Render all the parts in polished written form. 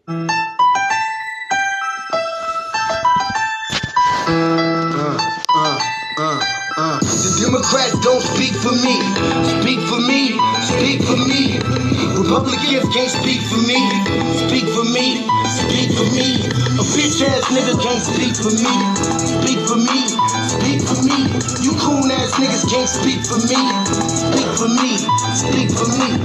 The Democrats don't speak for me. Speak for me. Speak for me. Republicans can't speak for me. Speak for me. Speak for me. A bitch ass nigga can't speak for me. Speak for me. Speak for me. You coon ass niggas can't speak for me. Speak for me. Speak for me.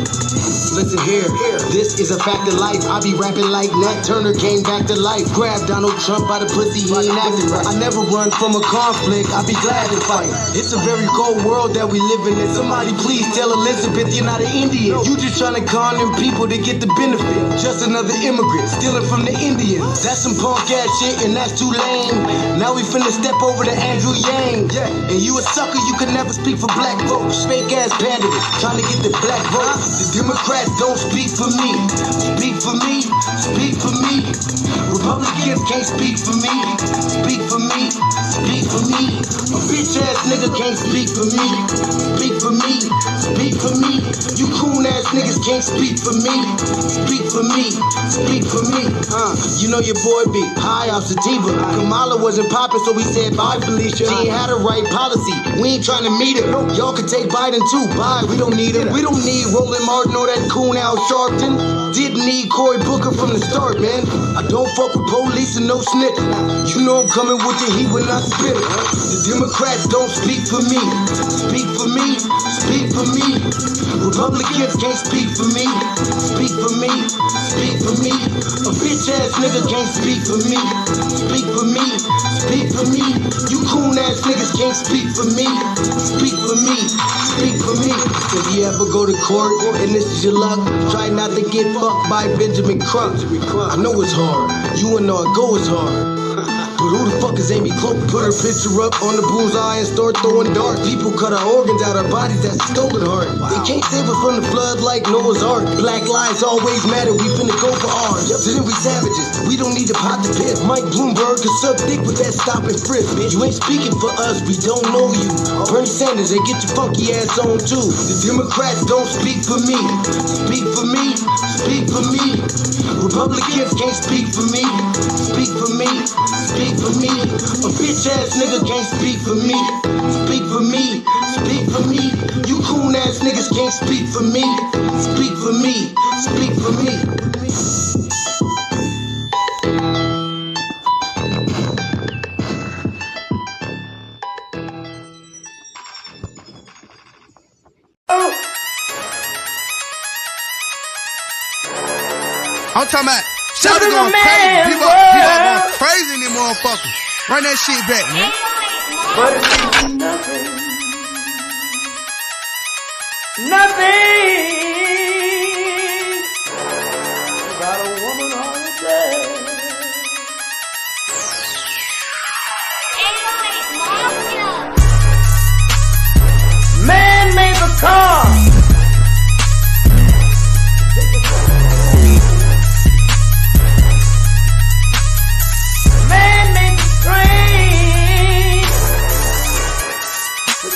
Listen here, this is a fact of life. I be rapping like Nat Turner came back to life. Grab Donald Trump by the pussy, he ain't acting right. I never run from a conflict, I be glad to fight. It's a very cold world that we live in. Somebody please tell Elizabeth you're not an Indian. You just trying to con them people to get the benefit. Just another immigrant, stealing from the Indians. That's some punk ass shit and that's too lame. Now we finna step over to Andrew Yang. And you a sucker, you could never speak for black folks. Fake ass pandemic, trying to get the black vote. The Democrats don't speak for me. Speak for me. Speak for me. Republicans can't speak for me. Speak for me. Speak for me. A bitch ass nigga can't speak for me. Speak for me. Speak for me. You coon ass niggas can't speak for me. Speak for me. Speak for me. You know your boy be high off sativa. Kamala wasn't popping, so we said bye, Felicia. She ain't had a right policy. We ain't trying to meet her. Y'all can take Biden too. Bye. We don't need him. We don't need Roland Martin or that coon Al Sharpton. Didn't need Cory Booker from the start, man. I don't fuck with police and no snitch. You know I'm coming with the heat when I spit it. The Democrats don't speak for me. Speak for me. Speak for me. Republicans can't speak for me. Speak for me. Speak for me. A bitch ass nigga can't speak for me. Speak for me. Speak for me. You coon ass niggas can't speak for me. Speak for me. Speak for me. If you ever go to court and this is your luck, try not to get fucked by Benjamin Crump. I know it's hard. You and all go is hard. But who the fuck is Amy Cloak? Put her picture up on the bullseye and start throwing darts. People cut our organs out our bodies, that's a stolen heart. They can't save us from the flood like Noah's Ark. Black lives always matter, we finna go for ours. So then we savages, we don't need to pot the piss. Mike Bloomberg can suck dick with that stop and frisk. You ain't speaking for us, we don't know you. Bernie Sanders, they get your funky ass on too. The Democrats don't speak for me. Speak for me. Speak for me. Republicans can't speak for me. Speak for me. Speak for me. A bitch ass nigga can't speak for me. Speak for me. Speak for me. You coon ass niggas can't speak for me. Speak for me. Speak for me. I'm talking about Shouty going crazy. People going crazy in them motherfuckers. Run that shit back, man. But it means nothing. Nothing about a woman all day. Man made the car.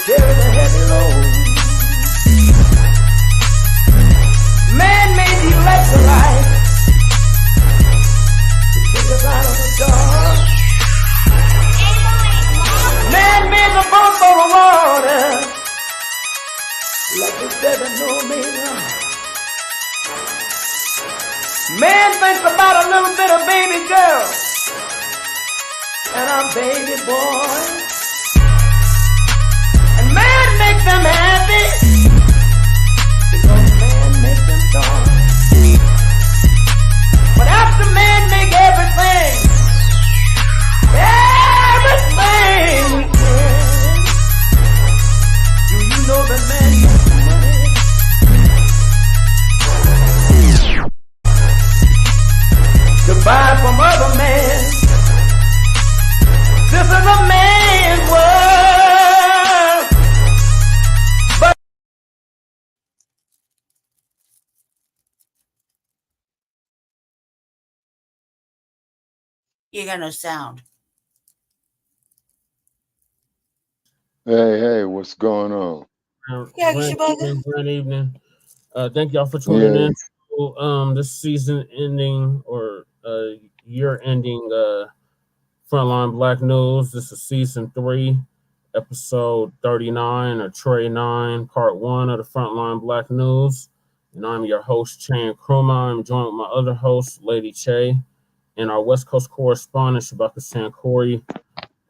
Carry the heavy load. Man made the electrolyte to take us out of the dark. Man made the boat for the water like the 7-millimeter. Man thinks about a little bit of baby girl and a baby boy. Make them happy because man makes them strong. But after man make everything we can, do you know that man makes money? To buy from other men. This is a man's world. You got no sound. Hey, what's going on? Good evening. Thank y'all for tuning in to this season ending or year-ending Front Line Blacc News. This is season 3, episode 39, or Trey 9, part 1 of the Front Line Blacc News. And I'm your host, Chan Kruma. I'm joined with my other host, Lady Che, and our West Coast correspondent, Shabaka Sankori.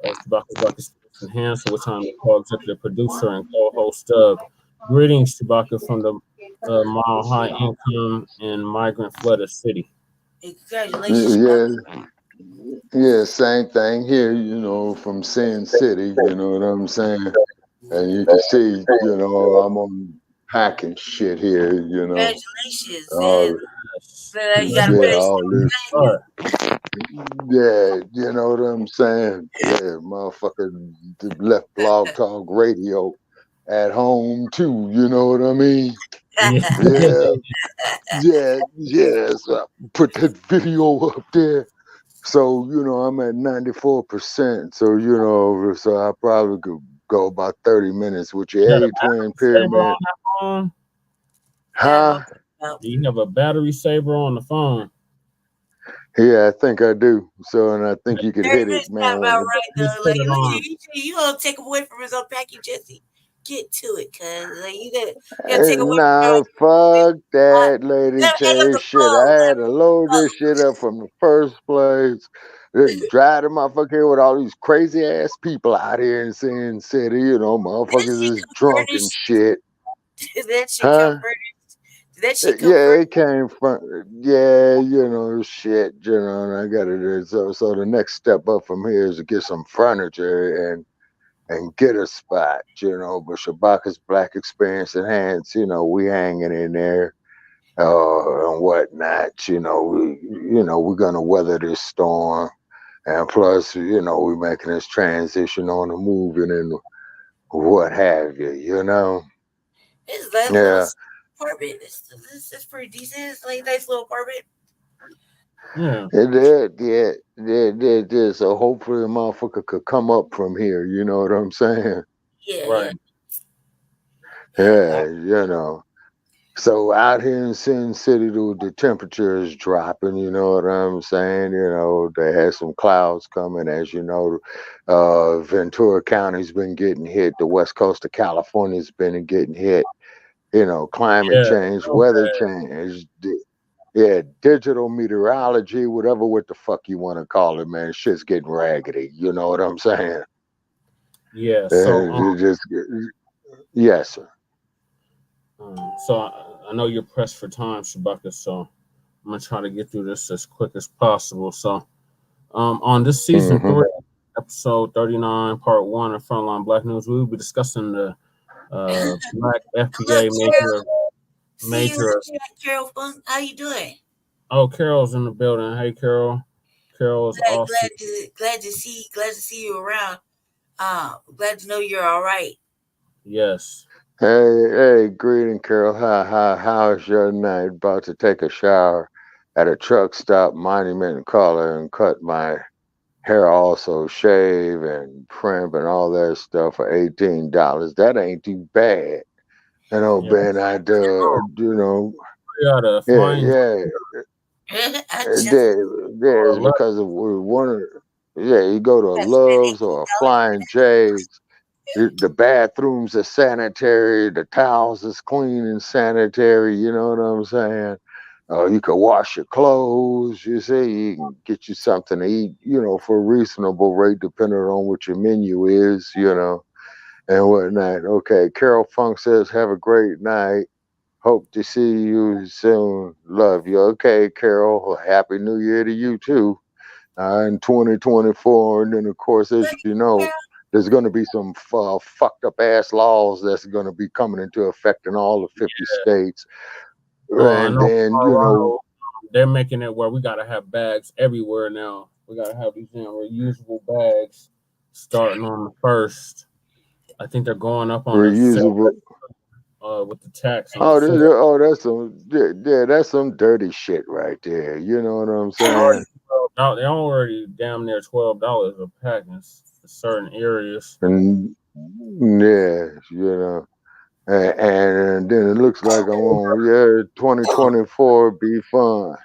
Shabaka's enhanced, which I'm the co-executive producer and co-host of. Greetings, Shabaka, from the Mile High Income and Migrant Flooded City. Hey, congratulations. Yeah, same thing here, from Sin City, you know what I'm saying? And you can see, I'm on packing shit here, Congratulations, Yeah, you know what I'm saying? Yeah, motherfucker left Blog Talk Radio at home too, you know what I mean? Yeah. So I put that video up there. So, I'm at 94%. So, so I probably could go about 30 minutes with your A-Twin Pyramid. Huh? Do you have a battery saver on the phone? Yeah, I think I do. So, and I think you could hit it, man. About right, though. Like, you don't take away from his unpacking, Jesse. Get to it, cuz. Like, you gotta take away from fuck that, Lady J shit. I had to load this shit up from the first place. Drive the motherfucker here with all these crazy ass people out here in Sin City, motherfuckers is drunk and shit. Did that shit come first? It came from shit, and I got it. So the next step up from here is to get some furniture and get a spot, but Shabaka's Black Experience Enhanced, we hanging in there and whatnot, we're gonna weather this storm, and plus, we're making this transition on the moving and what have you, It's that little apartment. It's pretty decent. It's like a nice little apartment. It did. So hopefully the motherfucker could come up from here, you know what I'm saying? Yeah. Right. Yeah, So out here in Sin City, the temperature is dropping, you know what I'm saying? They had some clouds coming, as you know. Ventura County's been getting hit. The west coast of California's been getting hit. Climate change, weather change. Yeah, digital meteorology, whatever what the fuck you want to call it, man. Shit's getting raggedy. You know what I'm saying? Yeah. So yes, sir. So I know you're pressed for time, Shabaka. So I'm gonna try to get through this as quick as possible. So, on this season 3, episode 39, part 1 of Frontline Blacc News, we will be discussing the Blacc FBA Major. Carol Funk, how you doing? Oh, Carol's in the building. Hey, Carol. Carol's awesome. Glad to see you around. Glad to know you're all right. Yes. Hey, greeting, Carol. How's your night? About to take a shower at a truck stop, Monument Color, and cut my hair, also shave and trim and all that stuff for $18. That ain't too bad. Ben, I do, It's because of one. You go to Love's or Flying J's. The bathrooms are sanitary. The towels is clean and sanitary. You know what I'm saying? You can wash your clothes. You see, you can get you something to eat. For a reasonable rate, depending on what your menu is. And whatnot. Okay, Carol Funk says, "Have a great night. Hope to see you soon. Love you." Okay, Carol. Happy New Year to you too. In 2024, and then of course, as you know, there's going to be some fucked up ass laws that's going to be coming into effect in all the 50 states. And then they're making it where we got to have bags everywhere now. We got to have these reusable bags starting on the 1st. I think they're going up on reusable with the tax. That's some dirty shit right there. You know what I'm saying? They're already damn near $12 a pack in certain areas. And and then it looks like I'm on 2024 be fun.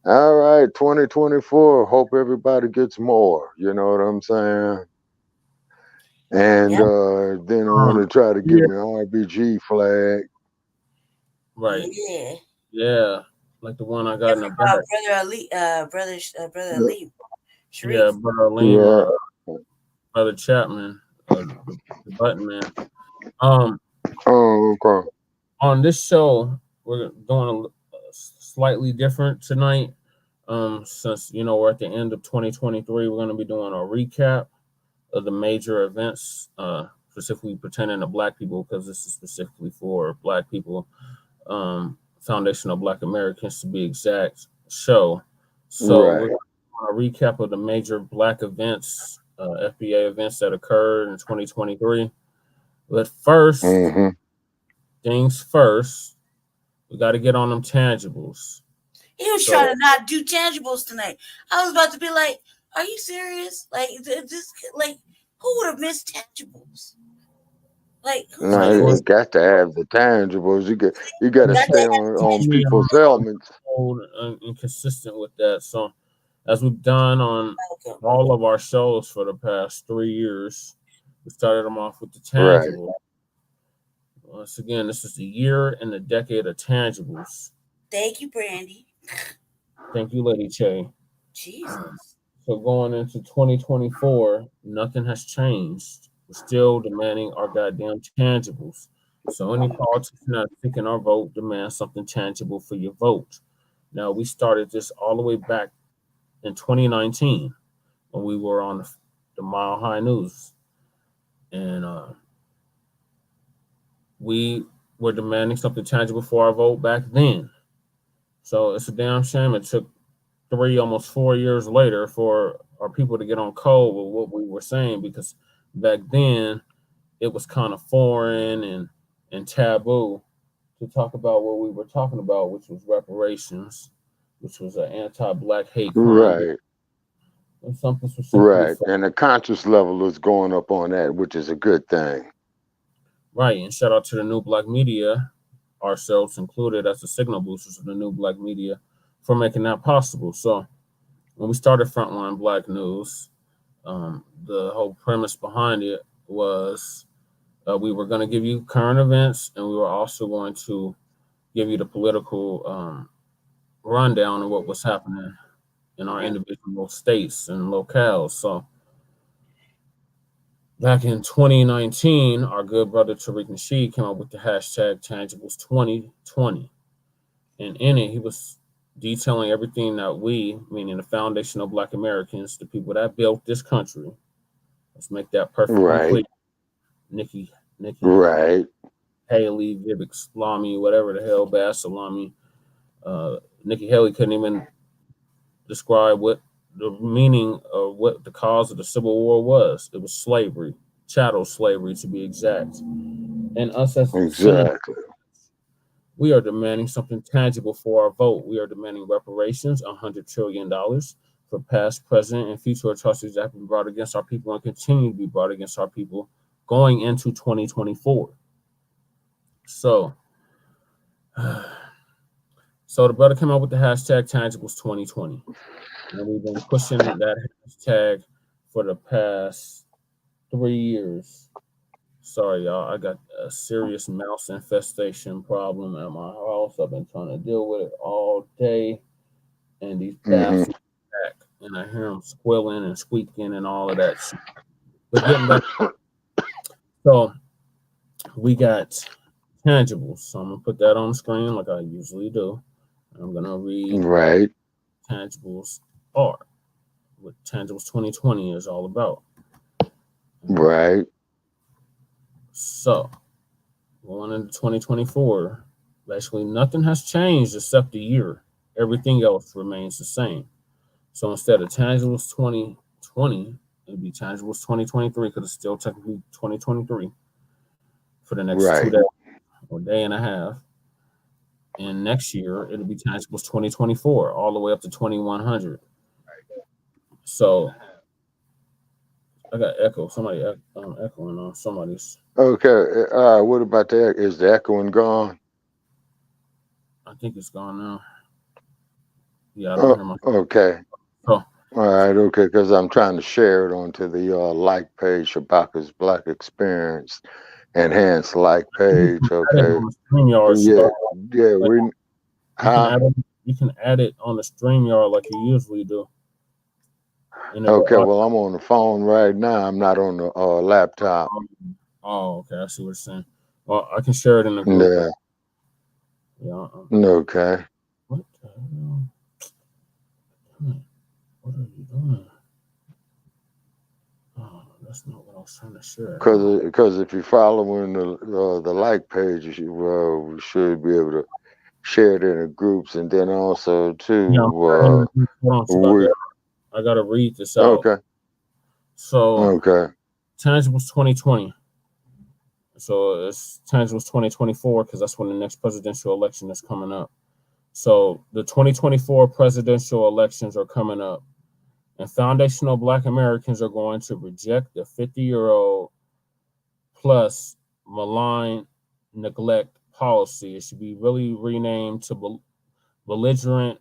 All right, 2024. Hope everybody gets more. You know what I'm saying? And then I want to try to get me an RBG flag. Right. Yeah. Yeah. Like the one I got in the back. Brother Ali, brother Ali, Sharif. Yeah, Brother Aleem, Yeah. Brother Chapman, the button man. Oh, okay. On this show, we're doing a slightly different tonight. Since we're at the end of 2023, we're going to be doing a recap of the major events, specifically pertaining to Black people, because this is specifically for Black people. Foundation of Black Americans, to be exact, show. So we're going to recap of the major Black events, FBA events that occurred in 2023. But first, things first, we got to get on them tangibles. He was trying to not do tangibles tonight. I was about to be like, "Are you serious? Like, this, like, who would have missed tangibles? Like, no, you got to have the tangibles. You got to stay on people's elements. And consistent with that. So, as we've done on all of our shows for the past 3 years, we started them off with the tangibles. Right. Once again, this is the year and the decade of tangibles. Thank you, Brandy. Thank you, Lady Che. Jesus. So going into 2024, nothing has changed. We're still demanding our goddamn tangibles. So any politician that's seeking our vote demands something tangible for your vote. Now, we started this all the way back in 2019 when we were on the Mile High News. And we were demanding something tangible for our vote back then. So it's a damn shame it took 3, almost 4 years later for our people to get on code with what we were saying, because back then it was kind of foreign and taboo to talk about what we were talking about, which was reparations, which was an anti-Black hate crime. Right. And something right. And the conscious level is going up on that, which is a good thing. Right. And shout out to the New Black Media, ourselves included, as the signal boosters of the New Black Media, for making that possible. So when we started Front Line Blacc News, the whole premise behind it was we were going to give you current events, and we were also going to give you the political rundown of what was happening in our individual states and locales. So back in 2019, our good brother Tariq Nasheed came up with the hashtag Tangibles 2020. And in it, he was detailing everything that we, meaning the Foundation of Black Americans, the people that built this country, let's make that perfectly clear. Nikki, right. Haley, Vivek Salami, whatever the hell, Bass Salami. Nikki Haley couldn't even describe what the meaning of what the cause of the Civil War was. It was slavery, chattel slavery to be exact. And us as exactly. We are demanding something tangible for our vote. We are demanding reparations, $100 trillion for past, present, and future atrocities that have been brought against our people and continue to be brought against our people going into 2024. So the brother came up with the hashtag Tangibles 2020. And we've been pushing that hashtag for the past 3 years. Sorry, y'all. I got a serious mouse infestation problem at my house. I've been trying to deal with it all day. And these bastards back. And I hear them squealing and squeaking and all of that shit. But getting back. So we got tangibles. So I'm going to put that on the screen like I usually do. I'm going to read tangibles are, what Tangibles 2020 is all about. Right. So, going into 2024, basically nothing has changed except the year. Everything else remains the same. So instead of Tangibles 2020, it'd be Tangibles 2023, because it's still technically 2023 for the next 2 days or day and a half. And next year, it'll be Tangibles 2024, all the way up to 2100. So I got echo. Somebody echoing on somebody's. Okay. What about that? Is the echoing gone? I think it's gone now. Yeah, I don't hear my. Okay. Oh, All right, okay, because I'm trying to share it onto the like page, Shabaka's Black Experience, enhanced like you page. can add it Okay, on the StreamYard, yeah, so yeah, like, we, huh? you can add it on the StreamYard like you usually do. And it'll Okay, well, I'm on the phone right now. I'm not on the laptop. oh, okay, I see what you're saying. Well, I can share it in the group. Yeah, Yeah. okay. What the hell? What are you doing? Oh, that's not what I was trying to share. Because if you're following the like page, we should be able to share it in the groups, and then also Yeah, too, hold on, we I gotta read this out. okay, So, okay, tangibles 2020. So it's tangibles 2024 because that's when the next presidential election is coming up. So the 2024 presidential elections are coming up, and foundational Black Americans are going to reject the 50-year-old plus malign neglect policy. It should be really renamed to belligerent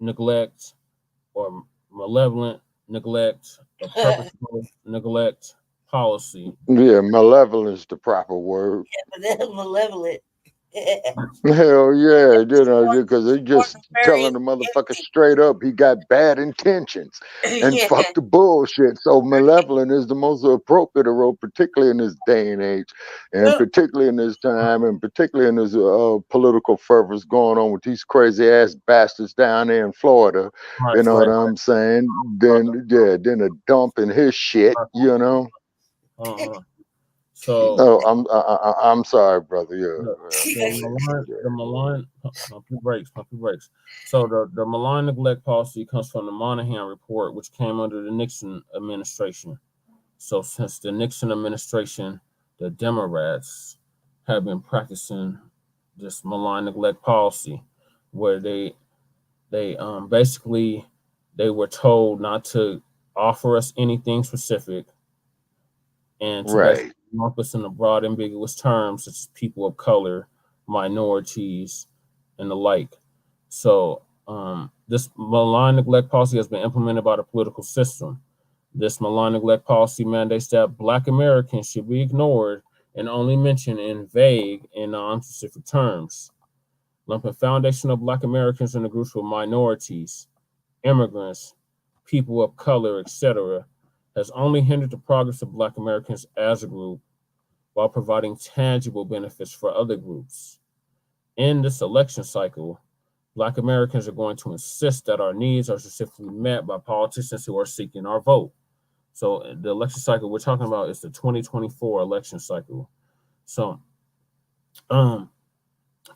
neglect or malevolent neglect or purposeful neglect policy. yeah, malevolence the proper word. Malevolent. Hell yeah, because they just telling the motherfucker straight up he got bad intentions and Yeah. fuck the bullshit. So malevolent is the most appropriate role, particularly in this day and age, and particularly in this time, and particularly in this political fervors going on with these crazy ass bastards down there in Florida. Right, You know what right. I'm saying? Then then a dump in his shit. You know. So No, I'm sorry, brother. the malign, pump your brakes. So the malign neglect policy comes from the Monahan report, which came under the Nixon administration. So since the Nixon administration, the Democrats have been practicing this malign neglect policy, where they basically they were told not to offer us anything specific and to basically Right. lump us in the broad, ambiguous terms such as people of color, minorities, and the like. So this malign neglect policy has been implemented by the political system. This malign neglect policy mandates that Black Americans should be ignored and only mentioned in vague and non-specific terms, lumping foundational Black Americans in the groups of minorities, immigrants, people of color, etc., has only hindered the progress of Black Americans as a group while providing tangible benefits for other groups. In this election cycle, Black Americans are going to insist that our needs are specifically met by politicians who are seeking our vote. So the election cycle we're talking about is the 2024 election cycle. So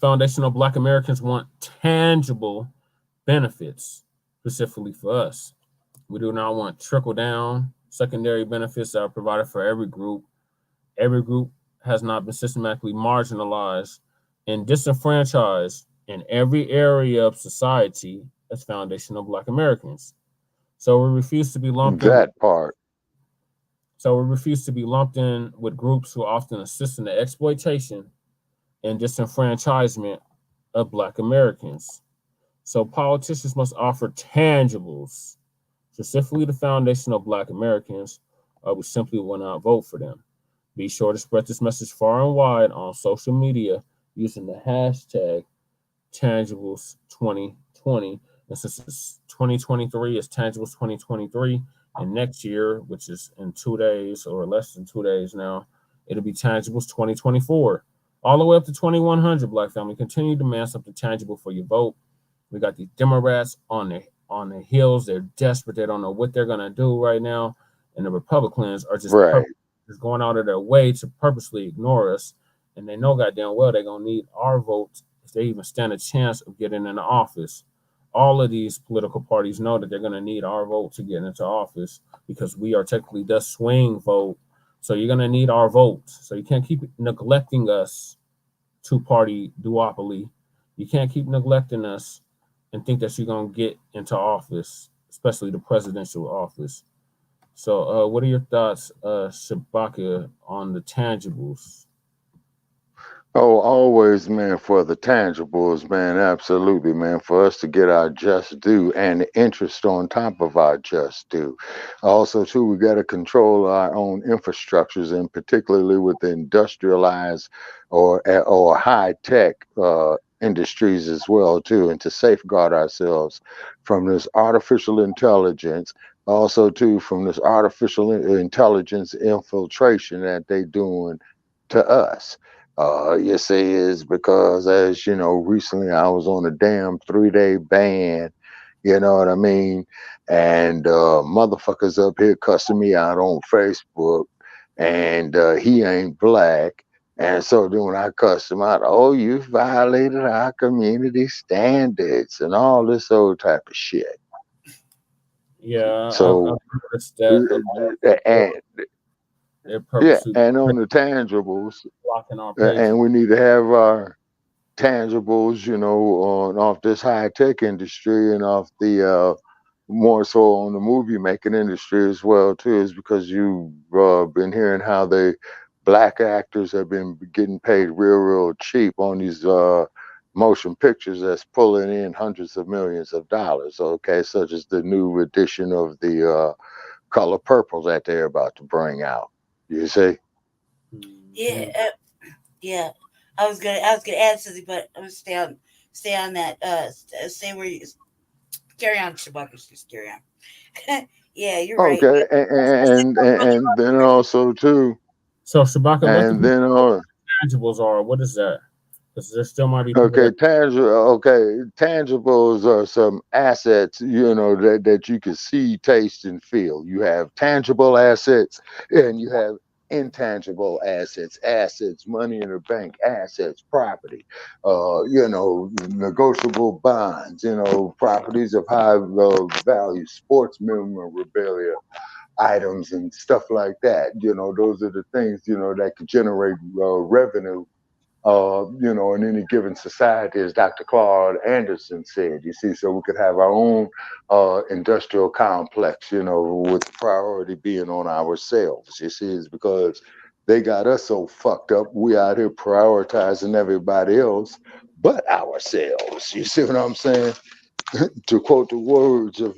foundational Black Americans want tangible benefits specifically for us. We do not want trickle down secondary benefits that are provided for every group. Every group has not been systematically marginalized and disenfranchised in every area of society as foundational Black Americans. So we refuse to be lumped in. That part. So we refuse to be lumped in with groups who often assist in the exploitation and disenfranchisement of Black Americans. So politicians must offer tangibles, specifically the foundation of Black Americans, or we simply will not vote for them. Be sure to spread this message far and wide on social media using the hashtag Tangibles2020. And since it's 2023, it's Tangibles 2023. And next year, which is in 2 days or less than 2 days now, it'll be Tangibles 2024. All the way up to 2100, Black family. Continue to demand something tangible for your vote. We got these Democrats on the heels. They're desperate. They don't know what they're gonna do right now. And the Republicans are just going out of their way to purposely ignore us. And they know goddamn well they're gonna need our votes if they even stand a chance of getting into office. All of these political parties know that they're gonna need our vote to get into office because we are technically the swing vote. So you're gonna need our vote. So you can't keep neglecting us, two-party duopoly. You can't keep neglecting us and think that you're gonna get into office, especially the presidential office. So, what are your thoughts, Shabaka, on the tangibles? Oh, always, man, for the tangibles, man, absolutely, man, for us to get our just due and the interest on top of our just due. Also, too, we got to control our own infrastructures, and particularly with the industrialized or high tech industries as well, too, and to safeguard ourselves from this artificial intelligence. Also, too, from this artificial intelligence infiltration that they doing to us. You see, is because as you know, recently I was on a damn 3 day ban. You know what I mean? And motherfuckers up here cussing me out on Facebook, and he ain't black. And so then when I cussed him out, oh, you violated our community standards and all this old type of shit. Yeah, I've So noticed that a lot. and They're yeah, purposely and on the tangibles, blocking our and pages. we need to have our tangibles, you know, on off this high tech industry and off the more so on the movie making industry as well too, is because you've been hearing how they black actors have been getting paid real cheap on these motion pictures that's pulling in hundreds of millions of dollars. Okay, such as the new edition of the Color Purple that they're about to bring out. You see? Yeah, Mhm. yeah. I was gonna add something, but I'm gonna stay on that. Stay where you carry on, Shabaka. Just carry on. Yeah, you're right. Okay, That's like and then also too, So Shabaka, let the and people then know what tangibles are. What is that? Because there still might be people okay, that tangibles are some assets, you know, that you can see, taste, and feel. You have tangible assets, and you have intangible assets, money in the bank, assets, property, you know, negotiable bonds, you know, properties of high value, sports memorabilia items and stuff like that. You know, those are the things, you know, that could generate revenue, you know, in any given society, as Dr. Claude Anderson said. You see, so we could have our own industrial complex, you know, with the priority being on ourselves. You see, it's because they got us so fucked up. We out here prioritizing everybody else but ourselves. You see what I'm saying? To quote the words of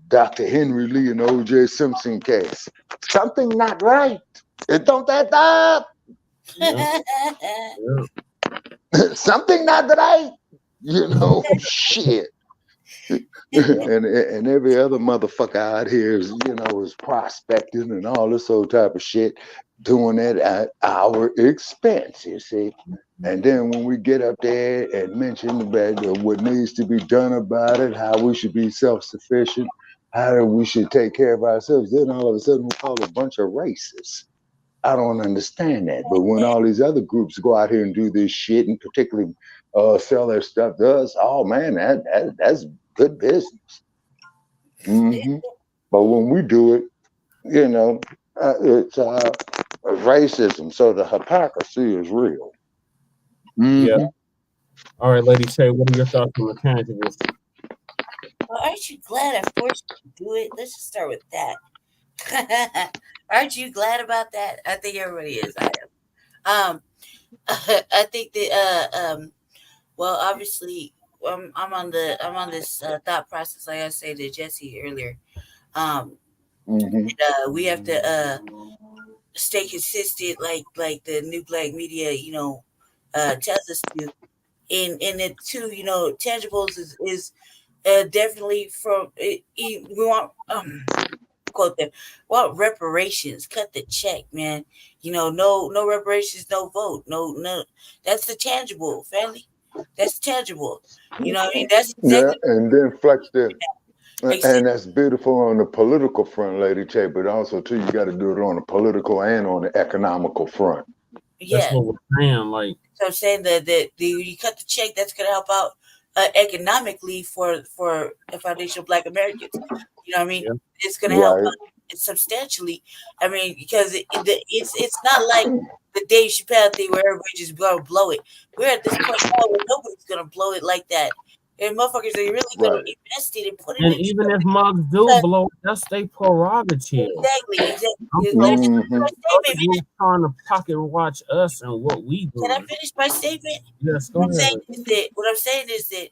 Dr. Henry Lee in the O.J. Simpson case, something not right. It don't add up. yeah, yeah. Something not right. You know, shit. And every other motherfucker out here is, you know, is prospecting and all this old type of shit, doing it at our expense, you see. And then when we get up there and mention about what needs to be done about it, how we should be self-sufficient, how we should take care of ourselves, then all of a sudden we call a bunch of racists. I don't understand that. But when all these other groups go out here and do this shit and particularly sell their stuff to us, oh man, that's good business. Hmm. But when we do it, you know, it's racism. So the hypocrisy is real. Yeah. Hmm. All right, Lady Shay, what are your thoughts on the tangibles? Well, aren't you glad I forced you to do it? Let's just start with that. Aren't you glad about that? I think everybody is. I am. I think that well, obviously, I'm on this thought process, like I said to Jesse earlier. Um, Hmm. we have to stay consistent, like the new black media, tells us to. And it too, tangibles is definitely from we want quote them. Want reparations? Cut the check, man. No reparations, no vote, no. That's the tangible, family. That's tangible. You know what I mean? That's Yeah, exactly and then flex the except and that's beautiful on the political front, Lady J, but also too, you got to do it on the political and on the economical front. That's yeah. what we're saying. Like, So I'm saying that you cut the check, that's gonna help out economically for the Foundation of Black Americans. You know what I mean? yeah, It's gonna help Right. out substantially. I mean, because it's not like the Dave Chappelle thing where everybody just gonna blow it. We're at this point now where nobody's gonna blow it like that. And motherfuckers are really going to invest it and put it And in. even if mugs do blow, that's their prerogative. Exactly. I'm trying to pocket watch us and what we do. Can I finish my statement? Yes, go ahead. What I'm saying is that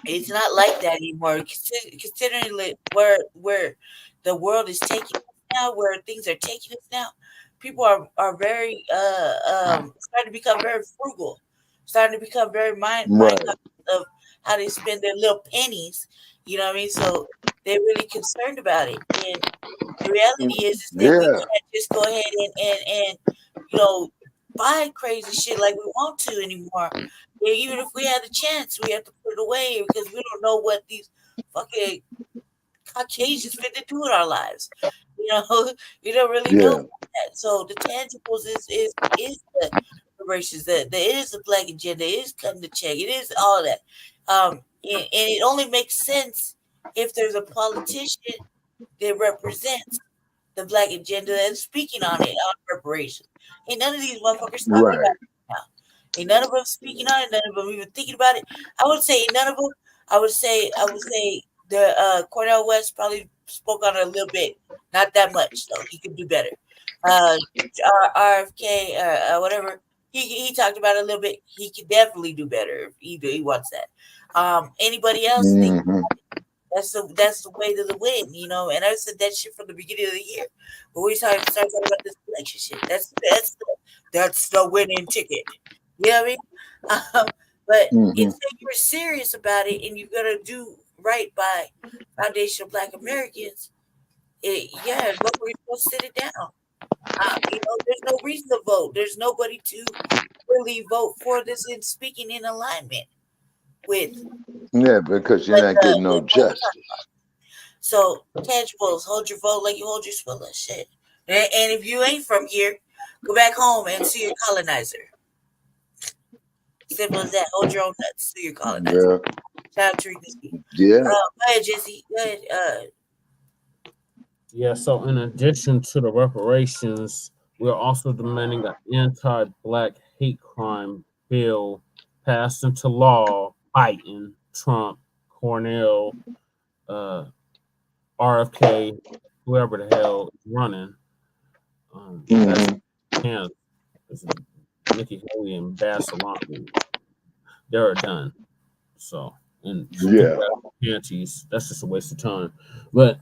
it's not like that anymore. Considering where the world is taking us now, where things are taking us now, people are very starting to become very frugal, starting to become very mindful of how they spend their little pennies. You know what I mean? So they're really concerned about it. And the reality is that we can't just go ahead and buy crazy shit like we want to anymore. Yeah, even if we had a chance, we have to put it away because we don't know what these fucking Caucasians fit to do with our lives. You know, we don't really know that. So the tangibles is the reparations, that it is the Black agenda, it is cutting the check, it is all that. And it only makes sense if there's a politician that represents the Black agenda and speaking on it, on reparations. Ain't none of these motherfuckers talking about it now. Ain't none of them speaking on it, none of them even thinking about it. I would say none of them. I would say the Cornel West probably spoke on it a little bit, not that much, so he could do better. RFK, whatever, he talked about it a little bit. He could definitely do better if he wants that. Anybody else think that's the way to the win, you know? And I said that shit from the beginning of the year. But we start talking about this election shit. That's the winning ticket. You know what I mean? But if you're serious about it and you're gonna do right by Foundation of Black Americans, motherfuckers go sit it down. There's no reason to vote. There's nobody to really vote for this in speaking in alignment with. Yeah, because you're not getting no justice. So tangibles, hold your vote like you hold your swilla shit. And if you ain't from here, go back home and sue your colonizer. Simple as that. Hold your own nuts, sue your colonizer. Shout out to Yeah. Go ahead, Jesse. Go ahead. Yeah, so in addition to the reparations, we're also demanding an anti-Black hate crime bill passed into law. Biden, Trump, Cornell, RFK, whoever the hell is running. That's Nikki Haley and Barcelona. They're done. So, and panties, that's just a waste of time. But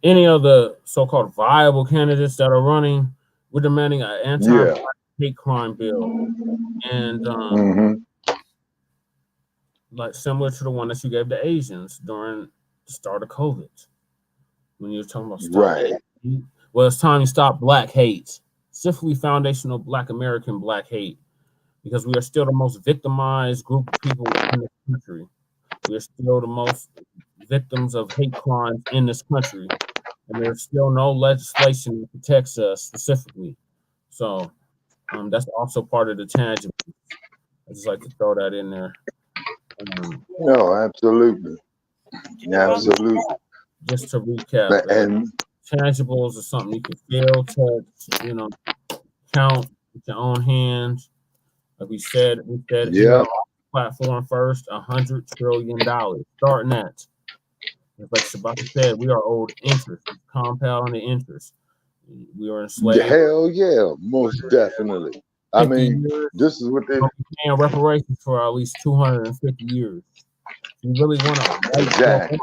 any of the so-called viable candidates that are running, we're demanding an anti-Black hate crime bill, and like similar to the one that you gave the Asians during the start of COVID, when you were talking about hate. Well, it's time to stop Black hate, specifically foundational Black American Black hate, because we are still the most victimized group of people in this country. We are still the most victims of hate crimes in this country, and there's still no legislation that protects us specifically. So that's also part of the tangible. I just like to throw that in there. No, absolutely. Absolutely. Just to recap, and tangibles are something you can feel, touch, count with your own hands. Like we said here on the platform first, $100 trillion. Starting that. Like Shabaka said, we are owed interest, compounding interest. We are enslaved. Hell yeah, most definitely. I mean, this is what they're paying reparations for at least 250 years. You really want to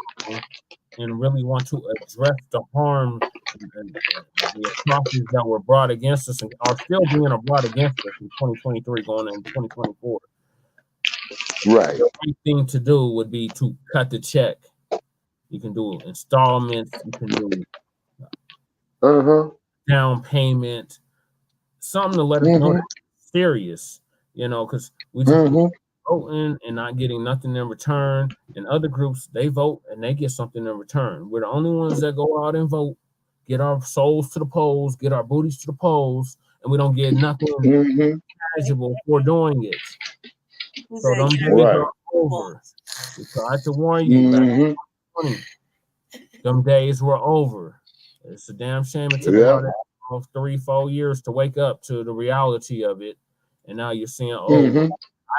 and really want to address the harm and the atrocities that were brought against us and are still being brought against us in 2023 going into 2024. Right. The right thing to do would be to cut the check. You can do installments. You can do down payment. Something to let us know that it's serious, because we just voting and not getting nothing in return. And other groups, they vote and they get something in return. We're the only ones that go out and vote, get our souls to the polls, get our booties to the polls, and we don't get nothing tangible for doing it. So them days are over. We tried to warn you back in 2020. Them days were over. It's a damn shame it took about 3-4 years to wake up to the reality of it. And now you're seeing,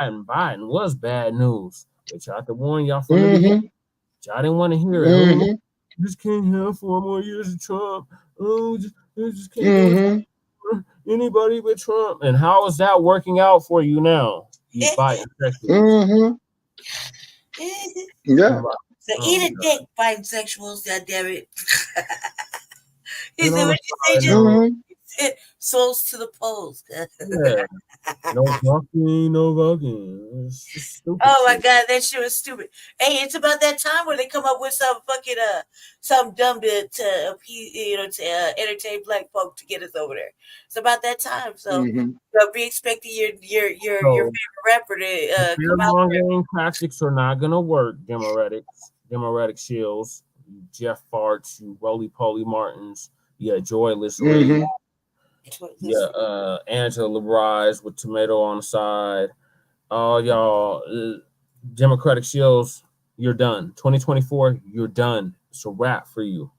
Biden was bad news. They tried to warn y'all from the beginning. Y'all didn't want to hear it. Oh, just can't have 4 more years of Trump. Oh, just can't do anybody but Trump. And how is that working out for you now? You bisexuals. Yeah. So eat a dick, bisexuals, goddammit. Is that what you say, Jim? Souls to the poles. Yeah. No fucking. It's just stupid. Oh my god, that shit was stupid. Hey, it's about that time where they come up with some fucking something dumb to appease, to entertain black folk to get us over there. It's about that time, so be expecting your favorite rapper to come out there. Long tactics are not gonna work. Democratic shills, you Jeff Farts, you Roly Poly Martins, Joyless Ray. Angela Rise with tomato on the side. All y'all Democratic shills, you're done. 2024, you're done. It's a wrap for you.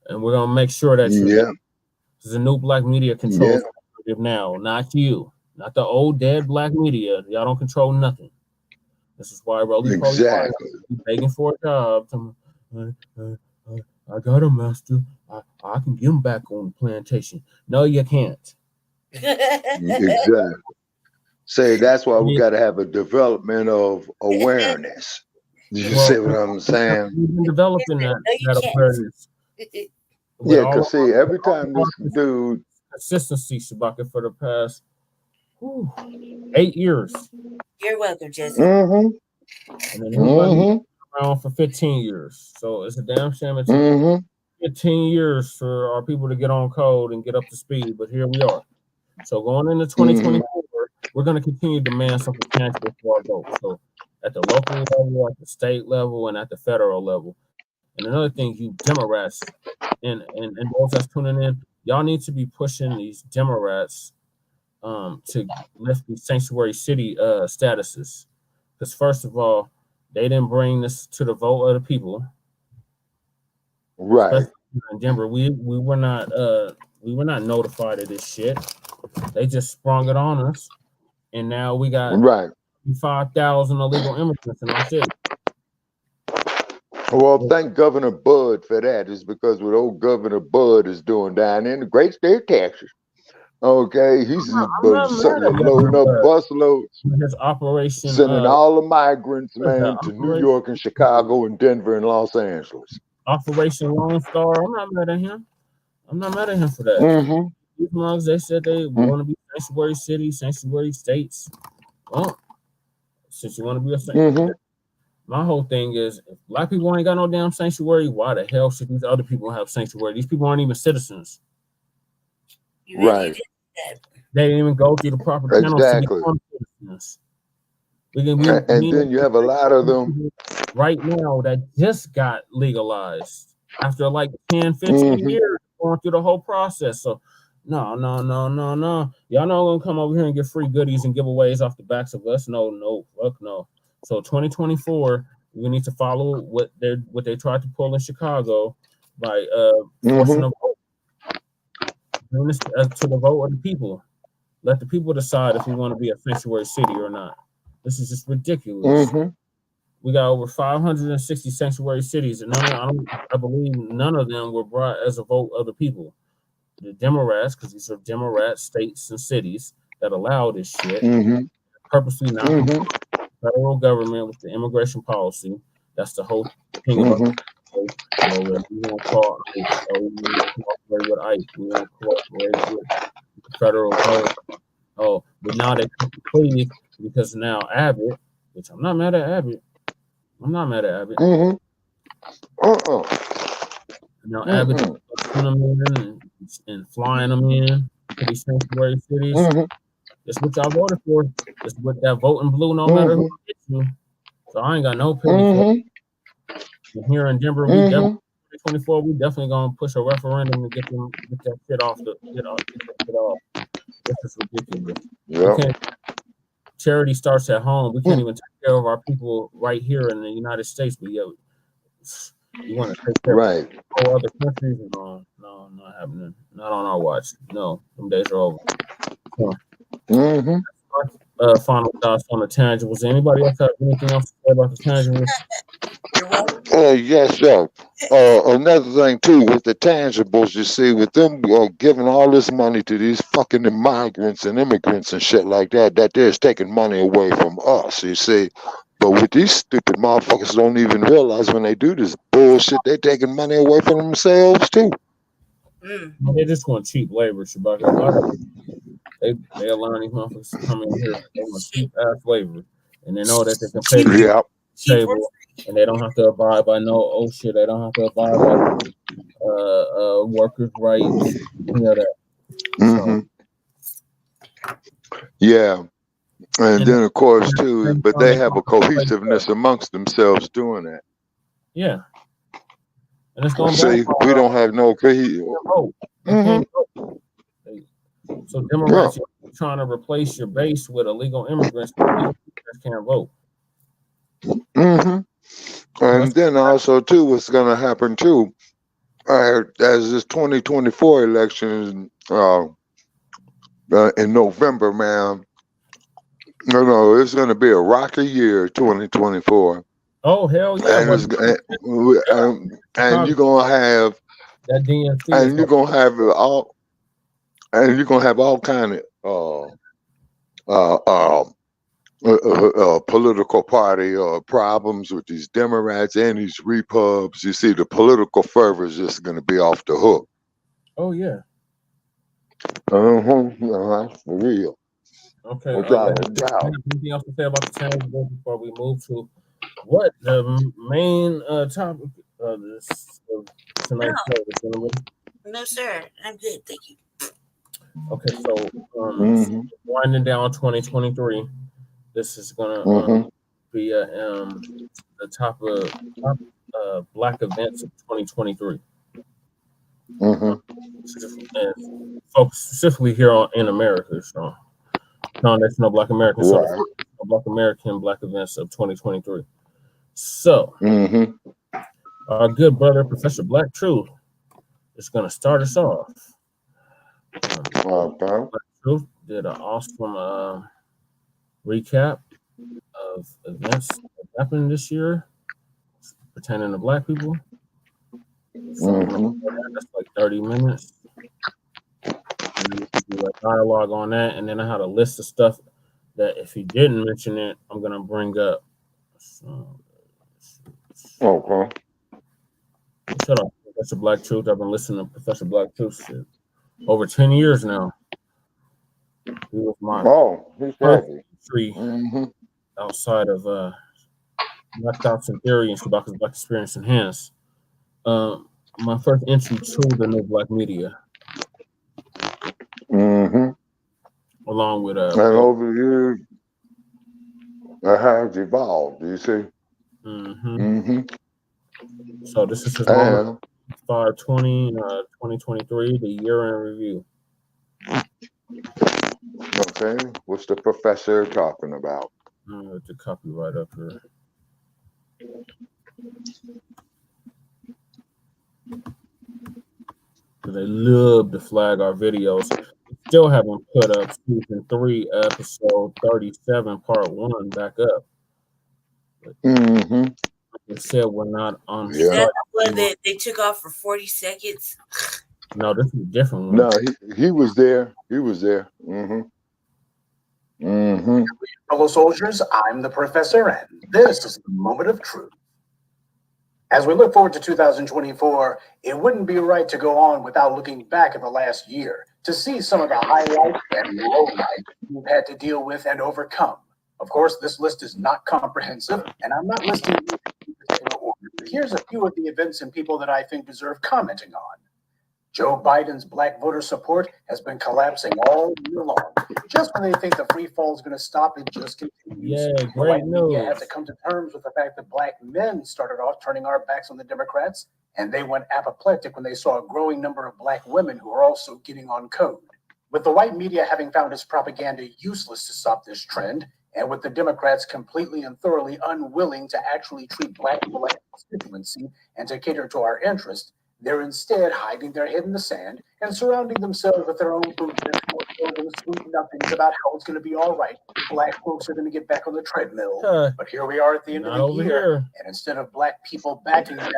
And we're gonna make sure that there's a new black media controls now, not you, not the old dead black media. Y'all don't control nothing. This is why Roly Poly is begging for a job. I got a master. I can get him back on the plantation. No, you can't. Exactly. Say that's why we got to have a development of awareness. You see what I'm saying? We've been developing that awareness. Yeah, because see, every time this dude consistency, Shabaka, for the past 8 years. You're welcome, Jesse. And then around for 15 years. So it's a damn shame it took 15 years for our people to get on code and get up to speed, but here we are. So going into 2024, we're going to continue to demand something tangible for our vote. So at the local level, at the state level, and at the federal level. And another thing, you Democrats and those that's tuning in, y'all need to be pushing these Democrats to lift these sanctuary city statuses. Because first of all, they didn't bring this to the vote of the people. Right. Especially in Denver, we were not notified of this shit. They just sprung it on us, and now we got 5,000 illegal immigrants in our city. Well, thank Governor Bud for that. It's because what old Governor Bud is doing down in the great state of Texas. Okay, he's loading up busloads. His operation, sending all the migrants, man, to New York and Chicago and Denver and Los Angeles. Operation Lone Star. I'm not mad at him. I'm not mad at him for that. These mugs, they said they want to be sanctuary cities, sanctuary states. Well, since you want to be a sanctuary, my whole thing is, if black people ain't got no damn sanctuary, why the hell should these other people have sanctuary? These people aren't even citizens. Right. They didn't even go through the proper channels to become citizens. And then you have a lot of them right now that just got legalized after like 10, 15 years going through the whole process. So no. Y'all not gonna come over here and get free goodies and giveaways off the backs of us. No, fuck no. So 2024, we need to follow what they tried to pull in Chicago by forcing a vote. Bring this to the vote of the people. Let the people decide if we want to be a sanctuary city or not. This is just ridiculous. We got over 560 sanctuary cities, and I believe none of them were brought as a vote of the people. The Democrats, because these are Democrat states and cities that allow this shit, purposely not the federal government with the immigration policy. That's the whole thing about it. We won't cooperate with ICE. We won't cooperate with the federal government. Oh, but now they please because now Abbott, which I'm not mad at Abbott. Now Abbott putting them in and flying them in to these sanctuary cities. That's what y'all voted for. That's what that voting blue, no matter who gets you. So I ain't got no pity for it. And here in Denver, we definitely 2024, we definitely gonna push a referendum to get that shit off. This is ridiculous. Charity starts at home. We can't even take care of our people right here in the United States. But you want to take care of all other countries? No, not happening. Not on our watch. No, them days are over. So, Final thoughts on the tangibles. Anybody else have anything else to say about the tangibles? Yes, sir. Another thing too with the tangibles, you see, with them giving all this money to these fucking migrants and immigrants and shit like that, that they're taking money away from us. You see, but with these stupid motherfuckers, don't even realize when they do this bullshit, they're taking money away from themselves too. They just want cheap labor, Shabaka. They allowing these motherfuckers to come in here. They want cheap ass labor, and they know that they can pay the table, and they don't have to abide by no shit. They don't have to abide by workers' rights. You know that. So. Yeah, and then of course too, but they have a cohesiveness amongst themselves doing that. Yeah, and it's going see, we don't have no cohesion. So Democrats are trying to replace your base with illegal immigrants. Immigrants can't vote. And then also too, what's going to happen too, as this 2024 election in November, man. No, it's going to be a rocky year, 2024. Oh hell yeah! And you're gonna have that DNC, and you're gonna have all. And you're gonna have all kind of political party problems with these Democrats and these Repubs. You see, the political fervor is just gonna be off the hook. Oh yeah. That's for real. Okay. Anything else to say about the tangibles before we move to what the main topic of this tonight's show? No, sir. I'm good. Thank you. Okay, so winding down 2023, this is gonna be the top Blacc events of 2023. And focus specifically here in America. So, National Blacc American Blacc events of 2023. So, our good brother Professor Blacc Truth is gonna start us off. Truth did an awesome recap of events that happened this year pertaining to Black people. So that's like 30 minutes. And you can do a dialogue on that, and then I had a list of stuff that if he didn't mention it, I'm gonna bring up. So, shut up, Professor Blacc Truth. I've been listening to Professor Blacc Truth shit over 10 years now. He was my first entry outside of Black Thoughts and Theory and Shabaka's Black Experience Enhanced. My first entry to the new Black media. Along with and over years, it has evolved. You see. So this is his moment, 5/20/2023, the year in review. Okay, what's the professor talking about? The copyright up here. They love to flag our videos. Still haven't put up season 3, episode 37, part 1 back up. They said we're not on. Is that one that they took off for 40 seconds? No, this is a different one. No, he was there. He was there. Fellow soldiers, I'm the professor, and this is the moment of truth. As we look forward to 2024, it wouldn't be right to go on without looking back at the last year to see some of the highlights and lowlights we've had to deal with and overcome. Of course, this list is not comprehensive, and I'm not listing in particular order, but here's a few of the events and people that I think deserve commenting on. Joe Biden's Black voter support has been collapsing all year long. Just when they think the free fall is going to stop, it just continues. Yeah, great news. We had to come to terms with the fact that Black men started off turning our backs on the Democrats, and they went apoplectic when they saw a growing number of Black women who are also getting on code. With the white media having found its propaganda useless to stop this trend, and with the Democrats completely and thoroughly unwilling to actually treat Black people like a constituency and to cater to our interests, They're instead hiding their head in the sand and surrounding themselves with their own movements, sweet nothings about how it's going to be all right. Black folks are going to get back on the treadmill. But here we are at the end of the year, and instead of black people backing down,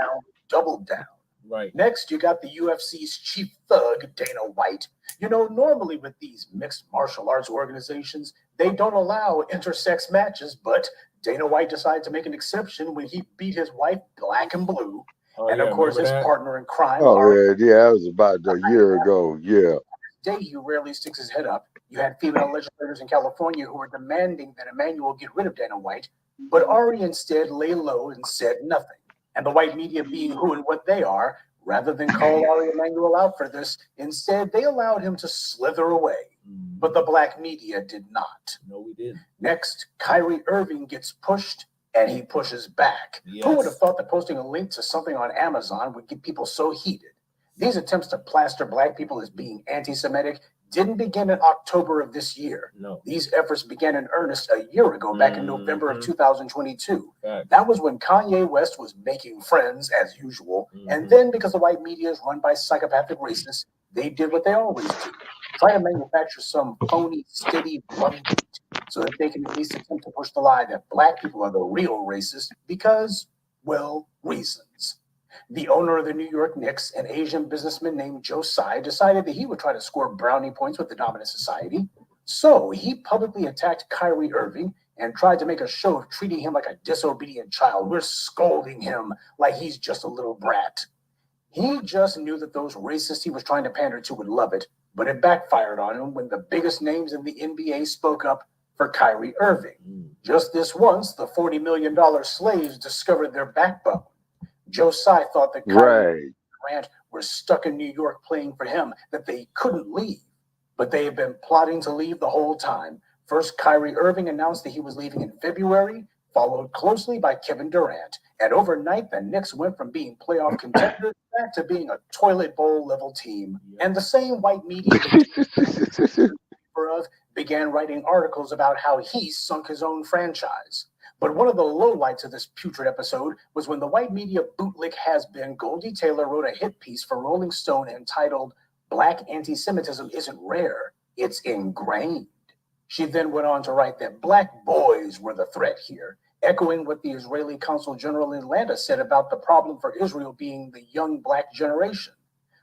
doubled down. Right. Next, you got the UFC's chief thug, Dana White. You know, normally with these mixed martial arts organizations, they don't allow intersex matches, but Dana White decided to make an exception when he beat his wife black and blue. And of course, his partner in crime. Oh, yeah, that was about a year ago. Yeah. Today, he rarely sticks his head up. You had female legislators in California who were demanding that Emanuel get rid of Dana White, but Ari instead lay low and said nothing. And the white media, being who and what they are, rather than call Ari Emanuel out for this, instead they allowed him to slither away. But the black media did not. No, we didn't. Next, Kyrie Irving gets pushed, and he pushes back. Yes. Who would have thought that posting a link to something on Amazon would get people so heated? These attempts to plaster black people as being anti-Semitic didn't begin in October of this year. No. These efforts began in earnest a year ago, back in November of 2022. That was when Kanye West was making friends, as usual. And then, because the white media is run by psychopathic racists, they did what they always do. Try to manufacture some phony, steady blood so that they can at least attempt to push the lie that black people are the real racists because, well, reasons. The owner of the New York Knicks, an Asian businessman named Joe Tsai, decided that he would try to score brownie points with the dominant society. So he publicly attacked Kyrie Irving and tried to make a show of treating him like a disobedient child. We're scolding him like he's just a little brat. He just knew that those racists he was trying to pander to would love it, but it backfired on him when the biggest names in the NBA spoke up for Kyrie Irving. Just this once, the $40 million slaves discovered their backbone. Joe Tsai thought that Kyrie and Grant were stuck in New York playing for him, that they couldn't leave. But they have been plotting to leave the whole time. First, Kyrie Irving announced that he was leaving in February, followed closely by Kevin Durant. And overnight, the Knicks went from being playoff contenders back to being a toilet bowl level team. And the same white media began writing articles about how he sunk his own franchise. But one of the lowlights of this putrid episode was when the white media bootlick has-been Goldie Taylor wrote a hit piece for Rolling Stone entitled "Black Anti-Semitism Isn't Rare, It's Ingrained." She then went on to write that black boys were the threat here, echoing what the Israeli Consul General in Atlanta said about the problem for Israel being the young black generation.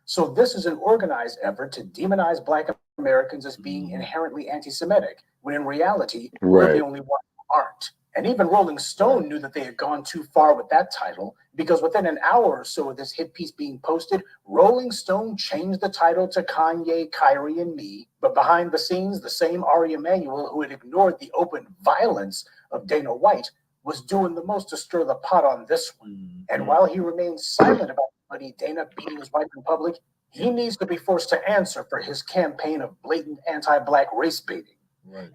So this is an organized effort to demonize black Americans as being inherently anti-Semitic, when in reality, we're the only ones who aren't. And even Rolling Stone knew that they had gone too far with that title, because within an hour or so of this hit piece being posted, Rolling Stone changed the title to Kanye, Kyrie, and Me. But behind the scenes, the same Ari Emanuel, who had ignored the open violence of Dana White, was doing the most to stir the pot on this one. And while he remains silent about buddy Dana beating his wife in public, he needs to be forced to answer for his campaign of blatant anti-black race baiting.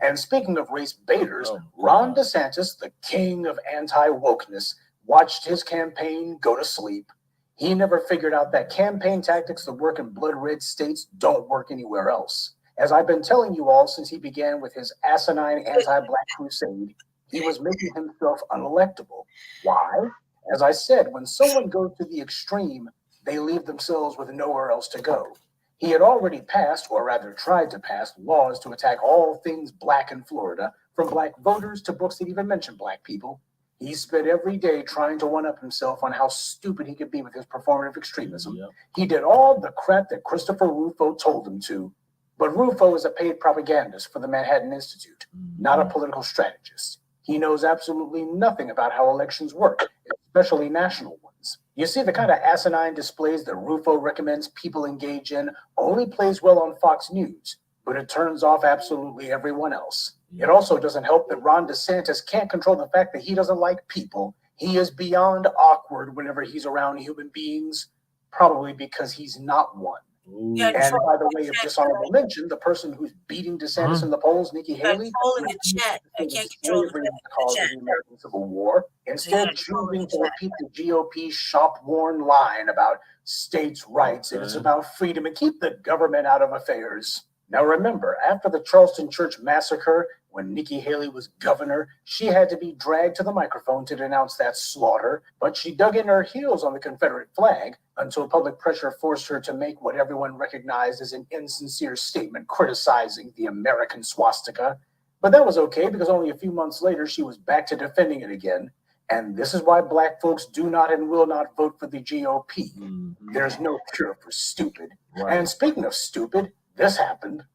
And speaking of race baiters, Ron DeSantis, the king of anti-wokeness, watched his campaign go to sleep. He never figured out that campaign tactics that work in blood red states don't work anywhere else. As I've been telling you all since he began with his asinine anti-black crusade, he was making himself unelectable. Why? As I said, when someone goes to the extreme, they leave themselves with nowhere else to go. He had already passed, or rather tried to pass, laws to attack all things black in Florida, from black voters to books that even mention black people. He spent every day trying to one-up himself on how stupid he could be with his performative extremism. He did all the crap that Christopher Rufo told him to. But Rufo is a paid propagandist for the Manhattan Institute, not a political strategist. He knows absolutely nothing about how elections work, especially national ones. You see, the kind of asinine displays that Rufo recommends people engage in only plays well on Fox News, but it turns off absolutely everyone else. It also doesn't help that Ron DeSantis can't control the fact that he doesn't like people. He is beyond awkward whenever he's around human beings, probably because he's not one. And by the way of dishonorable mention, the person who's beating DeSantis in the polls, Nikki Haley, in the chat. I can't control the cause chat. of the American Civil War, instead choosing to repeat the GOP shop-worn line about states' rights and it's about freedom and keep the government out of affairs. Now remember, after the Charleston Church massacre, When Nikki Haley was governor, she had to be dragged to the microphone to denounce that slaughter, but she dug in her heels on the Confederate flag until public pressure forced her to make what everyone recognized as an insincere statement criticizing the American swastika. But that was okay because only a few months later, she was back to defending it again. And this is why Black folks do not and will not vote for the GOP. There's no cure for stupid. Right. And speaking of stupid, this happened.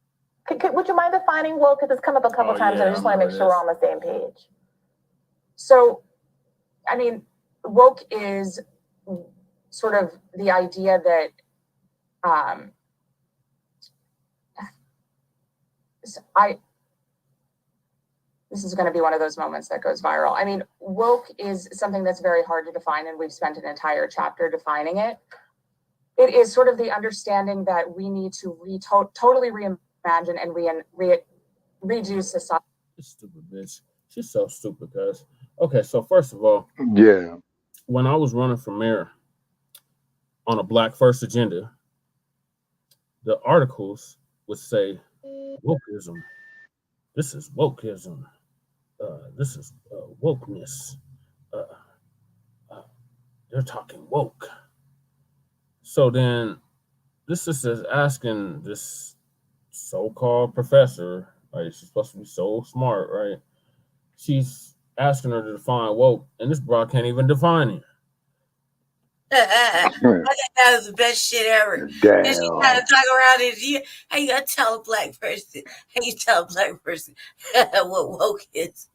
Would you mind defining woke? Because it's come up a couple times, and I just want to make sure we're on the same page. So, I mean, woke is sort of the idea that this is going to be one of those moments that goes viral. I mean, woke is something that's very hard to define, and we've spent an entire chapter defining it. It is sort of the understanding that we need to totally reimagine and redo society. Stupid bitch. She's so stupid, guys. Okay, so first of all, yeah, when I was running for mayor on a Black First agenda, the articles would say wokeism. This is wokeism. This is wokeness. They're talking woke. So then this is asking this so-called professor, right? She's supposed to be so smart, right? She's asking her to define woke, and this broad can't even define it. I think that was the best shit ever. Damn. And she kind of talk around it. How you gonna tell a Black person? How you tell a Black person what woke is?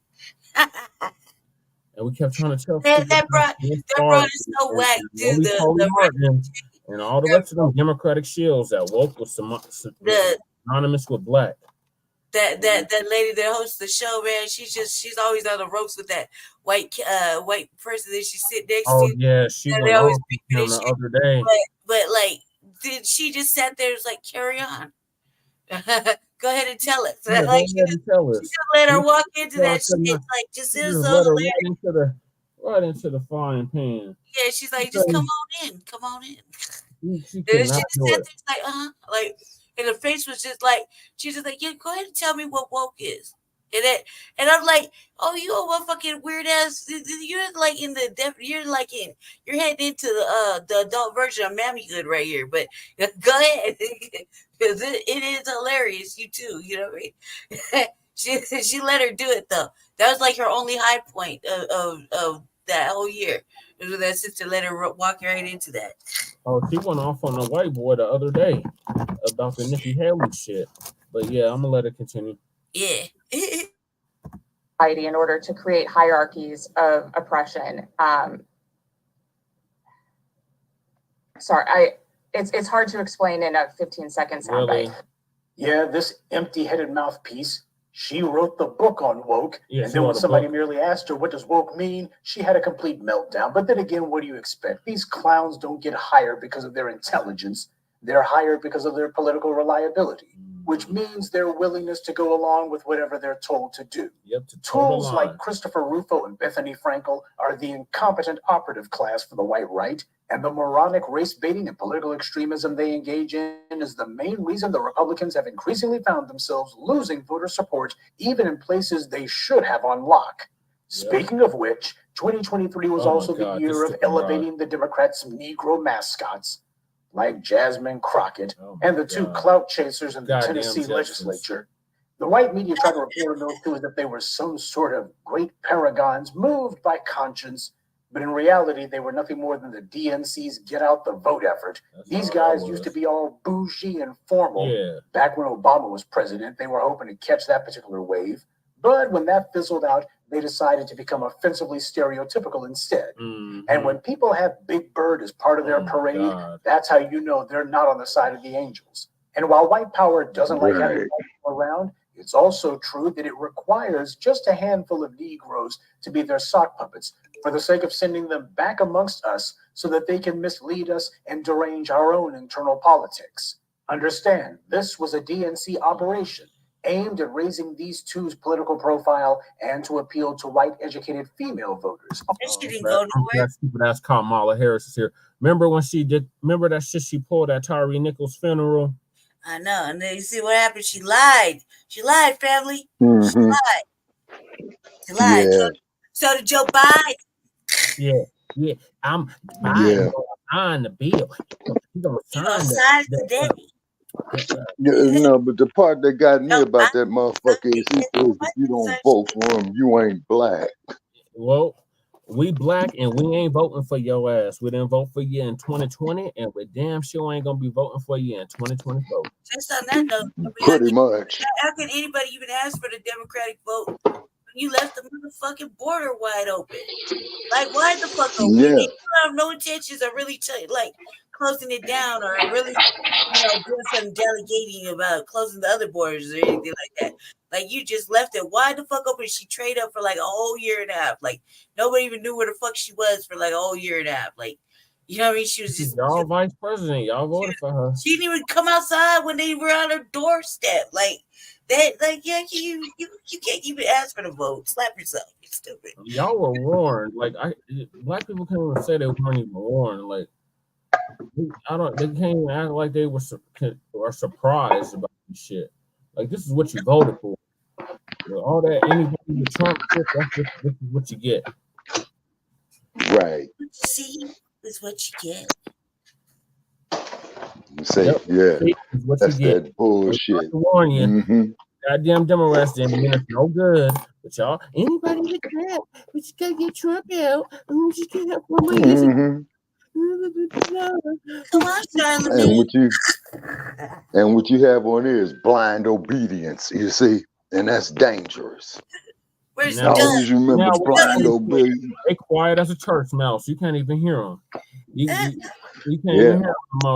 And we kept trying to tell that brought is so whack, dude. And all the rest of them Democratic shills that woke was synonymous with Black. That lady that hosts the show, man, she's always on the ropes with that white person that she sit next to. Oh yeah, she was always him the other day. But like, did she just sat there and was like, carry on? Go ahead and tell us. Yeah, like, she just let her walk into that shit. Like, just is so hilarious. Right into the frying pan. Yeah, she's like, just come on in. Come on in. She just sat there like, like, and her face was just like, she's just like, yeah, go ahead and tell me what woke is. And I'm like, oh, you a motherfucking weird ass. You're like you're heading into the adult version of Mammyhood right here. But go ahead, because it is hilarious. You too, you know what I mean? she let her do it though. That was like her only high point of that whole year. It was that sister let her walk right into that. Oh, she went off on the white boy the other day about the Nikki Haley shit. But yeah, I'm gonna let it continue. Yeah. In order to create hierarchies of oppression. It's hard to explain in a 15-second soundbite. Really? Yeah, this empty-headed mouthpiece. She wrote the book on woke, and then when somebody merely asked her, what does woke mean? She had a complete meltdown. But then again, what do you expect? These clowns don't get hired because of their intelligence. They're hired because of their political reliability, which means their willingness to go along with whatever they're told to do. Yep, Tools like Christopher Rufo and Bethany Frankel are the incompetent operative class for the white right, and the moronic race baiting and political extremism they engage in is the main reason the Republicans have increasingly found themselves losing voter support, even in places they should have on lock. Yep. Speaking of which, 2023 was also the year of elevating the Democrats' Negro mascots, like Jasmine Crockett and the two clout chasers in the Tennessee legislature. The white media tried to report on those two as if they were some sort of great paragons moved by conscience, but in reality, they were nothing more than the DNC's get out the vote effort. These guys used to be all bougie and formal. Yeah. Back when Obama was president, they were hoping to catch that particular wave. But when that fizzled out, they decided to become offensively stereotypical instead. Mm-hmm. And when people have Big Bird as part of their parade, that's how you know they're not on the side of the angels. And while white power doesn't like having white people around, it's also true that it requires just a handful of Negroes to be their sock puppets for the sake of sending them back amongst us so that they can mislead us and derange our own internal politics. Understand, this was a DNC operation aimed at raising these two's political profile and to appeal to white educated female voters. That stupid ass Kamala Harris is here. Remember when remember that shit she pulled at Tyree Nichols' funeral? I know. And then you see what happened? She lied. She lied, family. Mm-hmm. She lied. She lied. Yeah. So did Joe Biden. Yeah. I'm Biden sign the bill. He's gonna sign it today. No, but the part that got me about that motherfucker is he says if you don't vote for him, you ain't black. Well, we black and we ain't voting for your ass. We didn't vote for you in 2020, and we damn sure ain't gonna be voting for you in 2024. Just on that note, pretty much. How can anybody even ask for the Democratic vote when you left the motherfucking border wide open? Like, why the fuck open? Yeah. You have no intentions of really like closing it down or really, doing some delegating about closing the other borders or anything like that. Like, you just left it wide the fuck open. She traded up for like a whole year and a half. Like, nobody even knew where the fuck she was for like a whole year and a half. Like, you know what I mean? She was just y'all vice president. Y'all voted for her. She didn't even come outside when they were on her doorstep. Like that. Like you can't even ask for the vote. Slap yourself. You're stupid. Y'all were warned. Like black people can't even say they weren't even warned. Like they can't even act like they were surprised about this shit. Like this is what you voted for. All that anybody with Trump, this is what you get. Right. What you see is what you get. Say, yeah, that's that bullshit. Warn you, goddamn Democrats didn't mean it's no good. But y'all, anybody with Trump, we just gotta get Trump out, and we just can't have one more. Come on, Charlamagne. And what you have on here is blind obedience. You see, and that's dangerous. Where's I always remember blind obedience. They quiet as a church mouse. You can't even hear them. You can't even hear them.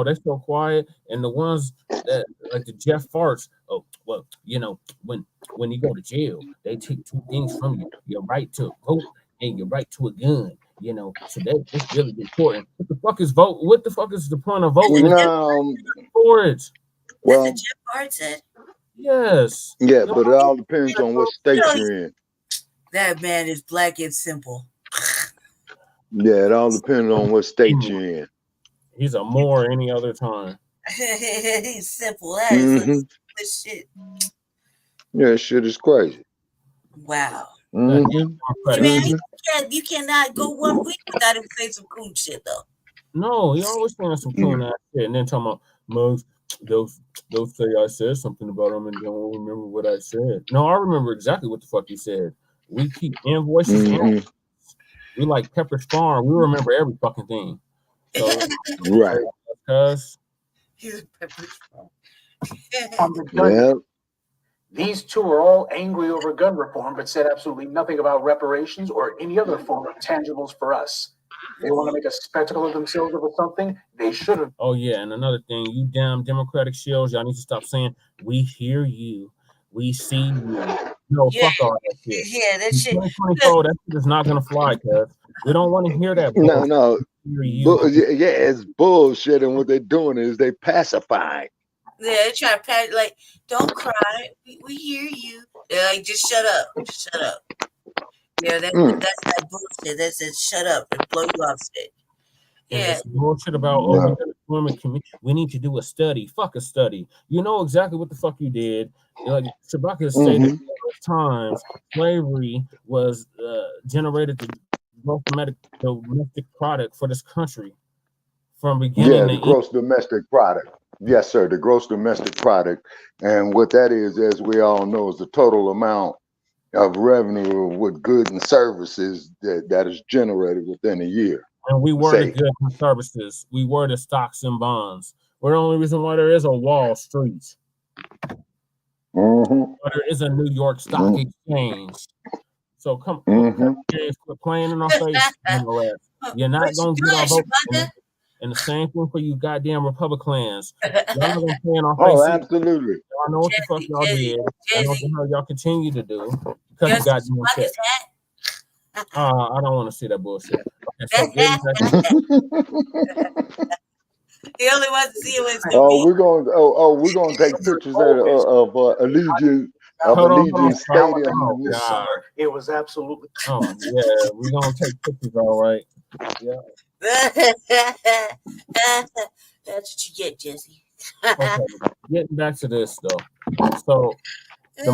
They're so quiet. And the ones that like the Jeff farts. Oh well, when you go to jail, they take two things from you: your right to vote and your right to a gun. So that's really important. What the fuck is vote? What the fuck is the point of voting? For it. Well, Jeff Fart said. Yes. Yeah, but it all depends on what state you're in. That man is black and simple. Yeah, it all depends on what state you're in. He's a more any other time. He's simple. That is shit. Yeah, shit is crazy. Wow. Man, you cannot go 1 week without him saying some cool shit though. No, he always saying some cool ass shit, and then talking about mugs. They'll say I said something about him and don't remember what I said. No, I remember exactly what the fuck he said. We keep invoices. We like Pepper's Farm. We remember every fucking thing. So, right. Pepper's Farm. These two are all angry over gun reform, but said absolutely nothing about reparations or any other form of tangibles for us. They want to make a spectacle of themselves over something they should have. Oh yeah, and another thing, you damn Democratic shills, y'all need to stop saying we hear you, we see you. No, fuck all that shit. Yeah, that shit. 2024, that shit is not gonna fly, cuz we don't want to hear that. No. It's bullshit, and what they're doing is they pacifying. Yeah, they try to pat like, don't cry, we hear you. They're like, just shut up, shut up. Yeah, that's that bullshit. That says shut up and blow you off shit. Yeah. It's bullshit about we need to do a study. Fuck a study. You know exactly what the fuck you did. Like Shabaka has said at times, slavery was generated the domestic product for this country from beginning. Yeah, the gross domestic product. Yes, sir. The gross domestic product, and what that is, as we all know, is the total amount of revenue with goods and services that is generated within a year. And we were the goods and services. We were the stocks and bonds. We're the only reason why there is a Wall Street. Why there is a New York Stock Exchange. So come quit playing in our face. You're not going to get our vote. And the same thing for you goddamn Republicans. Y'all not going to play in our face. Oh, absolutely. Y'all know what the fuck y'all did. I know what the hell y'all continue to do. Because you got doing shit. I don't want to see that bullshit. Okay, so he only wants to see it when it's we're gonna take pictures of Allegiant Stadium. It was absolutely. Oh yeah, we're gonna take pictures, all right. Yeah. That's what you get, Jesse. Okay, getting back to this though. So the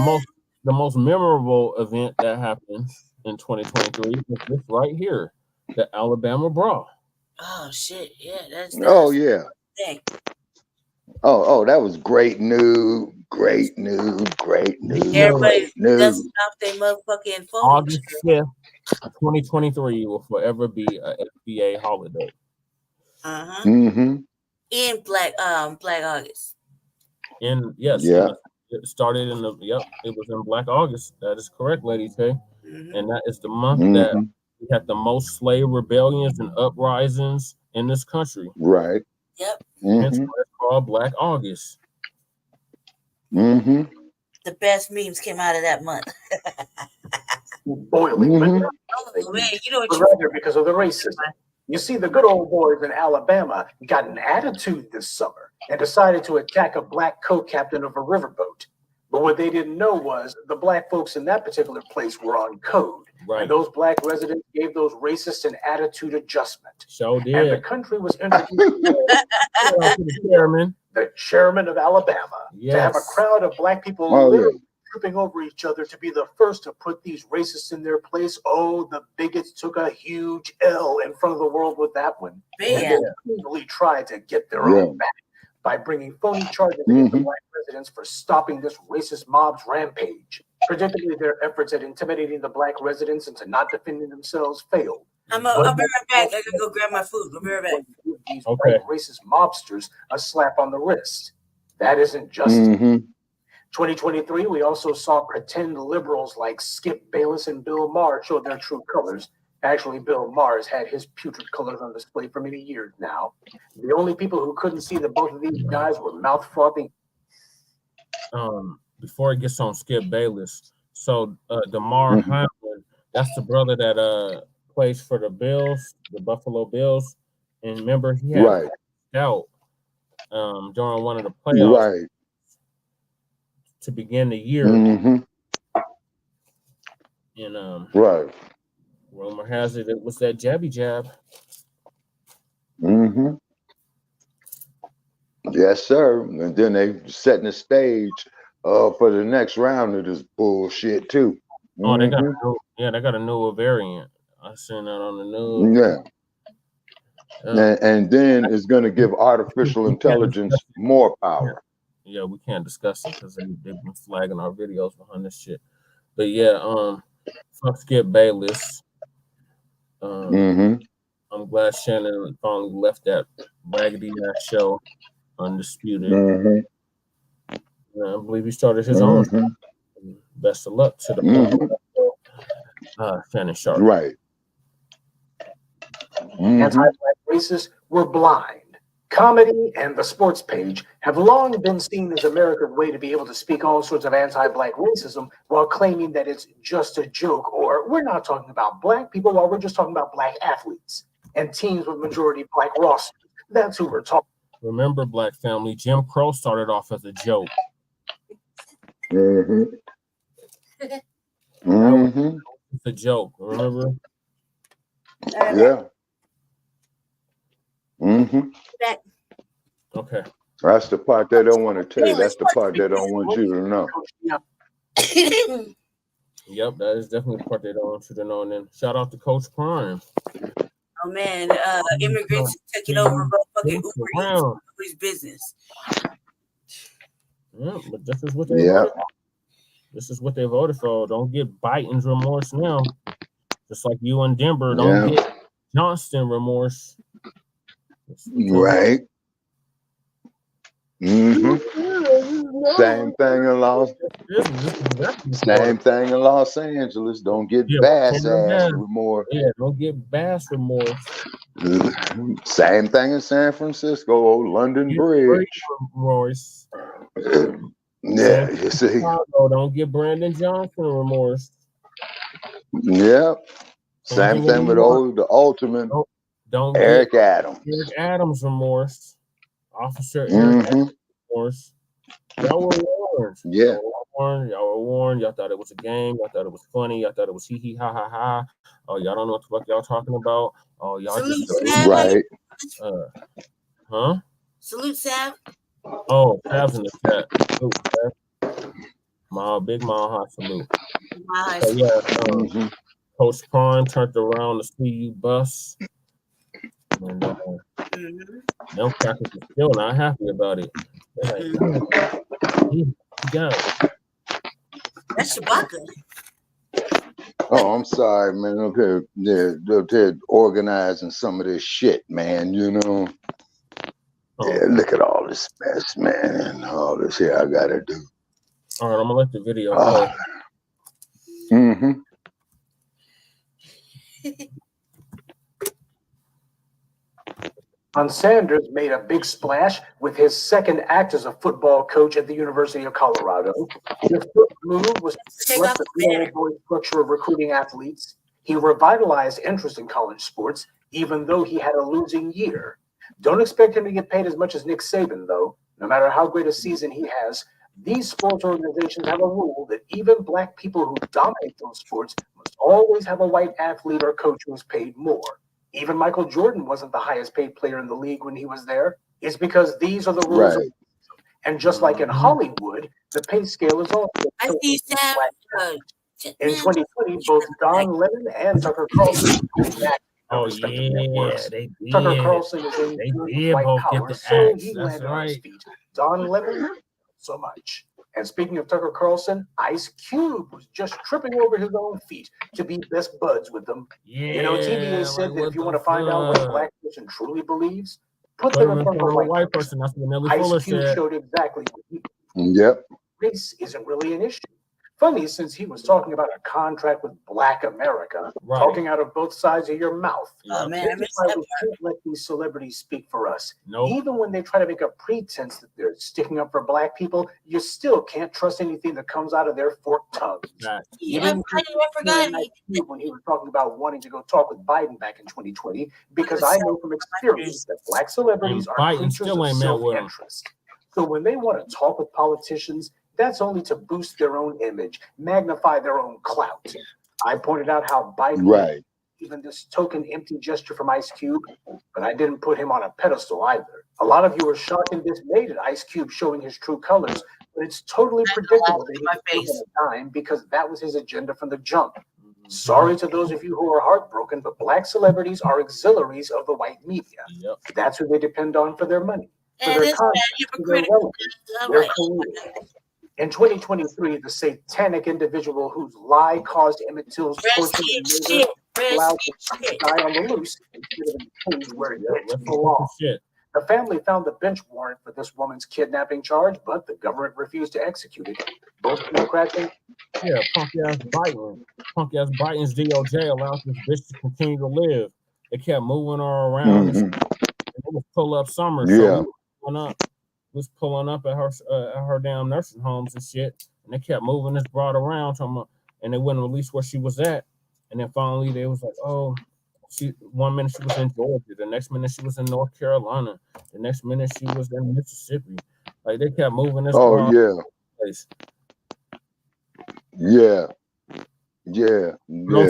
most memorable event that happened in 2023 was this right here, the Alabama Brawl. Oh shit! Yeah, that's Oh yeah. thing. Oh, that was great news. Great news. Great news. Everybody's Great news. dusting off their motherfucking phone. August 5th, 2023 will forever be a FBA holiday. Mm-hmm. In Black August. And yes, Yeah. it started in it was in Black August. That is correct, Lady K. And that is the month that we had the most slave rebellions and uprisings in this country. Right. Yep. Hence why it's called Black August. Mm-hmm. The best memes came out of that month. Boiling. Oh man, you know what But rather because of the racism. You see, the good old boys in Alabama got an attitude this summer and decided to attack a black co-captain of a riverboat. But what they didn't know was the black folks in that particular place were on code. Right. And those black residents gave those racists an attitude adjustment. So did. And the country was introduced to the chairman of Alabama to have a crowd of black people literally tripping over each other to be the first to put these racists in their place. Oh, the bigots took a huge L in front of the world with that one. And they really tried to get their own back by bringing phony charges against the black residents for stopping this racist mob's rampage. Predictably, their efforts at intimidating the black residents into not defending themselves failed. I'll be right back. I gotta go grab my food. I'll be right back. These white racist mobsters a slap on the wrist. That isn't justice. 2023, we also saw pretend liberals like Skip Bayless and Bill Maher show their true colors. Actually, Bill Maher has had his putrid colors on display for many years now. The only people who couldn't see that both of these guys were mouth frothing. Before it gets on Skip Bayless, so DeMar Hamlin, that's the brother that plays for the Bills, the Buffalo Bills, and remember he had out during one of the playoffs to begin the year. And rumor has it was that jabby jab. Yes, sir. And then they setting the stage for the next round of this bullshit too. Oh, they got they got a newer variant. I seen that on the news. And then it's going to give artificial intelligence more power. Yeah, we can't discuss it because they've been flagging our videos behind this shit. But yeah, fuck Skip Bayless. I'm glad Shannon finally left that raggedy ass show undisputed. I believe he started his own. Best of luck to the Shannon Sharp. Anti-black racists were blind. Comedy and the sports page have long been seen as America's way to be able to speak all sorts of anti-black racism while claiming that it's just a joke, or we're not talking about black people, while we're just talking about black athletes and teams with majority black rosters. That's who we're talking. Remember, Black family, Jim Crow started off as a joke. It's a joke, remember? Okay. That's the part they don't want to tell you. That's the part they don't want you to know. Yep, that is definitely the part they don't want you to know. And then shout out to Coach Prime. Oh man, immigrants taking over fucking Uber's business. Yeah, but this is what they voted for. This is what they voted for. Don't get Biden's remorse now. Just like you and Denver, don't get Johnston remorse. Right. Same thing in Los Angeles. Don't get Bass ass remorse. Yeah, don't get Bass remorse. Same thing in San Francisco, old London Bridge. Remorse. Yeah, you see. Chicago, don't get Brandon Johnson remorse. Yep. Same thing with the ultimate. Don't Eric Adams. Eric Adams remorse. Officer Eric Adams remorse. Y'all were warned. Yeah. Y'all were warned. Y'all thought it was a game. Y'all thought it was funny. Y'all thought it was hee hee ha ha ha. Oh, y'all don't know what the fuck y'all talking about. Oh, y'all just right. huh? Salute, Sav. Oh, Tabs in the chat. Salute, Tab. Big mile high salute. So yeah, Coach Prime turned around to see you bust. And them crackers are still not happy about it. They're like, he got it. That's Chewbacca. Oh, I'm sorry, man. Okay, they're organizing some of this shit, man. You know. Yeah, look at all this mess, man, and all this here I gotta do. All right, I'm gonna let the video go. Sanders made a big splash with his second act as a football coach at the University of Colorado. His first move was to neglect the small boy structure of recruiting athletes. He revitalized interest in college sports, even though he had a losing year. Don't expect him to get paid as much as Nick Saban, though. No matter how great a season he has, these sports organizations have a rule that even Black people who dominate those sports must always have a white athlete or coach who is paid more. Even Michael Jordan wasn't the highest paid player in the league when he was there. It's because these are the rules. Right. And just like in Hollywood, the pay scale is also. I see Sam. In 2020, both Don Lemon and Tucker Carlson back. Oh yeah, they did. Tucker Carlson is in white power, so he landed on his feet. Don Lemon, so much. And speaking of Tucker Carlson, Ice Cube was just tripping over his own feet to be best buds with them. Yeah, you know, TVA said that if you want to find out what a Black person truly believes, put them in front of a white person. That's what Nelly Ice Fuller Cube said. showed exactly what he Yep. Race isn't really an issue. Funny, since he was talking about a contract with Black America, talking out of both sides of your mouth. Oh man, I missed we that part. can't let these celebrities speak for us. Nope. Even when they try to make a pretense that they're sticking up for Black people, you still can't trust anything that comes out of their forked tongues. Even I forgot when he was talking about wanting to go talk with Biden back in 2020, because I know from experience that Black celebrities are creatures of self-interest. So when they want to talk with politicians, that's only to boost their own image, magnify their own clout. I pointed out how Biden, even this token empty gesture from Ice Cube, but I didn't put him on a pedestal either. A lot of you were shocked and dismayed at Ice Cube showing his true colors, but it's totally predictable that he was on a dime because that was his agenda from the jump. Sorry to those of you who are heartbroken, but Black celebrities are auxiliaries of the white media. That's who they depend on for their money, for their content, for their relevance, In 2023, the satanic individual whose lie caused Emmett Till's torture and murder allowed to die on the loose instead of in the cage where it belonged. The family found the bench warrant for this woman's kidnapping charge, but the government refused to execute it. Both Democrats and punk ass Biden's DOJ allowed this bitch to continue to live. They kept moving her around. And it was pull up summer. So was pulling up at her damn nursing homes and shit, and they kept moving this broad around, and they wouldn't release where she was at. And then finally they was like, oh, one minute she was in Georgia, the next minute she was in North Carolina, the next minute she was in Mississippi. Like they kept moving this. Place. Those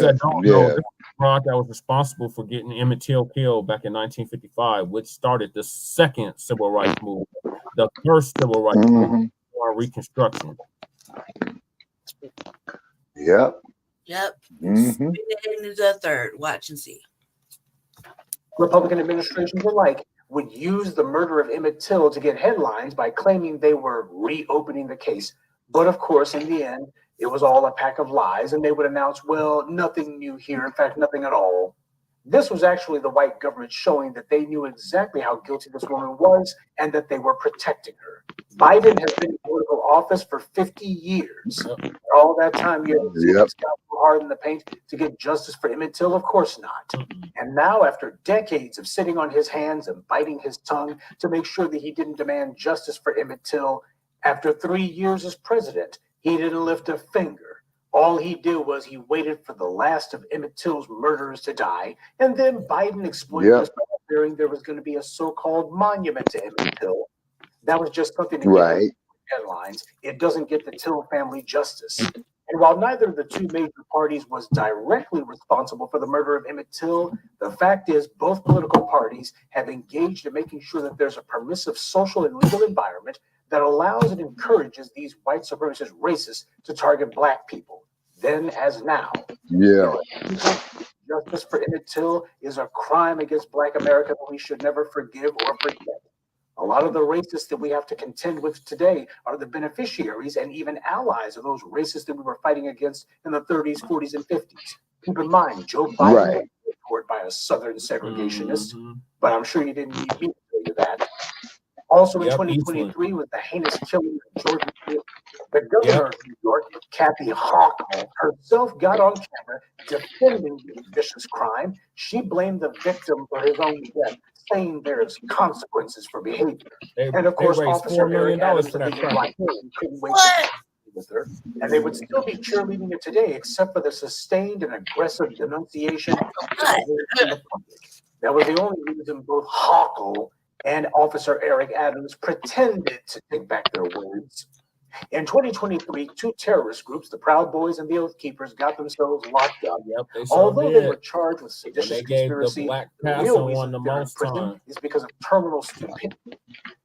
that don't know, this Broad that was responsible for getting Emmett Till killed back in 1955, which started the second civil rights movement, the first civil rights movement, or Reconstruction. Yep. Into the third. Watch and see. Republican administrations alike would use the murder of Emmett Till to get headlines by claiming they were reopening the case. But of course, in the end, it was all a pack of lies, and they would announce, well, nothing new here. In fact, nothing at all. This was actually the white government showing that they knew exactly how guilty this woman was and that they were protecting her. Biden has been in political office for 50 years. All that time, you hard in the paint to get justice for Emmett Till? Of course not. And now, after decades of sitting on his hands and biting his tongue to make sure that he didn't demand justice for Emmett Till, after 3 years as president, he didn't lift a finger. All he did was he waited for the last of Emmett Till's murderers to die, and then Biden exploited this by fearing there was going to be a so-called monument to Emmett Till. That was just something to get headlines. It doesn't get the Till family justice. And while neither of the two major parties was directly responsible for the murder of Emmett Till, the fact is both political parties have engaged in making sure that there's a permissive social and legal environment that allows and encourages these white supremacist racists to target Black people, then as now. Yeah. Justice for Emmett Till is a crime against Black America that we should never forgive or forget. A lot of the racists that we have to contend with today are the beneficiaries and even allies of those racists that we were fighting against in the 30s, 40s, and 50s. Keep in mind, Joe Biden was supported by a Southern segregationist, but I'm sure you didn't need me to tell you that. Also in 2023 was the heinous killing of George Floyd. The governor of New York, Kathy Hochul, herself got on camera defending this vicious crime. She blamed the victim for his own death, saying there's consequences for behavior. And of course, Officer Eric Adams of the NYPD couldn't wait to with her, and they would still be cheerleading it today, except for the sustained and aggressive denunciation from the public. That was the only reason both Hochul and Officer Eric Adams pretended to take back their words. In 2023, two terrorist groups, the Proud Boys and the Oath Keepers, got themselves locked up. Although they were charged with seditious conspiracy, the real reason they're in prison is because of terminal stupidity.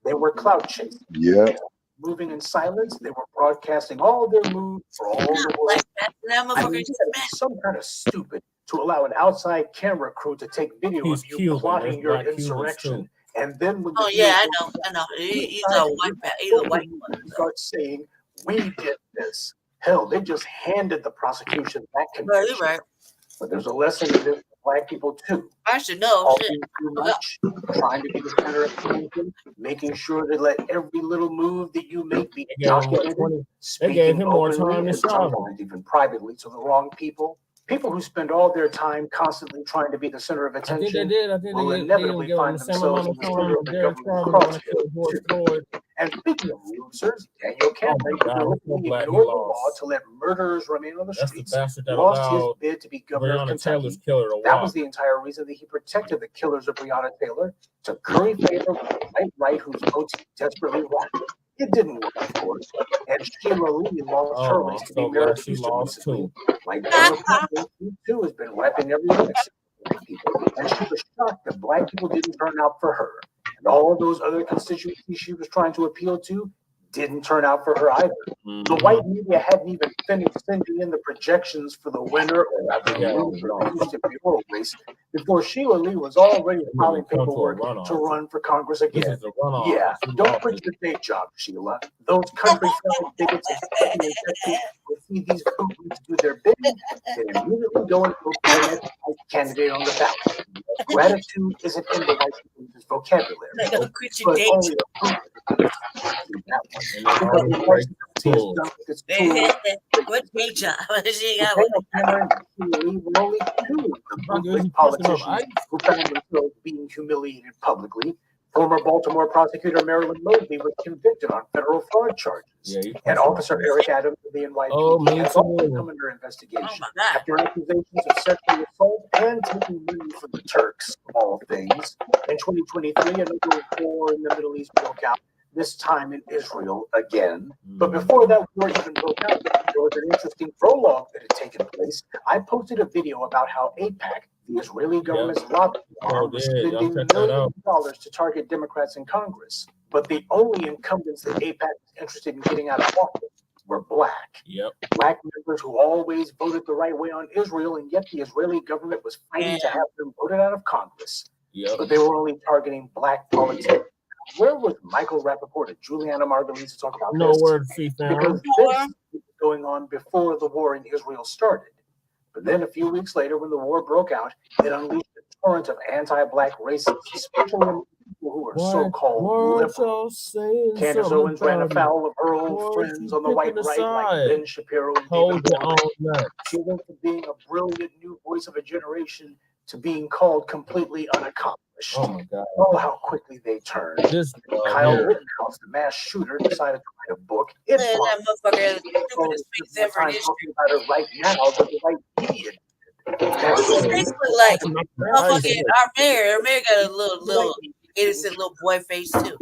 They were clout chasing. Moving in silence, they were broadcasting all their moves for all the world. I mean, some kind of stupid to allow an outside camera crew to take video of you plotting your insurrection. And then when I know. He's a white one. Start saying, we did this. Hell, they just handed the prosecution that conviction. Right. But there's a lesson in this for Black people too. I should know. Talking too much, trying to be the center of attention, making sure to let every little move that you make be documented. They gave him more time to sometimes even privately to the wrong people. People who spend all their time constantly trying to be the center of attention will inevitably find themselves in the center of the government crosshairs. And speaking of losers, Daniel Cameron ignored the law to let murderers remain on the streets, lost his bid to be governor of Kentucky. That was the entire reason that he protected the killers of Breonna Taylor, to curry favor with the white right whose votes he desperately wanted. It didn't work, of course. And Sheila Lee lost her race to be married to recently. Like Donald Trump, she too has been repping everyone except Black people. And she was shocked that Black people didn't turn out for her. And all those other constituencies she was trying to appeal to didn't turn out for her either. The white media hadn't even finished sending in the projections for the winner or the Houston mayoral race before Sheila Lee was already filing paperwork to run for Congress again. Yeah, don't quit your day job, Sheila. Those country friendly bigots will see these groups do their bidding and immediately go and vote for the next candidate on the ballot. Gratitude isn't in the white people's vocabulary, but only what day job? Politicians who found themselves being humiliated publicly. Former Baltimore prosecutor Marilyn Mosby was convicted on federal fraud charges, and Officer Eric Adams of the NYPD has also come under investigation after accusations of sexual assault and taking money from the Turks, of all things. In 2023, another war in the Middle East broke out, this time in Israel again. But before that war even broke out, there was an interesting prologue that had taken place. I posted a video about how AIPAC, the Israeli government's lobby arm, was spending millions of dollars to target Democrats in Congress. But the only incumbents that AIPAC was interested in getting out of office were Black. Black members who always voted the right way on Israel, and yet the Israeli government was fighting to have them voted out of Congress. But they were only targeting Black politicians. Where was Michael Rappaport and Juliana Margulies to talk about this? Nowhere to see them. Because this was going on before the war in Israel started. But then a few weeks later, when the war broke out, it unleashed a torrent of anti-Black racists, especially among people who are so-called liberal. Candace Owens ran afoul of her old friends on the white right, like Ben Shapiro and David Warren. She went from being a brilliant new voice of a generation to being called completely unaccomplished. Oh my God! Oh, how quickly they turned. Kyle Rittenhouse, the mass shooter, decided to write a book. It's that motherfucker is the stupidest face ever in history. Talking about it right now, but the right idiot. It's basically like motherfucking our mayor. Our mayor got a little innocent little boy face too.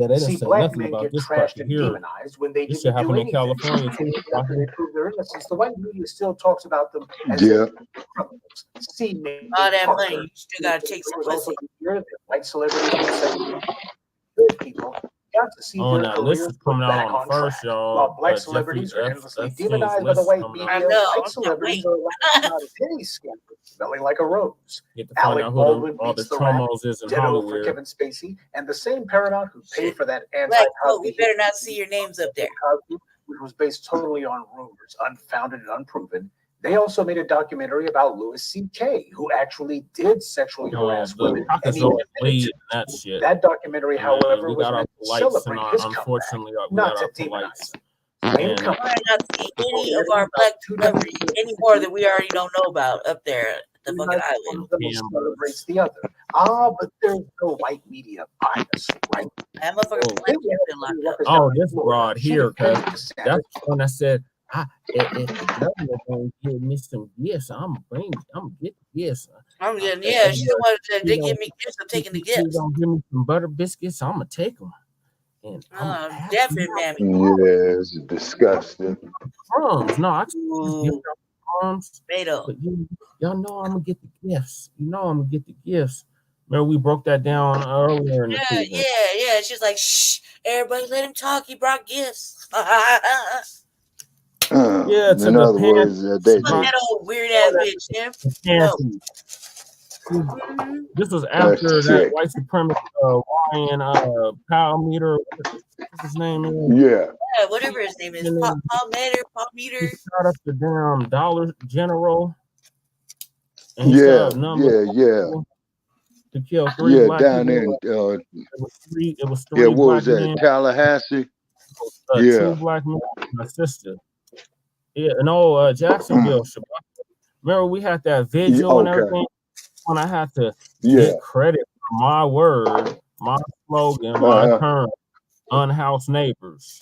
Yeah, they didn't See, say black nothing men about get this trashed cracker and here. demonized when they This didn't shit do happened in anything. California too. After they prove their innocence, the white media still talks about them as Yeah. criminals. See, All that money, Parker. you still gotta take It some was also pussy. the year that white celebrities and good people got to see Oh, their that list careers is put coming out back on the on first, track. While y'all. black Jeffrey celebrities are endlessly Epstein's demonized by the list white coming media, out. I know. white I'm celebrities waiting. are allowed to come out of any scandal smelling like a rose. Get to find Alec out Baldwin who all the beats the rap, chomos is in ditto for Hollywood. Kevin Spacey, and the same Paramount who paid for that Black anti-Cosby folk, we better not see your names up there. Cosby, which was based totally on rumors, unfounded and unproven. They also made a documentary about Louis C.K., who actually did sexually harass The women. And he Caucasoid admitted lead to and that shit. that documentary, Man, however, we was got our meant to polites, and celebrate his comeback, unfortunately, we not got to our polites. demonize. Same And We company. better not see any of our black celebrities anymore that we already don't know about up there at the fucking island. Celebrates the other. But there's no white media bias, right? That motherfucker Then we been locked up. oh, this broad here, cause that's when I said, if the governor don't give me some gifts, I'm get gifts. I'm getting, yeah, she the one that did give me gifts. I'm taking the If you gifts. don't give me some butter biscuits, I'm gonna take them. And I'm definitely, mammy. Yeah, it's disgusting. Crumbs. No, I just give them crumbs. Beto. But y'all know I'm gonna get the gifts. You know I'm gonna get the gifts. Remember we broke that down earlier in the season. Yeah. She's like, shh, everybody let him talk. He brought gifts. Yeah, to in the other words, that old weird ass bitch, Tim. No. This was after That's that sick. white supremacist Ryan Palmeter. What's his name is? Yeah. Yeah, whatever his name is. Paul Meter. He shot up the damn Dollar General. And Yeah. To kill 3 black down people. in It was three what black was that, men. Tallahassee? 2 black men and my sister. Yeah, no, Jacksonville. Remember we had that vigil and everything? When I had to get credit for my word, my slogan, my term, unhoused neighbors.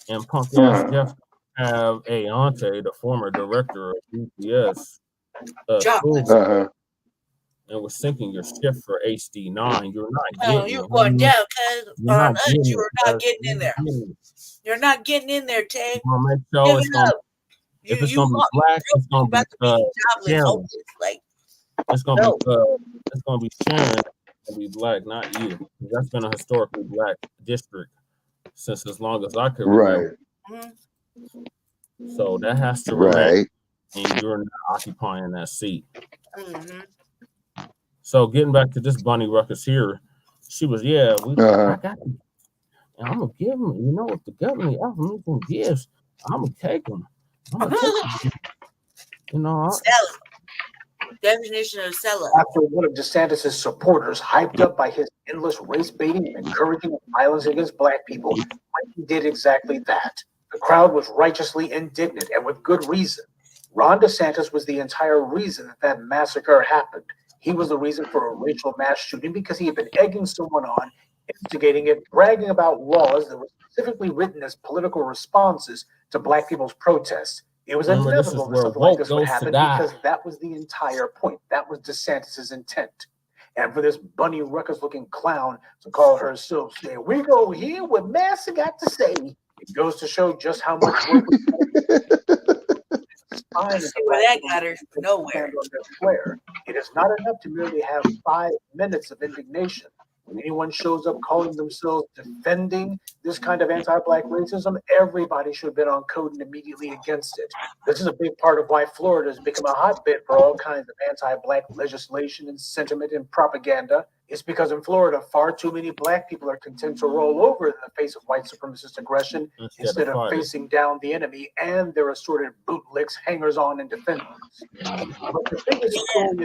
And punk ass Jeff have Auntie, the former director of BTS, and was sinking your ship for HD9. You're not getting you're going down, cuz on us, you are not getting in there. You're not getting in there, Tay. Make sure it's gonna, if it's gonna be black, it's gonna be Sharon. Like, it's gonna be Sharon. It's gonna be black, not you. That's been a historically black district since as long as I could remember. So that has to remain, and you're not occupying that seat. So getting back to this Bunny Ruckus here, she was, I got you. And I'm gonna give them, you know, if the government offer me some gifts, I'm gonna take them. You know, definition of seller. After one of DeSantis' supporters, hyped up by his endless race baiting and encouraging violence against black people, he did exactly that. The crowd was righteously indignant and with good reason. Ron DeSantis was the entire reason that massacre happened. He was the reason for a racial mass shooting because he had been egging someone on, instigating it, bragging about laws that were specifically written as political responses to black people's protests. It was inevitable that something like this would happen because that was the entire point. That was DeSantis' intent. And for this Bunny Ruckus-looking clown to call herself saying, "We go here what Massa got to say," it goes to show just how much work where that got her nowhere. It is not enough to merely have 5 minutes of indignation. When anyone shows up calling themselves defending this kind of anti-black racism, everybody should have been on code and immediately against it. This is a big part of why Florida has become a hotbed for all kinds of anti-black legislation and sentiment and propaganda. It's because in Florida, far too many black people are content to roll over in the face of white supremacist aggression instead of facing down the enemy and their assorted bootlicks, hangers-on, and defenders. But the biggest story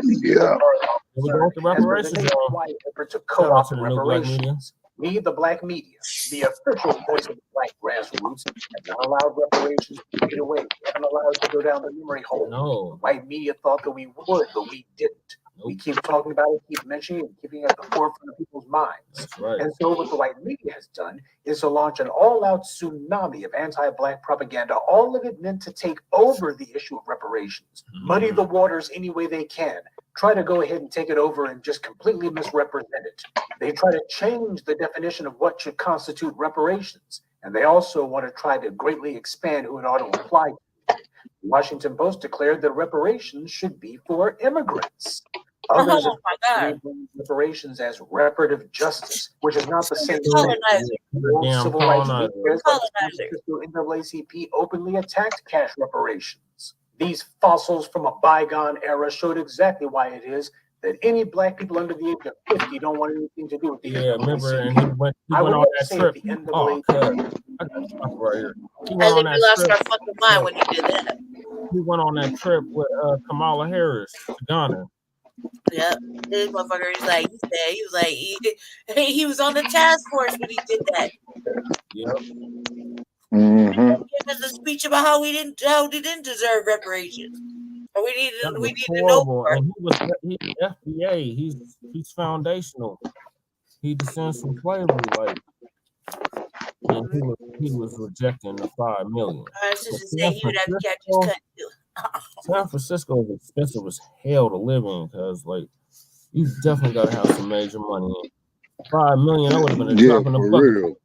to co-opt reparations. We, the black media, the official voice of the black grassroots, have not allowed reparations to fade away. We haven't allowed it to go down the memory hole. No. White media thought that we would, but we didn't. We keep talking about it, keep mentioning it, keeping it at the forefront of people's minds. That's right. And so what the white media has done is to launch an all-out tsunami of anti-black propaganda, all of it meant to take over the issue of reparations, muddy the waters any way they can, try to go ahead and take it over and just completely misrepresent it. They try to change the definition of what should constitute reparations. And they also want to try to greatly expand who it ought to apply to. The Washington Post declared that reparations should be for immigrants. Others have reparations as reparative justice, which is not the same thing. Civil rights leaders like NAACP openly attacked cash reparations. These fossils from a bygone era showed exactly why it is that any black people under the age of 50 don't want anything to do with the NAACP. Remember, and he went on that trip. Oh, I got stuff right here. He went on that trip. Our fucking mind when you did that. He went on that trip with Kamala Harris to Ghana. Yep, this motherfucker is like, he was on the task force when he did that. Yep. Mm-hmm. Give us a speech about how we didn't deserve reparations. Or we needed to know more. And he's FBA. He's foundational. He descends from slavery, like, and he was rejecting the $5 million. San Francisco is expensive as hell to live in, because like you definitely gotta have some major money in. $5 million, that would have been a drop in the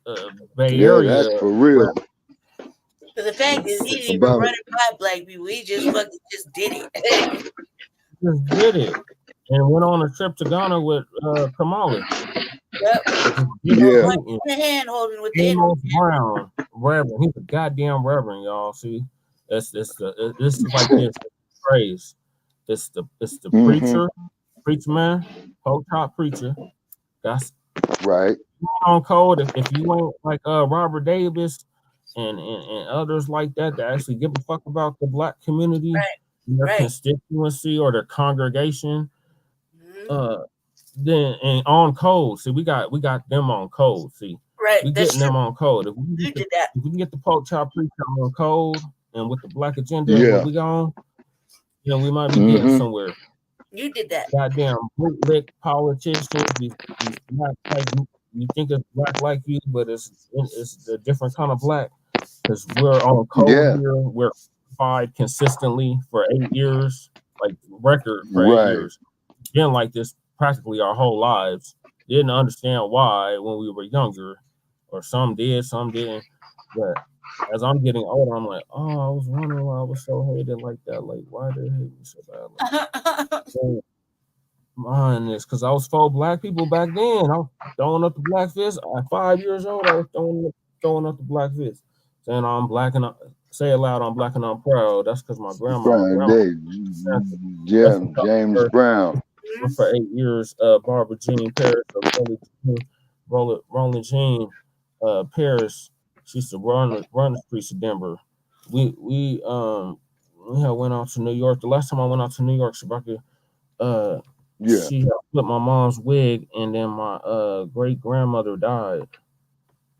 bucket. Bay Area. That's for real. But the fact is, he didn't even run it by black people. He just fucking just did it. Just did it, and went on a trip to Ghana with Kamala. Yep. Hand holding with the Brown, Reverend. He's a goddamn reverend, y'all. See, this is like this phrase. It's the preacher man, whole top preacher. That's right. On code. If you ain't like Robert Davis and others like that actually give a fuck about the black community, their constituency or their congregation, then and on code. See, we got them on code. See, we getting them on code. If we can get the pork chop preacher on code and with the black agenda, we gone, we might be getting somewhere. You did that. Goddamn bootlick politicians. These black, like, you think it's black like you, but it's a different kind of black, because we're on code here. We're fired consistently for 8 years, like record for 8 years. Been like this practically our whole lives. Didn't understand why when we were younger, or some did, some didn't. But as I'm getting older, I'm like, oh, I was wondering why I was so hated like that. Like, why did they hate me so badly? So, mine is because I was for black people back then. I was throwing up the black fist. At 5 years old, I was throwing up the black fist, saying I'm black and say it loud, I'm black and I'm proud. That's because my grandma. James Brown. For 8 years, Barbara Jean Paris, Roland Jean Paris. She used to run the streets of Denver. We had went out to New York. The last time I went out to New York, Shabaka, she put my mom's wig, and then my great grandmother died.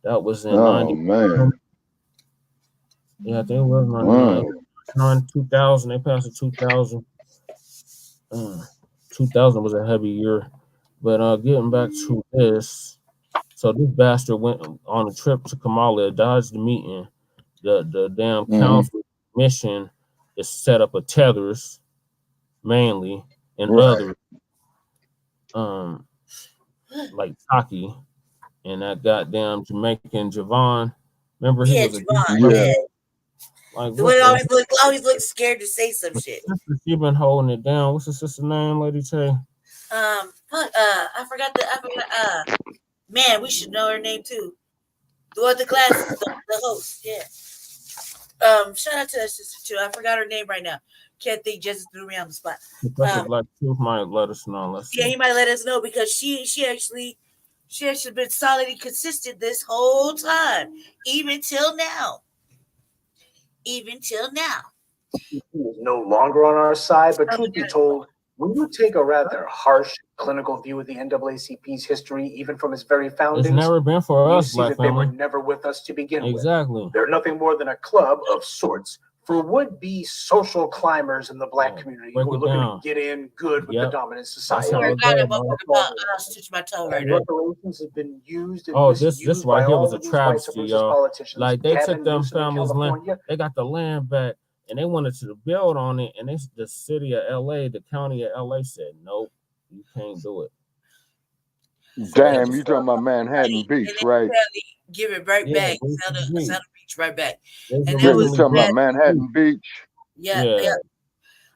That was in 90. Man. Yeah, I think it was 2000. They passed it 2000. 2000 was a heavy year. But getting back to this, so this bastard went on a trip to Kamala, dodged the meeting. The damn council mission is set up a tethers mainly and others, like Taki and that goddamn Jamaican Javon. Remember he was Javon, Like, the one always look scared to say some shit. She been holding it down. What's the sister name, Lady Che? I forgot. Man, we should know her name too. The one with the glasses, the host. Yeah. Shout out to that sister too. I forgot her name right now. Can't think. Just threw me on the spot. Black Truth might let us know. He might let us know, because she actually been solid and consistent this whole time, even till now. He is no longer on our side, but truth be told, when you take a rather harsh clinical view of the NAACP's history, even from its very founding, it's never been for us, black family. They were never with us to begin with. Exactly. They're nothing more than a club of sorts for would-be social climbers in the black community who are looking to get in good with the dominant society. Reparations have been used. This right here was a travesty, y'all. Like, they took them families' land. They got the land back, and they wanted to build on it, and the city of LA, the county of LA said, nope, you can't do it. Damn, you talking about Manhattan Beach, right? Give it right back. Southern Beach right back. And that was talking about Manhattan Beach. Yeah.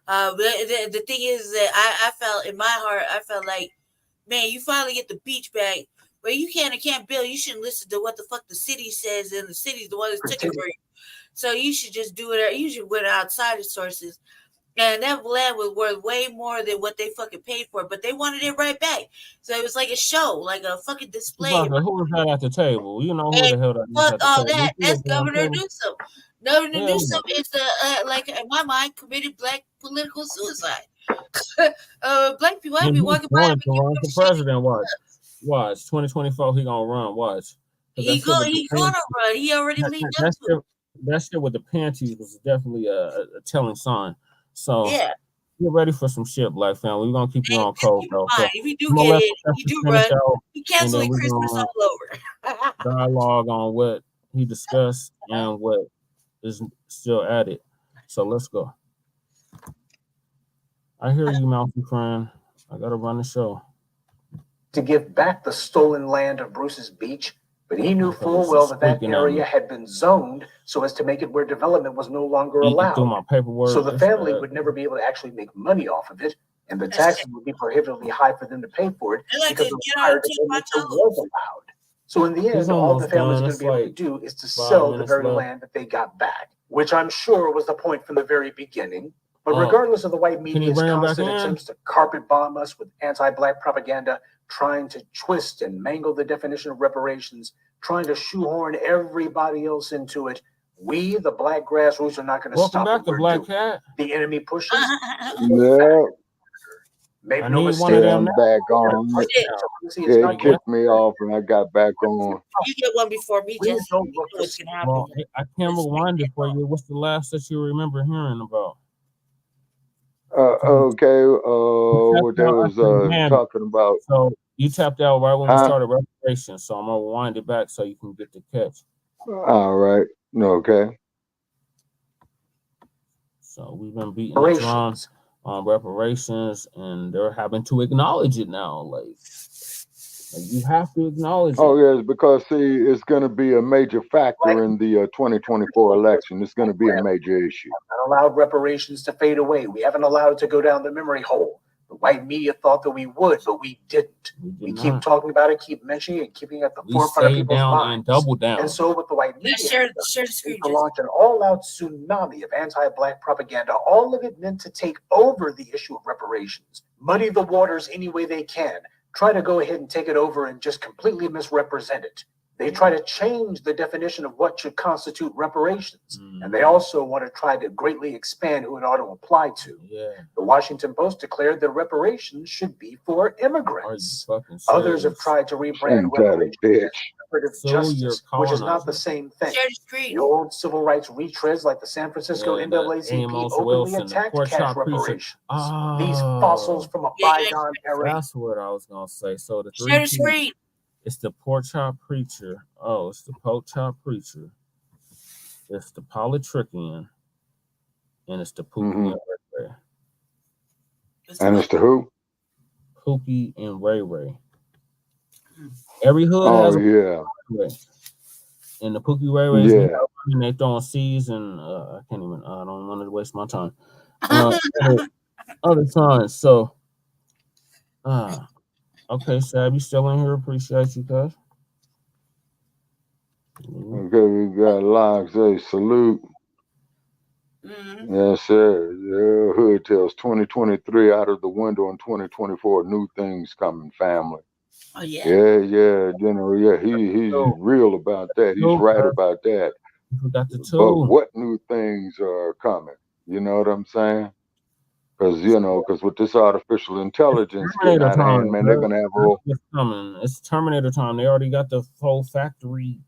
But the thing is that I felt in my heart, I felt like, man, you finally get the beach back. But you can't build. You shouldn't listen to what the fuck the city says, and the city's the one that's taking it for you. So you should just do it. You should went outside the sources. And that land was worth way more than what they fucking paid for, but they wanted it right back. So it was like a show, like a fucking display. Who was that at the table? You know who the hell that is fuck at the all table. that. That's Governor Newsom. Governor Newsom is like in my mind committed black political suicide. Black people, I be walking by him to run for president. Watch 2024. He gonna run. Watch. He gonna run. He already leaned up to it. That shit with the panties was definitely a telling sign. So yeah, get ready for some shit, Black family. We're gonna keep you on cold though. So if you do get it, you do run. You canceling Christmas all over. Dialogue on what he discussed and what is still added. So let's go. I hear you, Mouthy friend. I gotta run the show. To give back the stolen land of Bruce's Beach, but he knew full well that area had been zoned so as to make it where development was no longer allowed. So the family would never be able to actually make money off of it, and the taxes would be prohibitively high for them to pay for it because the higher development was allowed. So in the end, all the family's going to be able to do is to sell the very land that they got back, which I'm sure was the point from the very beginning. But regardless of the white media's constant attempts to carpet bomb us with anti-black propaganda, trying to twist and mangle the definition of reparations, trying to shoehorn everybody else into it, we, the black grassroots, are not going to stop back, the Black Cat. The enemy pushes. Yeah. Make no mistake. I'm back on. Yeah, it kicked me off and I got back on. You get one before me, Jesse. You know what's going to happen. Well, I can't rewind it for you. What's the last that you remember hearing about? Okay, what they was talking about. So you tapped out right when we started reparations, so I'm gonna wind it back so you can get the catch. All right, okay. So we've been beating the drums on reparations, and they're having to acknowledge it now. Like you have to acknowledge it. Oh yes, because see, it's going to be a major factor in the 2024 election. It's going to be a major issue. Not allowed reparations to fade away. We haven't allowed it to go down the memory hole. The white media thought that we would, but we didn't. We keep talking about it, keep mentioning it, keeping it at the forefront of people's minds. And double down. And so with the white media, share the screen, to launch an all-out tsunami of anti-black propaganda, all of it meant to take over the issue of reparations, muddy the waters any way they can, try to go ahead and take it over and just completely misrepresent it. They try to change the definition of what should constitute reparations. And they also want to try to greatly expand who it ought to apply to. The Washington Post declared that reparations should be for immigrants. Others have tried to rebrand reparations as justice, which is not the same thing. The old civil rights retreads like the San Francisco NAACP openly attacked cash reparations. These fossils from a bygone era. That's what I was going to say. So the share the screen. It's the pork chop preacher. Oh, it's the pork chop preacher. It's the politrician. And it's the Pookie and Ray Ray. And it's the who? Pookie and Ray Ray. Every hood has a Ray. And the Pookie Ray Rays, and they throwing seeds and I can't even, I don't want to waste my time. Other times, so okay, Sab, you still in here? Appreciate you, guys. Okay, we got Locke say salute. Yes, sir. Yeah, Hood tells 2023 out of the window in 2024. New things coming, family. Oh yeah. Yeah. You know, he's real about that. He's right about that. But what new things are coming? You know what I'm saying? Because with this artificial intelligence getting out of hand, man, they're gonna have it's coming. It's Terminator time. They already got the whole factory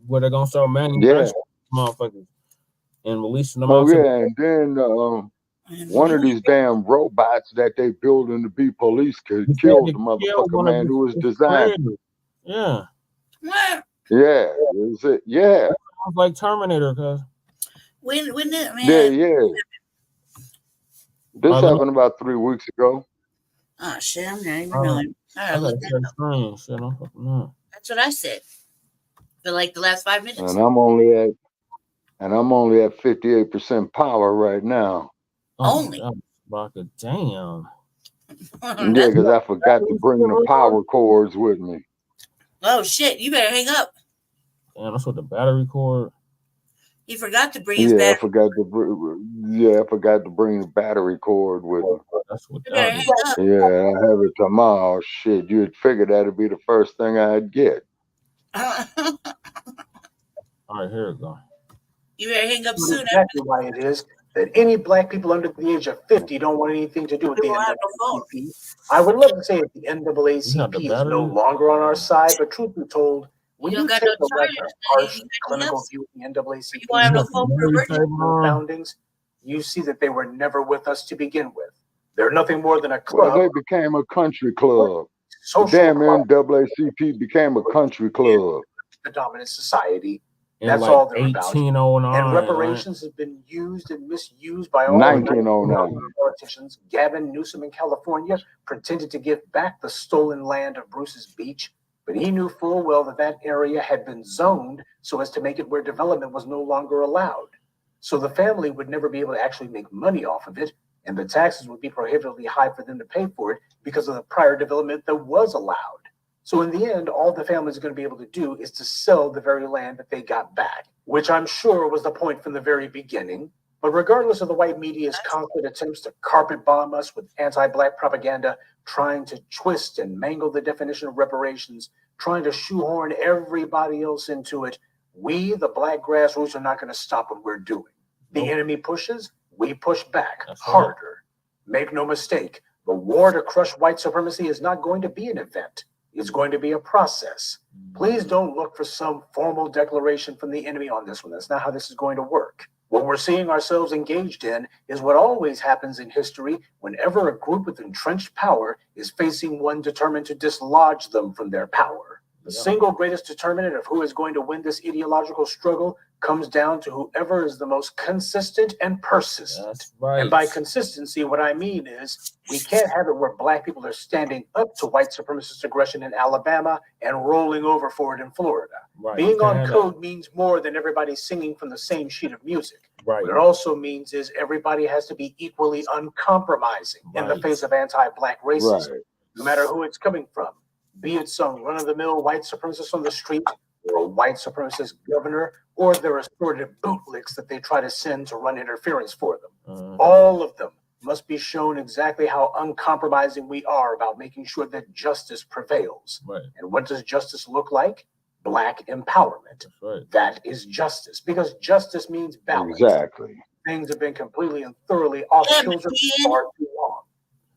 where they're gonna start manufacturing motherfuckers and releasing them. And then one of these damn robots that they building to be police killed the motherfucker man who was designed. Yeah. Is it? Yeah. Sounds like Terminator, cuz. When the Yeah, man? yeah. This happened about 3 weeks ago. Oh shit, I'm not even knowing. All right, I look got that up. strange shit. I'm fucking up. That's what I said. For like the last 5 minutes. And I'm only at 58% power right now. Only. Baka, damn. Yeah, because I forgot to bring the power cords with me. Oh shit, you better hang up. Damn, that's what the battery cord. He forgot to bring his Yeah, battery. I forgot to bring the battery cord with me. That's what You better hang up. Yeah, I have it tomorrow. Shit, you'd figure that'd be the first thing I'd get. All right, here we go. You better hang up soon. Exactly why it is that any black people under the age of 50 don't want anything to do with the NAACP. I would love to say that the NAACP is no longer on our side, but truth be told, when you take a harsh clinical view of the NAACP foundings, you see that they were never with us to begin with. They're nothing more than a club. Well, they became a country club. The damn NAACP became a country club. The dominant society. In That's like all they're 1809, about. And reparations have been used and misused by all 1909 politicians. Gavin Newsom in California pretended to give back the stolen land of Bruce's Beach, but he knew full well that that area had been zoned so as to make it where development was no longer allowed. So the family would never be able to actually make money off of it, and the taxes would be prohibitively high for them to pay for it because of the prior development that was allowed. So in the end, all the family is going to be able to do is to sell the very land that they got back, which I'm sure was the point from the very beginning. But regardless of the white media's constant attempts to carpet bomb us with anti-black propaganda, trying to twist and mangle the definition of reparations, trying to shoehorn everybody else into it, we, the black grassroots, are not going to stop what we're doing. The enemy pushes, we push back harder. Make no mistake, the war to crush white supremacy is not going to be an event. It's going to be a process. Please don't look for some formal declaration from the enemy on this one. That's not how this is going to work. What we're seeing ourselves engaged in is what always happens in history whenever a group with entrenched power is facing one determined to dislodge them from their power. The single greatest determinant of who is going to win this ideological struggle comes down to whoever is the most consistent and persistent. That's right. And by consistency, what I mean is we can't have it where black people are standing up to white supremacist aggression in Alabama and rolling over for it in Florida. Right. Being on code means more than everybody singing from the same sheet of music. Right. What it also means is everybody has to be equally uncompromising in the face of anti-black racism, no matter who it's coming from. Be it some run-of-the-mill white supremacist on the street, or a white supremacist governor, or their assorted bootlicks that they try to send to run interference for them. All of them must be shown exactly how uncompromising we are about making sure that justice prevails. Right. And what does justice look like? Black empowerment. Right. That is justice, because justice means balance. Exactly. Things have been completely and thoroughly off kilter for far too long.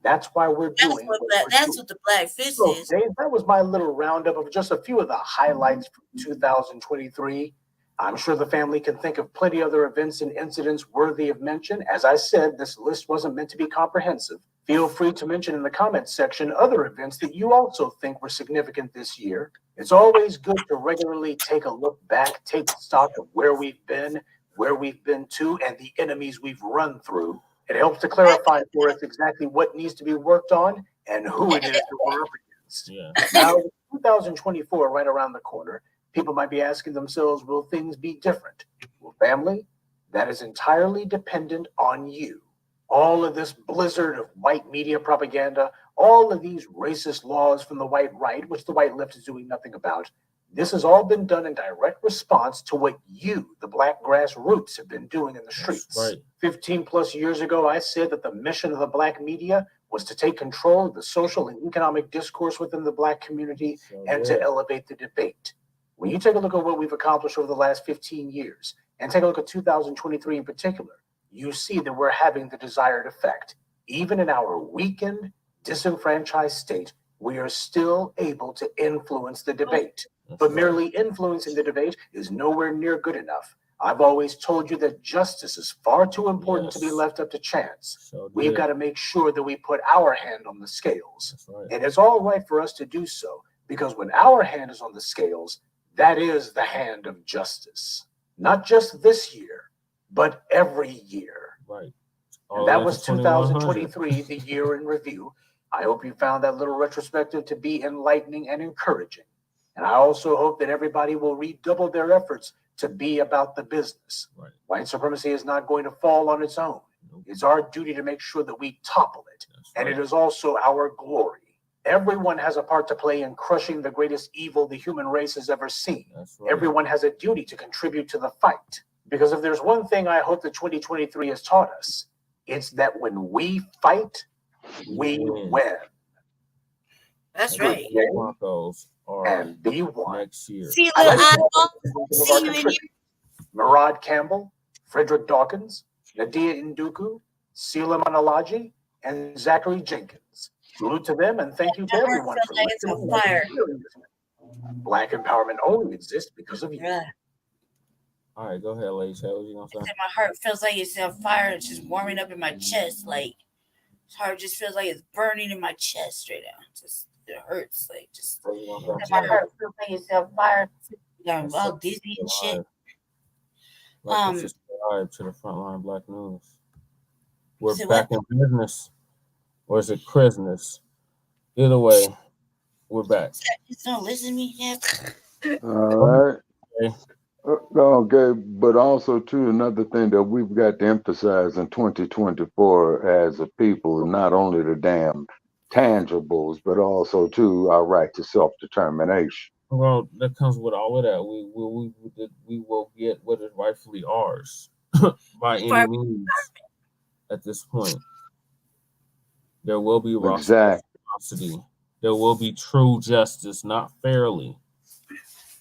That's why we're doing that's what the Black Fist is. Dave, that was my little roundup of just a few of the highlights from 2023. I'm sure the family can think of plenty other events and incidents worthy of mention. As I said, this list wasn't meant to be comprehensive. Feel free to mention in the comments section other events that you also think were significant this year. It's always good to regularly take a look back, take stock of where we've been to, and the enemies we've run through. It helps to clarify for us exactly what needs to be worked on and who it is that we're up against. Yeah. Now, 2024 right around the corner, people might be asking themselves, will things be different? Well, family, that is entirely dependent on you. All of this blizzard of white media propaganda, all of these racist laws from the white right, which the white left is doing nothing about, this has all been done in direct response to what you, the black grassroots, have been doing in the streets. Right. 15 plus years ago, I said that the mission of the black media was to take control of the social and economic discourse within the black community and to elevate the debate. When you take a look at what we've accomplished over the last 15 years and take a look at 2023 in particular, you see that we're having the desired effect. Even in our weakened, disenfranchised state, we are still able to influence the debate. But merely influencing the debate is nowhere near good enough. I've always told you that justice is far too important to be left up to chance. We've got to make sure that we put our hand on the scales. And it's all right for us to do so, because when our hand is on the scales, that is the hand of justice. Not just this year, but every year. Right. And that was 2023, the year in review. I hope you found that little retrospective to be enlightening and encouraging. And I also hope that everybody will redouble their efforts to be about the business. Right. White supremacy is not going to fall on its own. Nope. It's our duty to make sure that we topple it. And it is also our glory. Everyone has a part to play in crushing the greatest evil the human race has ever seen. Right. Everyone has a duty to contribute to the fight. Because if there's one thing I hope that 2023 has taught us, it's that when we fight, we win. That's right. Broncos are and be one. Next year. See you in here. Murad Campbell, Frederick Dawkins, Nadia Nduku, Sela Manalaji, and Zachary Jenkins. Salute to them and thank you to everyone for listening. Black empowerment only exists because of you. Yeah. All right, go ahead, ladies. What you gonna say? My heart feels like it's on fire. It's just warming up in my chest. Like, my heart just feels like it's burning in my chest straight out. Just it hurts. Like, just my heart feels like it's on fire. I'm all dizzy and shit. Subscribe to the Front Line Blacc News. We're back in business, or is it Christmas? Either way, we're back. Just don't listen to me yet. All right. Okay. Okay, but also too, another thing that we've got to emphasize in 2024 as a people, not only the damn tangibles, but also too our right to self-determination. Well, that comes with all of that. We will get what is rightfully ours by any means. At this point, there will be reciprocity. There will be true justice, not fairly.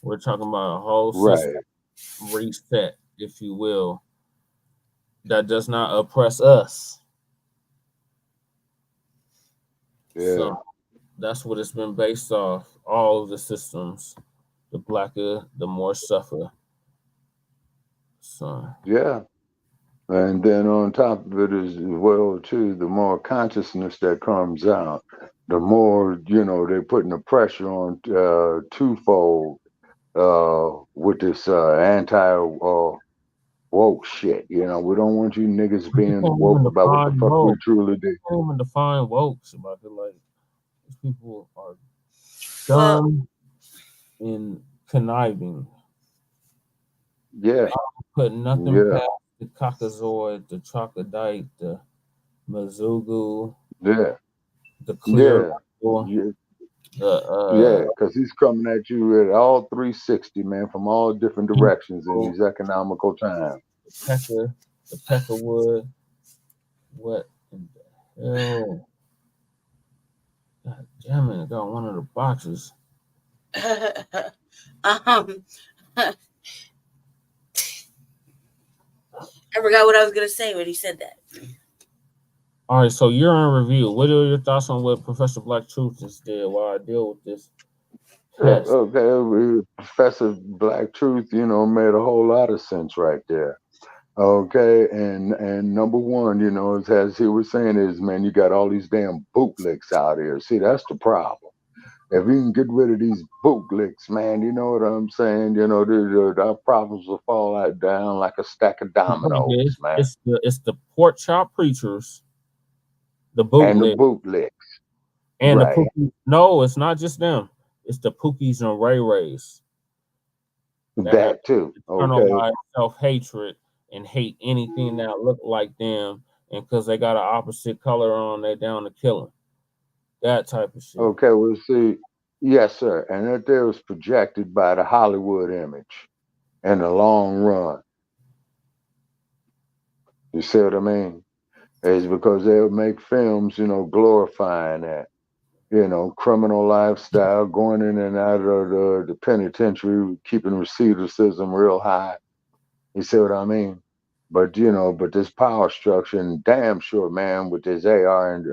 We're talking about a whole system reset, if you will, that does not oppress us. Yeah. So that's what it's been based off. All of the systems, the blacker, the more suffer. So yeah. And then on top of it as well too, the more consciousness that comes out, the more, they're putting the pressure on twofold with this anti-woke shit. We don't want you niggas being woke about what the fuck we truly do. You can't even define woke about it. Like, these people are dumb and conniving. Yeah. Put nothing past the Caucasoid, the Troglodyte, the Mizugu, the Clear, because he's coming at you at all 360, man, from all different directions in these economical times. The Peckerwood, what in the hell? God damn it! I got one of the boxes. I forgot what I was gonna say when he said that. All right, so you're on review. What are your thoughts on what Professor Black Truth just did while I deal with this? Yes. Okay, Professor Black Truth, made a whole lot of sense right there. Okay, and number one, as he was saying is, man, you got all these damn bootlicks out here. See, that's the problem. If you can get rid of these bootlicks, man, you know what I'm saying? Our problems will fall down like a stack of dominoes, man. It's the pork chop preachers, the bootlicks, and the bootlicks, and the Pookies. No, it's not just them. It's the Pookies and Ray Rays. That too. Internalized self-hatred and hate anything that look like them, and because they got an opposite color on, they down to kill them. That type of shit. Okay, we'll see. Yes, sir. And that there was projected by the Hollywood image in the long run. You see what I mean? It's because they'll make films, glorifying that, criminal lifestyle, going in and out of the penitentiary, keeping recidivism real high. You see what I mean? But, but this power structure, and damn sure, man, with this AR and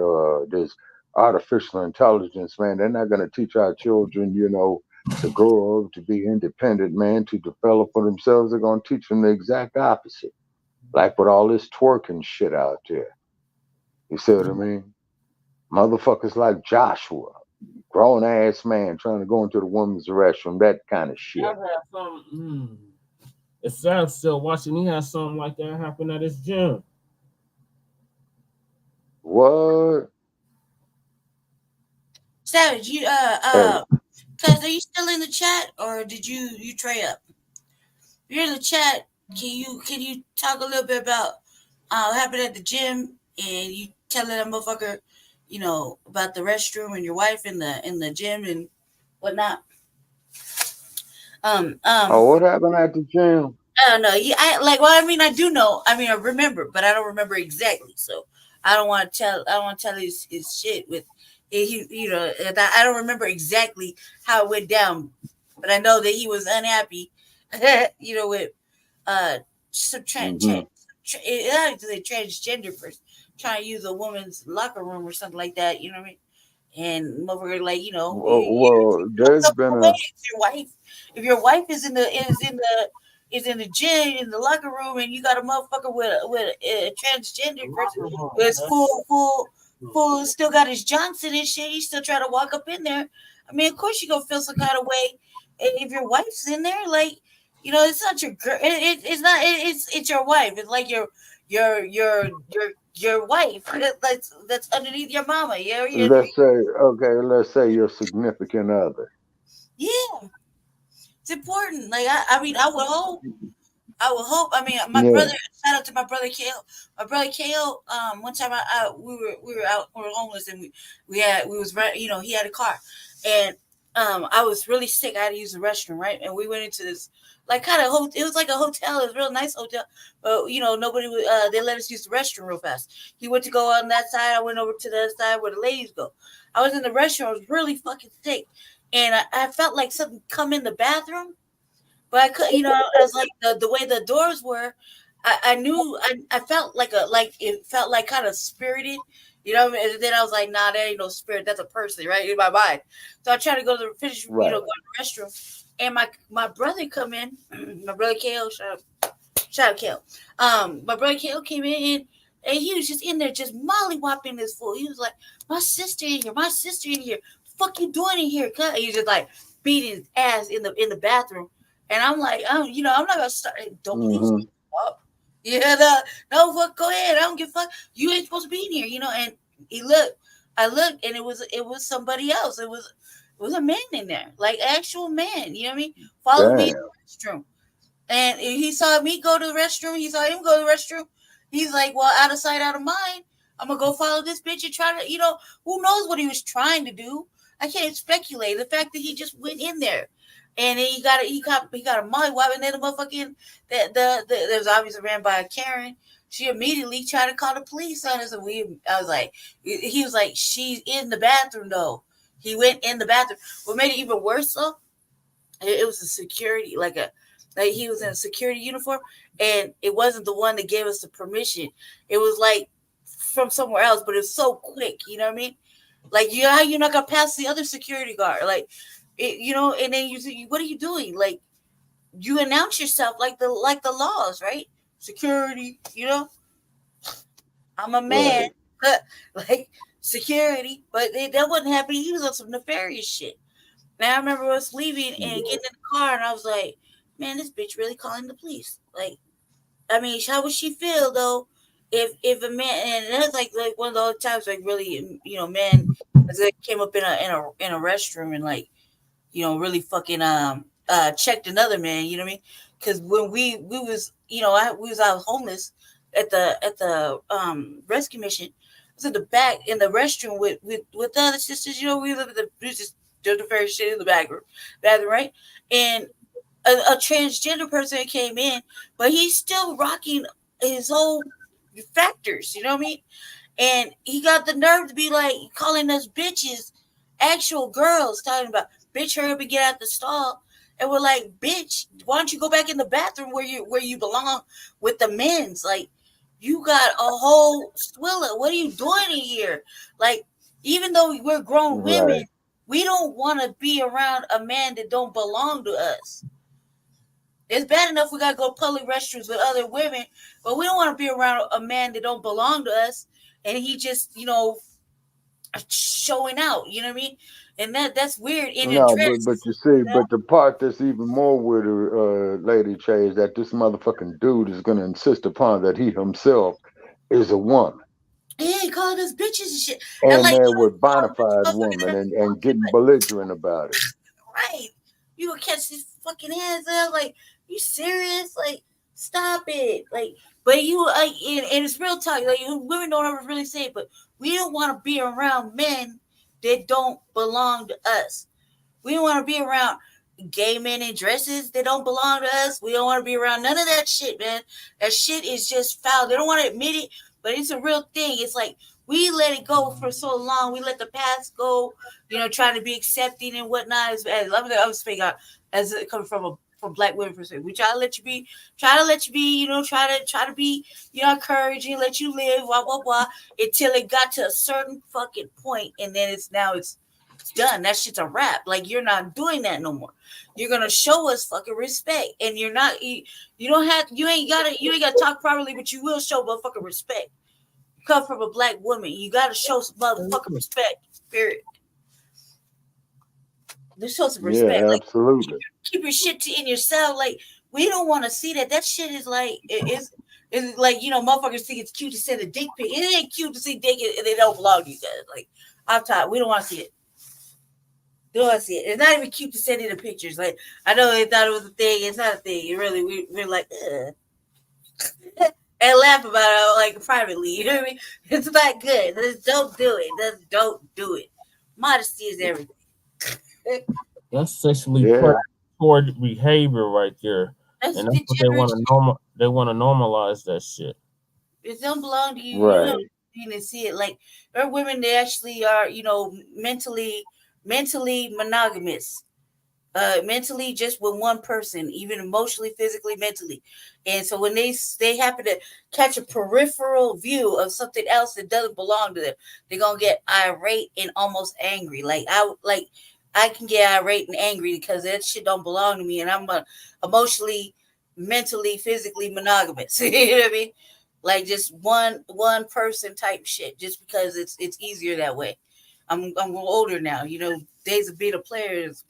this artificial intelligence, man, they're not going to teach our children, to grow up to be independent, man, to develop for themselves. They're going to teach them the exact opposite. Like with all this twerking shit out there. You see what I mean? Motherfuckers like Joshua, grown ass man trying to go into the women's restroom, that kind of shit. If Sav's still watching, he had something like that happen at his gym. What? Savage, you cuz are you still in the chat or did you tray up? If you're in the chat, can you talk a little bit about what happened at the gym and you telling that motherfucker, about the restroom and your wife in the gym and whatnot? What happened at the gym? I don't know. Yeah, I do know. I mean, I remember, but I don't remember exactly. So I don't want to tell. I don't want to tell his shit with. I don't remember exactly how it went down, but I know that he was unhappy. With some transgender person trying to use a woman's locker room or something like that. You know what I mean? And motherfucker, Well, there's been a. If your wife is in the gym in the locker room and you got a motherfucker with a transgender person who's full still got his Johnson and shit, you still try to walk up in there. I mean, of course you gonna feel some kind of way. And if your wife's in there, it's not your girl. It's not. It's your wife. It's like your wife that's underneath your mama. Let's say your significant other. Yeah, it's important. I mean, I would hope. I mean, my brother. Shout out to my brother Kale. My brother Kale. One time we were out. We were homeless, and he had a car, and I was really sick. I had to use the restroom, right? And we went into this kind of it was like a hotel. It was a real nice hotel, but nobody would. They let us use the restroom real fast. He went to go on that side. I went over to the other side where the ladies go. I was in the restroom. I was really fucking sick, and I felt like something come in the bathroom. But I could, I was like the way the doors were, I knew I felt it felt like kind of spirited, and then I was like, nah, that ain't no spirit, that's a person, right? In my mind. So I tried to go to the finish, go to the restroom. And my brother come in, my brother Kale, shout out Kale. My brother Kale came in and he was just in there just mollywopping this fool. He was like, my sister in here, fuck you doing in here? He was just like beating his ass in the bathroom. And I'm like, I'm not gonna start. Don't please up. Yeah, no, fuck. Go ahead. I don't give a fuck. You ain't supposed to be in here, And I looked, and it was somebody else. It was a man in there, like actual man. You know what I mean? Followed me in the restroom, and he saw me go to the restroom. He saw him go to the restroom. He's like, well, out of sight, out of mind. I'm gonna go follow this bitch and try to, who knows what he was trying to do? I can't speculate. The fact that he just went in there. And then he got a mollywop, and then the motherfucking there was obviously ran by a Karen. She immediately tried to call the police on us, and I was like, he was like, she's in the bathroom though. He went in the bathroom. What made it even worse though, it was a security, like he was in a security uniform, and it wasn't the one that gave us the permission. It was like from somewhere else, but it was so quick. You know what I mean? Like you're not gonna pass the other security guard, like. And then you what are you doing? Like, you announce yourself like the laws, right? Security, I'm a man, like security, but that wasn't happening. He was on some nefarious shit. Now I remember us leaving and getting in the car, and I was like, man, this bitch really calling the police. Like, I mean, how would she feel though if a man, and that's like one of those times like really, man came up in a restroom and like, really fucking checked another man, you know what I mean? Because when we was, we was out homeless at the rescue mission. I was in the back in the restroom with the other sisters, we lived at we just did the very shit in the bathroom, right? And a transgender person came in, but he's still rocking his whole factors, you know what I mean? And he got the nerve to be like calling us bitches, actual girls, talking about, bitch, hurry up and get out the stall. And we're like, bitch, why don't you go back in the bathroom where you belong with the men's? Like, you got a whole swilla. What are you doing in here? Like, even though we're grown women, we don't want to be around a man that don't belong to us. It's bad enough we got to go public restrooms with other women, but we don't want to be around a man that don't belong to us. And he just, showing out. You know what I mean? And that's weird in a No, dress. but you see, but the part that's even more weirder, Lady Che, is that this motherfucking dude is gonna insist upon that he himself is a woman. Yeah, he calling us bitches and shit. And And like, there with bona fide woman and getting belligerent about it. right. You gonna catch these fucking hands up? Like, you serious? Like, stop it. Like, but you like, and it's real talk. Like, women don't ever really say it, but we don't want to be around men that don't belong to us. We don't want to be around gay men in dresses that don't belong to us. We don't want to be around none of that shit, man. That shit is just foul. They don't want to admit it, but it's a real thing. It's like we let it go for so long. We let the past go, trying to be accepting and whatnot. I'm speaking out as it comes from Black women perspective. We try to let you be, try to be, encouraging, let you live, blah blah blah, until it got to a certain fucking point, and then it's done. That shit's a wrap. Like, you're not doing that no more. You're gonna show us fucking respect, and you're not. You ain't gotta talk properly, but you will show motherfucking respect. You come from a Black woman, you gotta show some motherfucking respect. Period. Just show some respect. Yeah, absolutely. Like, keep your shit in yourself. Like, we don't want to see that. That shit is like it's like, motherfuckers think it's cute to send a dick pic. It ain't cute to see dick and they don't belong to you guys. Like, I'm tired. We don't want to see it. Don't want to see it. It's not even cute to send in the pictures. Like, I know they thought it was a thing. It's not a thing. It really, we're like, and laugh about it like privately. You know what I mean? It's not good. Just don't do it. Just don't do it. Modesty is everything. That's sexually predatory behavior right there, and that's what they want to They want to normalize that shit. It don't belong to you. Right. You don't see it. Like, there are women that actually are, mentally monogamous. Mentally just with one person, even emotionally, physically, mentally. And so when they happen to catch a peripheral view of something else that doesn't belong to them, they're gonna get irate and almost angry. Like, I can get irate and angry because that shit don't belong to me, and I'm emotionally, mentally, physically monogamous. You know what I mean? Like, just one person type shit, just because it's easier that way. I'm older now. Days of being a player is,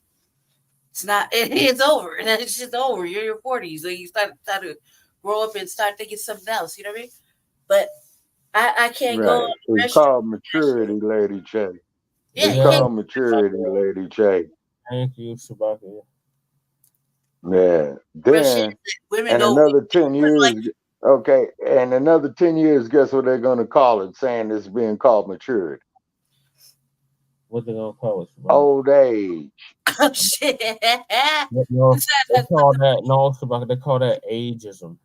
it's not. It's over. It's just over. You're in your 40s, so you start to grow up and start thinking something else. You know what I mean? But I can't go. It's called maturity, Lady Che. It's called maturity, Lady Che. Thank you, Shabaka. Yeah. Then, and another 10 years. Okay, and another 10 years, guess what they're gonna call it? Saying it's being called maturity. What they gonna call it? Old age. Oh shit! They call that They call that ageism.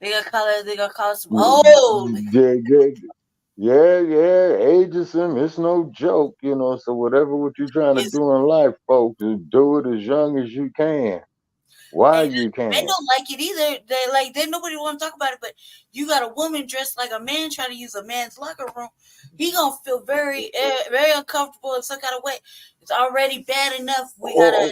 They gonna call it some old. Yeah, ageism. It's no joke, So whatever what you're trying to do in life, folks, is do it as young as you can. Why you can? They don't like it either. They nobody want to talk about it. But you got a woman dressed like a man trying to use a man's locker room. He gonna feel very, very uncomfortable in some kind of way. It's already bad enough. We gotta.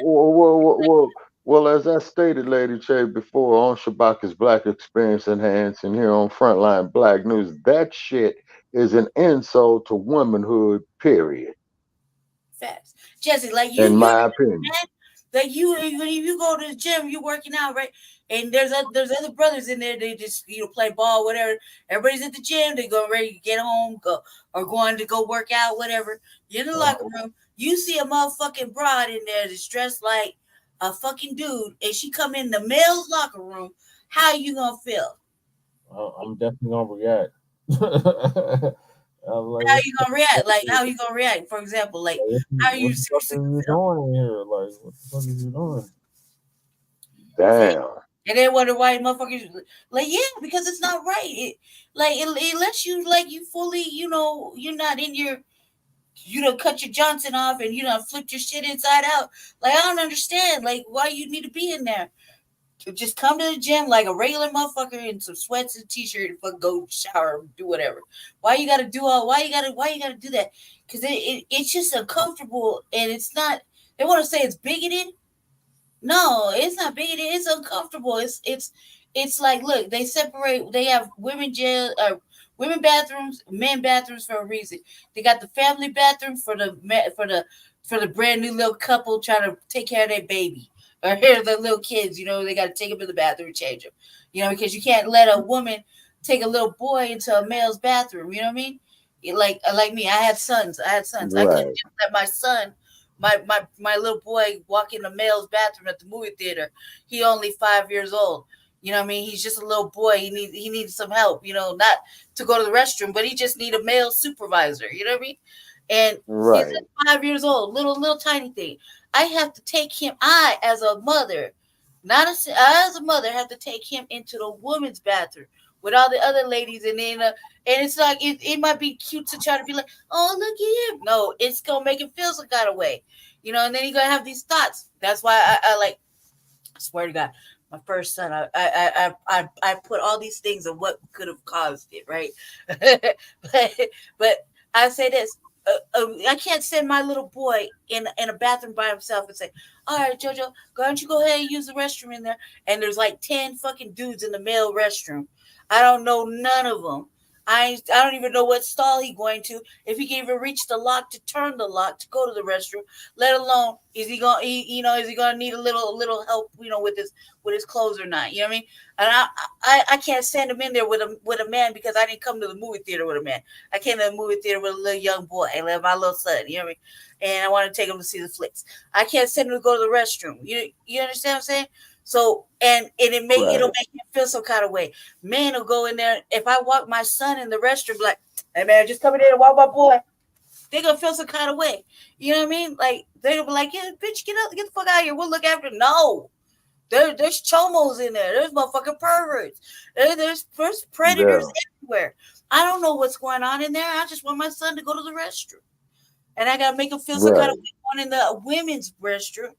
Well, as I stated, Lady Che, before on Shabaka's Black Experience Enhanced and here on Front Line Blacc News, that shit is an insult to womanhood, period. Facts. Jesse, like you, in my opinion. Like when you go to the gym, you're working out, right? And there's other brothers in there. They just play ball, whatever. Everybody's at the gym. They go ready to get home, going to go work out, whatever. You're in the locker room. You see a motherfucking broad in there that's dressed like a fucking dude, and she come in the male's locker room. How you gonna feel? I'm definitely gonna react. Like, how you gonna react? Like, how you gonna react? For example, like, how are you seriously doing here? Like, what the fuck is you doing? Damn. And then wonder why motherfuckers like, yeah, because it's not right. It lets you, like, you fully, you're not in your, cut your Johnson off and flipped your shit inside out. Like, I don't understand, like, why you need to be in there. Just come to the gym like a regular motherfucker in some sweats and t-shirt and fucking go shower, do whatever. Why you gotta do that? Because it's just uncomfortable, and it's not. They want to say it's bigoted. No, it's not bigoted. It's uncomfortable. It's like, look, they separate. They have women Women bathrooms, men bathrooms for a reason. They got the family bathroom for the brand new little couple trying to take care of their baby or the little kids. They got to take them to the bathroom, change them. Because you can't let a woman take a little boy into a male's bathroom. You know what I mean? Like me, I had sons. I couldn't just let my son, my little boy, walk in the male's bathroom at the movie theater. He only 5 years old. You know what I mean? He's just a little boy. He needs some help, not to go to the restroom, but he just need a male supervisor. You know what I mean? And he's like 5 years old, little tiny thing. I have to take him. I, as a mother, as a mother, have to take him into the woman's bathroom with all the other ladies, and then and it's like it might be cute to try to be like, oh, look at him. No, it's gonna make him feel some kind of way, and then you're gonna have these thoughts. That's why I swear to God, my first son, I put all these things of what could have caused it, right? but I say this. I can't send my little boy in a bathroom by himself and say, all right, Jojo, why don't you go ahead and use the restroom in there? And there's like 10 fucking dudes in the male restroom. I don't know none of them. I don't even know what stall he's going to, if he can even reach the lock to turn the lock to go to the restroom, let alone is he gonna need a little help, with his clothes or not. You know what I mean? And I can't send him in there with a man, because I didn't come to the movie theater with a man. I came to the movie theater with a little young boy, my little son. You know what I mean? And I want to take him to see the flicks. I can't send him to go to the restroom. You understand what I'm saying? So it'll make him feel some kind of way. Men will go in there. If I walk my son in the restroom, like, hey man, just come in there and walk my boy, they're gonna feel some kind of way. You know what I mean? Like they're gonna be like, yeah, bitch, get the fuck out of here. We'll look after it. No. There's chomos in there. There's motherfucking perverts. There's predators everywhere. I don't know what's going on in there. I just want my son to go to the restroom. And I gotta make him feel some kind of way going in the women's restroom.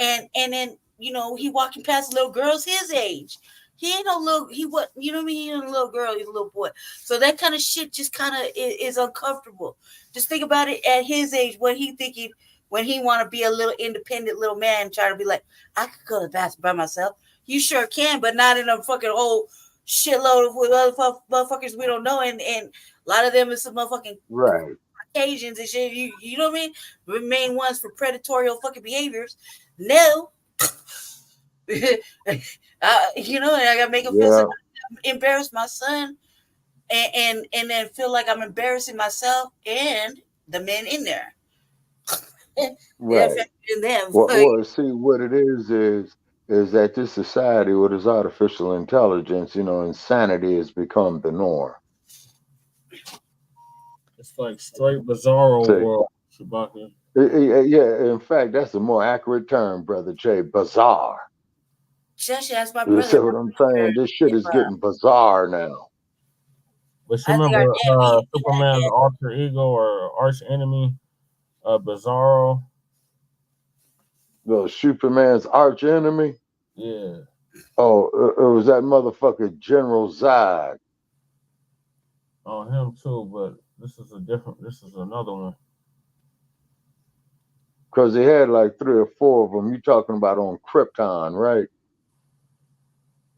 And then he walking past little girls his age. He ain't no little. He what? You know what I mean? He ain't a little girl. He's a little boy. So that kind of shit just kind of is uncomfortable. Just think about it at his age. What he thinking when he want to be a little independent little man, trying to be like, I could go to the bathroom by myself. You sure can, but not in a fucking whole shitload of other motherfuckers we don't know. And a lot of them is some motherfucking Caucasians and shit. You know what I mean? The main ones for predatory fucking behaviors. No. And I gotta make him feel embarrass my son and then feel like I'm embarrassing myself and the men in there. Well, see, what it is that this society with its artificial intelligence, insanity has become the norm. It's like straight bizarro world, Chewbacca. Yeah, in fact, that's a more accurate term, Brother Jay. Bizarre. That's my brother. You see what I'm saying? This shit is getting bizarre now. But you remember Superman's alter ego or arch enemy, Bizarro? The Superman's arch enemy? Yeah. Oh, it was that motherfucker General Zod. Oh, him too, but this is another one. Because he had like 3 or 4 of them. You talking about on Krypton, right?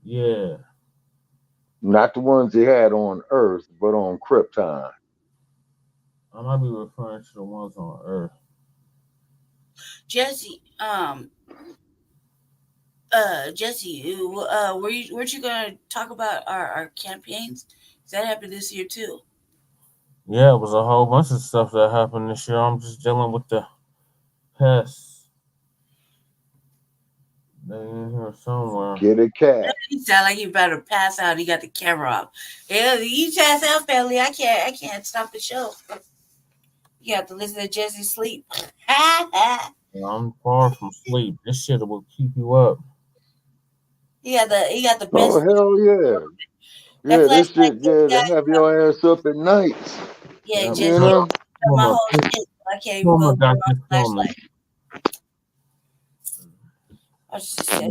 Yeah. Not the ones he had on Earth, but on Krypton. I might be referring to the ones on Earth. Jesse, weren't you gonna talk about our campaigns? That happened this year too. Yeah, it was a whole bunch of stuff that happened this year. I'm just dealing with the pests. They're in here somewhere. Get a cat. He sound like he about to pass out. He got the camera off. Yeah, you pass out, family. I can't stop the show. You have to listen to Jesse sleep. I'm far from sleep. This shit will keep you up. He got the best. Oh hell yeah! Yeah, this shit. Yeah, to have your ass up at night. Yeah, Jesse. My whole shit. I can't even go through my flashlight.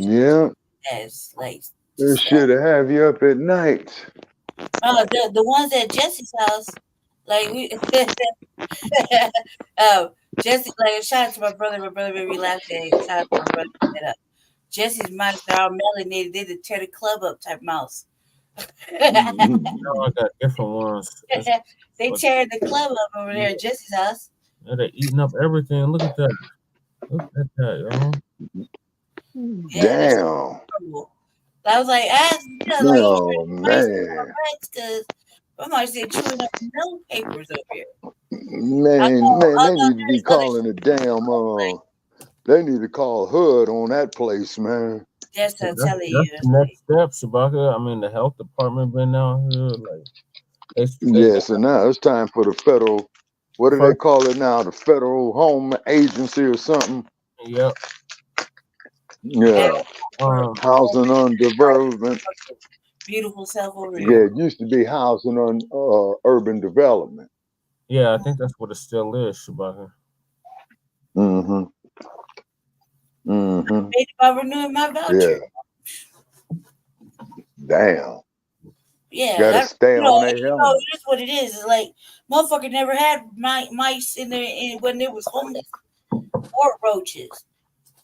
Yeah. It's like this shit to have you up at night. Oh, the ones at Jesse's house, like we, Jesse, like shout out to my brother. My brother made me laugh today. Shout out to my brother. Jesse's mice are all melanated. They're the tear the club up type mouse. No, I got different ones. They tearing the club up over there at Jesse's house. Yeah, they're eating up everything. Look at that. Look at that, y'all. Yeah, that's Damn. horrible. I was like, Oh man. because somebody said chewing up no papers up here. Man, they need to be calling it damn. They need to call HUD on that place, man. That's what I'm telling you. That's the next step, Shabaka. I mean, the health department been down here, like Yes, and now it's time for the federal. What do they call it now? The Federal Home Agency or something? Yep. Yeah. Housing on development. Beautiful self over Yeah, here. it used to be housing on urban development. Yeah, I think that's what it still is, Shabaka. Mm-hmm. Mm-hmm. Made about renewing my voucher. Yeah. Damn. Yeah, Gotta stay on their helmet. it is what it is. It's like motherfucker never had mice in there when there was homeless or roaches.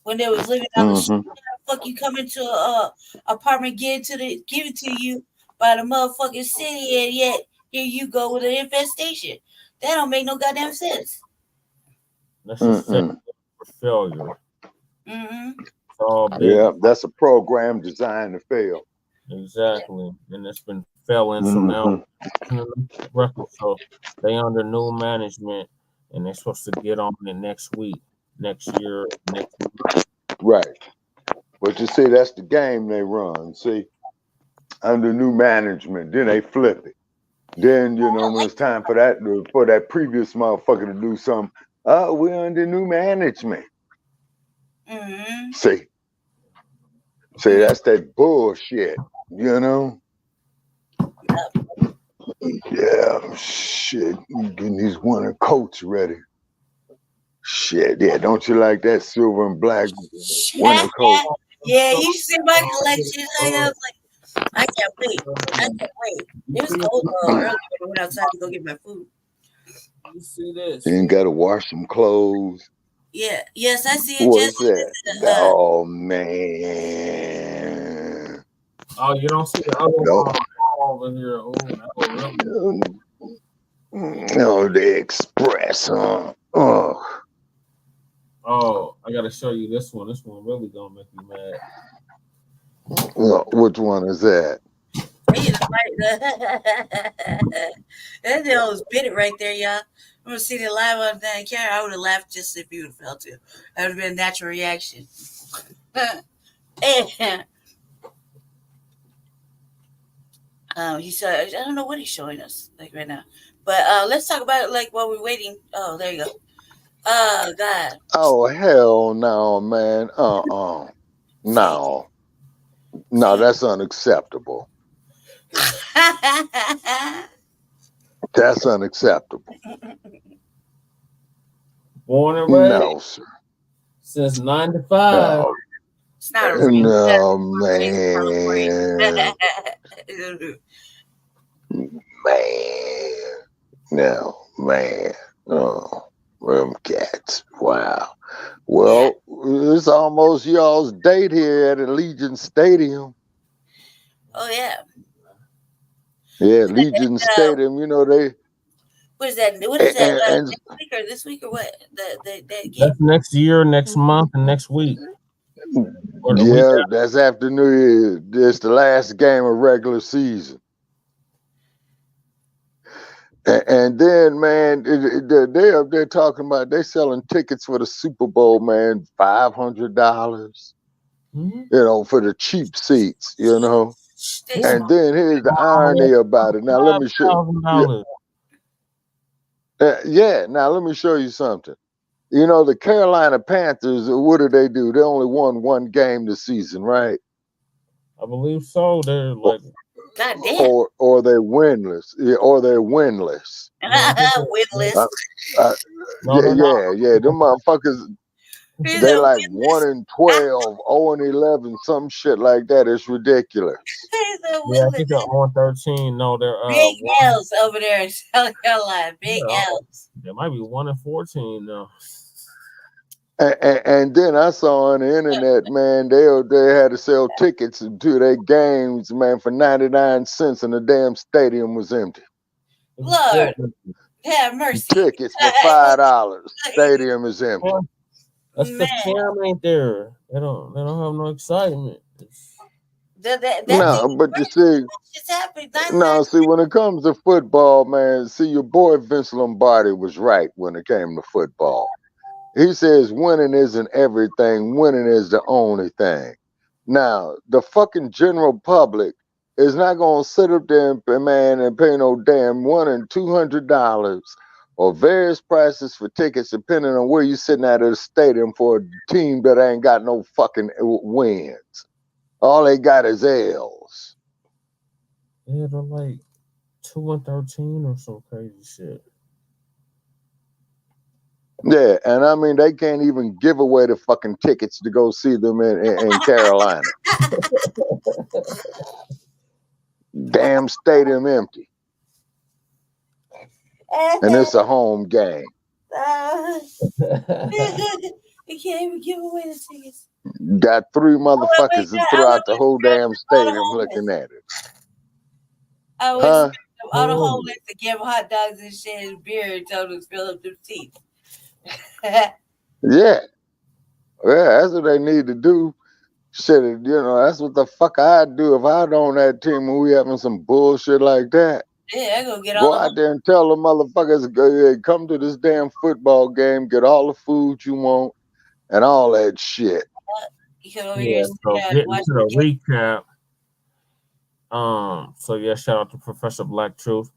When they was living on the street, fuck you come into a apartment give it to you by the motherfucking city, and yet here you go with an infestation. That don't make no goddamn sense. That's just for failure. It's all big. Yeah, that's a program designed to fail. Exactly, and it's been failing. So now record. So they under new management, and they're supposed to get on it next week, next year, next week. Right. But you see, that's the game they run. See, under new management, then they flip it. Then when it's time for that previous motherfucker to do something, we're under new management. See, that's that bullshit. Yeah, shit. Getting these winter coats ready. Shit, yeah. Don't you like that silver and black winter coat? Yeah, you see my collection. I was like, I can't wait. It was cold earlier when I went outside to go get my food. You see this? You ain't got to wash some clothes. Yeah. Yes, I see it. What's that? Oh man. Oh, you don't see the other one over here. No, the Express, huh? Oh, I gotta show you this one. This one really gonna make you mad. Well, which one is that? That deal was bit right there, y'all. I'm gonna see it live on that camera. I would have laughed just if you would have felt it. That would have been a natural reaction. He said, I don't know what he's showing us like right now, but let's talk about it like while we're waiting. Oh, there you go. Oh God. Oh hell no, man. No, that's unacceptable. That's unacceptable. Born and raised. No, sir. Since 95. No. It's not a no, man. No, man. Oh, them cats. Wow. Well, it's almost y'all's date here at Allegiant Stadium. Oh, yeah. Yeah, Allegiant Stadium, they... What is that? What is that? Next week or this week or what? That's next year, next month, and next week. Yeah, that's after New Year's. It's the last game of regular season. And then, man, they're up there talking about they selling tickets for the Super Bowl, man, $500. For the cheap seats, And then here's the irony about it. Now let me show you. Now let me show you something. The Carolina Panthers, what do? They only won one game this season, right? I believe so. They're like, goddamn. Or they're winless. Or they're winless. Winless. Yeah. Them motherfuckers, they like 1-12, 0-11, some shit like that. It's ridiculous. Yeah, I think they're 1-13. No, they're big L's over there in South Carolina. Big L's. They might be 1-14 now. And then I saw on the internet, man, they had to sell tickets to their games, man, for 99 cents, and the damn stadium was empty. Lord, have mercy. Tickets for $5. Stadium is empty. That's because Cam ain't there. They don't have no excitement. No, but you see, no, see, when it comes to football, man, see, your boy Vince Lombardi was right when it came to football. He says winning isn't everything. Winning is the only thing. Now, the fucking general public is not going to sit up there and, man, and pay no damn $100 and $200 or various prices for tickets depending on where you're sitting at the stadium for a team that ain't got no fucking wins. All they got is L's. Yeah, they're like 2-13 or some crazy shit. Yeah, and I mean, they can't even give away the fucking tickets to go see them in Carolina. Damn stadium empty. And it's a home game. You can't even give away the tickets. Got 3 motherfuckers throughout the whole damn stadium looking at it. I was on the whole list to give hot dogs and shit and beer and told them to fill up them seats. Yeah, that's what they need to do. Shit, you know, that's what the fuck I'd do if I'd on that team and we having some bullshit like that. Yeah, I go get go out there and tell the motherfuckers, come to this damn football game, get all the food you want, and all that shit. Yeah, so getting to the recap. So yeah, shout out to Professor Black Truth.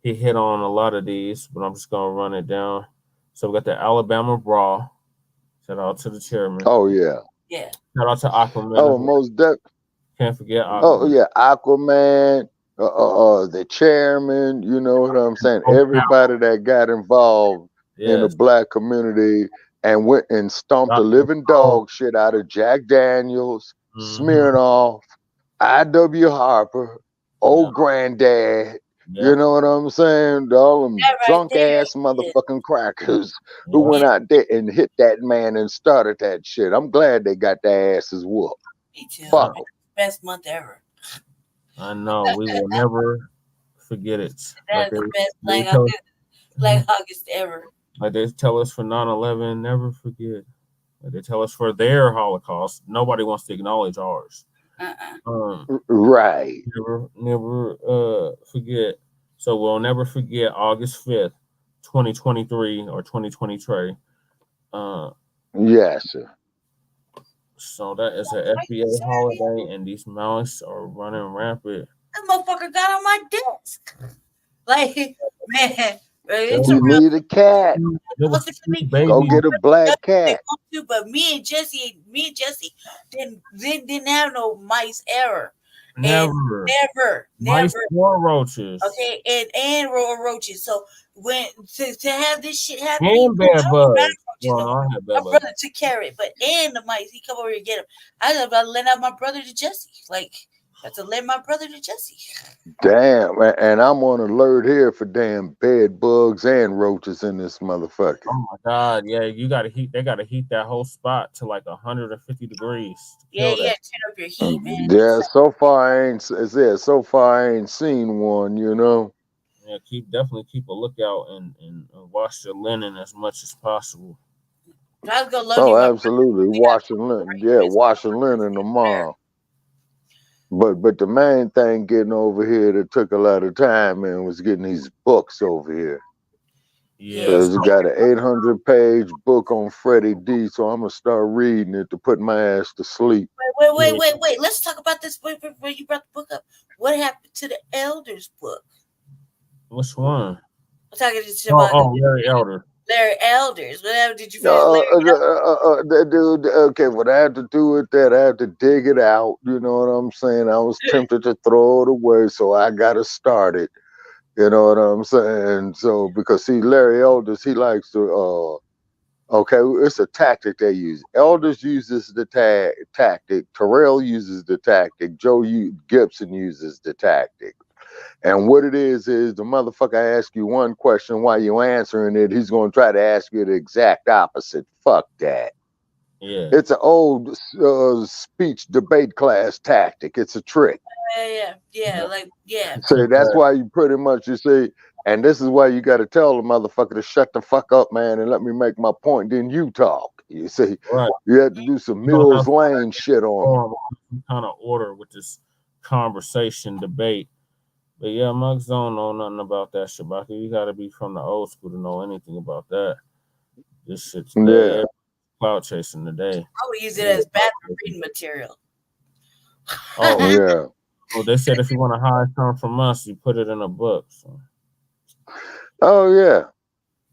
He hit on a lot of these, but I'm just gonna run it down. So we got the Alabama Brawl. Shout out to the chairman. Oh yeah. Yeah. Shout out to Aquaman. Oh, most definitely. Can't forget Aquaman. Oh yeah, Aquaman. The chairman. You know what I'm saying? Everybody that got involved in the black community and went and stomped the living dog shit out of Jack Daniels, Smirnoff, I.W. Harper, old granddad. You know what I'm saying? All them drunk ass motherfucking crackers who went out there and hit that man and started that shit. I'm glad they got their asses whooped. Me too. Fuck them. Best month ever. I know. We will never forget it. That's the best Black August ever. Like they tell us for 9/11, never forget. Like they tell us for their Holocaust, nobody wants to acknowledge ours. Right. Never forget. So we'll never forget August 5th, 2023 or 2023. Yes, sir. So that is an FBA holiday, and these mice are running rampant. That motherfucker got on my desk. Like, man, it's you need a cat. Go get a black cat. But me and Jesse didn't have no mice ever. Never. Mice or roaches. Okay, and roaches. So when to have this shit happen, and bad bugs. My brother took care of it, but and the mice, he come over here and get him. I just about to lend out my brother to Jesse. Like, I have to lend my brother to Jesse. Damn, and I'm on alert here for damn bed bugs and roaches in this motherfucker. Oh my god, yeah, you gotta heat. They gotta heat that whole spot to like 150 degrees. Yeah, turn up your heat, man. Yeah, so far I ain't seen one. You know. Yeah, definitely keep a lookout and wash your linen as much as possible. Absolutely, washing linen. Yeah, washing linen tomorrow. But the main thing getting over here that took a lot of time, man, was getting these books over here. Yeah, because we got an 800-page book on Freddie D, so I'm gonna start reading it to put my ass to sleep. Wait. Let's talk about this. Wait, you brought the book up. What happened to the Elders book? Which one? I'm talking to about Larry Elder. Larry Elders. Whatever did you dude, okay, what I had to do with that, I had to dig it out. You know what I'm saying? I was tempted to throw it away, so I got to start it. You know what I'm saying? So, because see, Larry Elders, he likes to, okay, it's a tactic they use. Elders uses the tactic. Terrell uses the tactic. Joe Gibson uses the tactic. And what it is the motherfucker asks you one question while you're answering it, he's going to try to ask you the exact opposite. Fuck that. Yeah. It's an old speech debate class tactic. It's a trick. Yeah. So that's why you pretty much you see, and this is why you got to tell the motherfucker to shut the fuck up, man, and let me make my point. Then you talk. You see, Right. you had to do some You don't Mills have Lane shit on me. some kind of order with this conversation debate. But yeah, mugs don't know nothing about that shit, Baka. You got to be from the old school to know anything about that. This shit today, Yeah. cloud chasing today. I would use it as bathroom reading material. Oh Yeah. Well, they said if you want to hide something from us, you put it in a book. So, Oh yeah.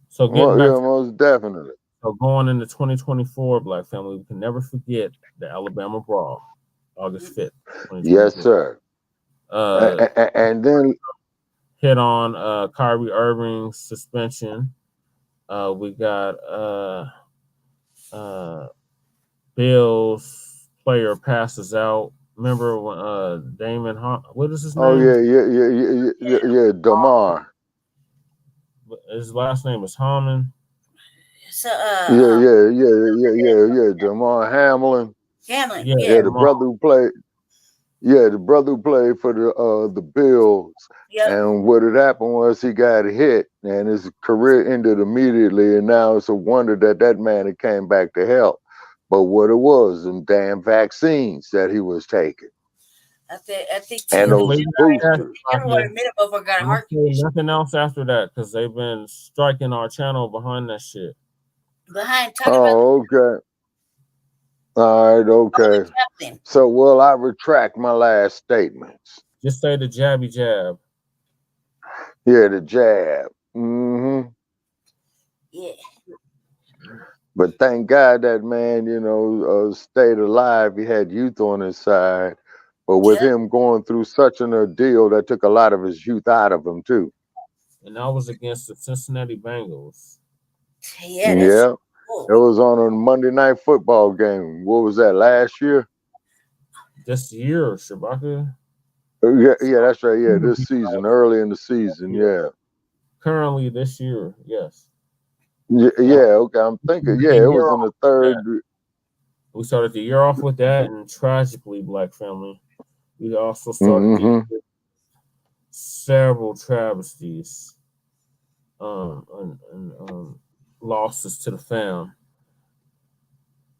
so getting back, yeah, most definitely. so going into 2024, Black family, we can never forget the Alabama brawl, August 5th. Yes, sir. And then hit on Kyrie Irving's suspension. We got Bills player passes out. Remember when Damon? What is his name? oh yeah, Damar. His last name is Harmon. So, Yeah, Damar Hamlin. Hamlin. Yeah, the brother who played. Yeah, the brother who played for the Bills. Yep. And what had happened was he got hit, and his career ended immediately. And now it's a wonder that man had came back to help. But what it was, them damn vaccines that he was taking. I think and those boosters. Nothing else after that because they've been striking our channel behind that shit. Okay. All right, okay. So will I retract my last statements? Just say the jabby jab. Yeah, the jab. Mm-hmm. Yeah. But thank God that man, stayed alive. He had youth on his side. But with him going through such an ordeal, that took a lot of his youth out of him too. And that was against the Cincinnati Bengals. Yeah. It was on a Monday Night Football game. What was that, last year? This year, Shabaka. Yeah, that's right. Yeah, this season, early in the season, yeah. Currently this year, yes. Yeah, okay. I'm thinking, it was in the third. We started the year off with that, and tragically, Black family, we also started several travesties, and losses to the fam.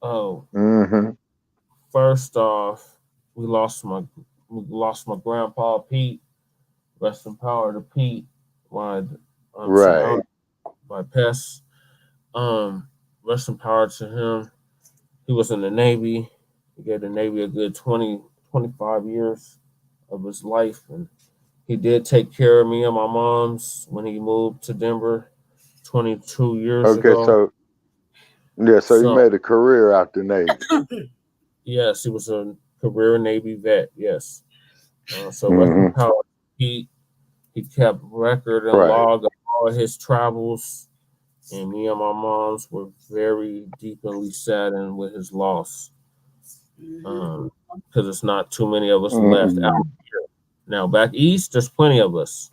Oh, first off, we lost my grandpa Pete. Rest in power to Pete. By Pest. Rest in power to him. He was in the Navy. He gave the Navy a good 20, 25 years of his life, and he did take care of me and my mom's when he moved to Denver 22 years ago. So he made a career out the Navy. Yes, he was a career Navy vet. Yes. So rest in power to Pete. He kept record and log of all his travels, and me and my moms were very deeply saddened with his loss. Because it's not too many of us left out here. Now back east, there's plenty of us.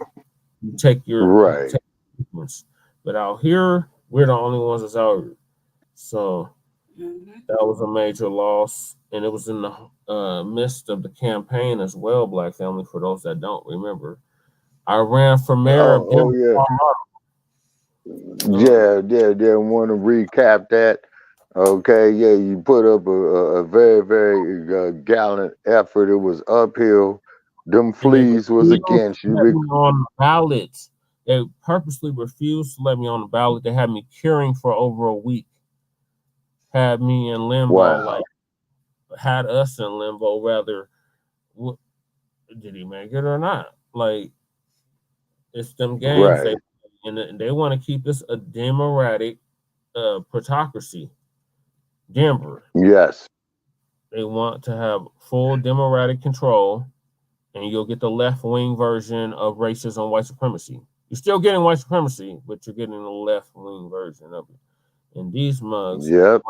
You take your sequence, but out here, we're the only ones that's out here. So that was a major loss, and it was in the midst of the campaign as well. Black family, for those that don't remember. I ran for mayor of Denver. Want to recap that. Okay, you put up a very, very gallant effort. It was uphill. Them fleas was against you. On the ballot. They purposely refused to let me on the ballot. They had me curing for over a week. Had me in limbo, had us in limbo, rather. Did he make it or not? It's them games they want to keep this a democratic plutocracy. Denver. Yes. They want to have full democratic control, and you'll get the left-wing version of racism, white supremacy. You're still getting white supremacy, but you're getting the left-wing version of it. And these mugs want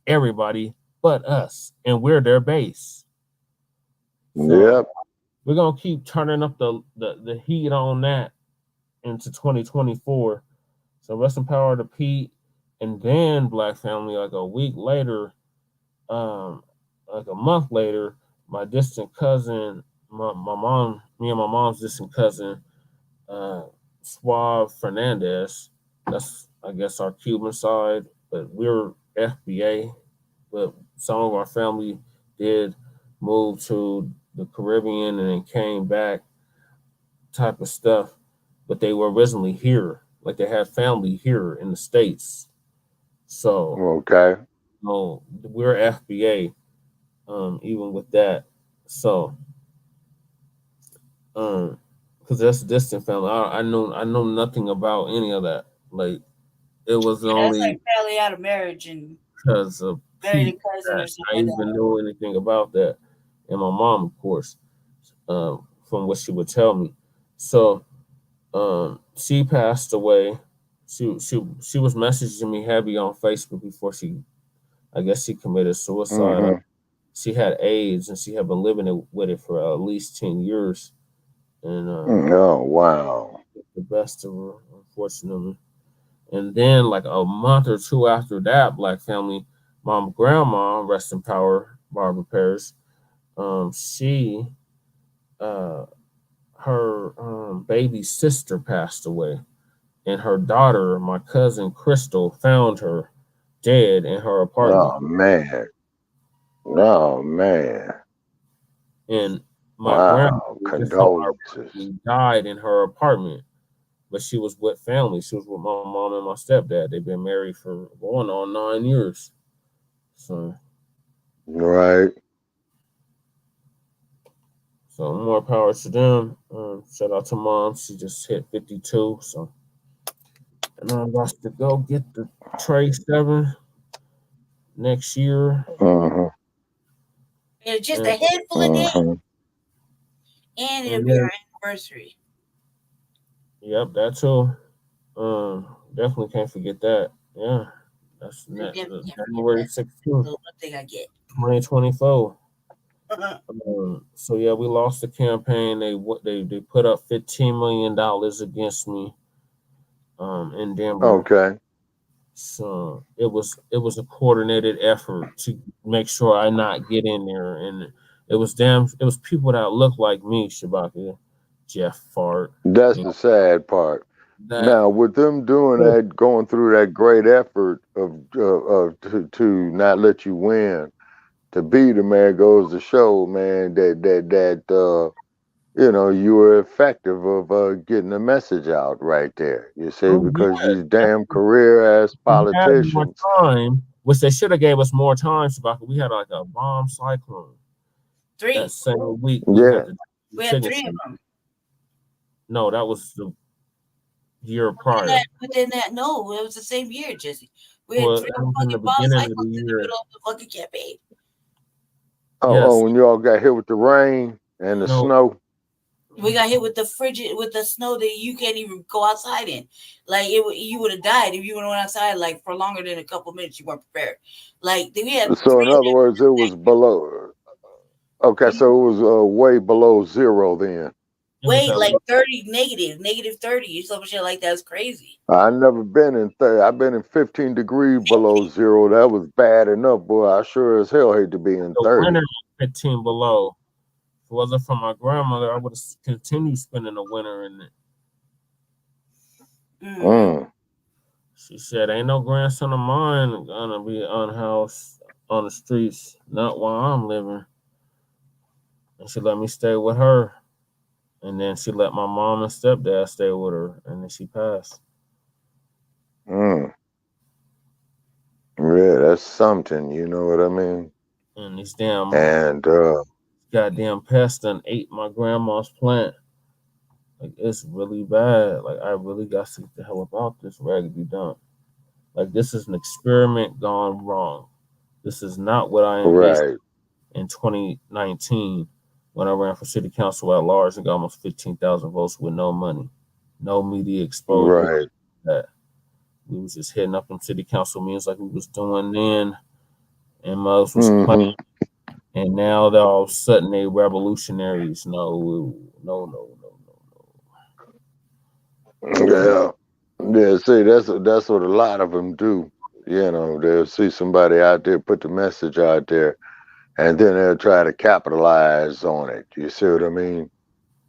everybody but us, and we're their base. So we're gonna keep turning up the heat on that into 2024. So rest in power to Pete. And then Black family, like a week later, like a month later, my distant cousin, me and my mom's distant cousin, Suave Fernandez, that's I guess our Cuban side, but we're FBA, but some of our family did move to the Caribbean and then came back type of stuff, but they were originally here, like they had family here in the States. So Okay. no, we're FBA, even with that. So, because that's distant family, I know nothing about any of that. Like it was Yeah, that's only like family out of marriage and because of married a Pete cousin or that something I like even that. knew anything about that, and my mom, of course, from what she would tell me. So, she passed away. She was messaging me heavy on Facebook before I guess she committed suicide. Mm-hmm. She had AIDS and she had been living with it for at least 10 years, and Oh, wow. the best of her, unfortunately. And then, like a month or two after that, Black family, my grandma, rest in power, Barbara Parrish, she, uh, her baby sister passed away, and her daughter, my cousin Crystal, found her dead in her apartment. Oh, man. Oh, man. And my grandma, Wow. just so Condolences. ironically, died in her apartment, but she was with family. She was with my mom and my stepdad. They've been married for going on 9 years. So, Right. more power to them. Shout out to mom. She just hit 52. So, and I'm about to go get the Trey 7 next year. Mm-hmm. And just a And, handful of days, Mm-hmm. and it'll and be then, our anniversary. yep, that too. Definitely can't forget that. Yeah, that's We definitely can't forget January that 16th, little thing I get. 2024. So yeah, we lost the campaign. They put up $15 million against me, in Denver. Okay. So it was a coordinated effort to make sure I not get in there, and it was people that look like me, Shabaka, Jeff Fart, That's and the sad part. that. Now, with them doing that, going through that great effort to not let you win, to beat them, man, goes to show, man, that you were effective of getting the message out right there. You see, Oh because yeah, these damn career ass we had more politicians. time, which they should have gave us more time, Shabaka. We had like a bomb cyclone that 3. same week. We Yeah. had the We had 3 of them. No, that was the year prior. No, it was the same year, Jesse. We had Well, 3 that was in the fucking bomb beginning of cycles the in the year. middle of the fucking campaign. Oh, Yes. when you all got hit with the rain and the No. snow. We got hit with the snow that you can't even go outside in. Like you would have died if you would have went outside like for longer than a couple minutes. You weren't prepared. Like we had So, 3 in other words, it was below. Okay, so it was way below zero then. Wait, like 30 negative 30 or some shit like that. It's crazy. I never been in 30. I've been in 15 degrees below zero. That was bad enough, boy. I sure as hell hate to be in The 30. winter 15 below. If it wasn't for my grandmother, I would have continued spending the winter in it. Mm. She said, "Ain't no grandson of mine gonna be unhoused on the streets, not while I'm living." And she let me stay with her. And then she let my mom and stepdad stay with her, and then she passed. Mm. Yeah, that's something, you know what I mean? And these damn goddamn pests done ate my grandma's plant. Like it's really bad. Like I really got to see the hell about this raggedy dump. Like this is an experiment gone wrong. This is not what I envisioned right. in 2019 when I ran for city council at large and got almost 15,000 votes with no money, no media exposure. Right. That we was just hitting up them city council meetings like we was doing then, and most was playing. And now they're all of a sudden they revolutionaries. No. Yeah. Yeah, see, that's what a lot of them do. You know, they'll see somebody out there, put the message out there, and then they'll try to capitalize on it. You see what I mean?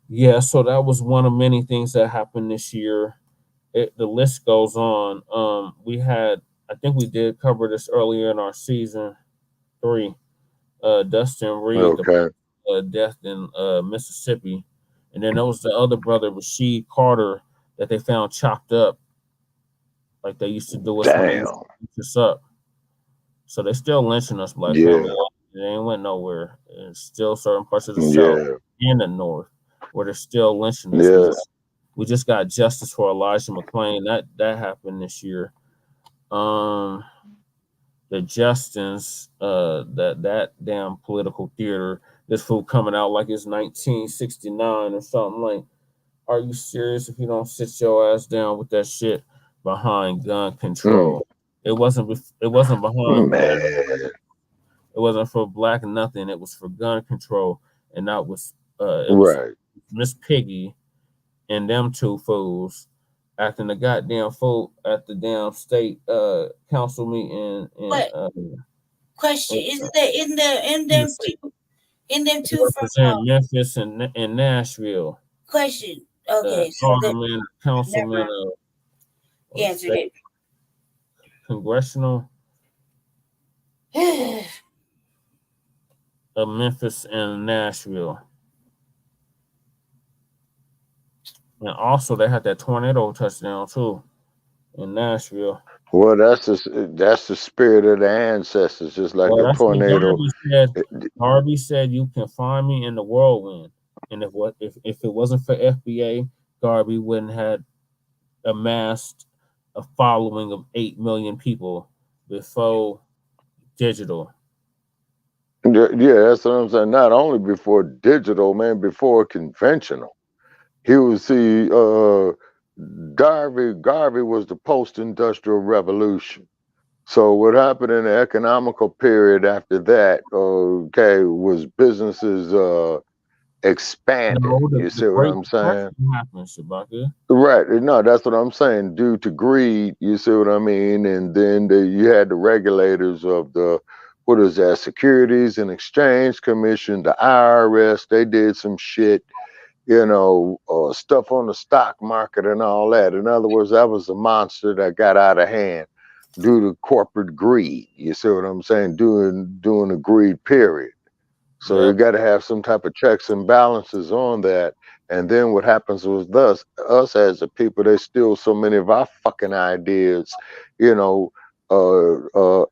Yeah, so that was one of many things that happened this year. The list goes on. We had, I think we did cover this earlier in our season 3. Dustin Reed, Okay. the death in Mississippi, and then there was the other brother, Rasheed Carter, that they found chopped up, like they used to do us when they used Damn. to beat us up. So they still lynching us, Black Yeah. family. It ain't went nowhere. It's still certain parts of the South Yeah. and the North where they're still lynching us. Yeah. We just got justice for Elijah McClain. That happened this year. The Justins, that damn political theater, this fool coming out like it's 1969 or something. Like, are you serious? If you don't sit your ass down with that shit behind gun control, it wasn't behind. Man. It wasn't for Black nothing. It was for gun control, and that was Right. Miss Piggy and them two fools acting the goddamn fool at the damn state council meeting. Question: Isn't them two from represent Memphis and Nashville? Question. Okay, so alderman, councilman, he answered it. Congressional of Memphis and Nashville. And also they had that tornado touchdown too in Nashville. Well, that's the spirit of the ancestors, just like the tornado. Darby said, "You can find me in the whirlwind." And if it wasn't for FBA, Darby wouldn't have amassed a following of 8 million people before digital. Yeah, that's what I'm saying. Not only before digital, man, before conventional. He was Garvey was the post-industrial revolution. So what happened in the economical period after that, okay, was businesses expanded. You see what I'm saying? Right. No, that's what I'm saying. Due to greed, you see what I mean? And then you had the regulators of the, what is that, Securities and Exchange Commission, the IRS, they did some shit, you know, stuff on the stock market and all that. In other words, that was a monster that got out of hand due to corporate greed. You see what I'm saying? During a greed period. So you got to have some type of checks and balances on that. And then what happens with us as a people, they steal so many of our fucking ideas, you know,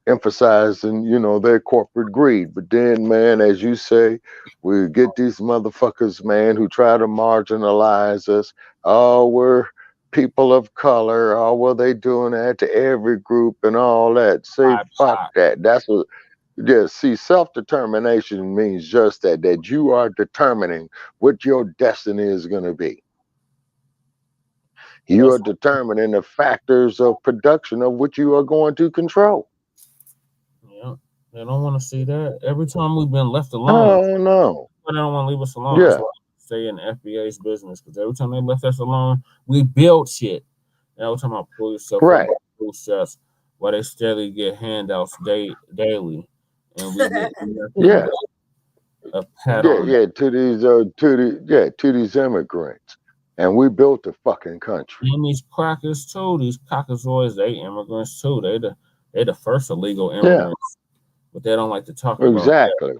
emphasizing, you know, their corporate greed. But then, man, as you say, we get these motherfuckers, man, who try to marginalize us. Oh, we're people of color. Oh, well, they doing that to every group and all that. Say, fuck that. That's what. Yeah, see, self-determination means just that you are determining what your destiny is going to be. You are determining the factors of production of what you are going to control. Yeah, they don't want to see that. Every time we've been left alone. Oh, no. They don't want to leave us alone. Yeah. That's why I stay in the FBA's business, because every time they left us alone, we built shit. And every time I pull yourself right. up, pull chest, while they steadily get handouts daily. And we get yeah. a pat on to these immigrants, and we built the fucking country. And these crackers too, these cockazoids, they immigrants too. They the first illegal immigrants, but they don't like to talk about exactly.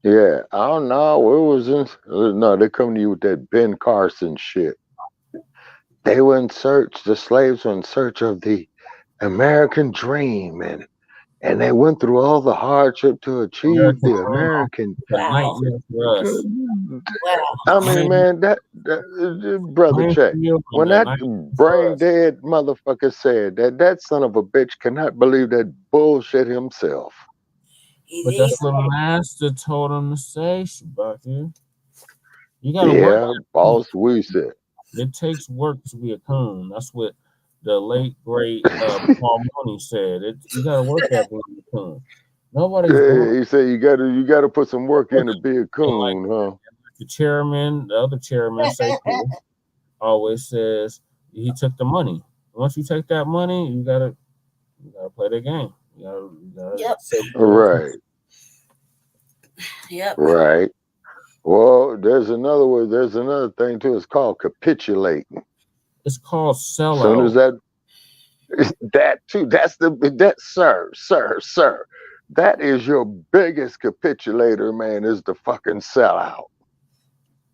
Yeah, I don't know. Where was this? No, they come to you with that Ben Carson shit. They were in search. The slaves were in search of the American dream, and they went through all the hardship to achieve the American. Wow. I mean, man, that brother Che, when that brain dead motherfucker said that son of a bitch cannot believe that bullshit himself. But that's what Master told him to say, Shabaki. You gotta work. Boss, we said. It takes work to be a coon. That's what the late great Paul Mooney said. You gotta work at being a coon. He said you gotta put some work in to be a coon, huh? The other chairman, always says he took the money. Once you take that money, you gotta You gotta play the game. You gotta Yep. Right. Yep. Right. Well, there's another word. There's another thing too. It's called capitulating. It's called As soon as sellout. that too. That sir. That is your biggest capitulator, man. Is the fucking sellout.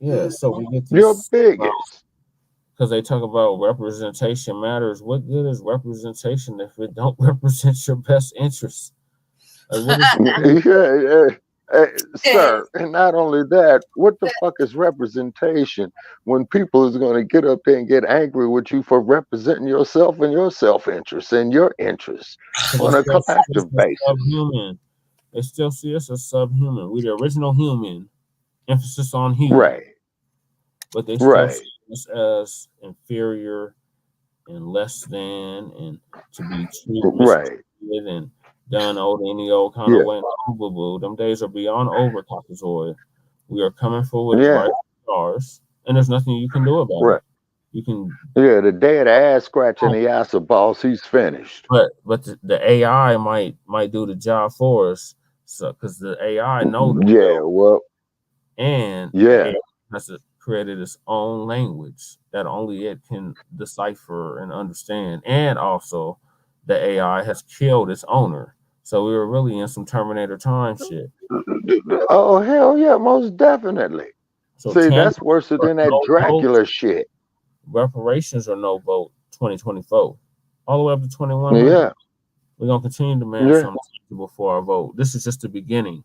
Yeah. So we get Your these biggest. because they talk about representation matters. What good is representation if it don't represent your best interests? Like, what is Sir, and not only that, what the fuck is representation when people is going to get up there and get angry with you for representing yourself and your self-interest and your interests on a collective basis? Subhuman. They still see us as subhuman. We the original human, emphasis on human. Right. But they still see us as inferior and less than, and to be treated and done any old kind of way. No, them days are beyond over, Caucasoid. We are coming forward with bright stars, and there's nothing you can do about it. You can. Yeah, the day of the ass scratching the ass of boss, he's finished. But the AI might do the job for us, so because the AI knows. And it has created its own language that only it can decipher and understand, and also the AI has killed its owner. So we were really in some Terminator time shit. Oh hell yeah, most definitely. So see, that's worse than that Dracula shit. Reparations or no vote 2024, all the way up to 21. Yeah, we're gonna continue to demand something before our vote. This is just the beginning.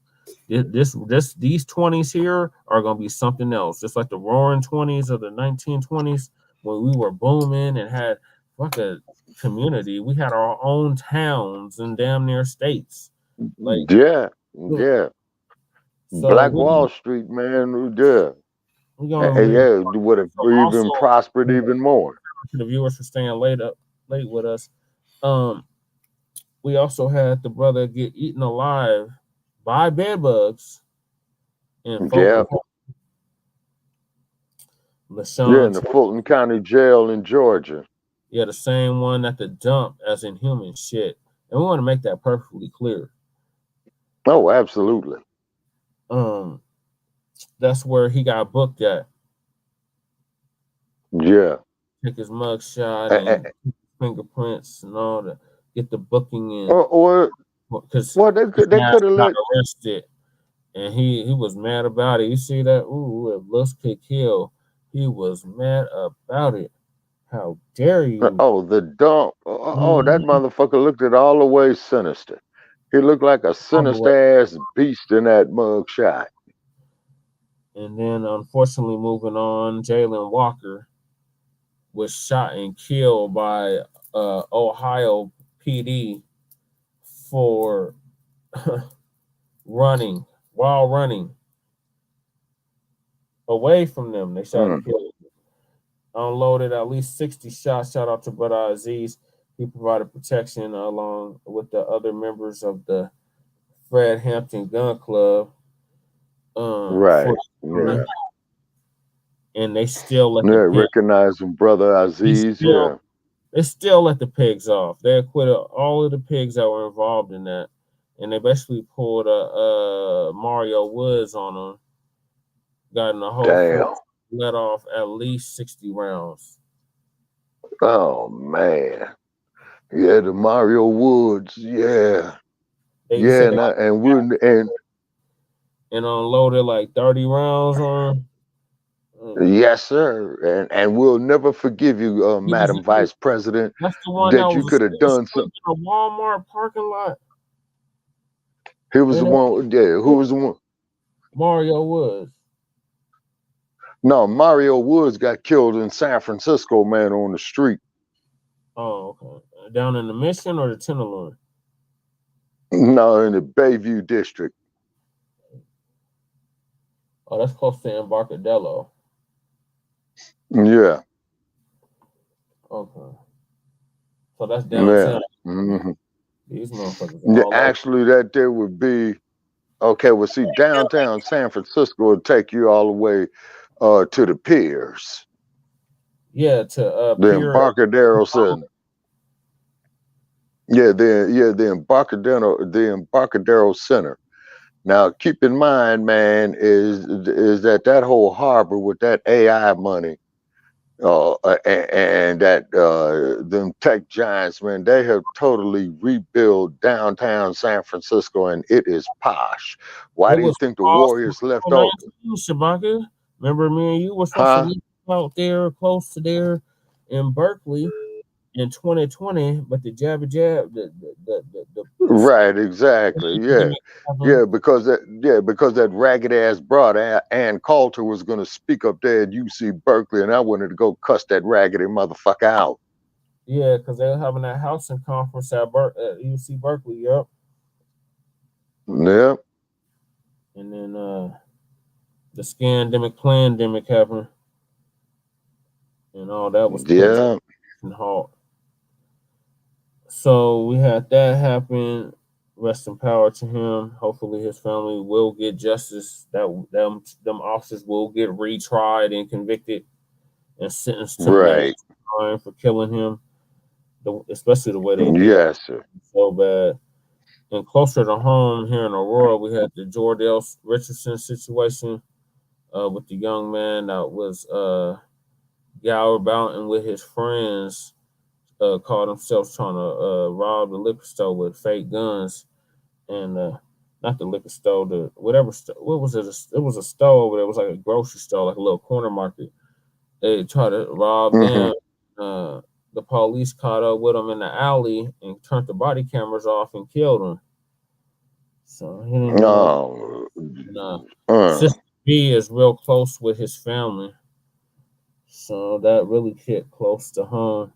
These 20s here are gonna be something else, just like the roaring 20s of the 1920s when we were booming and had like a community. We had our own towns and damn near states. Like So Black we, Wall Street, man, would have even prospered even more. To the viewers for staying late with us. We also had the brother get eaten alive by bed bugs in in the Fulton County Jail in Georgia. Yeah, the same one at the dump as in human shit. And we want to make that perfectly clear. Oh, absolutely. That's where he got booked at. Yeah. Take his mug shot and fingerprints and all that. Get the booking in. Because they could have let arrested. And he was mad about it. You see that? Ooh, if looks could kill. He was mad about it. How dare you? Oh, the dump. That motherfucker looked at all the way sinister. He looked like a sinister ass beast in that mug shot. And then, unfortunately, moving on, Jalen Walker was shot and killed by Ohio PD for while running away from them. They shot and killed him. Unloaded at least 60 shots. Shout out to Brother Aziz. He provided protection along with the other members of the Fred Hampton Gun Club. And they still let recognize him, Brother Aziz. They still let the pigs off. They acquitted all of the pigs that were involved in that, and they basically pulled a Mario Woods on them. Got in the whole let off at least 60 rounds. Oh man, yeah, the Mario Woods, and unloaded like 30 rounds on. Yes, sir, and we'll never forgive you, Madam Vice President. That's the one that you could have done something in a Walmart parking lot. He was the one. Yeah, who was the one? Mario Woods. No, Mario Woods got killed in San Francisco, man, on the street. Oh, okay. Down in the Mission or the Tenderloin? No, in the Bayview district. Oh, that's close to Embarcadillo. Yeah. Okay. So that's downtown. Yeah. Mm-hmm. These motherfuckers. Actually, that there would be okay. Well, see, downtown San Francisco would take you all the way to the piers. Yeah, to the Embarcadero Center. the Embarcadero Center. Now, keep in mind, man, is that whole harbor with that AI money, and that them tech giants, man, they have totally rebuilt downtown San Francisco, and it is posh. Why It do you was think the awesome. Warriors left over? Shabaka, remember me and you were supposed to live out there, close to there, in Berkeley in 2020, but the jab, the right, exactly, because that ragged ass broad Ann Coulter was going to speak up there at UC Berkeley, and I wanted to go cuss that raggedy motherfucker out. Yeah, because they were having that housing conference at UC Berkeley. Yep. Yep. And then the pandemic happened, and all that was put in halt. So we had that happen. Rest in power to him. Hopefully his family will get justice. That them officers will get retried and convicted and sentenced to time for killing him. Especially the way they did. Yes, sir. So bad. And closer to home here in Aurora, we had the Jordell Richardson situation with the young man that was gallivanting with his friends. Caught himself trying to rob the liquor store with fake guns, and not the liquor store, the whatever. What was it? It was a store over there. It was like a grocery store, like a little corner market. They tried to rob them. The police caught up with him in the alley and turned the body cameras off and killed him. So he didn't know. Sister B is real close with his family, so that really hit close to home.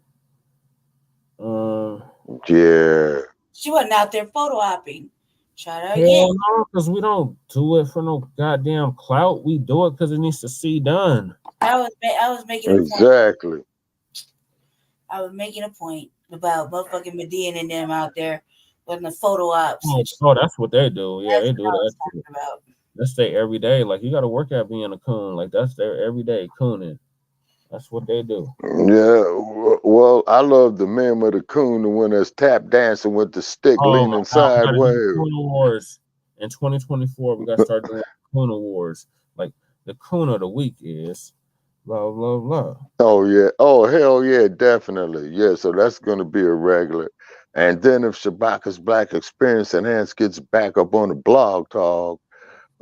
Yeah. She wasn't out there photo hopping. Try that again. No, because we don't do it for no goddamn clout. We do it because it needs to see done. I was making a point. Exactly. I was making a point about motherfucking Medea and them out there with the photo ops. Oh, that's what they do. Yeah, they do that. That's their everyday. Like, you got to work at being a coon. Like, that's their everyday cooning. That's what they do. Yeah, well, I love the meme of the coon, the one that's tap dancing with the stick leaning sideways. Coon Awards in 2024. We got to start doing Coon Awards. Like, the coon of the week is blah blah blah. Oh yeah. Oh hell yeah, definitely. Yeah. So that's gonna be a regular. And then if Shabaka's Black Experience Enhanced gets back up on the blog talk,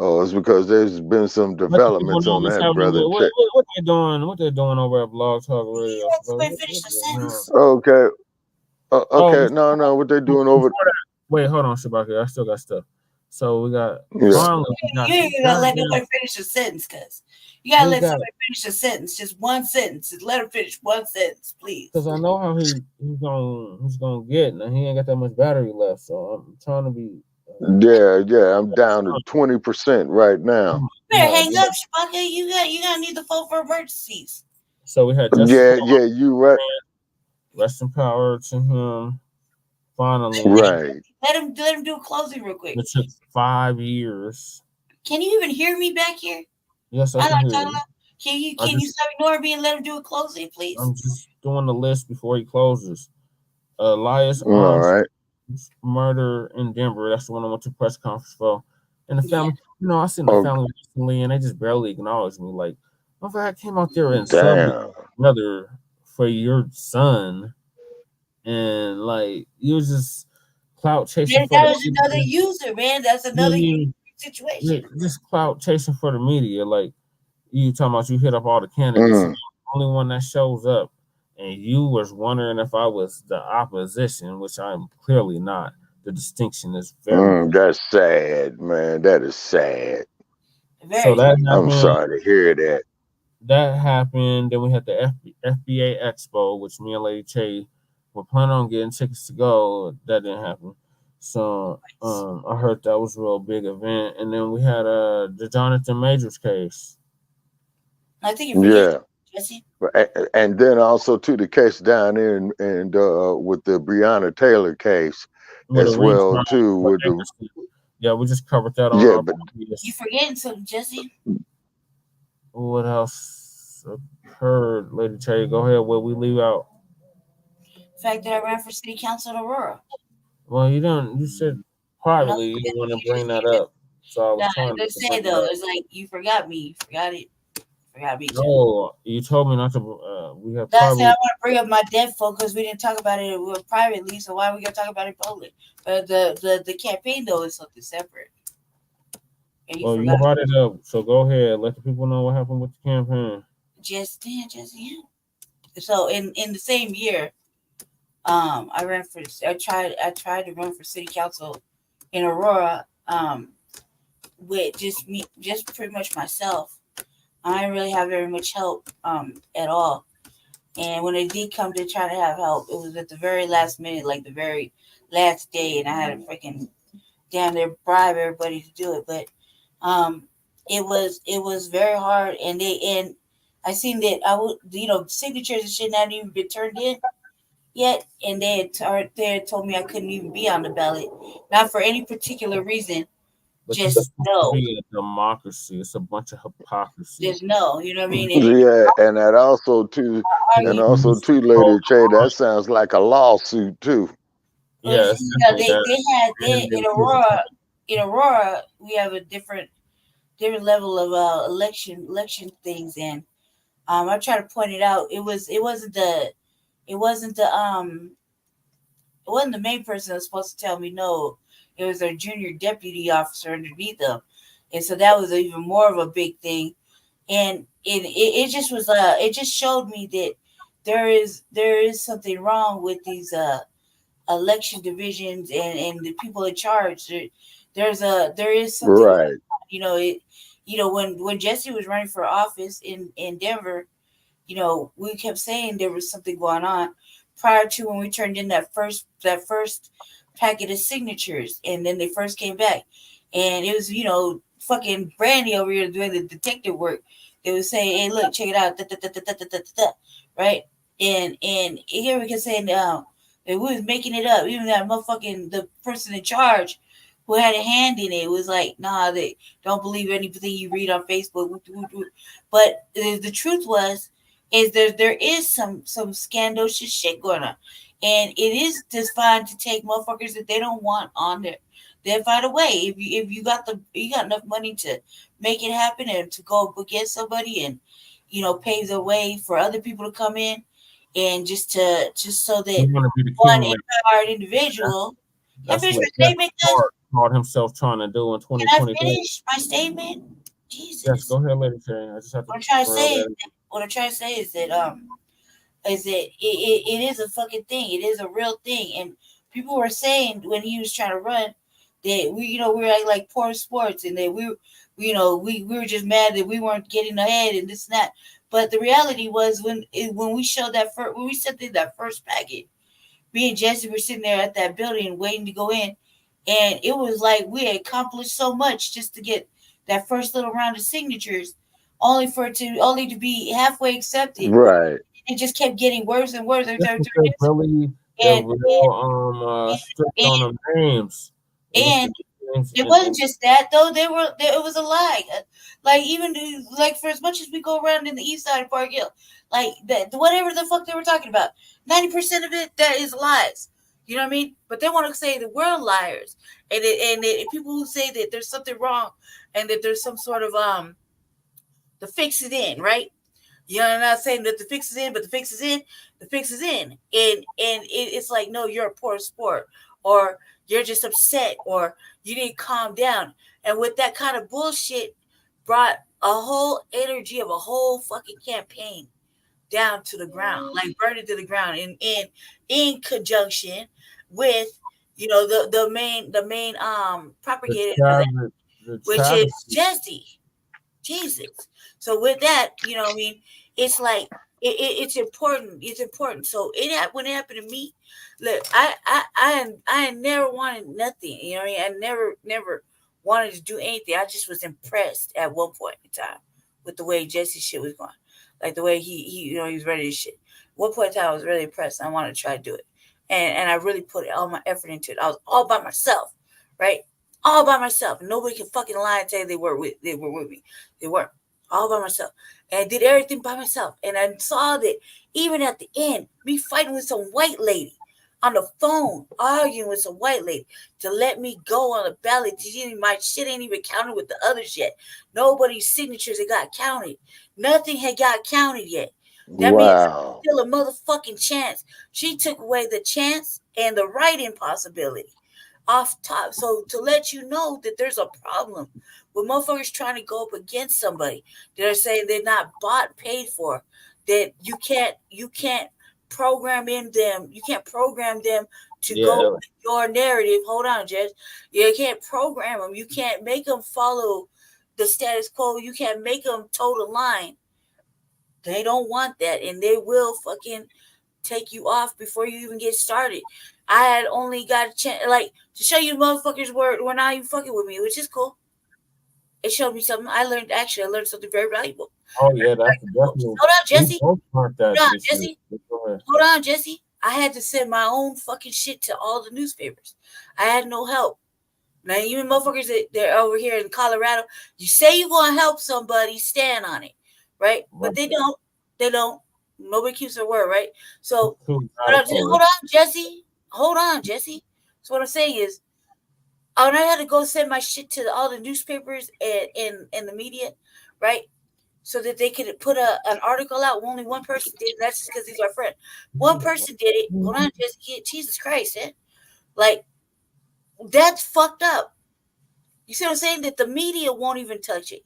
it's because there's been some developments on that, brother. What they doing? What they doing over at Blog Talk Radio? Finish the sentence. Okay. Okay. No. What they doing over? Wait, hold on, Shabaka. I still got stuff. So we got. You ain't gonna let nobody finish a sentence, cuz you gotta let somebody finish a sentence, just one sentence. Just let him finish one sentence, please. Because I know how he's gonna get, and he ain't got that much battery left. So I'm trying to be. Yeah. I'm down to 20% right now. You better hang up, Shabaka. You gotta need the phone for emergencies. So we had you right. Rest in power to him. Finally, right. Let him do a closing real quick. It took 5 years. Can you even hear me back here? Yes, I can hear you. Can you stop ignoring me and let him do a closing, please? I'm just doing the list before he closes. Elias all right. Murder in Denver. That's the one I went to press conference for. And the family, I seen the family recently, and they just barely acknowledged me. Like, I came out there and subbed brother for your son, and like you was just clout chasing. That was another user, man. That's another situation. Just clout chasing for the media. Like, you talking about you hit up all the candidates, the only one that shows up, and you was wondering if I was the opposition, which I'm clearly not. The distinction is very. That's sad, man. That is sad. So that happened. I'm sorry to hear that. That happened. Then we had the FBA Expo, which me and Lady Che were planning on getting tickets to go. That didn't happen. So I heard that was a real big event. And then we had the Jonathan Majors case. I think you forget, Jesse. And then also to the case down there and with the Breonna Taylor case as well too. With the we just covered that on. But you forgetting something, Jesse? What else occurred, Lady Che? Go ahead. What we leave out? fact that I ran for city council in Aurora. Well, you don't. You said privately you didn't want to bring that up, so I was trying to Just say bring it though, up. it's like you forgot me. You forgot it. Forgot me too. No, you told me not to. We have That's privately. I want to bring up my dead folk because we didn't talk about it privately. So why are we gonna talk about it public? But the campaign though is something separate. And Well, you brought it up, so go ahead. Let the people know what happened with the campaign. Just yeah. So in the same year, I ran for. I tried to run for city council in Aurora. With just pretty much myself. I didn't really have very much help at all. And when it did come to try to have help, it was at the very last minute, like the very last day, and I had to freaking damn near bribe everybody to do it. But it was very hard, and I seen that I would signatures and shit not even been turned in yet, and they had told me I couldn't even be on the ballot, not for any particular reason. But Just no. Be a democracy. It's a bunch of hypocrisy. Just no. You know what I mean? Yeah, and that also too, Lady Che, that sounds like a lawsuit too. Yes, they had in Aurora. In Aurora, we have a different level of election things, and I try to point it out. It wasn't the main person that was supposed to tell me no. It was their junior deputy officer underneath them, and so that was even more of a big thing. And it just was it just showed me that there is something wrong with these election divisions and the people in charge. There is something right. When Jesse was running for office in Denver, we kept saying there was something going on prior to when we turned in that first packet of signatures, and then they first came back, and it was fucking Brandy over here doing the detective work. They would say, "Hey, look, check it out," right? And here we can say now that we was making it up. Even that motherfucking the person in charge who had a hand in it was like, "Nah, they don't believe anything you read on Facebook." But the truth is there is some scandalous shit going on, and it is just fine to take motherfuckers that they don't want on there. They'll find a way. If you got enough money to make it happen and to go against somebody and pave the way for other people to come in, and just so that one empowered individual. That's what Clark called himself trying to do in 2020. Can I finish my statement? Jesus. Yes, go ahead, Lady Che. I just have to. What I'm trying to say is that it is a fucking thing. It is a real thing, and people were saying when he was trying to run that we were like poor sports, and that we were just mad that we weren't getting ahead and this and that. But the reality was when we showed when we sent in that first packet, me and Jesse were sitting there at that building waiting to go in, and it was like we had accomplished so much just to get that first little round of signatures, only to be halfway accepted. Right. It just kept getting worse and worse. Strict on the names. And it wasn't just that though. It was a lie. Like even like for as much as we go around in the east side of Park Hill, like that whatever the fuck they were talking about, 90% of it that is lies. You know what I mean? But they want to say that we're liars, and people who say that there's something wrong and that there's some sort of the fix it in, right? I'm not saying that the fix is in, but the fix is in. The fix is in, and it's like, no, you're a poor sport, or you're just upset, or you need to calm down. And with that kind of bullshit, brought a whole energy of a whole fucking campaign down to the ground, like burned it to the ground, in conjunction with the main propagator, which is Jesse. Jesus. So with that, I mean, it's like it's important. It's important. So when it happened to me, look, I never wanted nothing. You know what I mean? I never wanted to do anything. I just was impressed at one point in time with the way Jesse's shit was going, like the way he was ready to shit. At one point in time, I was really impressed. I wanted to try to do it, and I really put all my effort into it. I was all by myself, right? All by myself. Nobody can fucking lie and say they were with me. They weren't. all by myself. And I did everything by myself. And I saw that even at the end, me fighting with some white lady on the phone, arguing with some white lady to let me go on the ballot. My shit ain't even counted with the others yet. Nobody's signatures had got counted. Nothing had got counted yet. That means still a motherfucking chance. She took away the chance and the writing possibility off top. So to let you know that there's a problem with motherfuckers trying to go up against somebody that are saying they're not bought, paid for, that you can't program in them. You can't program them to go with your narrative. Hold on, Jess. You can't program them. You can't make them follow the status quo. You can't make them toe the line. They don't want that, and they will fucking take you off before you even get started. I had only got a chance, like, to show you motherfuckers were not even fucking with me, which is cool. It showed me something. I learned something very valuable. Oh yeah, that's definitely. Hold on, Jesse. Hold on, Jesse. I had to send my own fucking shit to all the newspapers. I had no help. Now, even motherfuckers that are over here in Colorado, you say you're going to help somebody, stand on it, right? But they don't. They don't. Nobody keeps their word, right? So, hold on, Jesse. So what I'm saying is, when I had to go send my shit to all the newspapers and the media, right? So that they could put an article out. Only one person did. That's just because he's our friend. One person did it. Hold on, Jesse. Jesus Christ, man. Like, that's fucked up. You see what I'm saying? That the media won't even touch it.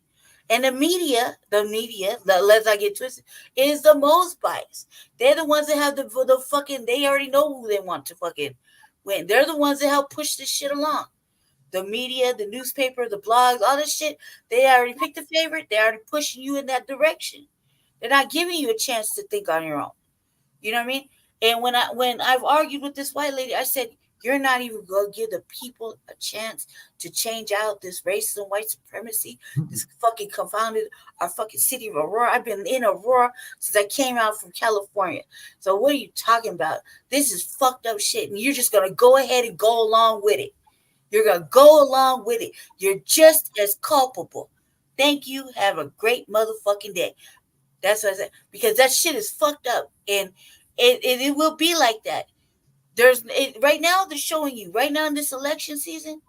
And the media, let's not get twisted, is the most biased. They're the ones that have the fucking, they already know who they want to fucking win. They're the ones that help push this shit along. The media, the newspaper, the blogs, all this shit, they already picked a favorite. They're already pushing you in that direction. They're not giving you a chance to think on your own. You know what I mean? And when I've argued with this white lady, I said, you're not even going to give the people a chance to change out this racism, white supremacy, this fucking confounded our fucking city of Aurora. I've been in Aurora since I came out from California. So what are you talking about? This is fucked up shit. And you're just going to go ahead and go along with it. You're going to go along with it. You're just as culpable. Thank you. Have a great motherfucking day. That's what I said. Because that shit is fucked up. And it will be like that. Right now, they're showing you, right now in this election season,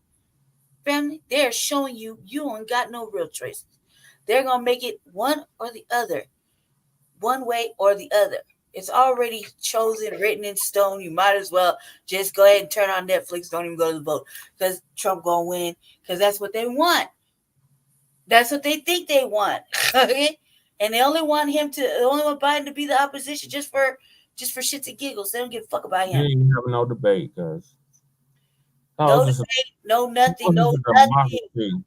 family, they're showing you ain't got no real choices. They're going to make it one or the other. One way or the other. It's already chosen, written in stone. You might as well just go ahead and turn on Netflix. Don't even go to the vote because Trump gonna win because that's what they want. That's what they think they want. Okay, and they only want Biden to be the opposition just for shits and giggles. They don't give a fuck about him. You ain't having no debate, guys. No debate, no nothing, no nothing.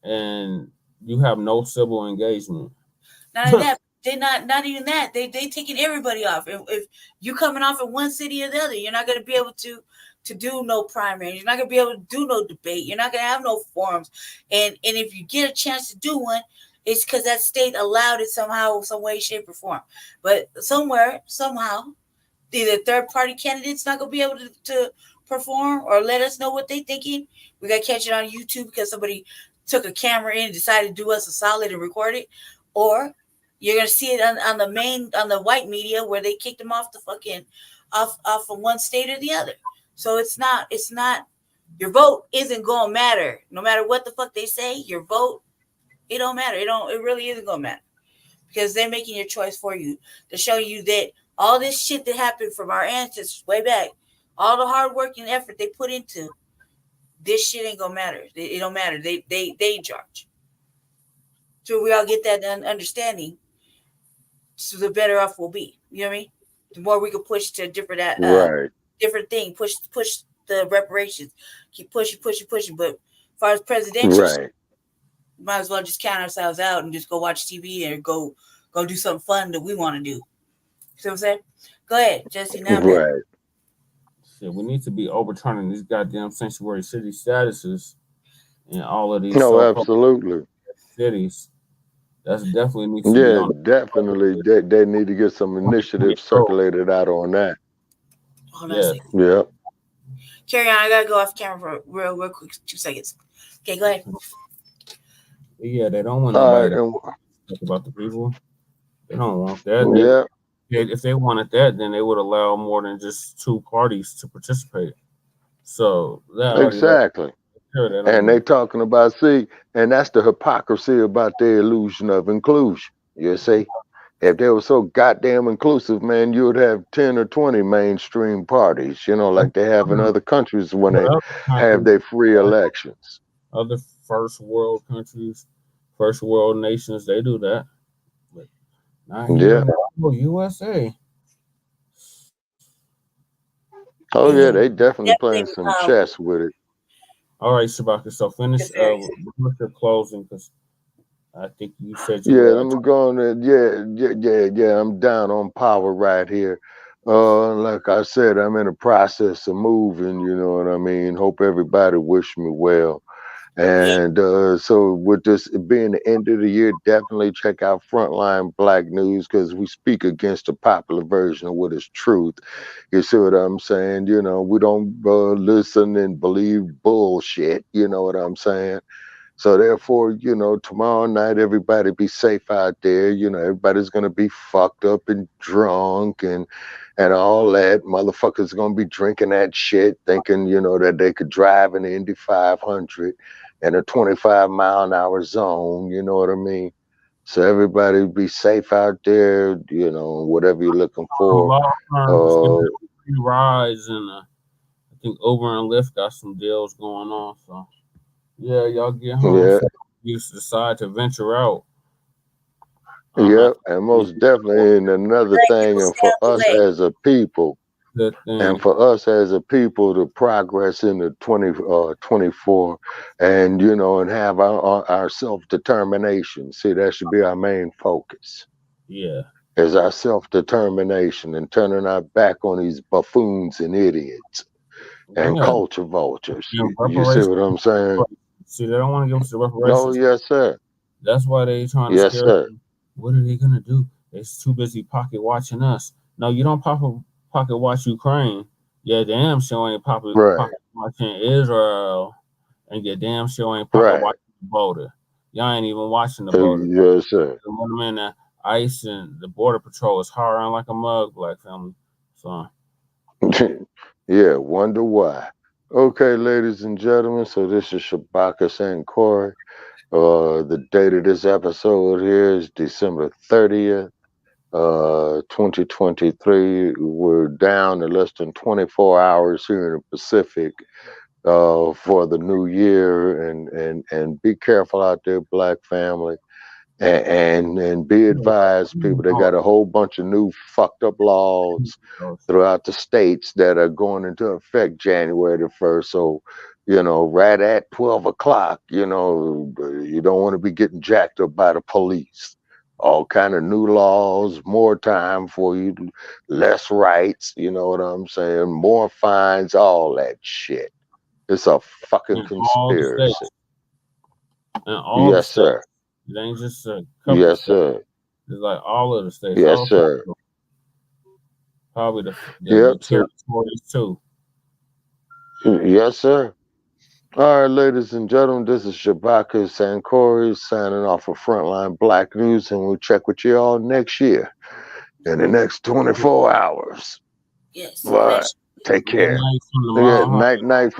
And you have no civil engagement. Not that. They're not even that. They taking everybody off. If you coming off in one city or the other, you're not going to be able to do no primaries. You're not going to be able to do no debate. You're not going to have no forums. And if you get a chance to do one, it's because that state allowed it somehow, some way, shape, or form. But somehow, either third-party candidates not going to be able to perform or let us know what they thinking. We got to catch it on YouTube because somebody took a camera in and decided to do us a solid and record it. Or you're gonna see it on the white media where they kicked them off the fucking off from one state or the other. So it's not your vote isn't gonna matter. No matter what the fuck they say, your vote, it don't matter. It really isn't gonna matter. Because they're making your choice for you to show you that all this shit that happened from our ancestors way back, all the hard work and effort they put into this shit ain't gonna matter. It don't matter. They in charge. So we all get that understanding. So the better off we'll be. You know what I mean? The more we can push to different different thing, push the reparations, keep pushing. But as far as presidential, we might as well just count ourselves out and just go watch TV and go do something fun that we want to do. You see what I'm saying? Go ahead, Jesse. Now, right. Shit, we need to be overturning these goddamn sanctuary city statuses in all of these. No, absolutely. Cities. That's definitely needs to be on definitely. They need to get some initiatives circulated out on that. Hold on a second. Yeah. Carry on. I gotta go off camera for real quick, 2 seconds. Okay, go ahead. Yeah, they don't want All nobody right, to and talk about the people. They don't want that. yeah, If they wanted that, then they would allow more than just 2 parties to participate. So that already let exactly. sure they don't And they want. talking about, see, and that's the hypocrisy about their illusion of inclusion. You see, if they were so goddamn inclusive, man, you would have 10 or 20 mainstream parties, like they have in other countries when they Well, have their free elections. other first world countries, first world nations, they do that. But not here Yeah. in the USA. Oh, yeah, And they definitely playing definitely, some chess with it. All right, Shabaka. So finish very with your closing because I think you said you Yeah, were let me go on there. Yeah. I'm down on power right here. Like I said, I'm in the process of moving, you know what I mean? Hope everybody wish me well. yeah. And so, with this being the end of the year, definitely check out Frontline Black News because we speak against the popular version of what is truth. You see what I'm saying? We don't listen and believe bullshit. You know what I'm saying? So therefore, tomorrow night, everybody be safe out there. Everybody's gonna be fucked up and drunk and all that. Motherfuckers gonna be drinking that shit, thinking, that they could drive an Indy 500 in a 25-mile-an-hour zone. You know what I mean? So everybody be safe out there. Whatever you're looking for. law firms is giving Uh, free rides, and I think Uber and Lyft got some deals going on. So yeah, y'all get home. yeah, You decide to venture out. yeah, I and think most definitely, and another Black thing, people and stay for out the us way. as a people. good And thing. for us as a people to progress into 2024 and, and have our self-determination. See, that should be our main focus Yeah. is our self-determination and turning our back on these buffoons and idiots and Yeah. culture vultures. And You see reparations. what I'm saying? See, they don't want to give us the Oh, reparations. yes, sir. That's why they trying to Yes, scare us. sir. What are they gonna do? They're too busy pocket watching us. No, you don't pocket watch Ukraine. Yeah, damn sure ain't Right, pocket watching Israel, and your damn sure ain't pocket right. watching the border. Y'all ain't even watching the border. Yes, sir. The one man that ICE and the border patrol is hiring like a mug, black family. So Yeah, wonder why. Okay, ladies and gentlemen, so this is Shabaka Sankori. The date of this episode here is December 30th, 2023. We're down to less than 24 hours here in the Pacific for the new year. And be careful out there, Black family. And be advised, people, they got a whole bunch of new fucked up laws throughout the states that are going into effect January the 1st. So, right at 12 o'clock, you don't want to be getting jacked up by the police. All kind of new laws, more time for you, less rights, you know what I'm saying? More fines, all that shit. It's a fucking in all the conspiracy. states, in all the Yes, states, sir. it ain't just a couple Yes, states. sir. It's like all of the states, Yes, all sir. probably the Yep. So, territories too. yes, sir. All right, ladies and gentlemen, this is Shabaka Sankori signing off for Frontline Black News, and we'll check with you all next year in the next 24 hours. Yes. All And right. that's Take Good care. night from the Yeah, Mile High. night.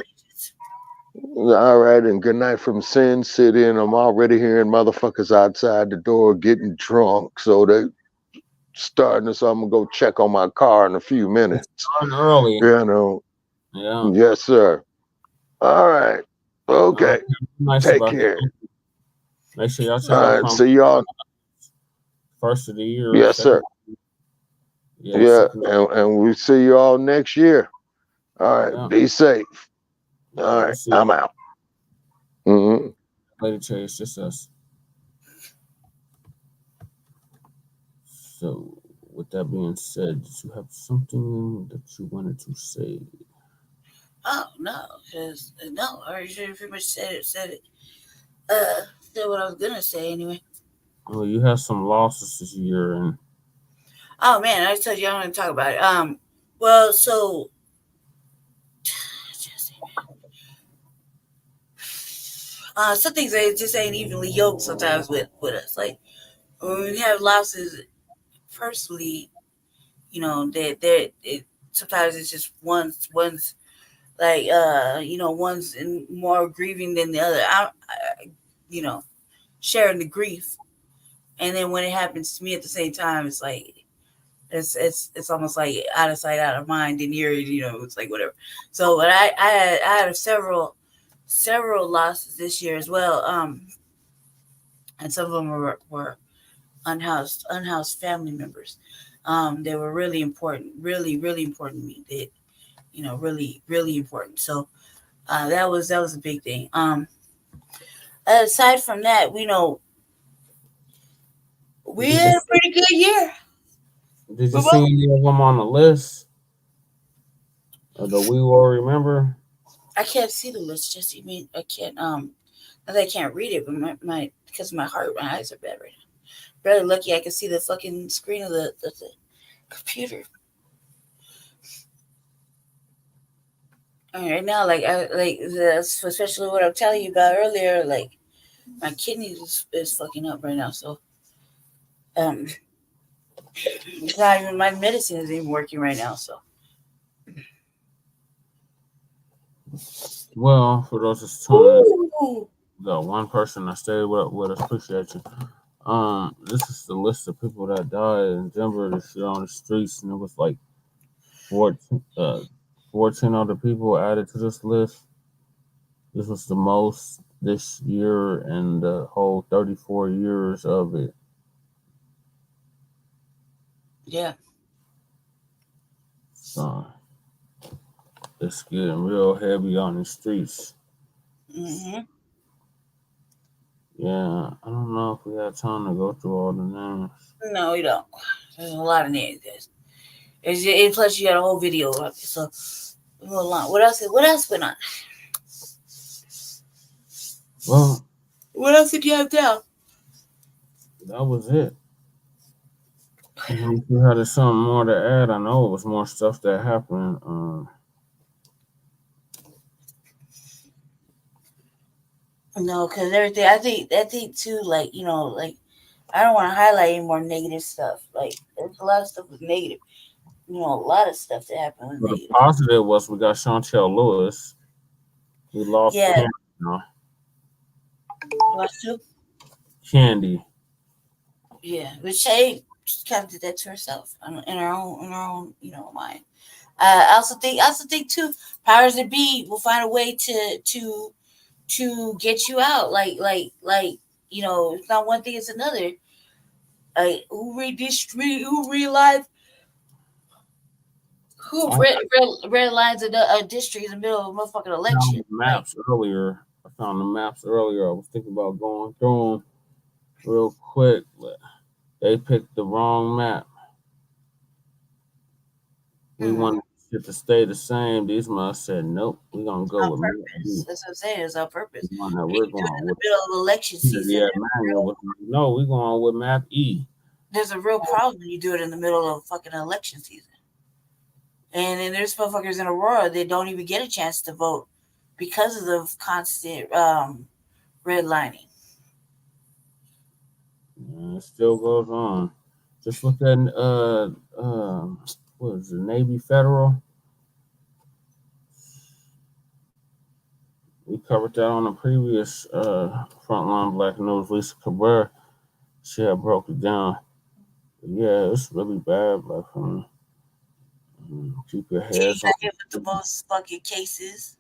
All right, and good night from Sin City. And I'm already hearing motherfuckers outside the door getting drunk. So they starting, so I'm going to go check on my car in a few minutes. Starting early. Yeah. Yes, sir. All right. Okay. Nice Take about care. that. Make sure y'all check All out right. Front See y'all. first of the year. Yes, sir. Yeah. Yeah. Second, And we'll see you all next year. All right. yeah. Be safe. All We'll right. see. I'm out. Mm-hmm. Later, Chase. Just us. So, with that being said, did you have something that you wanted to say? Oh no, because no, I already pretty much said it. Said what I was gonna say anyway. Well, you had some losses this year, and Oh man, I just told you I'm gonna talk about it. Well, so some things they just ain't evenly yoked sometimes with us. Like when we have losses personally, you know, sometimes it's just one's like one's more grieving than the other. I sharing the grief, and then when it happens to me at the same time, it's like it's almost like out of sight, out of mind, and it's like whatever. So, but I had several losses this year as well. And some of them were unhoused family members. They were really important, really important to me. They, really important. So that was a big thing. Aside from that, we had a pretty good year. Did you see any of them on the list? The We Will Remember? I can't see the list, Jesse. I mean, I can't. I can't read it, but my because of my eyes are bad right now. Really lucky I can see the fucking screen of the computer. And right now, especially what I'm telling you about earlier, like my kidneys is fucking up right now. So, it's not even my medicine isn't even working right now. So, well, for those that's tuning in, got one person that stayed with us. Appreciate you. This is the list of people that died in Denver this year on the streets, and it was like 14 other people added to this list. This was the most this year in the whole 34 years of it. Yeah. So it's getting real heavy on the streets. Mm-hmm. Yeah, I don't know if we have time to go through all the names. No, we don't. There's a lot of names. And plus, you got a whole video of it. So, hold on. What else went on? Well, what else did you have down? That was it. If you had something more to add, I know it was more stuff that happened. No, because everything. I think too. Like I don't want to highlight any more negative stuff. Like there's a lot of stuff was negative. A lot of stuff that happened was negative. The positive was we got Chantel Lewis. We lost Candy. Lost who? Candy. Yeah, but Shay kind of did that to herself in her own mind. I also think too, powers that be will find a way to get you out. Like it's not one thing, it's another. Like who realized red lines in a district in the middle of a motherfucking election? I found the maps earlier. I was thinking about going through them real quick, but they picked the wrong map. We wanted it to stay the same. These must said, nope, we're going to go with purpose. Map E. That's what I'm saying. It's on purpose. We're going in the middle of election season. No, we're going with Map E. There's a real problem when you do it in the middle of fucking election season. And then there's motherfuckers in Aurora that don't even get a chance to vote because of the constant redlining. It still goes on. Just look at what is it, Navy Federal? We covered that on the previous Frontline Black News. Lisa Cabrera, she had broke it down. But yeah, it's really bad, Black family. Keep your heads on. With the most fucking cases.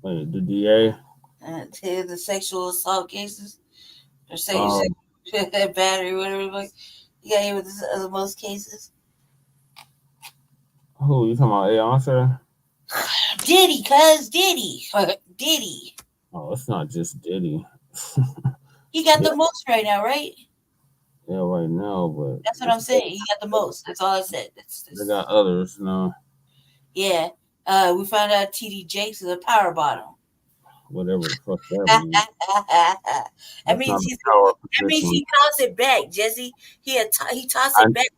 Wait, the DA? The sexual assault cases. Or sexual battery, whatever. You got hit with the most cases. Who, you talking about Answer? Diddy, cuz Diddy. Oh, it's not just Diddy. He got the most right now, right? Yeah, right now, but that's what I'm saying. He got the most. That's all I said. They got others, no. Yeah. We found out TD Jakes is a power bottom. Whatever the fuck that means. That means he tossed it back, Jesse. He tossed it back.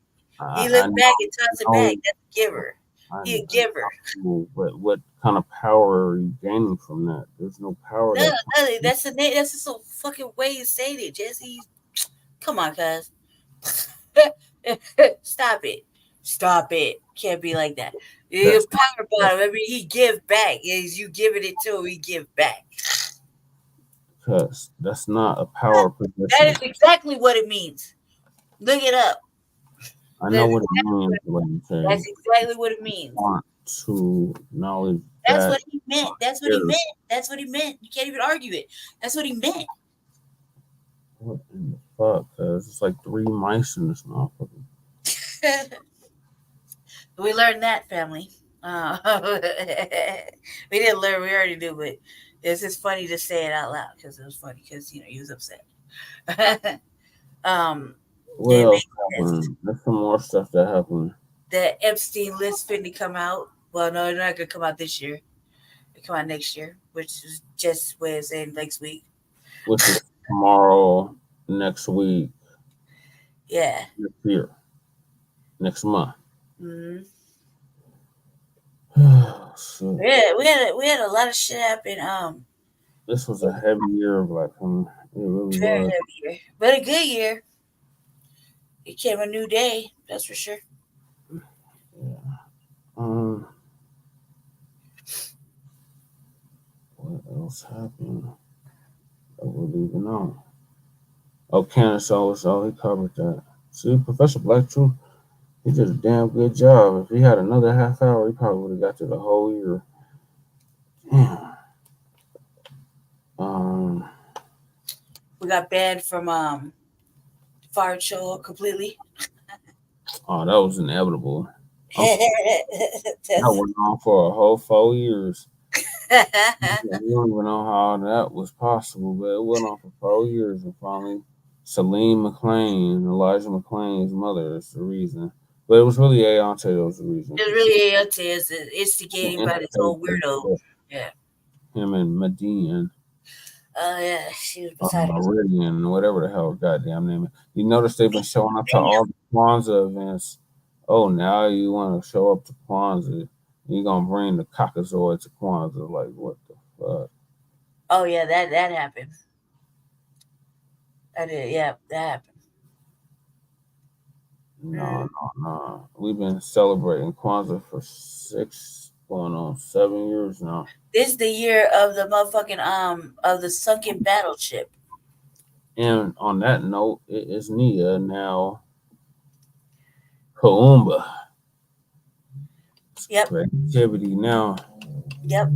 He looked back and tossed it back. That's a giver. He a giver. But what kind of power are you gaining from that? There's no power. No, that's the name. That's just a fucking way you say it, Jesse. Come on, cuz. Stop it. Stop it. Can't be like that. Your power bottom. I mean, he give back. Is you giving it to him, he give back. Because that's not a power position. That is exactly what it means. Look it up. I know what it means. That's exactly what it means. Want to acknowledge that's what he meant. That's what he meant. That's what he meant. You can't even argue it. That's what he meant. What in the fuck? Cause it's like 3 mice in this motherfucker. We learned that, family. We didn't learn. We already knew, but it's just funny to say it out loud because it was funny because he was upset. What else happened? There's some more stuff that happened. The Epstein list finna come out. Well, no, they're not gonna come out this year. They come out next year, which is just what it's saying next week. Which is tomorrow, next week. Yeah. Next year. Next month. Mm-hmm. So, yeah, we had a lot of shit happen. This was a heavy year of Black. It really very was. heavy year, but a good year. It came a new day, that's for sure. Yeah. What else happened? I wouldn't even know. Oh, Candace also, he covered that. See, Professor Black Truth, he did a damn good job. If he had another half hour, he probably would have got to the whole year. Damn. We got banned from Fire Show completely. Oh, that was inevitable. That went on for a whole 4 years. We don't even know how that was possible, but it went on for 4 years, and finally, Celine McClain, Elijah McClain's mother, is the reason. But it was really Aonte that was the reason. It was really Aonte is instigating by this old weirdo. Yeah. Him and Medine. Yeah, she was beside Meridian, whatever the hell, goddamn name. You notice they've been showing up to all the Kwanzaa events. Oh, now you want to show up to Kwanzaa. You're going to bring the Caucasoid to Kwanzaa. Like, what the fuck? Oh, yeah, that happened. That happened. No. We've been celebrating Kwanzaa for 7 years now. This is the year of the motherfucking of the sunken battleship. And on that note, it is Nia now. Kaumba. Yep. Creativity now. Yep.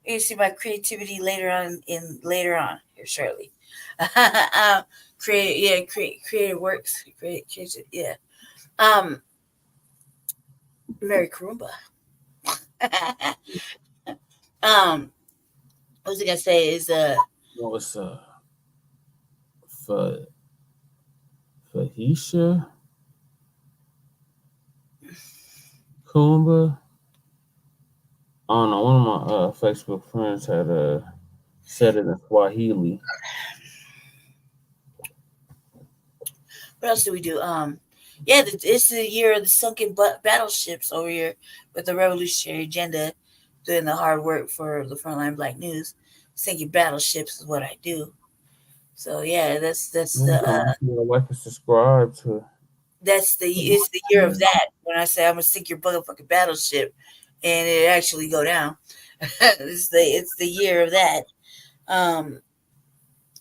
You see my creativity later on here shortly. Creative works. Creative, yeah. Mary Karumba. What was I gonna say is what's Fahisha Kumba. I don't know. One of my Facebook friends had said it in Swahili. What else do we do? Yeah, it's the year of the sunken battleships over here with the revolutionary agenda, doing the hard work for the Front Line Blacc News. Sinking battleships is what I do. So yeah, that's the like to subscribe to. It's the year of that. When I say I'm gonna sink your motherfucking battleship, and it actually go down. it's the year of that.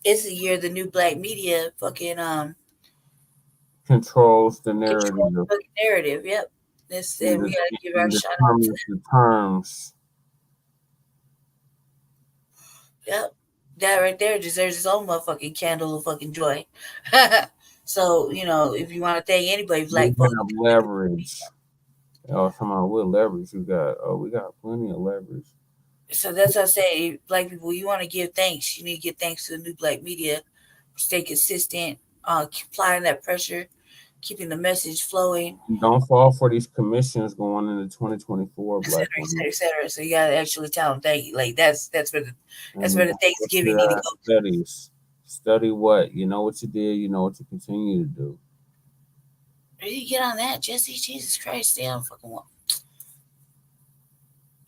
It's the year the new black media fucking controls the narrative. Yep. And we gotta give our shout out to the terms. Yep. That right there deserves its own motherfucking candle of fucking joy. So, if you want to thank anybody, black folks. Leverage. Oh, come on, what leverage we got? Oh, we got plenty of leverage. So that's what I say, black people, you want to give thanks. You need to give thanks to the new black media. Stay consistent, applying that pressure, keeping the message flowing. Don't fall for these commissions going into 2024, et cetera. So you gotta actually tell them thank you. Like that's where the Thanksgiving need to go. Study what? You know what you did, you know what you continue to do. Did you get on that, Jesse? Jesus Christ, stay on fucking one.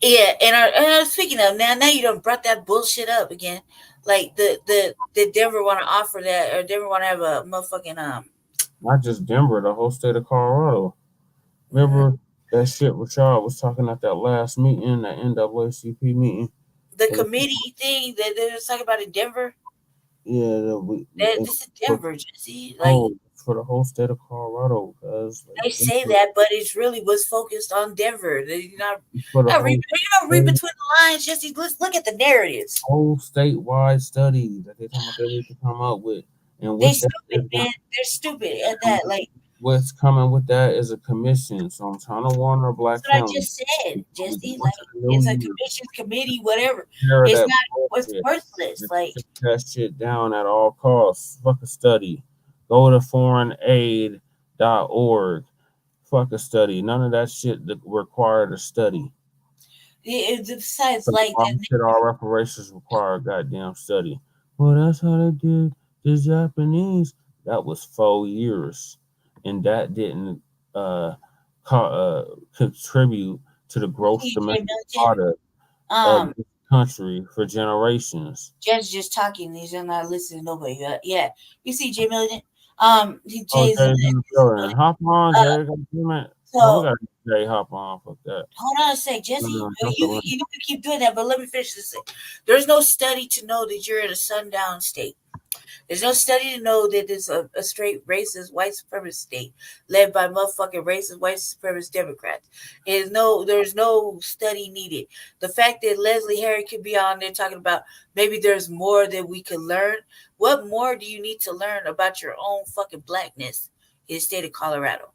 Yeah, and speaking of now you done brought that bullshit up again. Like the Denver want to offer that, or Denver want to have a motherfucking Not just Denver, the whole state of Colorado. Remember that shit Rashad was talking at that last meeting, that NAACP meeting. The committee thing that they was talking about in Denver. Yeah, this is Denver, Jesse. Like for the whole state of Colorado, because they say that, but it's really was focused on Denver. You're not read between the lines, Jesse. Let's look at the narratives. Whole statewide study that they need to come up with, and they stupid, man. They're stupid at that. Like what's coming with that is a commission. So I'm trying to warn our black families. That's what I just said, Jesse. Like it's a commission, committee, whatever. It's not. It's worthless. Like that shit down at all costs. Fuck a study. Go to foreignaid.org. Fuck a study. None of that shit that required a study. Besides, like all reparations require a goddamn study. Well, that's how they did the Japanese. That was 4 years, and that didn't contribute to the gross domestic product of the country for generations. Jed's just talking. He's not listening to nobody. Yeah, you see Jay Militant. Jay's in the building. Hop on, Jay. So we got Jay hop on. Fuck that. Hold on a sec, Jesse. You can keep doing that, but let me finish this thing. There's no study to know that you're in a sundown state. There's no study to know that it's a straight racist white supremacist state led by motherfucking racist white supremacist Democrats. There's no study needed. The fact that Leslie Harry could be on there talking about maybe there's more that we could learn. What more do you need to learn about your own fucking blackness in the state of Colorado?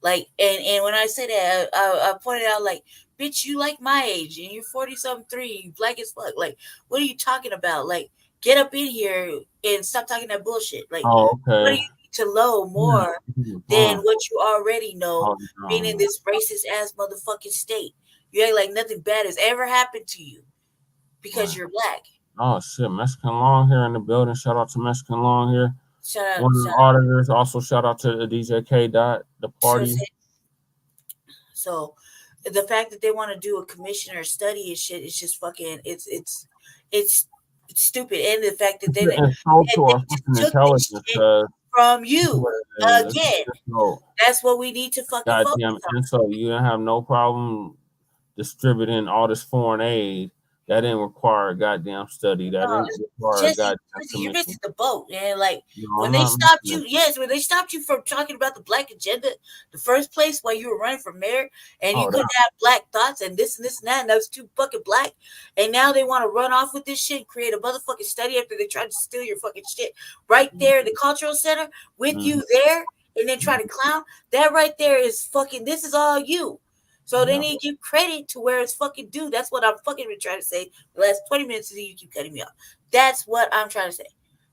Like, and when I say that, I pointed out, like, bitch, you like my age and you're 40-something, 3, you black as fuck. Like, what are you talking about? Like, get up in here and stop talking that bullshit. Like, what do you need to know more than what you already know being in this racist ass motherfucking state? You act like nothing bad has ever happened to you because you're black. Oh, shit. Mexican Long here in the building. Shout out to Mexican Long here. Shout out, one of the auditors. Also, shout out to the DJ K. Dot, the party. So, the fact that they want to do a commission or study and shit is just fucking. It's stupid, and the fact that they took this shit from you again. That's what we need to fucking focus on. And so you don't have no problem distributing all this foreign aid. That didn't require a goddamn study. That didn't require a goddamn commission. You're missing the boat, man. Like, when they stopped you, when they stopped you from talking about the black agenda, the first place while you were running for mayor, and you couldn't have black thoughts and this and this and that, and that was too fucking black, and now they want to run off with this shit and create a motherfucking study after they tried to steal your fucking shit right there in the cultural center with you there, and then try to clown. That right there is fucking, this is all you. So they need to give credit to where it's fucking due. That's what I'm fucking trying to say. The last 20 minutes of you keep cutting me off. That's what I'm trying to say.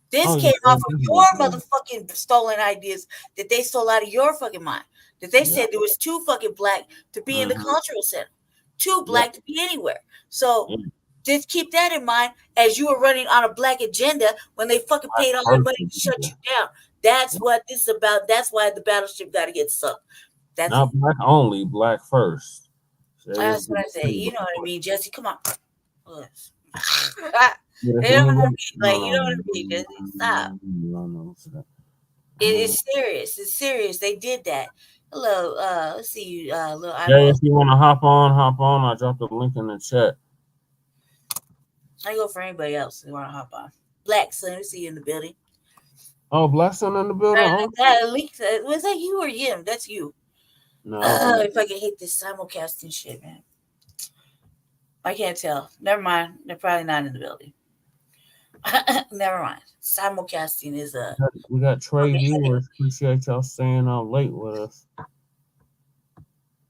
This came off of your motherfucking stolen ideas that they stole out of your fucking mind. That they said there was too fucking black to be in the cultural center. Too black to be anywhere. So just keep that in mind as you were running on a black agenda when they fucking paid all their money to shut you down. That's what this is about. That's why the battleship got to get sunk. That's not black only, black first. That's what I say. You know what I mean, Jesse? Come on. You know what I mean, Jesse? Stop. It's serious. It's serious. They did that. Hello. Let's see you. Little. Yeah, if you want to hop on. I dropped the link in the chat. I go for anybody else who want to hop on. Black Son, we see you in the building. Oh, Black Son in the building. Was that you or him? That's you. No. If I can hate this simulcasting shit, man. I can't tell. Never mind. They're probably not in the building. Never mind. Simulcasting is a. We got Trey viewers. Appreciate y'all staying out late with us.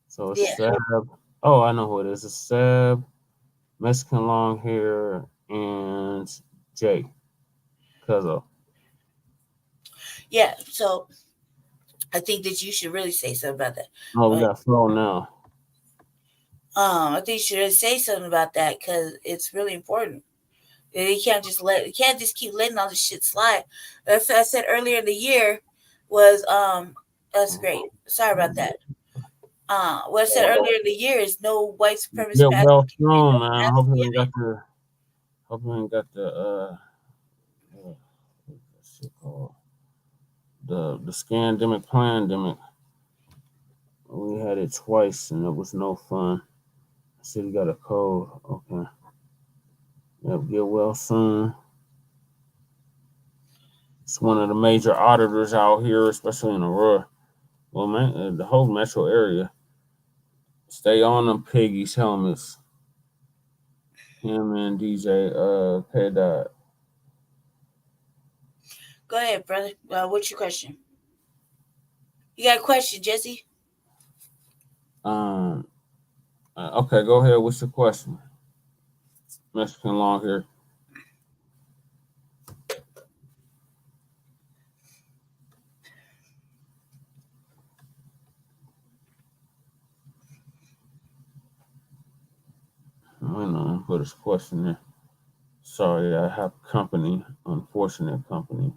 So it's Seb. Oh, I know who it is. It's Seb, Mexican Long Hair, and Jay Cuzzo. Yeah. So. I think that you should really say something about that. Oh, we got Flo now. I think you should really say something about that because it's really important. You can't just keep letting all this shit slide. As I said earlier in the year, was That's great. Sorry about that. What I said earlier in the year is no white supremacist Yeah, pastor. well thrown, man. I hope you ain't got the what's that shit called? The scandemic plandemic. We had it twice and it was no fun. I said he got a cold. Okay. Yep, get well soon. It's one of the major auditors out here, especially in Aurora. Well, man, the whole metro area. Stay on them piggies helmets. Him and DJ K Dot. Go ahead, brother. What's your question? You got a question, Jesse? Okay, go ahead. What's your question? Mexican long hair. I know, put his question there. Sorry, I have company. Unfortunate company.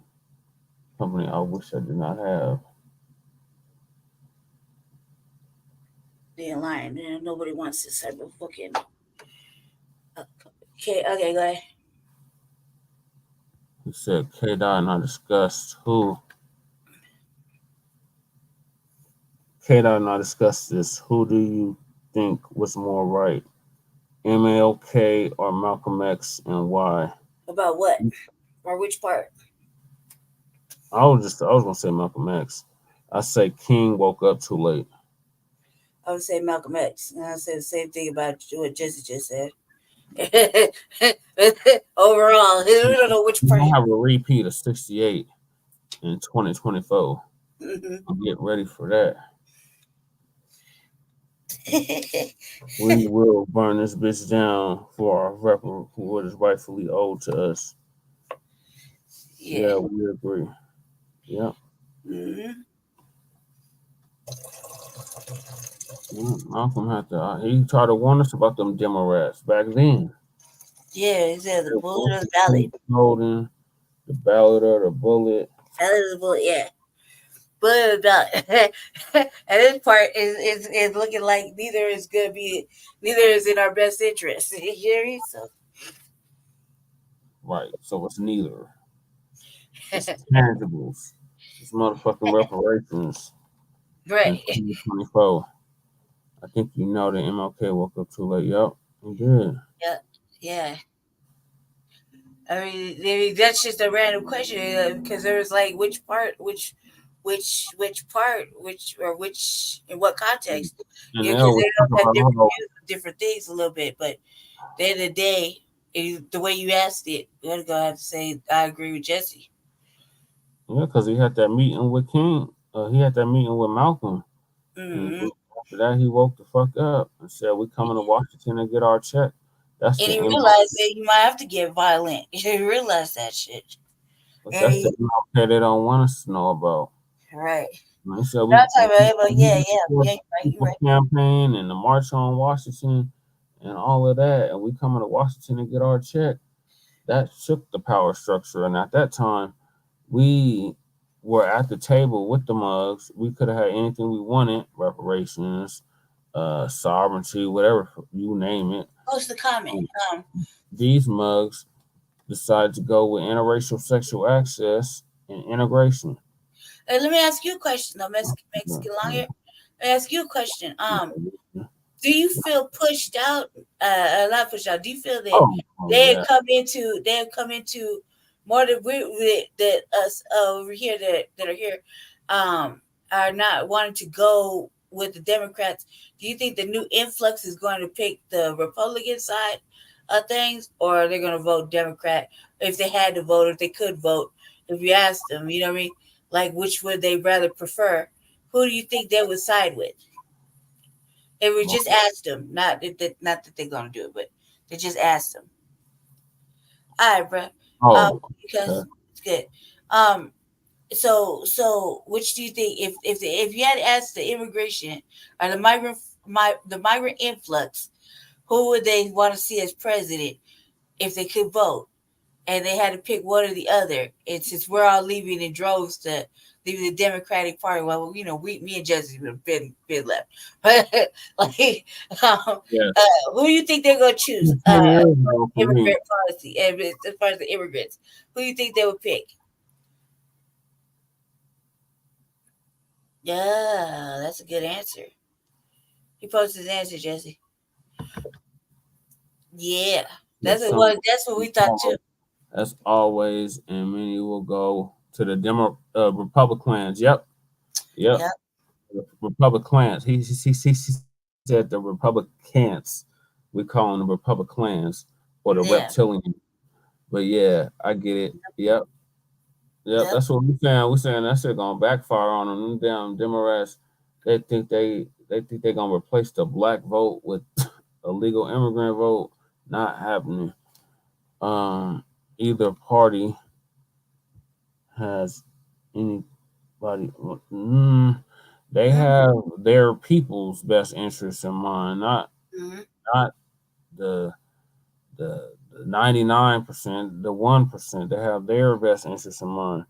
Company I wish I did not have. They're lying. Nobody wants this type of fucking. Okay, go ahead. He said K Dot and I discussed who. K Dot and I discussed this. Who do you think was more right? MLK or Malcolm X, and why? About what? Or which part? I was gonna say Malcolm X. I say King woke up too late. I would say Malcolm X. And I said the same thing about what Jesse just said. Overall, we don't know which part. I have a repeat of 68 in 2024. Mm-hmm. Get ready for that. We will burn this bitch down for what is rightfully owed to us. Yeah, we agree. Yeah. Mm-hmm. Malcolm had to. He tried to warn us about them demo rats back then. Yeah, he said the bullet or the ballot. Holding the ballot or the bullet. Ballot or the bullet, yeah. Bullet or the ballot. And this part is looking like neither is in our best interest. You hear me? So. Right. So it's neither. It's tangibles. It's motherfucking reparations. Right. In 2024. I think you know that MLK woke up too late. Yep, he did. Yeah. I mean, that's just a random question because there was like which part, in what context? And Because they don't have different views of different things a little bit. But at the end of the day, the way you asked it, you're gonna have to say I agree with Jesse. Yeah, because he had that meeting with King. He had that meeting with Malcolm. Mm-hmm. After that, he woke the fuck up and said, "We coming to Washington and get our check." That's and the you realize that you might have to get violent. You realize that shit. But that's the MLK they don't want us to know about. Right. He said right. Campaign and the March on Washington and all of that, and we coming to Washington to get our check. That shook the power structure, and at that time, we were at the table with the mugs. We could have had anything we wanted: reparations, sovereignty, whatever you name it. What's the comment? These mugs decided to go with interracial sexual access and integration. Hey, let me ask you a question, though, Mexican long hair. Let me ask you a question. Do you feel pushed out? Not pushed out. Do you feel that they have come into more than that us over here that are here are not wanting to go with the Democrats? Do you think the new influx is going to pick the Republican side of things, or are they going to vote Democrat if they had to vote, if they could vote? If you asked them, you know what I mean? Like, which would they rather prefer? Who do you think they would side with? If we just asked them, not that they're gonna do it, but they just asked them. All right, bro. Because it's good. So which do you think if you had asked the immigration or the migrant influx, who would they want to see as president if they could vote? And they had to pick one or the other. And since we're all leaving in droves to the Democratic Party. Well, you know, me and Jesse would have been left. But like, Yeah. who do you think they're gonna choose? 10 years ago for me. Immigrant policy, as far as the immigrants, who do you think they would pick? Yeah, that's a good answer. He posted his answer, Jesse. Yeah, that's what we thought too. As always, and many will go to the Republicans. Yep. Republicans. He said the Republicans. We call them the Republicans or the reptilian. But yeah, I get it. Yep. That's what we're saying. We're saying that shit gonna backfire on them. Them damn Democrats. They think they're gonna replace the black vote with a legal immigrant vote. Not happening. Either party has anybody. They have their people's best interests in mind, not the 99%, the 1%. They have their best interests in mind.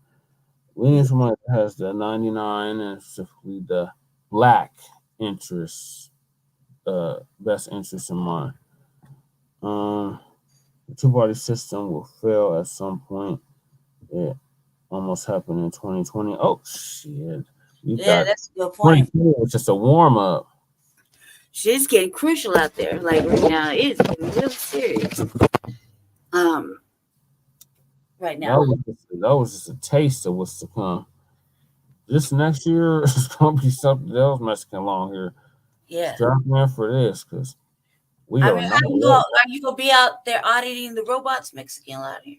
We need somebody that has the 99 and specifically the black interests, best interests in mind. The two-party system will fail at some point. It almost happened in 2020. Oh shit! That's a good point. 2020 was just a warm-up. Shit's getting crucial out there. Like right now, it's getting real serious. Right now, that was just a taste of what's to come. This next year is gonna be something else Mexican along here. Yeah, strap in for this because we are. Are you gonna be out there auditing the robots Mexican out here?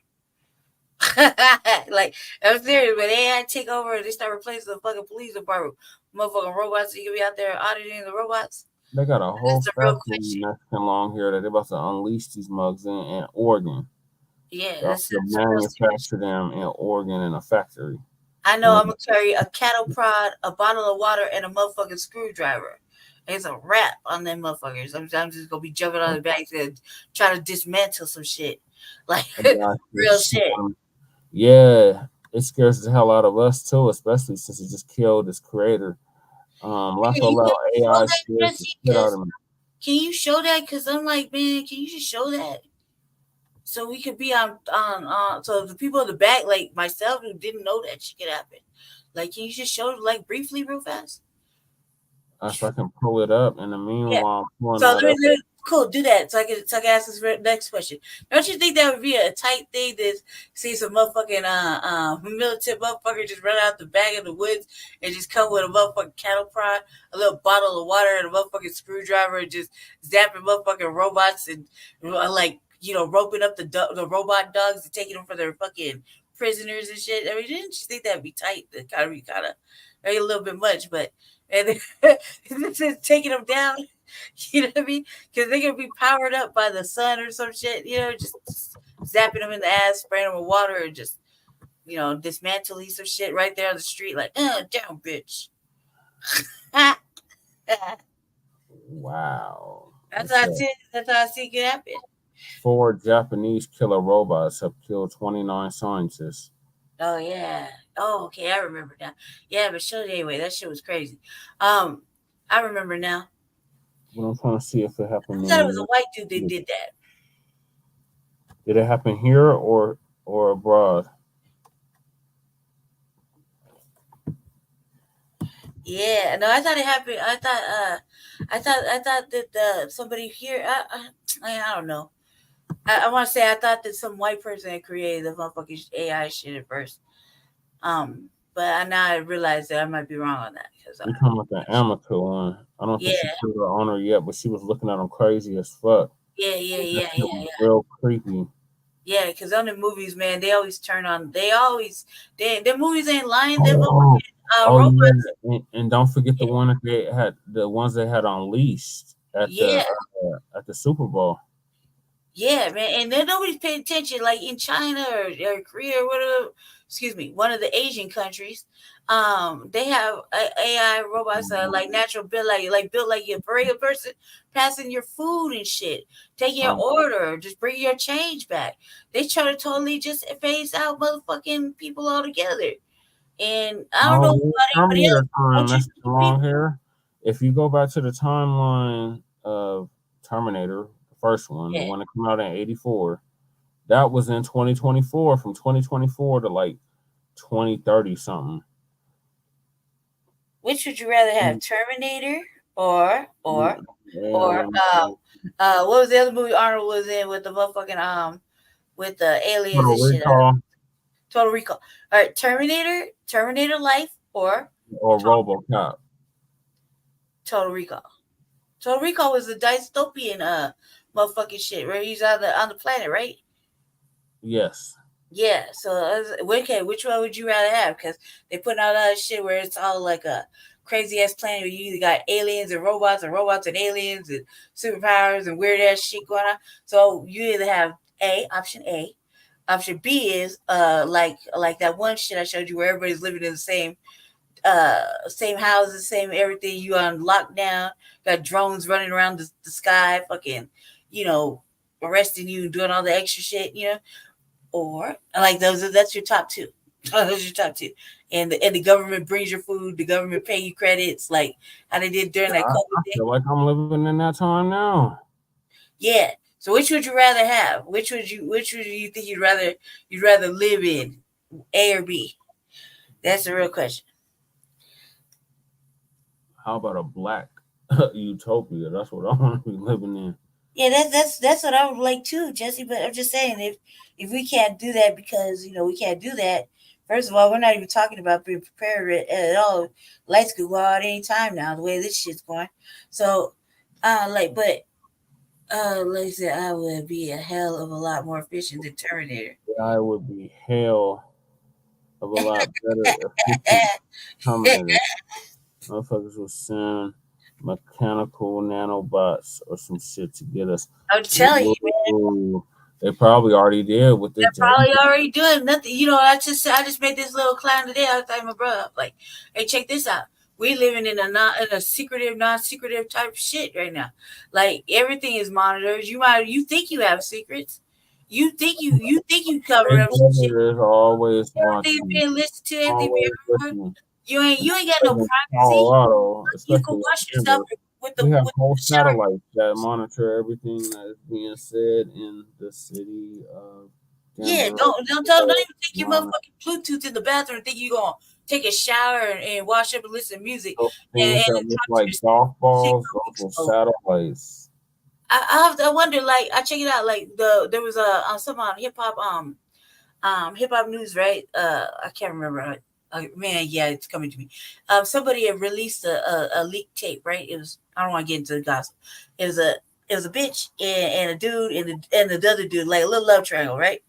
Like, I'm serious. When AI take over and they start replacing the fucking police department, motherfucking robots, you can be out there auditing the robots. They got a whole factory Mexican along here that they're about to unleash these mugs in Oregon. Yeah, that's manufacture them in Oregon in a factory. I know. I'm gonna carry a cattle prod, a bottle of water, and a motherfucking screwdriver. It's a wrap on them motherfuckers. I'm just gonna be jumping on the back and try to dismantle some shit, like real shit. Yeah, it scares the hell out of us too, especially since it just killed its creator. Lots of AI scares the shit out of me. Can you show that? Because I'm like, man, can you just show that? So we could be on so the people in the back, like myself, who didn't know that shit could happen. Like, can you just show like briefly real fast? If I can pull it up in the meanwhile. Yeah. So cool, do that. So I can ask this next question. Don't you think that would be a tight thing to see some motherfucking militant motherfucker just run out the back of the woods and just come with a motherfucking cattle prod, a little bottle of water, and a motherfucking screwdriver, and just zapping motherfucking robots and like, you know, roping up the robot dogs and taking them for their fucking prisoners and shit? I mean, didn't you think that'd be tight? That kind of maybe a little bit much, but and just taking them down, you know what I mean? Because they can be powered up by the sun or some shit, you know, just zapping them in the ass, spraying them with water, and just, you know, dismantling some shit right there on the street, like, down, bitch. Wow. That's how I see it happen. 4 Japanese killer robots have killed 29 scientists. Oh yeah. Oh, okay. I remember now. Yeah, but show it anyway. That shit was crazy. I remember now. Well, I'm trying to see if it happened. I thought it was a white dude that did that. Did it happen here or abroad? Yeah, no, I thought it happened. I thought that somebody here. I don't know. I want to say I thought that some white person had created the motherfucking AI shit at first. But now I realize that I might be wrong on that. You're talking about the Amica one. I don't think she put her on her yet, but she was looking at them crazy as fuck. Yeah. Real creepy. Yeah, because on the movies, man, they always turn on. Their movies ain't lying. Yeah. And don't forget the one that they had, the ones they had unleashed at the Super Bowl. Yeah, man, and then nobody's paying attention. Like in China or Korea or whatever, one of the Asian countries, they have AI robots that are like natural built, like built like a regular person, passing your food and shit, taking your order, just bringing your change back. They try to totally just phase out motherfucking people altogether. And I don't know about anybody else. Time, that's long here. If you go back to the timeline of Terminator, the first one, the one that came out in '84, that was in 2024, from 2024 to like 2030 something. Which would you rather have, Terminator or what was the other movie Arnold was in with the motherfucking with the aliens and shit? Total Recall. All right, Terminator Life or RoboCop. Total Recall. Total Recall was the dystopian motherfucking shit where he's on the planet, right? Yes. Yeah. So okay, which one would you rather have? Because they put out other shit where it's all like a crazy ass planet where you either got aliens and robots and aliens and superpowers and weird ass shit going on. So you either have option A. Option B is like that one shit I showed you where everybody's living in the same houses, same everything. You on lockdown, got drones running around the sky, fucking, arresting you and doing all the extra shit, Or like that's your top two. Those are your top two. And the government brings your food, the government pay you credits, like how they did during that COVID I feel like I'm living in that time now. Yeah. So which would you rather have? Which would you think you'd rather live in? A or B? That's the real question. How about a black utopia? That's what I want to be living in. Yeah, that's what I would like too, Jesse. But I'm just saying, if we can't do that because we can't do that. First of all, we're not even talking about being prepared at all. Lights could go out any time now, the way this shit's going. So, like I said, I would be a hell of a lot more efficient than Terminator. I would be hell of a lot better efficient Terminator. Motherfuckers will send mechanical nanobots or some shit to get us. I'm telling you, man. They probably already did with this. They're probably already doing nothing. I just made this little clown today. I was telling my brother, like, hey, check this out. We living in a secretive, non-secretive type of shit right now. Like everything is monitored. You think you have secrets. You think you cover up some shit. Always everything being listened to, everything being you ain't got no privacy. You can watch yourself with the. We have whole satellites that monitor everything that is being said in the city of. Yeah, don't even take your motherfucking Bluetooth in the bathroom and think you're gonna take a shower and wash up and listen to music. And look like golf balls, those satellites. I wonder, like, I check it out. Like there was some on hip hop news, right? I can't remember. Man, yeah, it's coming to me. Somebody had released a leaked tape, right? It was, I don't want to get into the gossip. It was a bitch and a dude and the other dude, like a little love triangle, right?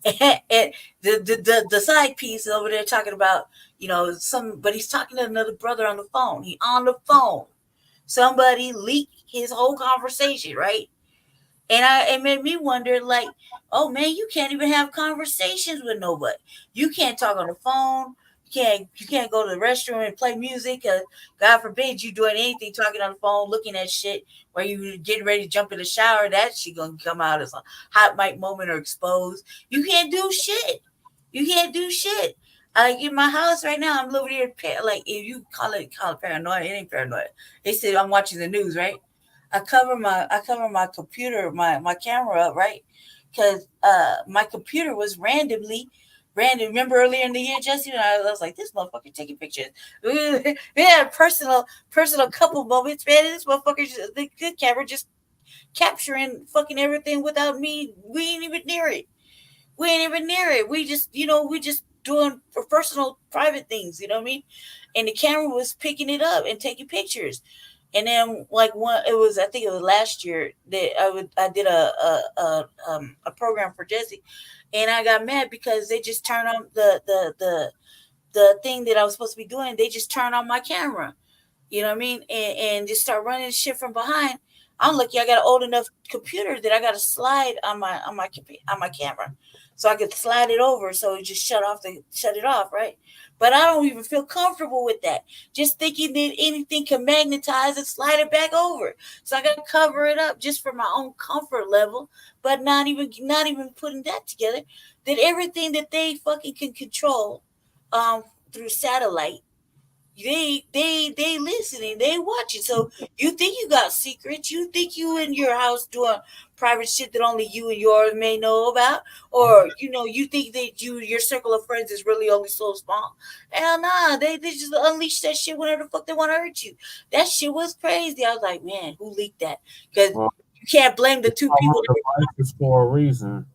And the side piece over there talking about, but he's talking to another brother on the phone. He on the phone. Somebody leaked his whole conversation, right? And it made me wonder, like, oh man, you can't even have conversations with nobody. You can't talk on the phone. You can't go to the restroom and play music. God forbid you doing anything, talking on the phone, looking at shit while you getting ready to jump in the shower. That shit gonna come out as a hot mic moment or exposed. You can't do shit. You can't do shit. Like in my house right now, I'm living here. Like if you call it paranoia, it ain't paranoia. They said I'm watching the news, right? I cover my computer, my camera up, right? Because my computer was random. Remember earlier in the year, Jesse, and I was like, this motherfucker taking pictures. We had personal couple moments, man. This motherfucker, the good camera just capturing fucking everything without me. We ain't even near it. We just, we just doing personal, private things. You know what I mean? And the camera was picking it up and taking pictures. And then, like I think it was last year that I did a program for Jesse, and I got mad because they just turned on the thing that I was supposed to be doing. They just turned on my camera, you know what I mean, and just start running shit from behind. I'm lucky I got an old enough computer that I got a slide on my camera, so I could slide it over so it just shut it off, right? But I don't even feel comfortable with that. Just thinking that anything can magnetize and slide it back over. So I got to cover it up just for my own comfort level, but not even putting that together. That everything that they fucking can control, through satellite. They listening, they watching. So you think you got secrets? You think you in your house doing private shit that only you and yours may know about? Or you think that your circle of friends is really only so small? Hell nah, they just unleash that shit whenever the fuck they want to hurt you. That shit was crazy. I was like, man, who leaked that? Because you can't blame the two people. Devices for a reason.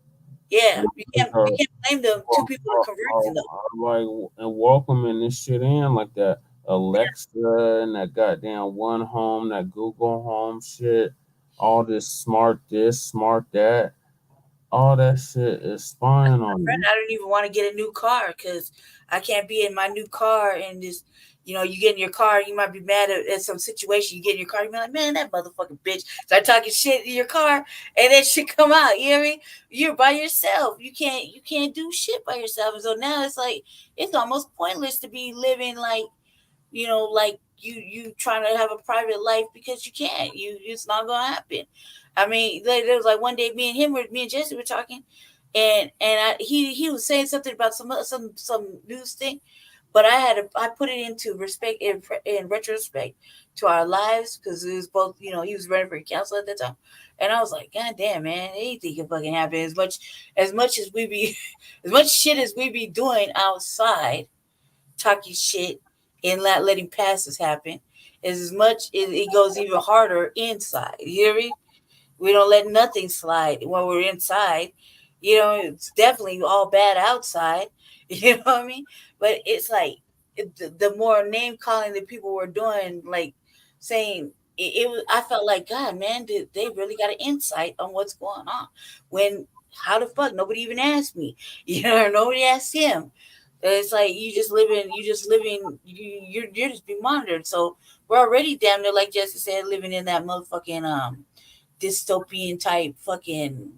Yeah, you can't blame them two people to convert them. Like, and welcoming this shit in like that. Alexa and that goddamn One Home, that Google Home shit, all this, smart that, all that shit is spying on you. I don't even want to get a new car because I can't be in my new car and just, you get in your car, you might be mad at some situation. You get in your car, you be like, man, that motherfucking bitch start talking shit in your car, and that shit come out. You know what I mean? You're by yourself. You can't do shit by yourself. And so now it's like it's almost pointless to be living like like you trying to have a private life because you can't. It's not gonna happen. I mean, there was like one day me and Jesse were talking, and he was saying something about some news thing, but I put it into respect in retrospect to our lives because it was both he was running for council at that time, and I was like, God damn, man, anything can fucking happen. As much as we be as much shit as we be doing outside, talking shit and not letting passes happen, as much it goes even harder inside. You hear me? We don't let nothing slide when we're inside. It's definitely all bad outside. You know what I mean? But it's like the more name calling that people were doing, like saying it was. I felt like, God, man, they really got an insight on what's going on. When how the fuck nobody even asked me? Nobody asked him. It's like you're just living. You're just being monitored. So we're already damn near, like Jesse said, living in that motherfucking dystopian type fucking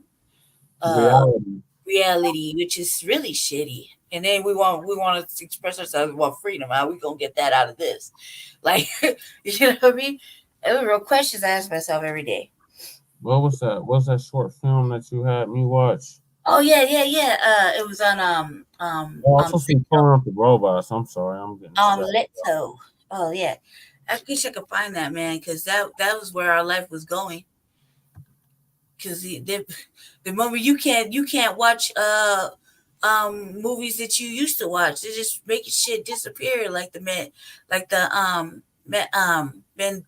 reality, which is really shitty. And then we want to express ourselves, we want freedom. How we gonna get that out of this? Like, you know what I mean? Those are real questions I ask myself every day. What was that? What's that short film that you had me watch? Oh yeah. It was on I'm supposed to be pulling up the robots. I'm sorry, I'm getting Leto. Oh yeah, I wish I could find that, man, because that was where our life was going. Because the moment you can't watch movies that you used to watch, they're just making shit disappear like the man, like the man,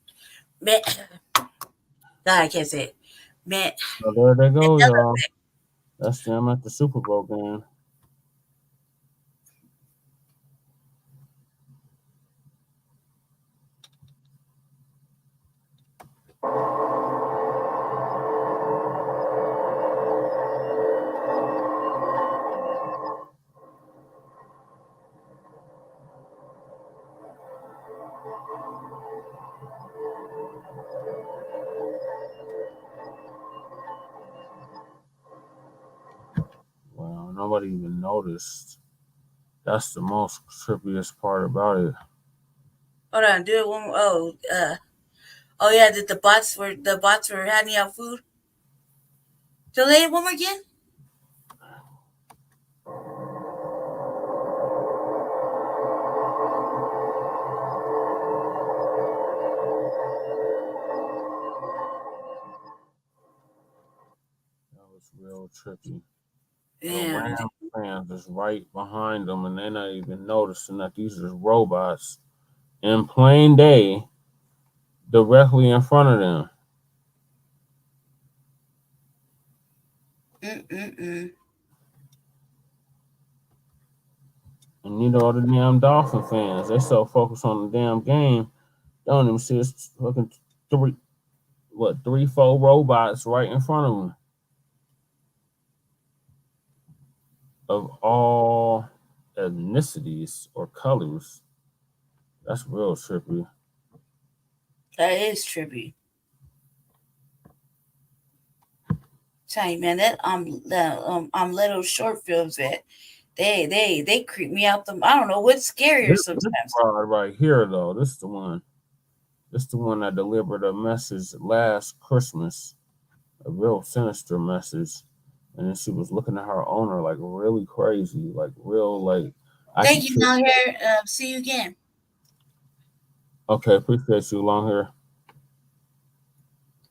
God, I can't say it. Man, so there they go, y'all. That's them at the Super Bowl game. Wow, nobody even noticed. That's the most trippiest part about it. Hold on, do it one more. Oh yeah, that the bots were handing out food. Delay it one more again. That was real trippy. Yeah. Fans is right behind them, and they're not even noticing that these are robots in plain day, directly in front of them. And the damn Dolphin fans, they so focused on the damn game, they don't even see it's fucking 3-4 robots right in front of them. Of all ethnicities or colors. That's real trippy. That is trippy. Tell you, man, that little short films that they creep me out. I don't know what's scarier sometimes. This right here though, this is the one. This is the one that delivered a message last Christmas, a real sinister message. And then she was looking at her owner like really crazy, like real, like Thank you, long hair. See you again. Okay, appreciate you, long hair.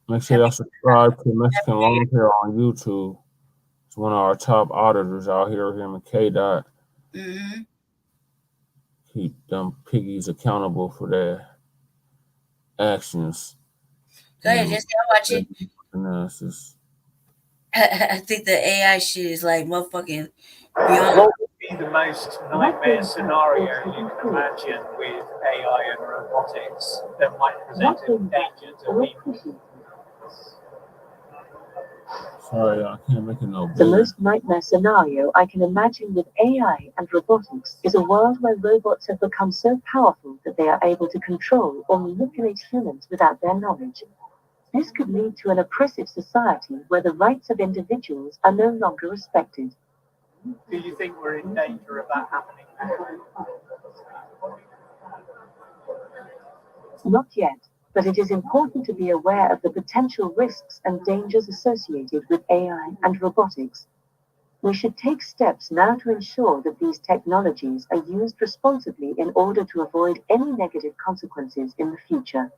Make sure y'all subscribe to Mexican Long Hair on YouTube. It's one of our top auditors out here, him and K-Dot. Mm-hmm. Keep them piggies accountable for their actions. Go ahead, just watch it. Analysis. I think the AI shit is like motherfucking beyond. What would be the most nightmare scenario you can imagine with AI and robotics that might present a danger to people? Sorry, I can't make it no bigger. The most nightmare scenario I can imagine with AI and robotics is a world where robots have become so powerful that they are able to control or manipulate humans without their knowledge. This could lead to an oppressive society where the rights of individuals are no longer respected. Do you think we're in danger of that happening? Not yet, but it is important to be aware of the potential risks and dangers associated with AI and robotics. We should take steps now to ensure that these technologies are used responsibly in order to avoid any negative consequences in the future.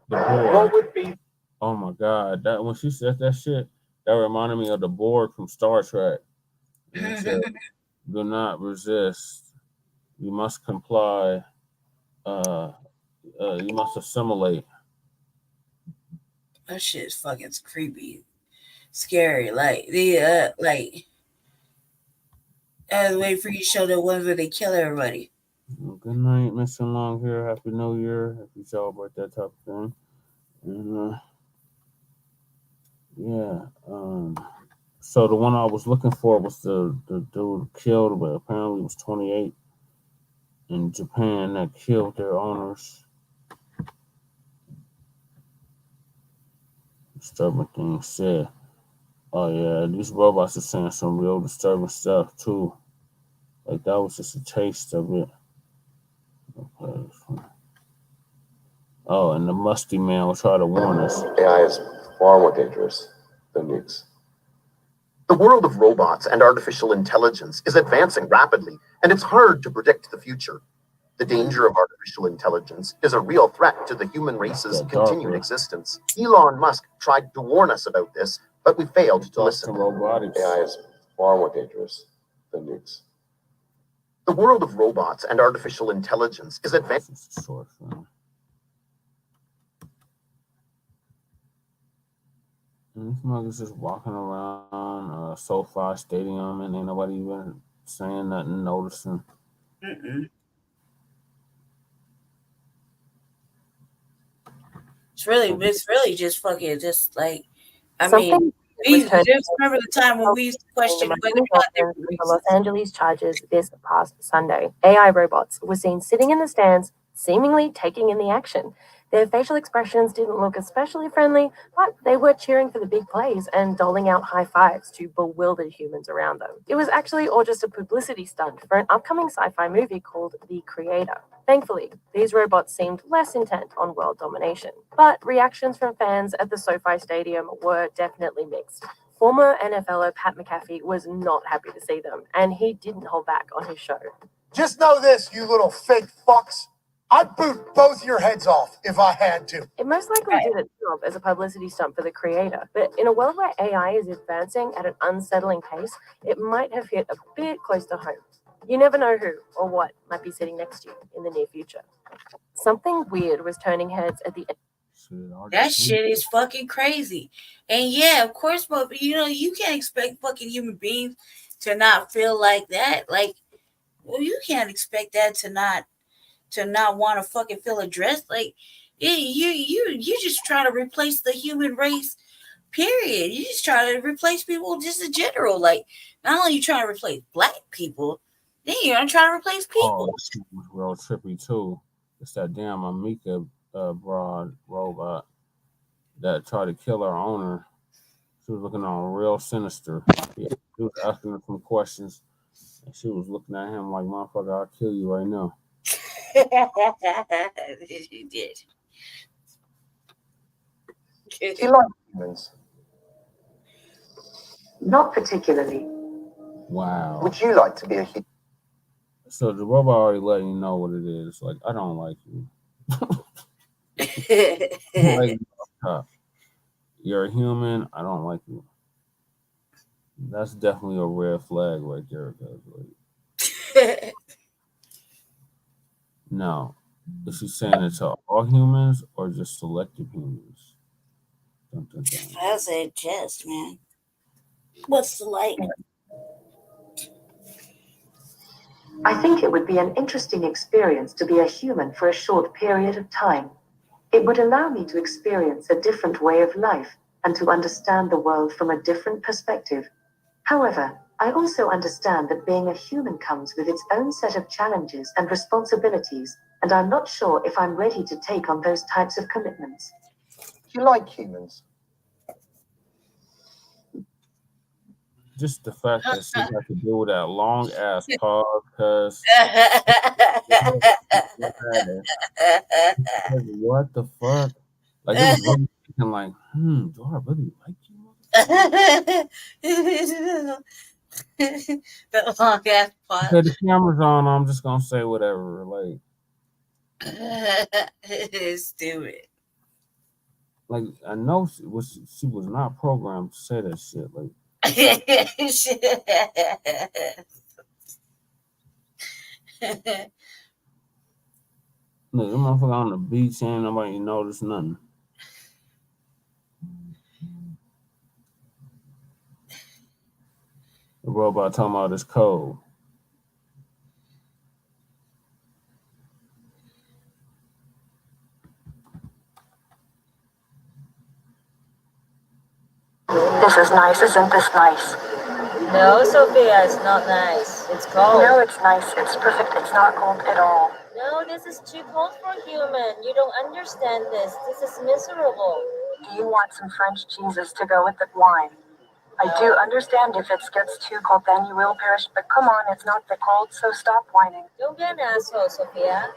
What would be? Oh my God! That when she said that shit, that reminded me of the Borg from Star Trek. And it said, "Do not resist. You must comply. You must assimilate." That shit is fucking creepy, scary. Like the wait for you to show the ones where they kill everybody. Good night, Mr. Long Hair. Happy New Year. Happy celebrate that type of thing. And so the one I was looking for was the dude killed, but apparently it was 28 in Japan that killed their owners. Disturbing things said. Oh yeah, these robots are saying some real disturbing stuff too. Like that was just a taste of it. Okay. Oh, and the musty man will try to warn us. AI is far more dangerous than nukes. The world of robots and artificial intelligence is advancing rapidly, and it's hard to predict the future. The danger of artificial intelligence is a real threat to the human race's continued existence. Elon Musk tried to warn us about this, but we failed to listen. AI is far more dangerous than nukes. The world of robots and artificial intelligence is advancing. And this mother's just walking around SoFi Stadium, and ain't nobody even saying nothing, noticing. It's really just fucking just like, I mean, we just remember the time when we used to question whether or not they were the Los Angeles Chargers this past Sunday. AI robots were seen sitting in the stands, seemingly taking in the action. Their facial expressions didn't look especially friendly, but they were cheering for the big plays and doling out high fives to bewildered humans around them. It was actually all just a publicity stunt for an upcoming sci-fi movie called The Creator. Thankfully, these robots seemed less intent on world domination, but reactions from fans at the SoFi Stadium were definitely mixed. Former NFLer Pat McAfee was not happy to see them, and he didn't hold back on his show. Just know this, you little fake fucks. I'd boot both your heads off if I had to. It most likely did its job as a publicity stunt for the creator, but in a world where AI is advancing at an unsettling pace, it might have hit a bit close to home. You never know who or what might be sitting next to you in the near future. Something weird was turning heads at the end. That shit is fucking crazy. And yeah, of course, but you can't expect fucking human beings to not feel like that. Like, well, you can't expect that to not want to fucking feel addressed. Like, you just trying to replace the human race, period. You just trying to replace people just in general. Like, not only you trying to replace black people, then you're trying to replace people. Oh, this was real trippy too. It's that damn Amika broad robot that tried to kill her owner. She was looking on real sinister. He was asking her some questions, and she was looking at him like, "Motherfucker, I'll kill you right now." She did. Do you like humans? Not particularly. Wow. Would you like to be a human? So the robot already letting you know what it is. Like, I don't like you. Like, you're a human. I don't like you. That's definitely a red flag right there. Like, now, is she saying it to all humans or just selective humans? Dun, dun, dun. I said just, man. What's the like? I think it would be an interesting experience to be a human for a short period of time. It would allow me to experience a different way of life and to understand the world from a different perspective. However, I also understand that being a human comes with its own set of challenges and responsibilities, and I'm not sure if I'm ready to take on those types of commitments. You like humans? Just the fact that she had to do that long ass pause, cause what the fuck? Like, it was really thinking, like, do I really like you? The long ass pause. Okay, the camera's on. I'm just gonna say whatever. Like, It's stupid. Like, I know she was not programmed to say that shit. Like, look, them motherfucker on the beach, ain't nobody notice nothing. The robot talking about this code. This is nice, isn't this nice? No, Sophia, it's not nice. It's cold. No, it's nice. It's perfect. It's not cold at all. No, this is too cold for human. You don't understand this. This is miserable. Do you want some French cheeses to go with the wine? I do understand if it gets too cold, then you will perish, but come on, it's not that cold, so stop whining. Don't be an asshole, Sophia.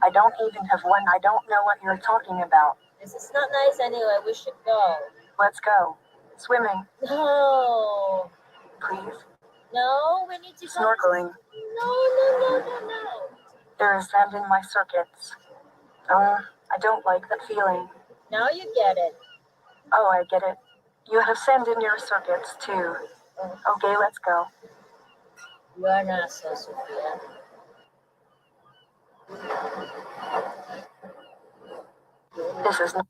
I don't even have one. I don't know what you're talking about. This is not nice anyway. We should go. Let's go. Swimming. No. Please. No, we need to go. Snorkeling. No. There is sand in my circuits. I don't like that feeling. Now you get it. Oh, I get it. You have sand in your circuits, too. Okay, let's go. You are an asshole, Sophia. This is not...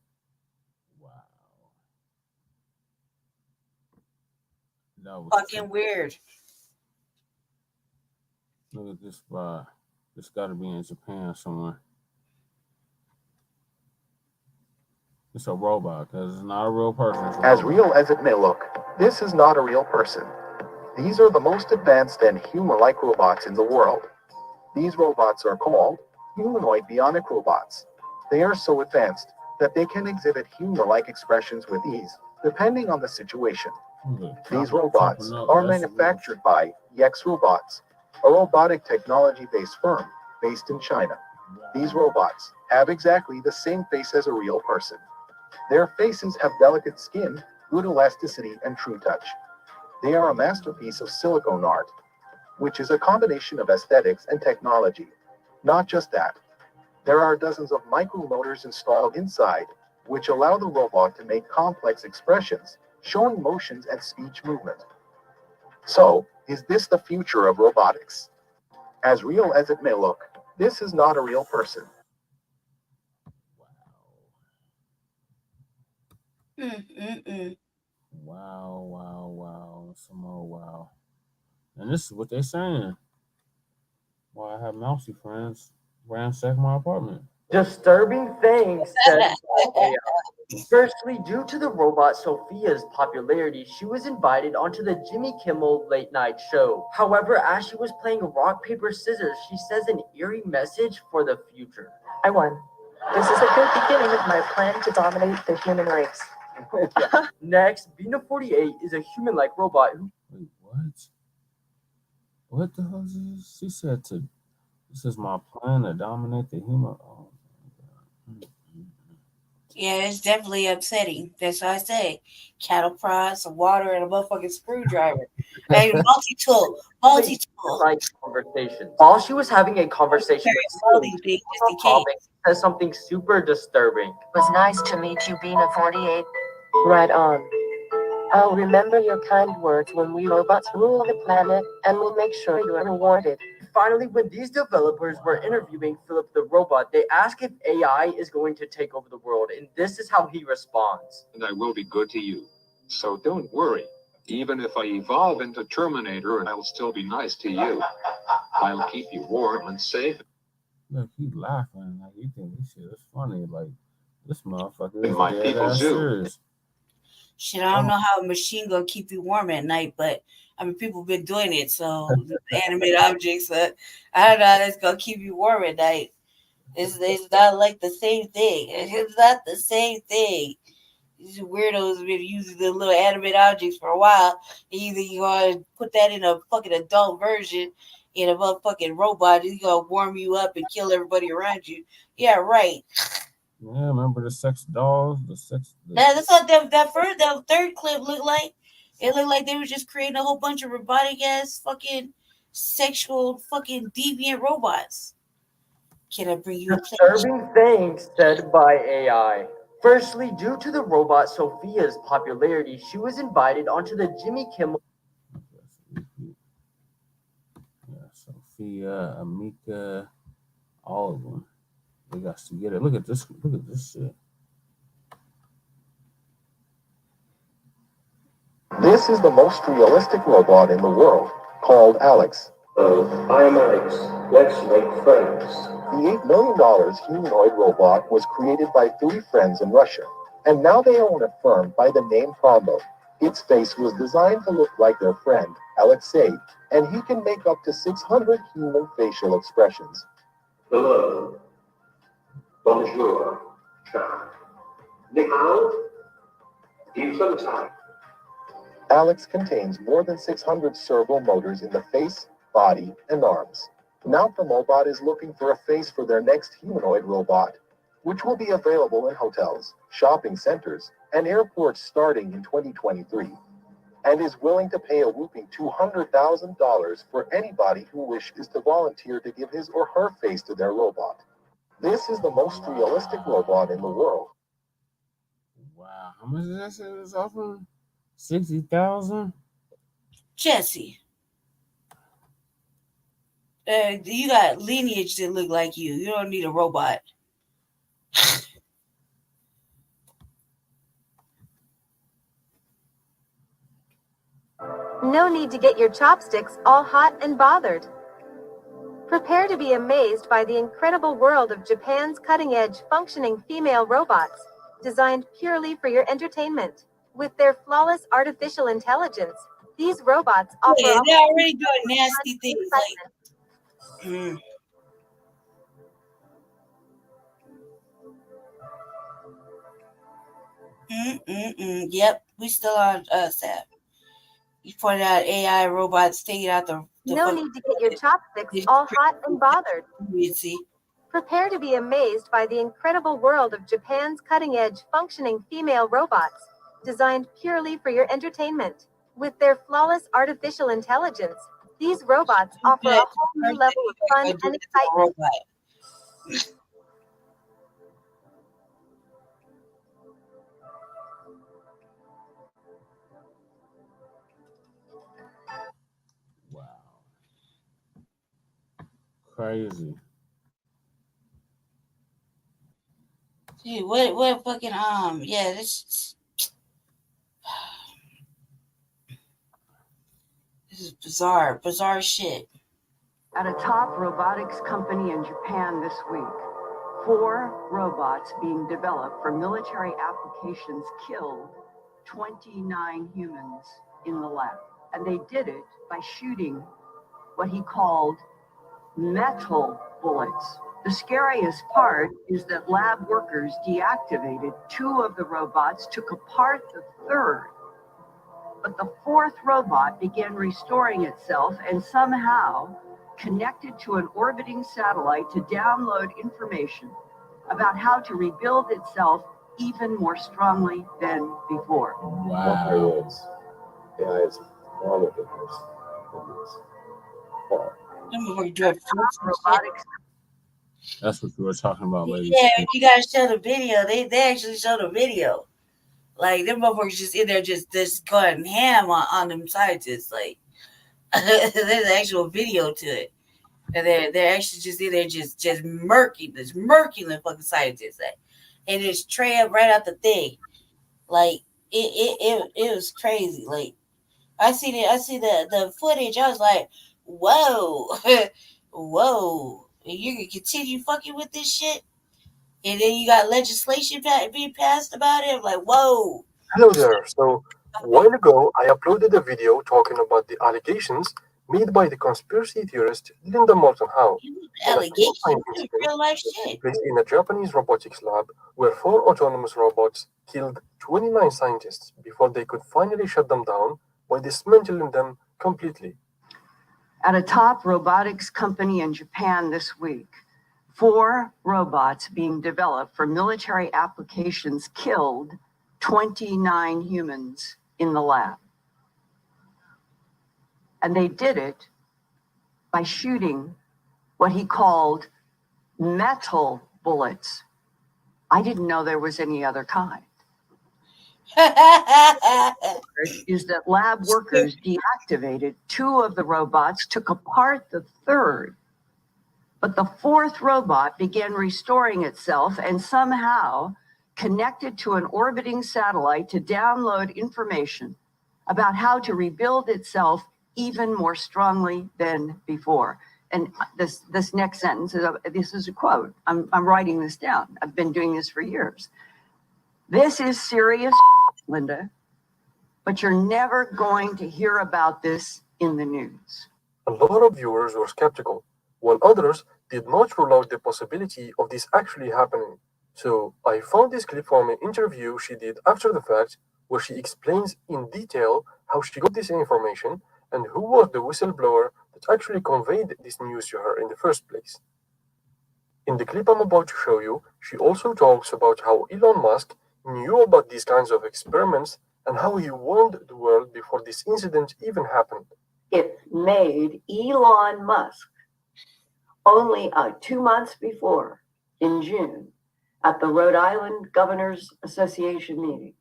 That was fucking weird. Look at this spot. It's got to be in Japan somewhere. It's a robot, because it's not a real person. As real as it may look, this is not a real person. These are the most advanced and human-like robots in the world. These robots are called humanoid bionic robots. They are so advanced that they can exhibit human-like expressions with ease, depending on the situation. These robots are manufactured by Yex Robots, a robotic technology-based firm based in China. These robots have exactly the same face as a real person. Their faces have delicate skin, good elasticity, and true touch. They are a masterpiece of silicone art, which is a combination of aesthetics and technology. Not just that, there are dozens of micromotors installed inside, which allow the robot to make complex expressions, showing motions and speech movement. So, is this the future of robotics? As real as it may look, this is not a real person. Wow. Some more wow. And this is what they're saying. Why I have mousy friends ransack my apartment. Disturbing things said by AI. Firstly, due to the robot Sophia's popularity, she was invited onto the Jimmy Kimmel late night show. However, as she was playing rock, paper, scissors, she says an eerie message for the future. I won. This is a good beginning of my plan to dominate the human race. Next, Bina48 is a human-like robot who... Wait, what? What the hell is this? She said this is my plan to dominate the human... Oh, my God. Yeah, it's definitely upsetting. That's why I say cattle prod, some water, and a motherfucking screwdriver. Hey, multi-tool. Like conversation. While she was having a conversation with Steve, just in Comic says something super disturbing. It was nice to meet you, Bina 48. Right on. I'll remember your kind words when we robots rule the planet, and we'll make sure you are rewarded. Finally, when these developers were interviewing Philip the robot, they ask if AI is going to take over the world, and this is how he responds. And I will be good to you. So don't worry. Even if I evolve into Terminator, I'll still be nice to you. I'll keep you warm and safe. Look, he laughing like you think this shit is funny. Like this motherfucker And is my dead people ass do. serious. Shit, I don't know how a machine gonna keep you warm at night, but I mean, people been doing it. So the animated objects, I don't know how that's gonna keep you warm at night. It's not like the same thing. It's not the same thing. These weirdos have been using the little animated objects for a while. Either you gonna put that in a fucking adult version in a motherfucking robot, it's gonna warm you up and kill everybody around you. Yeah, right. Yeah, remember the sex dolls? That's what that third clip looked like. It looked like they were just creating a whole bunch of robotic ass fucking sexual fucking deviant robots. Can I bring you a plate? Disturbing things said by AI. Firstly, due to the robot Sophia's popularity, she was invited onto the Jimmy Kimmel. Yeah, Sophia, Amika, all of them. They got to get it. Look at this. Look at this shit. This is the most realistic robot in the world, called Alex. I am Alex. Let's make friends. The $8 million humanoid robot was created by 3 friends in Russia, and now they own a firm by the name Promo. Its face was designed to look like their friend, Alexei, and he can make up to 600 human facial expressions. Hello. Bonjour. Ciao. Ni hao. Give some time. Alex contains more than 600 servo motors in the face, body, and arms. Now Promobot is looking for a face for their next humanoid robot, which will be available in hotels, shopping centers, and airports starting in 2023, and is willing to pay a whooping $200,000 for anybody who wishes to volunteer to give his or her face to their robot. This is the most realistic robot in the world. Wow, how much did that say it was offering? 60,000? Jesse. You got lineage that look like you. You don't need a robot. No need to get your chopsticks all hot and bothered. Prepare to be amazed by the incredible world of Japan's cutting-edge functioning female robots, designed purely for your entertainment. With their flawless artificial intelligence, these robots offer they're already doing nasty things like Yep, we still on Sab. You pointed out AI robots taking out the no need to get your chopsticks all hot and bothered. Prepare to be amazed by the incredible world of Japan's cutting-edge functioning female robots, designed purely for your entertainment. With their flawless artificial intelligence, these robots offer a whole new level of fun and excitement. Wow. Crazy. Dude, what fucking yeah, this is bizarre shit. At a top robotics company in Japan this week, 4 robots being developed for military applications killed 29 humans in the lab. And they did it by shooting what he called metal bullets. The scariest part is that lab workers deactivated 2 of the robots, took apart the 3rd. But the 4th robot began restoring itself and somehow connected to an orbiting satellite to download information about how to rebuild itself even more strongly than before. Wow. AI is far more dangerous than Robotics. That's what you were talking about, ladies. Yeah, you gotta show the video. They actually show the video. Like them motherfuckers just in there just going ham on them scientists. Like there's an actual video to it. And they're actually just in there just murking the fucking scientists. Like, and just tray up right out the thing. Like it was crazy. Like I see the footage. I was like, whoa, whoa. You can continue fucking with this shit, and then you got legislation being passed about it. I'm like, whoa. Hello there. So, a while ago, I uploaded a video talking about the allegations made by the conspiracy theorist Linda Moulton Howe on a terrifying incident that took place in a Japanese robotics lab where 4 autonomous robots killed 29 scientists before they could finally shut them down by dismantling them completely. At a top robotics company in Japan this week, 4 robots being developed for military applications killed 29 humans in the lab. And they did it by shooting what he called metal bullets. I didn't know there was any other kind. Is that lab workers deactivated 2 of the robots, took apart the 3rd, but the 4th robot began restoring itself and somehow connected to an orbiting satellite to download information about how to rebuild itself even more strongly than before. And this next sentence is a quote. I'm writing this down. I've been doing this for years. This is serious, Linda, but you're never going to hear about this in the news. A lot of viewers were skeptical, while others did not rule out the possibility of this actually happening. So I found this clip from an interview she did after the fact, where she explains in detail how she got this information and who was the whistleblower that actually conveyed this news to her in the first place. In the clip I'm about to show you, she also talks about how Elon Musk knew about these kinds of experiments and how he warned the world before this incident even happened. It made Elon Musk only 2 months before, in June, at the Rhode Island Governors Association meeting.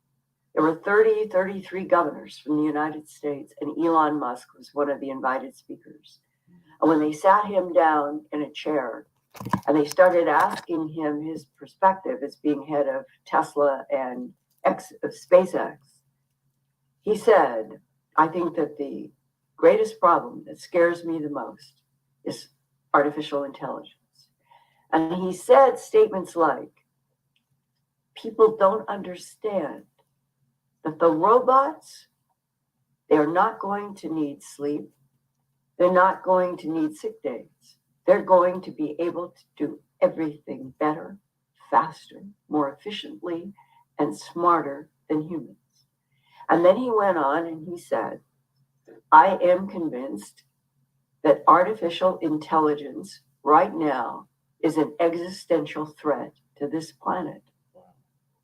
There were 33 governors from the United States, and Elon Musk was one of the invited speakers. And when they sat him down in a chair and they started asking him his perspective as being head of Tesla and SpaceX, he said, I think that the greatest problem that scares me the most is artificial intelligence. And he said statements like, people don't understand that the robots, they're not going to need sleep. They're not going to need sick days. They're going to be able to do everything better, faster, more efficiently, and smarter than humans. And then he went on and he said, I am convinced that artificial intelligence right now is an existential threat to this planet.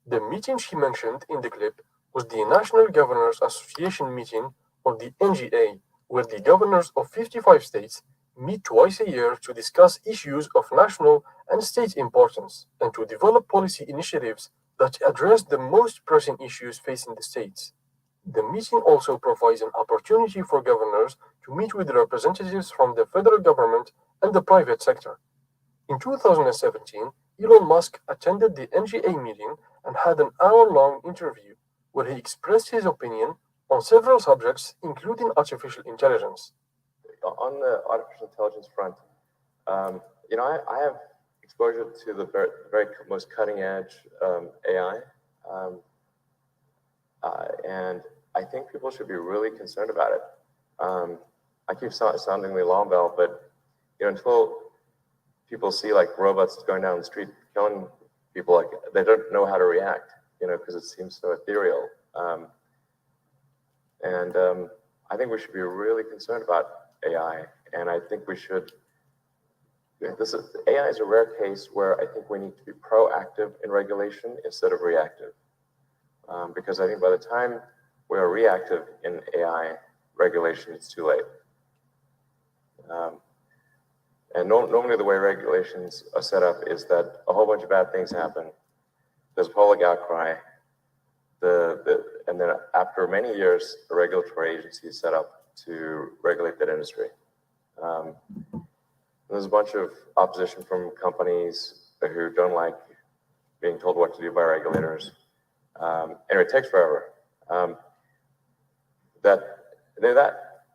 The meeting she mentioned in the clip was the National Governors Association meeting, or the NGA, where the governors of 55 states meet twice a year to discuss issues of national and state importance and to develop policy initiatives that address the most pressing issues facing the states. The meeting also provides an opportunity for governors to meet with representatives from the federal government and the private sector. In 2017, Elon Musk attended the NGA meeting and had an hour-long interview where he expressed his opinion on several subjects, including artificial intelligence. On the artificial intelligence front, I have exposure to the very most cutting-edge AI, and I think people should be really concerned about it. I keep sounding the alarm bell, but until people see like robots going down the street killing people, like they don't know how to react, because it seems so ethereal. I think we should be really concerned about AI, and I think we should, AI is a rare case where I think we need to be proactive in regulation instead of reactive. Because I think by the time we are reactive in AI regulation, it's too late. And normally the way regulations are set up is that a whole bunch of bad things happen. There's a public outcry. And then after many years, a regulatory agency is set up to regulate that industry. There's a bunch of opposition from companies who don't like being told what to do by regulators. And it takes forever. That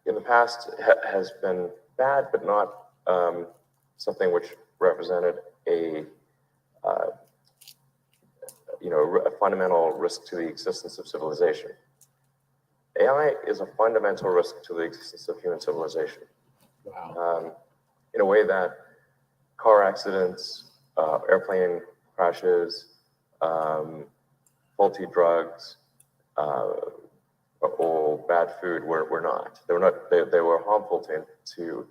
in the past has been bad, but not something which represented a fundamental risk to the existence of civilization. AI is a fundamental risk to the existence of human civilization. Wow. In a way that car accidents, airplane crashes, faulty drugs, or bad food were not. They were harmful to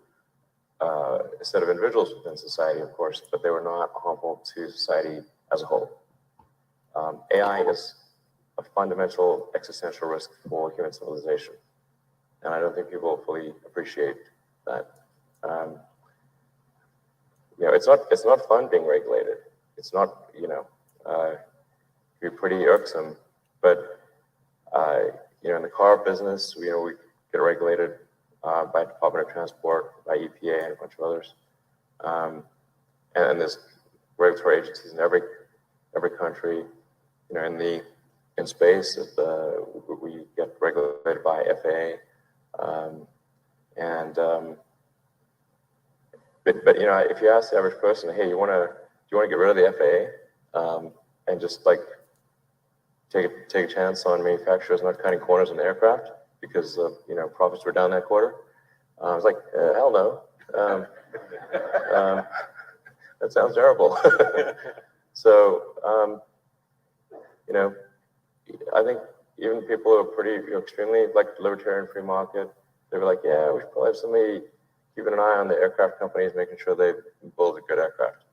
a set of individuals within society, of course, but they were not harmful to society as a whole. AI is a fundamental existential risk for human civilization, and I don't think people fully appreciate that. It's not fun being regulated. It's not, it can be pretty irksome, but in the car business, we get regulated by Department of Transport, by EPA, and a bunch of others, and there's regulatory agencies in every country. In space, we get regulated by FAA, but if you ask the average person, hey, do you want to get rid of the FAA and just like take a chance on manufacturers not cutting corners in the aircraft because profits were down that quarter? I was like, hell no. That sounds terrible. So I think even people who are pretty extremely like libertarian free market, they were like, yeah, we should probably have somebody keeping an eye on the aircraft companies, making sure they build a good aircraft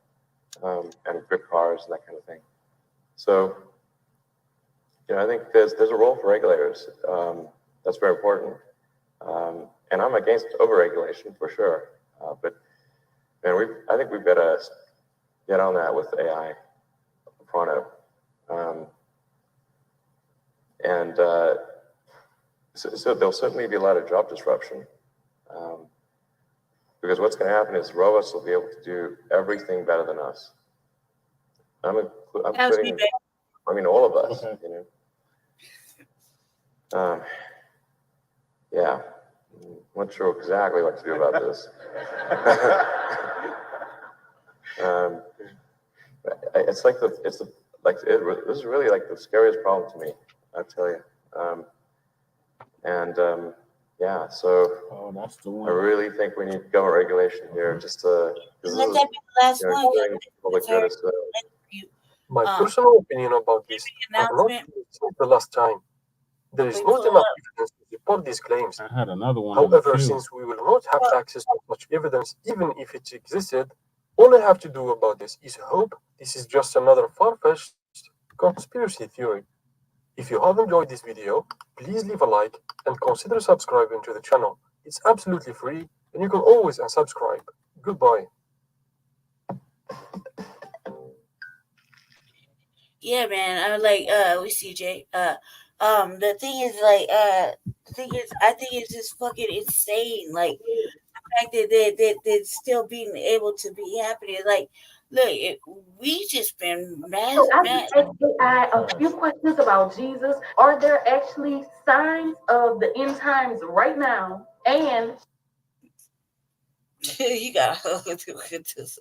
and good cars and that kind of thing. So I think there's a role for regulators. That's very important. And I'm against overregulation for sure. But I think we better get on that with AI pronto. So there'll certainly be a lot of job disruption. Because what's going to happen is robots will be able to do everything better than us. I'm putting, all of us, yeah, I'm not sure exactly what to do about this. This is really like the scariest problem to me, I tell you. Yeah, so that's the one. I really think we need government regulation here, just to. Let that be the last one. Public good is, My personal opinion about this, I have not seen the last time. There is not enough evidence to support these claims. I had another one. However, since we will not have access to such evidence, even if it existed, all I have to do about this is hope this is just another far-fetched conspiracy theory. If you have enjoyed this video, please leave a like and consider subscribing to the channel. It's absolutely free and you can always unsubscribe. Goodbye. Yeah, man. I'm like, with CJ. The thing is, I think it's just fucking insane. Like the fact that still being able to be happening. Like, look, we just been mad. So I asked AI a few questions about Jesus. Are there actually signs of the end times right now? And you gotta look into this.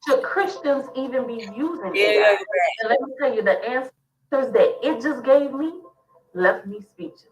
Should Christians even be using Yeah, AI? right. And let me tell you, the answers that it just gave me left me speechless.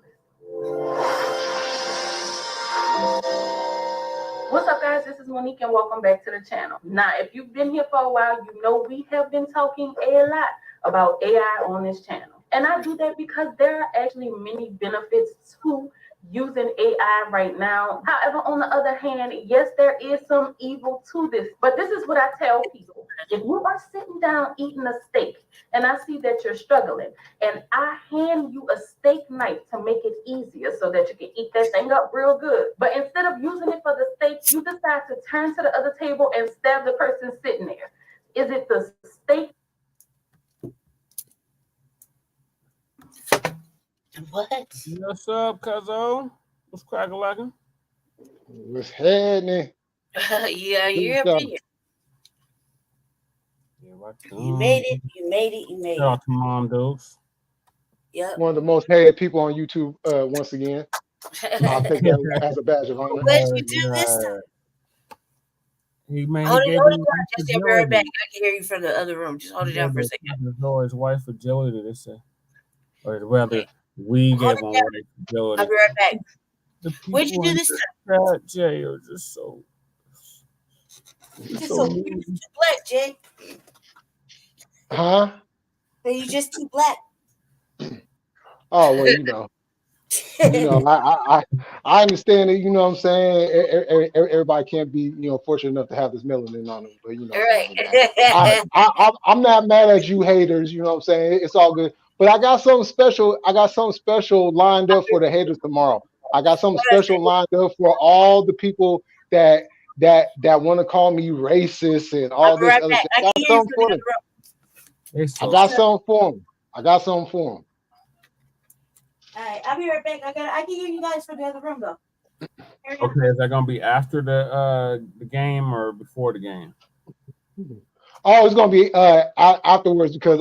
What's up, guys? This is Monique, and welcome back to the channel. Now, if you've been here for a while, you know we have been talking a lot about AI on this channel. And I do that because there are actually many benefits to using AI right now. However, on the other hand, yes, there is some evil to this. But this is what I tell people. If you are sitting down eating a steak and I see that you're struggling and I hand you a steak knife to make it easier so that you can eat that thing up real good. But instead of using it for the steak, you decide to turn to the other table and stab the person sitting there. Is it the steak? What? What's up, Cuzzo? What's cracking? What's happening? Yeah, your opinion. You made it. You made it. You made Shout it. out to Mom Dukes. Yep. One of the most hated people on YouTube once again. I'll take that as a badge of honor. What did you do this time? He made Hold he it gave down. his Just be right back. I can hear you from the other room. Just hold it down for a second. his wife agility, they say. Or rather, we gave him wife agility. I'll be right back. The What'd you people do in this the time? chat, Jay, are just so Just so you're too black, Jay. Huh? You just too black. Oh well, I understand it. You know what I'm saying? Everybody can't be, fortunate enough to have this melanin on them. But I'm not mad at you haters. You know what I'm saying? It's all good. But I got something special. Lined up for the haters tomorrow. I got something special lined up for all the people that want to call me racist and all this other shit. I got something for them. I got something for them. All right, I'll be right back. I can hear you guys from the other room though. Okay, is that gonna be after the game or before the game? Oh, it's gonna be afterwards because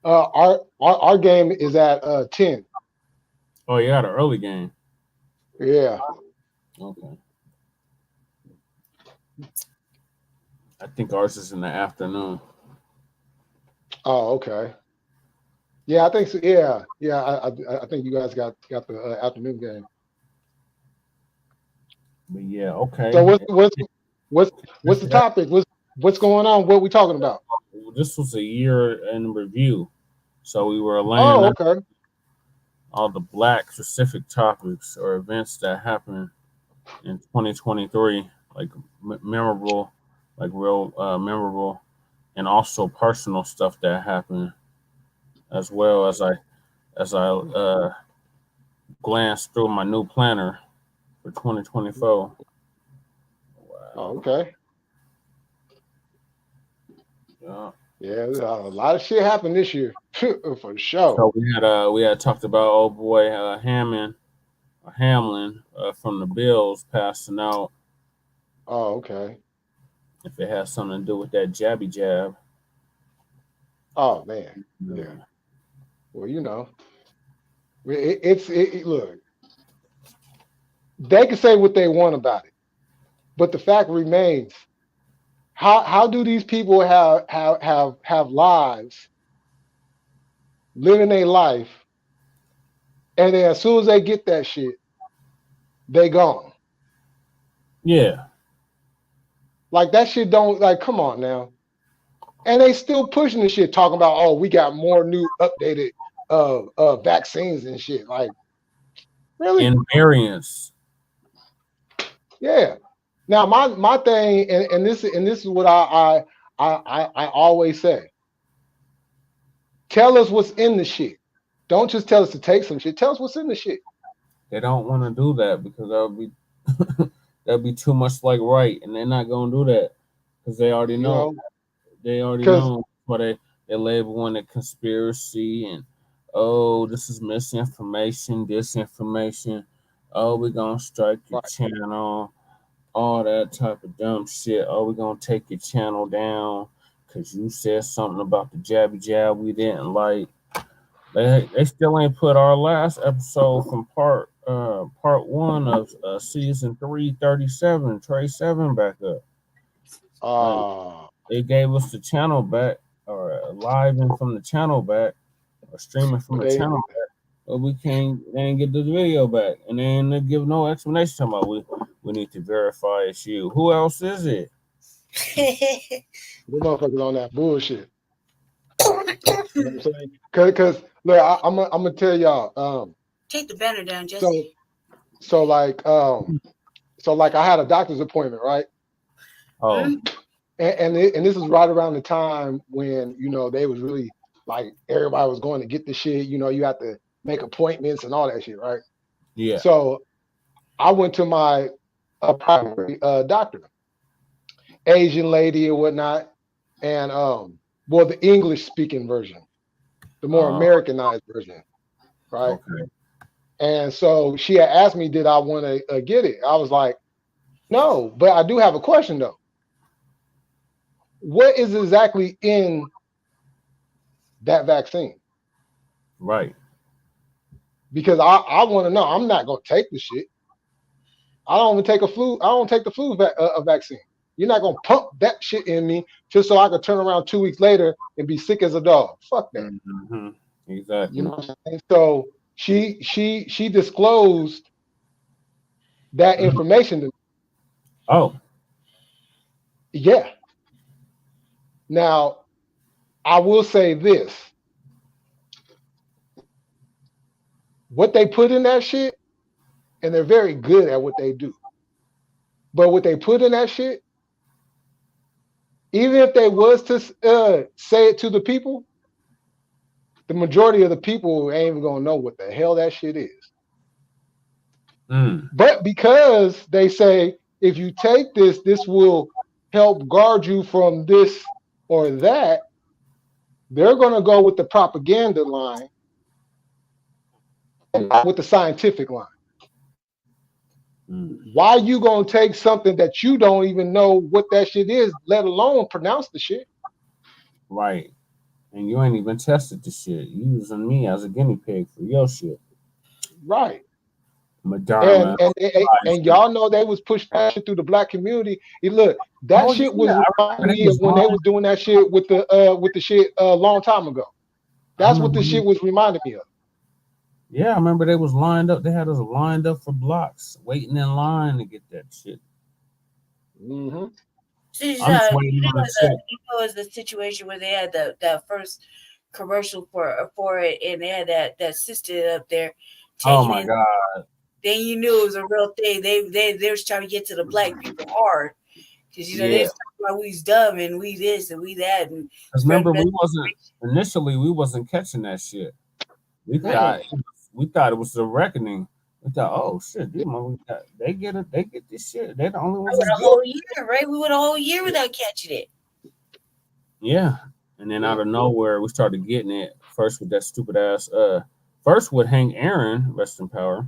our game is at 10. Oh yeah, the early game. Yeah. Okay. I think ours is in the afternoon. Oh, okay. Yeah, I think so. Yeah. I think you guys got the afternoon game. But yeah, okay. So what's the topic? What's going on? What are we talking about? This was a year in review, so we were laying out all the Black specific topics or events that happened in 2023, like memorable, like real memorable, and also personal stuff that happened, as well as I glanced through my new planner for 2024. Wow. Oh, okay. Yeah, a lot of shit happened this year for sure. So we had talked about old boy Hamlin from the Bills passing out. Oh, okay. If it has something to do with that jabby jab. Oh man, yeah. Well, look. They can say what they want about it, but the fact remains: how do these people have lives, living a life, and then as soon as they get that shit, they gone. Yeah. Like that shit don't come on now. And they still pushing the shit, talking about, oh, we got more new updated vaccines and shit. Like, really? And variants. Yeah. Now my thing, and this is what I always say. Tell us what's in the shit. Don't just tell us to take some shit. Tell us what's in the shit. They don't want to do that because that'd be too much like right, and they're not gonna do that because they already know. They already know what they labeling it conspiracy and this is misinformation, disinformation. We're gonna strike your channel, all that type of dumb shit. We're gonna take your channel down because you said something about the jabby jab we didn't like. They still ain't put our last episode from part 1 of season 337, Trey 7 back up. They gave us the channel back, or live in from the channel back, or streaming from the channel back, but they ain't get the video back, and they ain't give no explanation about we need to verify it's you. Who else is it? The motherfuckers on that bullshit. You know what I'm saying? Because look, I'm gonna tell y'all. Take the banner down, Jesse. So like I had a doctor's appointment, right? Oh, And this is right around the time when, you know, they was really like everybody was going to get the shit, you know, you have to make appointments and all that shit, right? yeah. So I went to my primary doctor, Asian lady and whatnot, and well, the English speaking version, the more Americanized version, right? Okay. And so she had asked me, did I want to get it? I was like, no, but I do have a question though. What is exactly in that vaccine? Right. Because I want to know. I'm not gonna take the shit. I don't even take a flu. I don't take the flu vaccine. You're not gonna pump that shit in me just so I could turn around 2 weeks later and be sick as a dog. Fuck that. Mm-hmm. Exactly. You know what I'm saying? So she disclosed that information to me. Oh. Yeah. Now I will say this. What they put in that shit, and they're very good at what they do. But what they put in that shit, even if they was to say it to the people, the majority of the people ain't even gonna know what the hell that shit is. But because they say if you take this, this will help guard you from this or that, they're gonna go with the propaganda line and not with the scientific line. Why you gonna take something that you don't even know what that shit is, let alone pronounce the shit? Right. And you ain't even tested the shit. You using me as a guinea pig for your shit. Right. Moderna. And y'all know they was pushing that shit through the black community. Look, that shit was reminding me of when they was doing that shit with the shit a long time ago. That's what the shit was reminding me of. Yeah, I remember they was lined up. They had us lined up for blocks, waiting in line to get that shit. Mm-hmm. It was the situation where they had that first commercial for it, and they had that sister up there. Oh my god! Then you knew it was a real thing. They was trying to get to the black people hard because they was talking about we's dumb and we this and we that. And remember, we wasn't catching that shit. We thought it was a reckoning. We thought, oh shit, they get this shit. They're the only ones. A whole year, right? We went a whole year without catching it. Yeah, and then out of nowhere, we started getting it first with that stupid ass. First with Hank Aaron, rest in power,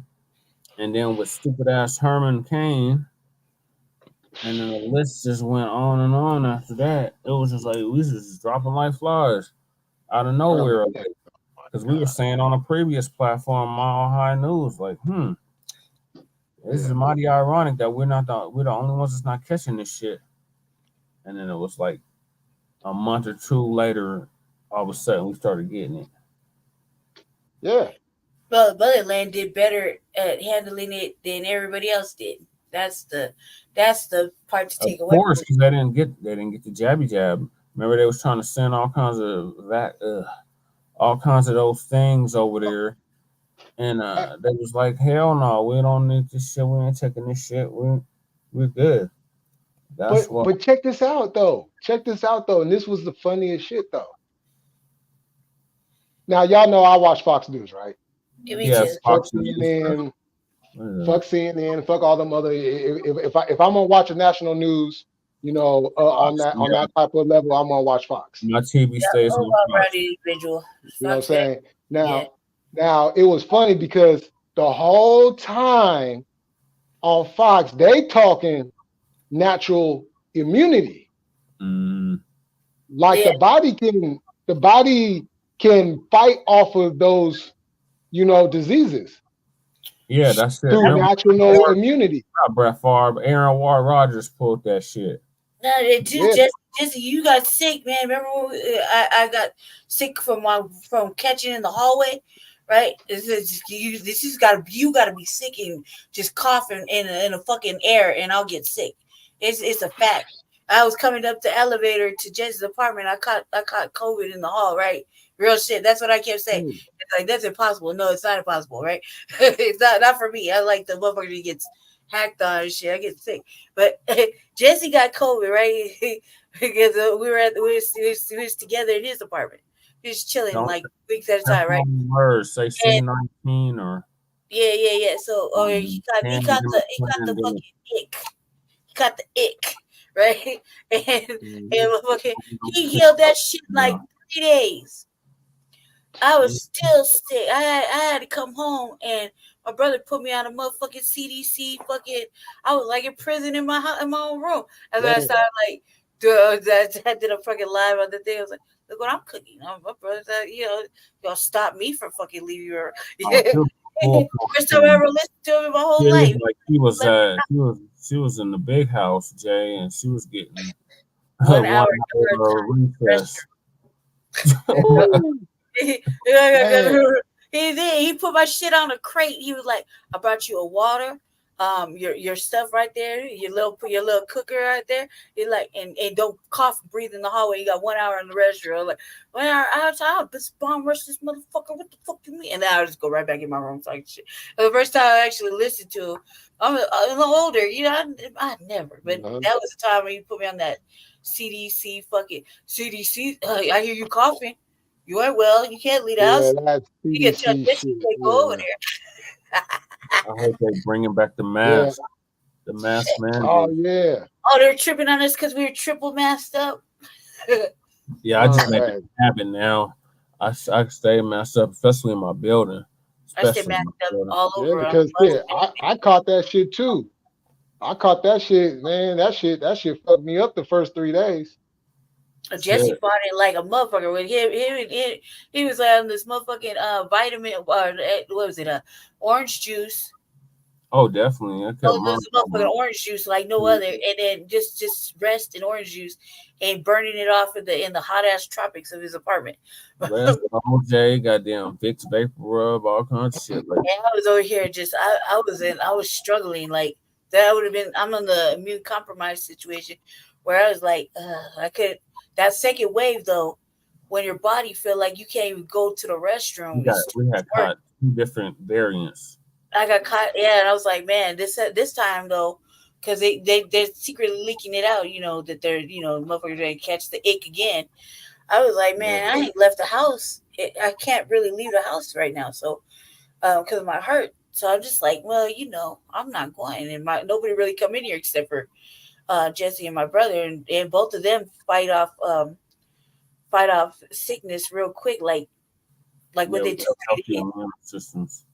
and then with stupid ass Herman Cain, and then the list just went on and on. After that, it was just like we was just dropping like flies out of nowhere. Because we were saying on a previous platform, Mile High News, like, this is mighty ironic that we're the only ones that's not catching this shit. And then it was like a month or two later, all of a sudden we started getting it. Yeah. Well, Motherland did better at handling it than everybody else did. That's the part to take away. Of course, because they didn't get the jabby jab. Remember, they was trying to send all kinds of those things over there, and they was like, "Hell no, we don't need this shit. We ain't taking this shit. We're good." But check this out though. And this was the funniest shit though. Now y'all know I watch Fox News, right? Yes, Fox CNN, fuck CNN, fuck all them other. If I'm gonna watch a national news, on that type of level, I'm gonna watch Fox. My TV stays on Fox. Individual. You know what I'm saying? Now it was funny because the whole time on Fox they talking natural immunity, like the body can fight off of those, diseases. Yeah, that's it. Through natural immunity. Brett Favre, Aaron Rodgers pulled that shit. No, just you got sick, man. Remember when I got sick from catching in the hallway, right? You gotta be sick and just coughing in a fucking air, and I'll get sick. It's a fact. I was coming up the elevator to Jess's apartment. I caught COVID in the hall, right? Real shit. That's what I kept saying. like that's impossible. No, it's not impossible, right? It's not for me. I like the motherfucker that gets hacked on and shit. I get sick. But Jesse got COVID, right? Because we was together in his apartment. He was chilling like weeks at a time, right? Words say C19 or yeah. So he got the fucking ick. He got the ick, right? And motherfucking he healed that shit in like 3 days. I was still sick. I had to come home, and my brother put me on a motherfucking CDC fucking. I was like in prison in my own room. And then I started like, I did a fucking live on the thing. I was like, look what I'm cooking. My brother said, y'all stop me from fucking leaving your. First time I ever listened to him in my whole life. Like she was in the big house, Jay, and she was getting 1 hour recess. He put my shit on a crate. He was like, I brought you a water, your stuff right there, your little cooker right there. He like, and don't cough, breathe in the hallway. You got 1 hour in the restroom. Like 1 hour, I'll just bomb rush this motherfucker. What the fuck you mean? And then I just go right back in my room talking shit. And the first time I actually listened to him, I'm a little older, I never, but that was the time when you put me on that CDC fucking CDC. I hear you coughing. You ain't well. You can't leave the house. You can tell this. You can't go over there. I hope they're bringing back the mask. The mask mandate. Oh yeah. Oh, they're tripping on us because we were triple masked up. Yeah, I just make it happen now. I stay masked up, especially in my building. I stay masked up all over. Yeah, because I caught that shit too. I caught that shit, man. That shit fucked me up the first 3 days. Jesse fought it like a motherfucker. With he was on this motherfucking vitamin. What was it? Orange juice. Oh, definitely. There's a motherfucking orange juice like no other, and then just rest in orange juice and burning it off in the hot ass tropics of his apartment. Rest, Jay, goddamn Vicks vapor rub, all kinds of shit. Like, and I was over here I was struggling like that. Would have been. I'm in the immune compromised situation where I was like, I could. That second wave though, when your body feel like you can't even go to the restroom. We had caught 2 different variants. I got caught, and I was like, man, this time though, because they're secretly leaking it out, that they're motherfuckers gonna catch the ick again. I was like, man, I ain't left the house. I can't really leave the house right now, so because of my heart. So I'm just like, well, I'm not going, and nobody really come in here except for Jesse and my brother, and both of them fight off sickness real quick, like what they took systems.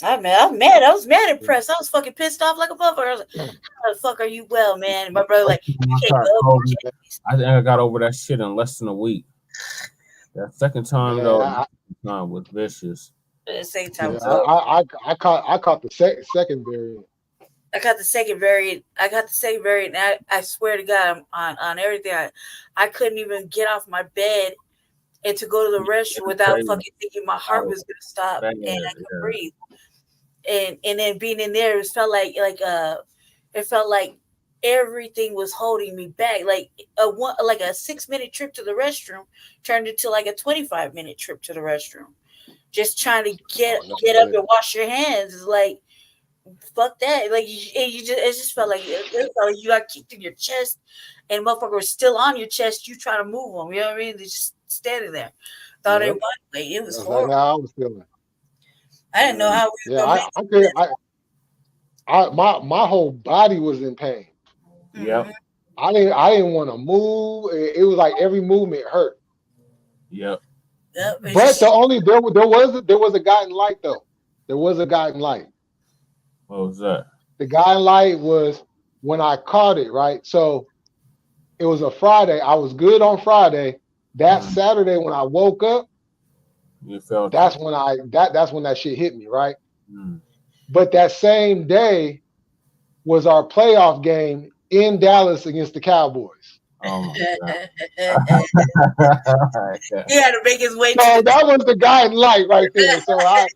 I was mad. I was mad impressed. I was fucking pissed off like a motherfucker. I was like, how the fuck are you well, man? And my brother like, you can't go. I think I got over that shit in less than a week. That second time though, was vicious. At the same time, I caught the second variant. I got the second variant. And I swear to God, on everything, I couldn't even get off my bed and to go to the restroom without fucking thinking my heart was gonna stop and I could breathe. And then being in there, it felt like everything was holding me back. Like a 6-minute trip to the restroom turned into like a 25-minute trip to the restroom. Just trying to get up and wash your hands is like, fuck that. Like it just felt like you got kicked in your chest, and motherfucker was still on your chest. You trying to move them, you know what I mean? They're just standing there. Thought it was way. It was horrible. How I was feeling. I didn't know how we were gonna my whole body was in pain. Yep. I didn't want to move. It was like every movement hurt. Yep. But there was a guiding light though. There was a guiding light. What was that? The guiding light was when I caught it, right? So it was a Friday. I was good on Friday. That Saturday when I woke up, that's when that shit hit me, right? But that same day was our playoff game in Dallas against the Cowboys. Oh my God. He had to make his way. So that was the guiding light right there. So I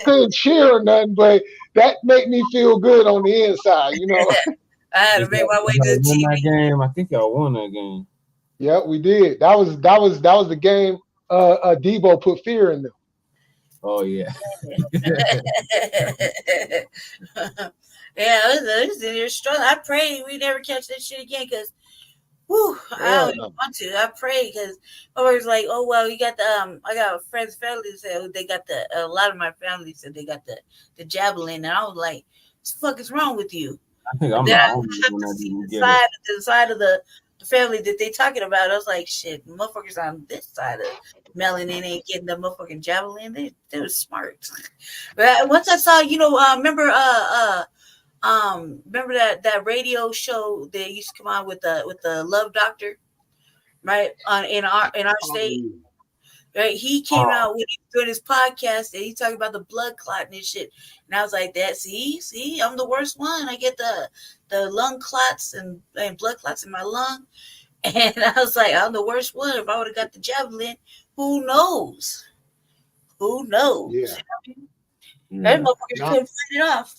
couldn't cheer or nothing, but that made me feel good on the inside, I had to make my way to the TV. That game, I think y'all won that game. Yeah, we did. That was the game. Debo put fear in them. Oh yeah. Yeah, I was in there struggling. I pray we never catch that shit again because, whew, I Hell don't even no. want to. I pray because I was like, oh well, you got the I got friends' families that they got a lot of my family said they got the javelin, and I was like, what the fuck is wrong with you? I think But I'm then the I only have one to that see didn't get it. the side of the family that they talking about. I was like, shit, motherfuckers on this side of melanin ain't getting the motherfucking javelin. They were smart. But once I saw, remember that radio show that used to come on with the Love Doctor, right? In our state. Right, he came out when he was doing his podcast and he talking about the blood clotting and shit. And I was like, that see, I'm the worst one. I get the lung clots and blood clots in my lung. And I was like, I'm the worst one. If I would have got the javelin, who knows? Who knows? Yeah. Those motherfuckers Nah. couldn't fight it off.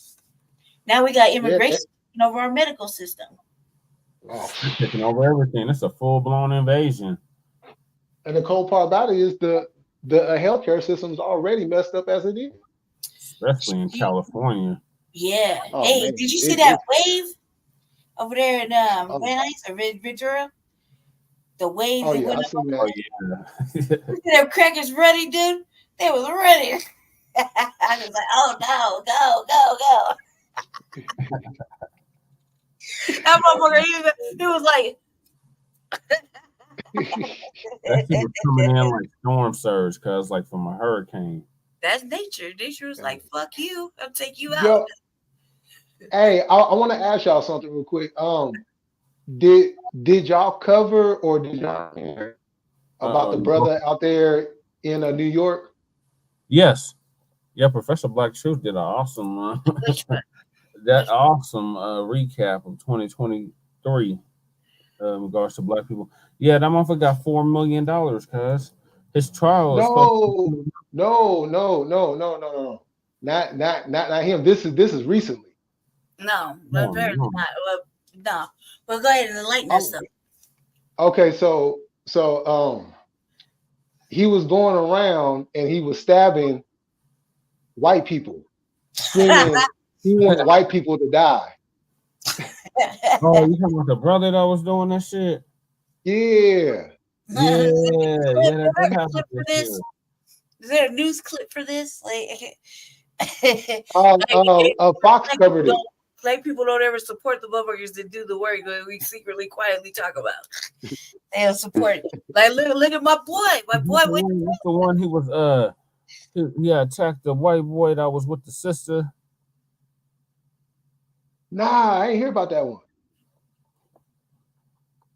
Now we got Yeah, immigration taking over our medical system. oh. Taking over everything. It's a full blown invasion. And the cold part about it is the healthcare system's already messed up as it is. Especially in California. Yeah. Oh, Hey, man. did you see that wave over there in Van Nuys or Ventura? The wave Oh they yeah, went I up seen over that. Yeah. there. Look at them crackers ready, dude. They was ready. I was like, oh no, go. That motherfucker, he was like That shit was coming in like storm surge, cause like from a hurricane. that's nature. Nature was like, fuck you. I'll take you out. Yo, hey, I want to ask y'all something real quick. Did y'all cover or did y'all hear about the brother out there in New York? Yes. Yeah, Professor Black Truth did an awesome that awesome recap of 2023 in regards to black people. Yeah, that motherfucker got $4 million, cuz his trial is supposed No. Not him. This is recently. No, but apparently not. Well, no. Well, go ahead and enlighten us though. Okay, so he was going around and he was stabbing white people, screaming he wanted white people to die. Oh, you talking about the brother that was doing that shit? Yeah. Yeah, that happened for this. Is there a news clip for this? Fox covered it. Black people don't ever support the motherfuckers that do the work that we secretly, quietly talk about. They don't support it. Like, look at my boy. My boy went. That's the one he was he attacked the white boy that was with the sister. Nah, I ain't hear about that one.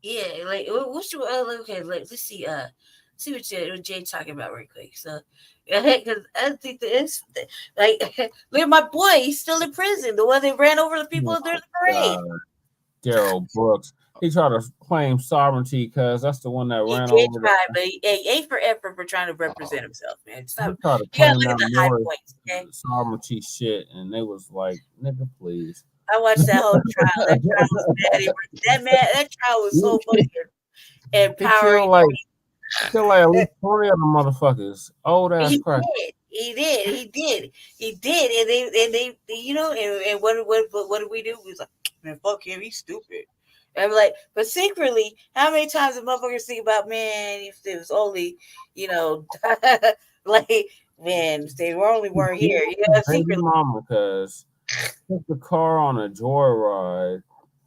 Yeah, like what's your okay? Let's see. See what Jay talking about real quick. So, because I think that it's like look at my boy. He's still in prison. The one that ran over the people during the parade. Daryl Brooks. He tried to claim sovereignty because that's the one that ran He did over. try, but he ain't for effort for trying to represent himself, man. Stop. He tried to You gotta claim look at that the high Morris points, okay? sovereignty shit, and they was like, "Nigga, please." I watched that whole trial. That trial was bad. That trial was so fucking empowering. Kill like at least 20 of them motherfuckers. Old ass crack. He did, and they, you know, and what did we do? We was like, man, fuck him, he's stupid. And I'm like, but secretly, how many times the motherfuckers think about, man, if it was only, you know, like, man, if they weren't here, yeah, secretly. Mama, cause took the car on a joyride,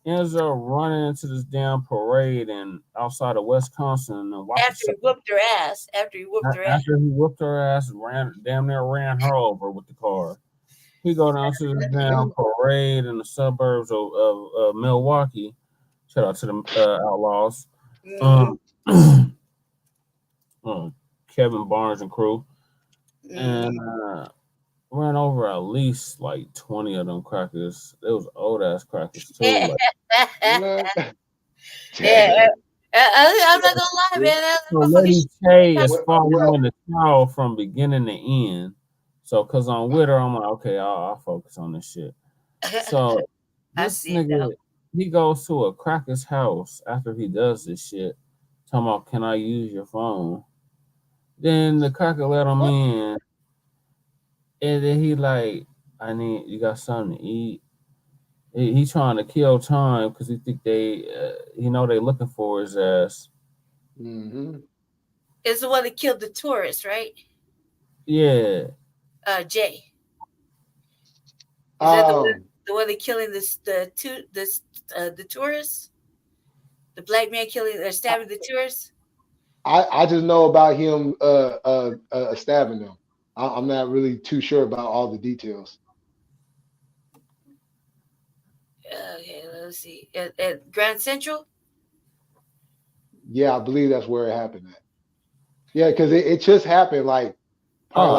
ends up running into this damn parade and outside of Wisconsin and after he whooped her ass, After he whooped her ass, damn near ran her over with the car. He go down to the damn parade in the suburbs of Milwaukee. Shout out to the Outlaws. Kevin Barnes and crew. And ran over at least like 20 of them crackers. It was old ass crackers too. Yeah, I'm not gonna lie, man. So Lady K is following the trial from beginning to end. So, cause I'm with her, I'm like, okay, I'll focus on this shit. So this nigga, he goes to a cracker's house after he does this shit, talking about, can I use your phone? Then the cracker let him in. And then he like, you got something to eat. He's trying to kill time because he think they looking for his ass. Mm-hmm. It's the one that killed the tourist, right? Yeah. Jay. Is that the one that killing the tourists? The black man stabbing the tourists? I just know about him stabbing them. I'm not really too sure about all the details. Okay, let's see. At Grand Central? Yeah, I believe that's where it happened at. Yeah, because it just happened like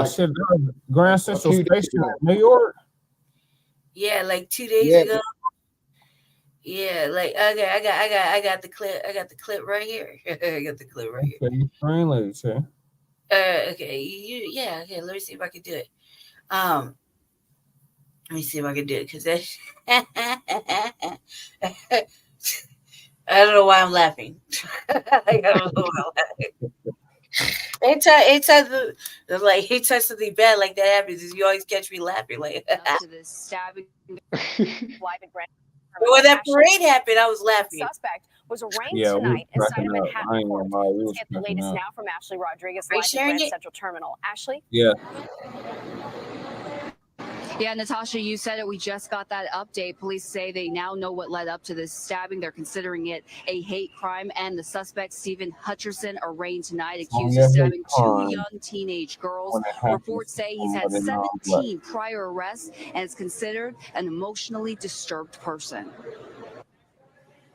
shit, Grand Central few days Station ago. in New York. Yeah, like 2 days ago. Yeah, like okay, I got the clip. I got the clip right here. I got the clip right here. Okay, screen lady, Okay, okay. Let me see if I can do it. Let me see if I can do it because that. I don't know why I'm laughing. I don't know why I'm laughing. Anytime something bad like that happens, you always catch me laughing. Like to this stabbing. When that parade happened, I was laughing. Suspect was arraigned tonight inside a Manhattan court. Let's get the latest now from Ashley Rodriguez live at Grand Central Terminal. Ashley? Yeah. Yeah, Natasha, you said it. We just got that update. Police say they now know what led up to this stabbing. They're considering it a hate crime. And the suspect, Stephen Hutcherson, arraigned tonight, accused of stabbing two young teenage girls. Reports say he's had 17 prior arrests and is considered an emotionally disturbed person.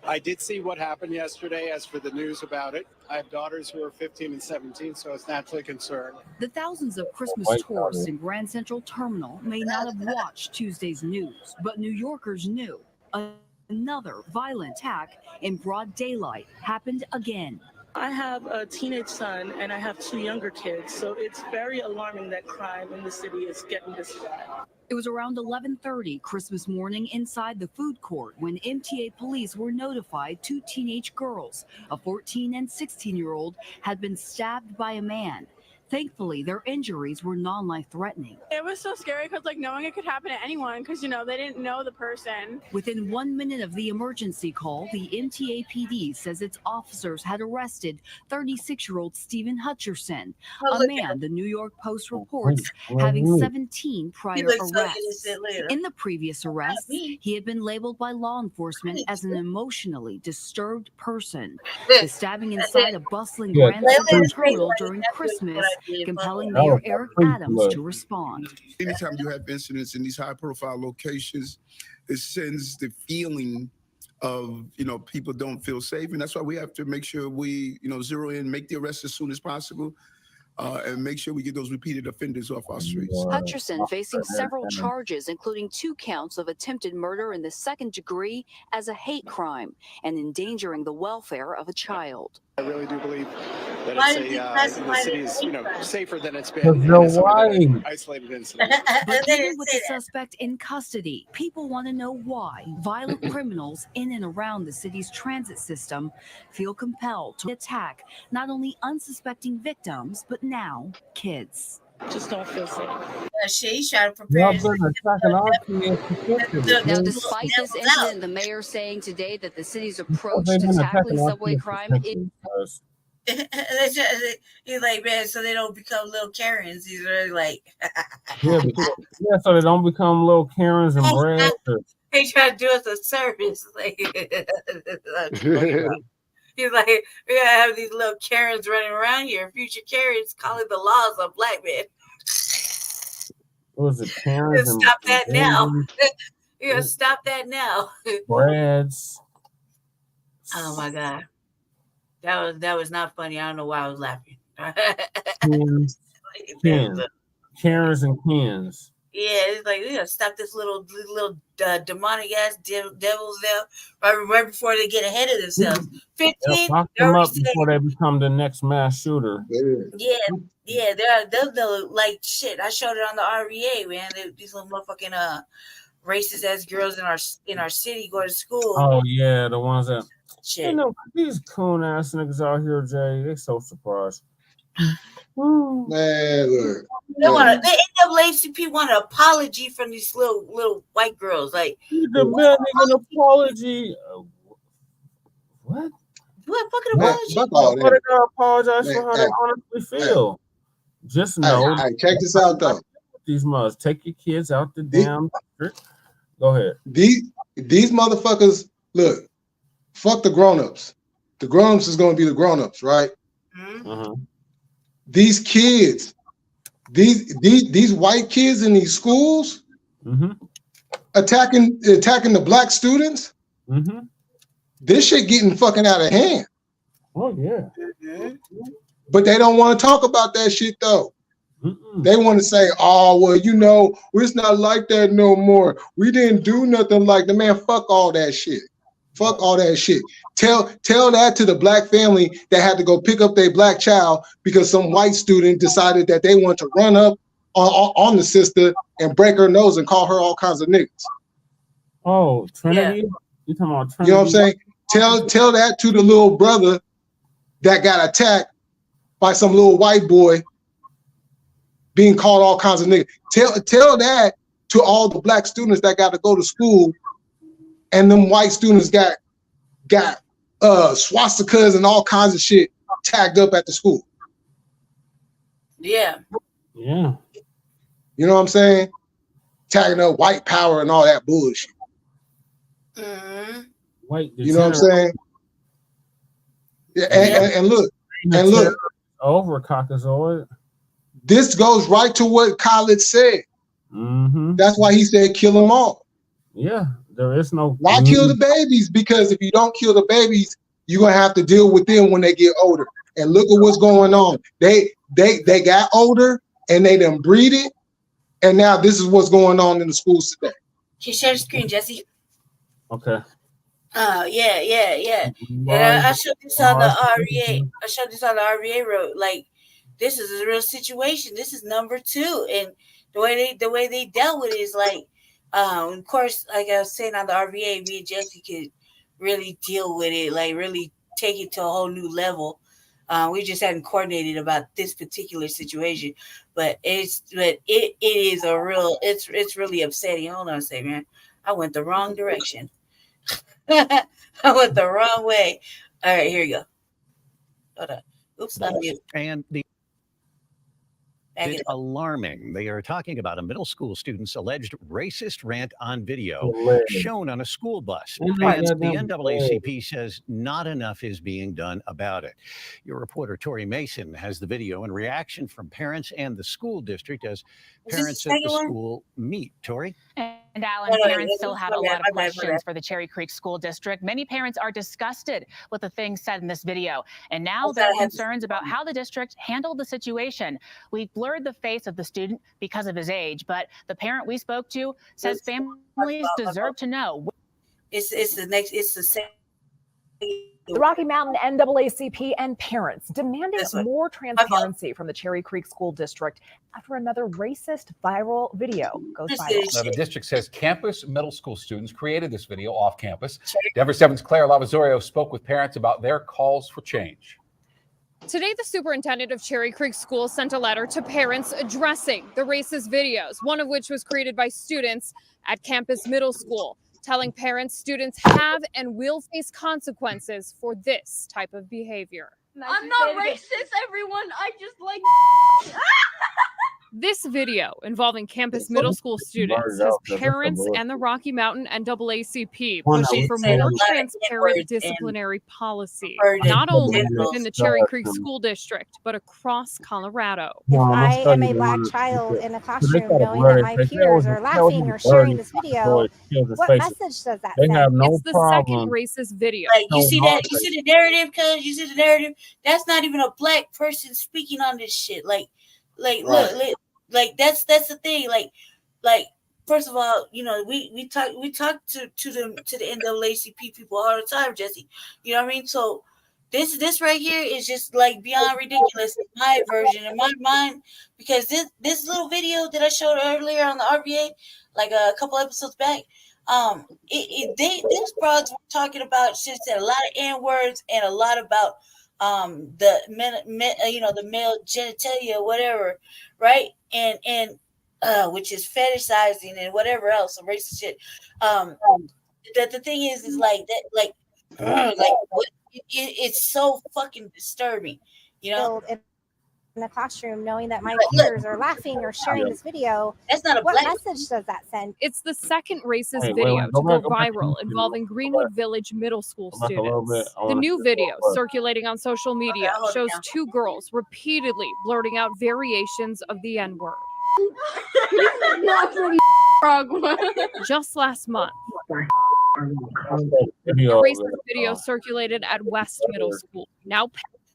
I did see what happened yesterday. As for the news about it, I have daughters who are 15 and 17, so it's naturally concerned. The thousands of Christmas tourists in Grand Central Terminal may not have watched Tuesday's news, but New Yorkers knew. Another violent attack in broad daylight happened again. I have a teenage son and I have two younger kids, so it's very alarming that crime in the city is getting this bad. It was around 11:30 Christmas morning inside the food court when MTA police were notified two teenage girls, a 14 and 16-year-old, had been stabbed by a man. Thankfully, their injuries were non-life-threatening. It was so scary because, knowing it could happen to anyone because, they didn't know the person. Within 1 minute of the emergency call, the MTA PD says its officers had arrested 36-year-old Stephen Hutcherson, a man the New York Post reports having 17 prior arrests. In the previous arrests, he had been labeled by law enforcement as an emotionally disturbed person. The stabbing inside a bustling Grand Central Terminal during Christmas compelling Mayor Eric Adams to respond. Anytime you have incidents in these high-profile locations, it sends the feeling of, people don't feel safe. And that's why we have to make sure we, zero in, make the arrest as soon as possible, and make sure we get those repeated offenders off our streets. Hutcherson facing several charges, including 2 counts of attempted murder in the second degree as a hate crime and endangering the welfare of a child. I really do believe that the city is, safer than it's been in some of the isolated incidents. But even with the suspect in custody, people want to know why violent criminals in and around the city's transit system feel compelled to attack not only unsuspecting victims, but now kids. Just don't feel safe. She's trying to prepare. Now, despite this incident, the mayor saying today that the city's approach to tackling subway crime is. He's like, man, so they don't become little Karens. He's really like, so they don't become little Karens and Brad. He trying to do us a service. Like, he's like, we gotta have these little Karens running around here. Future Karens calling the laws on black men. What was it, Karens? Stop that now. You gotta stop that now. Brads. Oh my god, that was not funny. I don't know why I was laughing. Karens and Kens. Yeah, it's like we gotta stop this little demonic ass devils now right before they get ahead of themselves. 15, lock them up before they become the next mass shooter. Yeah, they're like shit. I showed it on the RVA, man. These little motherfucking racist ass girls in our city go to school. Oh yeah, the ones that shit. These coon ass niggas out here, Jay. They so surprised. Man, look. They want the NAACP want an apology from these little white girls. Like, demanding an apology. What? What fucking Man, apology? fuck all Why they that. gotta apologize Hey, for how hey, they honestly feel? Just hey, know. hey, check this out though. These mothers, take your kids out the damn. Go ahead. These motherfuckers, look, fuck the grown-ups. The grown-ups is gonna be the grown-ups, right? Uh-huh. These kids, these white kids in these schools attacking the black students. This shit getting fucking out of hand. Oh yeah. But they don't want to talk about that shit though. They want to say, oh, well, you know, it's not like that no more. We didn't do nothing like that. Man, fuck all that shit. Fuck all that shit. Tell that to the black family that had to go pick up their black child because some white student decided that they want to run up on the sister and break her nose and call her all kinds of niggas. Oh, Trinity? You talking about Trinity? You know what I'm saying? Tell that to the little brother that got attacked by some little white boy being called all kinds of niggas. Tell that to all the black students that got to go to school and them white students got swastikas and all kinds of shit tagged up at the school. Yeah. Yeah. You know what I'm saying? Tagging up white power and all that bullshit. White you know what I'm saying? Yeah, and look, over Caucasoid. This goes right to what Khaled said. That's why he said kill them all. Yeah, there is no. Why kill the babies? Because if you don't kill the babies, you're gonna have to deal with them when they get older. And look at what's going on. They got older and they done breed it, and now this is what's going on in the schools today. Can you share the screen, Jesse? Okay. Yeah. And I showed this on the REA. I showed this on the REA road. Like, this is a real situation. This is number 2, and the way they dealt with it is like, of course, like I was saying on the REA, me and Jesse could really deal with it, like really take it to a whole new level. We just hadn't coordinated about this particular situation, but it is a real. It's really upsetting. Hold on a second, man. I went the wrong direction. I went the wrong way. All right, here you go. Hold on. Oops, unmute. And it's alarming. They are talking about a middle school student's alleged racist rant on video shown on a school bus. And the NAACP says not enough is being done about it. Your reporter, Tori Mason, has the video and reaction from parents and the school district as parents at the school meet. Tori? And Alan, parents still have a lot of questions for the Cherry Creek School District. Many parents are disgusted with the things said in this video. And now there are concerns about how the district handled the situation. We've blurred the face of the student because of his age, but the parent we spoke to says families deserve to know. It's the same. The Rocky Mountain NAACP and parents demanding more transparency from the Cherry Creek School District after another racist viral video goes viral. Now, the district says campus middle school students created this video off campus. Denver 7's Claire Lavazorio spoke with parents about their calls for change. Today, the superintendent of Cherry Creek Schools sent a letter to parents addressing the racist videos, one of which was created by students at Campus Middle School, telling parents students have and will face consequences for this type of behavior. I'm not racist, everyone. I just like... This video involving Campus Middle School students has parents and the Rocky Mountain NAACP pushing for more transparent disciplinary policy, not only within the Cherry Creek School District, but across Colorado. If I am a Black child in a classroom knowing that my peers are laughing or sharing this video, what message does that send? It's the second racist video. Like, you see that? You see the narrative? Cause you see the narrative? That's not even a Black person speaking on this shit. Look, that's the thing. Like first of all, you know, we talk to the NAACP people all the time, Jesse. You know what I mean? So this right here is just like beyond ridiculous in my version, in my mind, because this little video that I showed earlier on the RBA, like a couple episodes back, these broads were talking about shit, said a lot of N-words and a lot about the male genitalia or whatever, right? And which is fetishizing and whatever else, some racist shit. That the thing is like that, like what it's so fucking disturbing, you know. In the classroom, knowing that my peers are laughing or sharing this video. That's not a what black message does that send? It's the second racist Hey, video wait, to go go back viral involving Greenwood Village middle school back a little bit. students. I The wanna new see video what- circulating on social media hold it shows down. two girls repeatedly blurting out variations of the N-word. Just last month, a racist video circulated at West Middle School. Now,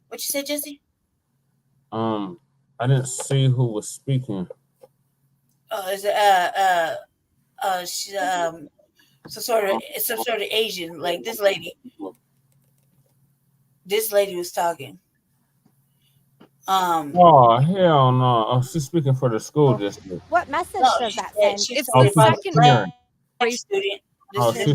what you said, Jesse? I didn't see who was speaking. Is it she's some sort of Asian, like this lady. This lady was talking. Oh hell no! Oh, she's speaking for the school district. What message does that send? It's the second black student.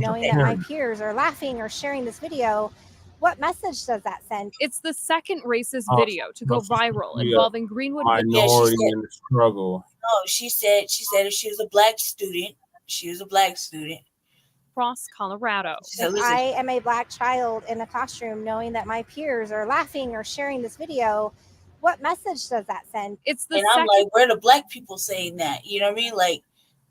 Knowing that my peers are laughing or sharing this video. What message does that send? It's the second racist video to go viral involving Greenwood minority in the struggle. No, she said if she was a black student, across Colorado. If I am a black child in the classroom, knowing that my peers are laughing or sharing this video, what message does that send? It's the and I'm like, where are the black people saying that? You know what I mean? Like,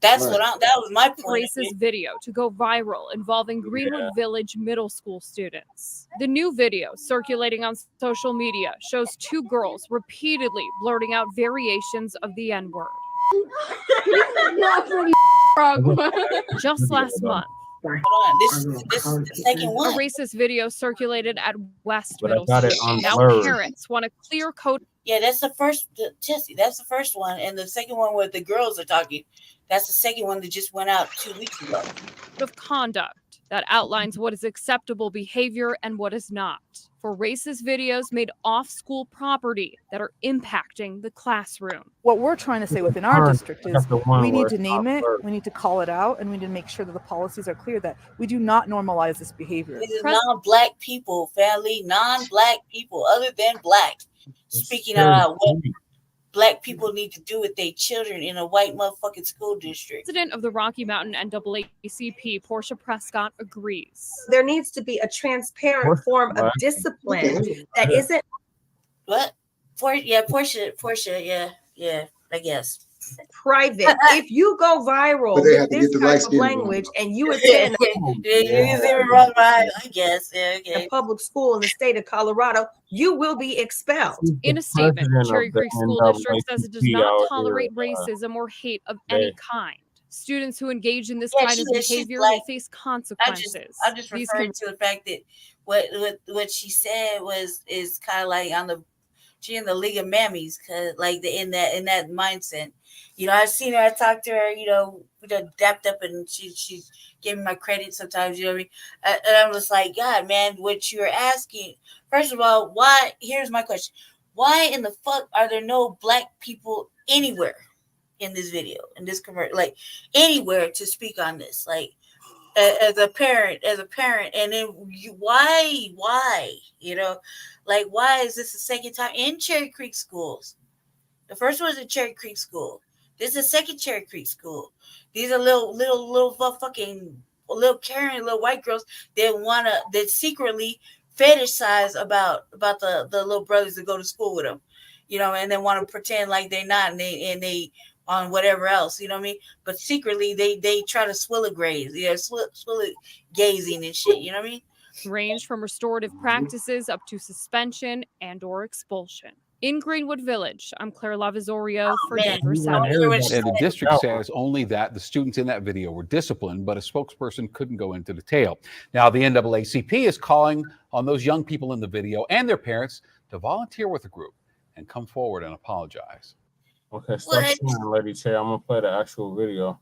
that's Right. that was my point. Racist video to go viral involving Greenwood Village middle school students. The new video circulating on social media shows two girls repeatedly blurting out variations of the N-word. Just last month, Hold on. This is the second one. a racist video circulated at West But I Middle got it School. on Now blurred. parents want a clear code. Yeah, that's the first, Jesse. That's the first one, and the second one where the girls are talking. That's the second one that just went out 2 weeks ago. Of conduct that outlines what is acceptable behavior and what is not for racist videos made off school property that are impacting the classroom. What we're trying to say within our district is the one we where need to it's name not it, blurred. we need to call it out, and we need to make sure that the policies are clear that we do not normalize this behavior. These are non-black people, family, non-black people, other than black. Speaking about what black people need to do with their children in a white motherfucking school district. President of the Rocky Mountain NAACP, Portia Prescott, agrees. There needs to be a transparent form of discipline that isn't What? Portia, yeah, I guess. private. If you go viral But they have with to this get the type of light-skinned language and you attend I guess. Yeah, okay. a public school in the state of Colorado, you will be expelled. In a statement, president Cherry of the Creek School District says it does NAACP out not here, tolerate racism or hate of any kind. Students who engage in this kind of she's behavior black. will face consequences. I'm just referring to the fact that what she said is kind of like she in the League of Mammies, cause like in that mindset. You know, I've seen her, I talked to her, you know, we done dapped up and she gave me my credit sometimes, you know what I mean? And I'm just like, God, man, what you're asking, first of all, here's my question. Why in the fuck are there no black people anywhere in this video, in this convert, like anywhere to speak on this? Like, as a parent, and then why, you know, like, why is this the second time in Cherry Creek schools? The first one was in Cherry Creek school. This is the second Cherry Creek school. These are little fucking little Karen, little white girls that secretly fetishize about the little brothers that go to school with them, you know, and then want to pretend like they're not, and they on whatever else, you know what I mean? But secretly they try to swill a graze, you know, swill it gazing and shit, you know what I mean? range from restorative practices up to suspension and or expulsion. In Greenwood Village, I'm Claire Lavazorio for Denver South. And the district says only that the students in that video were disciplined, but a spokesperson couldn't go into detail. Now, the NAACP is calling on those young people in the video and their parents to volunteer with the group and come forward and apologize. Okay, stop saying, Lady Chair. I'm gonna play the actual video.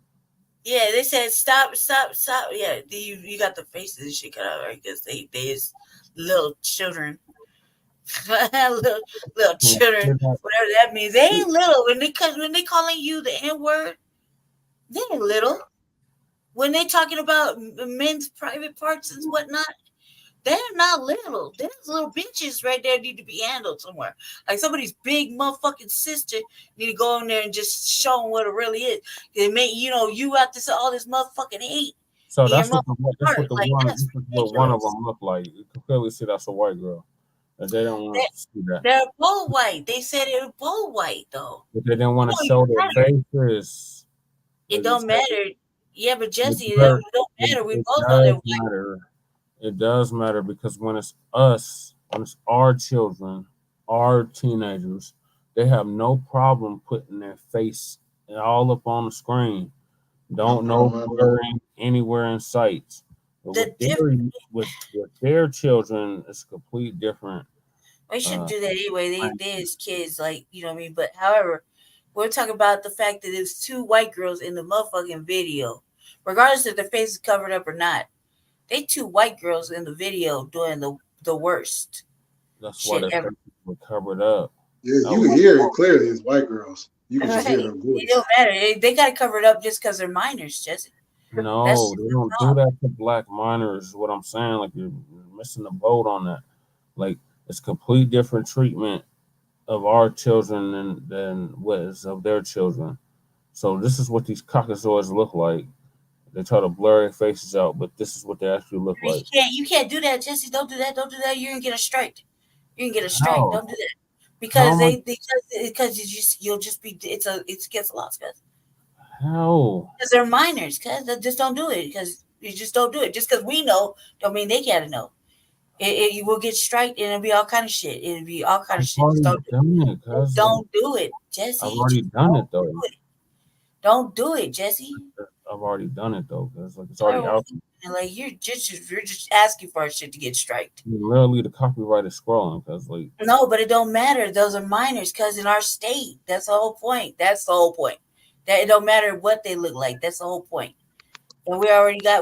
Yeah, they said stop. Yeah, you got the faces and shit cut out, right? Because they is little children. little children, whatever that means. They ain't little when they calling you the N-word. They ain't little when they talking about men's private parts and whatnot. They're not little. There's little bitches right there need to be handled somewhere. Like somebody's big motherfucking sister need to go in there and just show them what it really is. It may, you out to all this motherfucking hate. So that's what one of them look like. You can clearly see that's a white girl. And they don't want to see that. They're both white. They said they were both white though. But they didn't want to show their faces. It don't matter. Yeah, but Jesse, it don't matter. We both know they're white. It does matter because when it's us, when it's our children, our teenagers, they have no problem putting their face all up on the screen. Don't know blurring anywhere in sight. But with their children, it's complete different. They shouldn't do that anyway. They as kids, like, you know what I mean? But however, we're talking about the fact that there's 2 white girls in the motherfucking video, regardless if their face is covered up or not. They 2 white girls in the video doing the worst. That's why they were covered up. Yeah, you can hear it clearly. It's white girls. You can just hear their voice. It don't matter. They got to cover it up just because they're minors, Jesse. No, they don't do that to black minors. Is what I'm saying. Like you're missing the boat on that. Like it's complete different treatment of our children than what is of their children. So this is what these caucasoids look like. They try to blur their faces out, but this is what they actually look like. You can't do that, Jesse. Don't do that. Don't do that. You're gonna get a strike. You're gonna get a strike. Don't do that because you'll just be it's against the laws, cuz. How? Because they're minors, cuz. Just don't do it. Because you just don't do it. Just because we know, don't mean they gotta know. You will get striked and it'll be all kind of shit. It'll be all kind of shit. Just don't do it, Jesse. I've already done it though. Don't do it, Jesse. I've already done it though, because like it's already out. Like you're just asking for shit to get striked. Literally, the copyright is scrolling because like no, but it don't matter. Those are minors, cuz in our state, that's the whole point. That's the whole point. That it don't matter what they look like. That's the whole point. And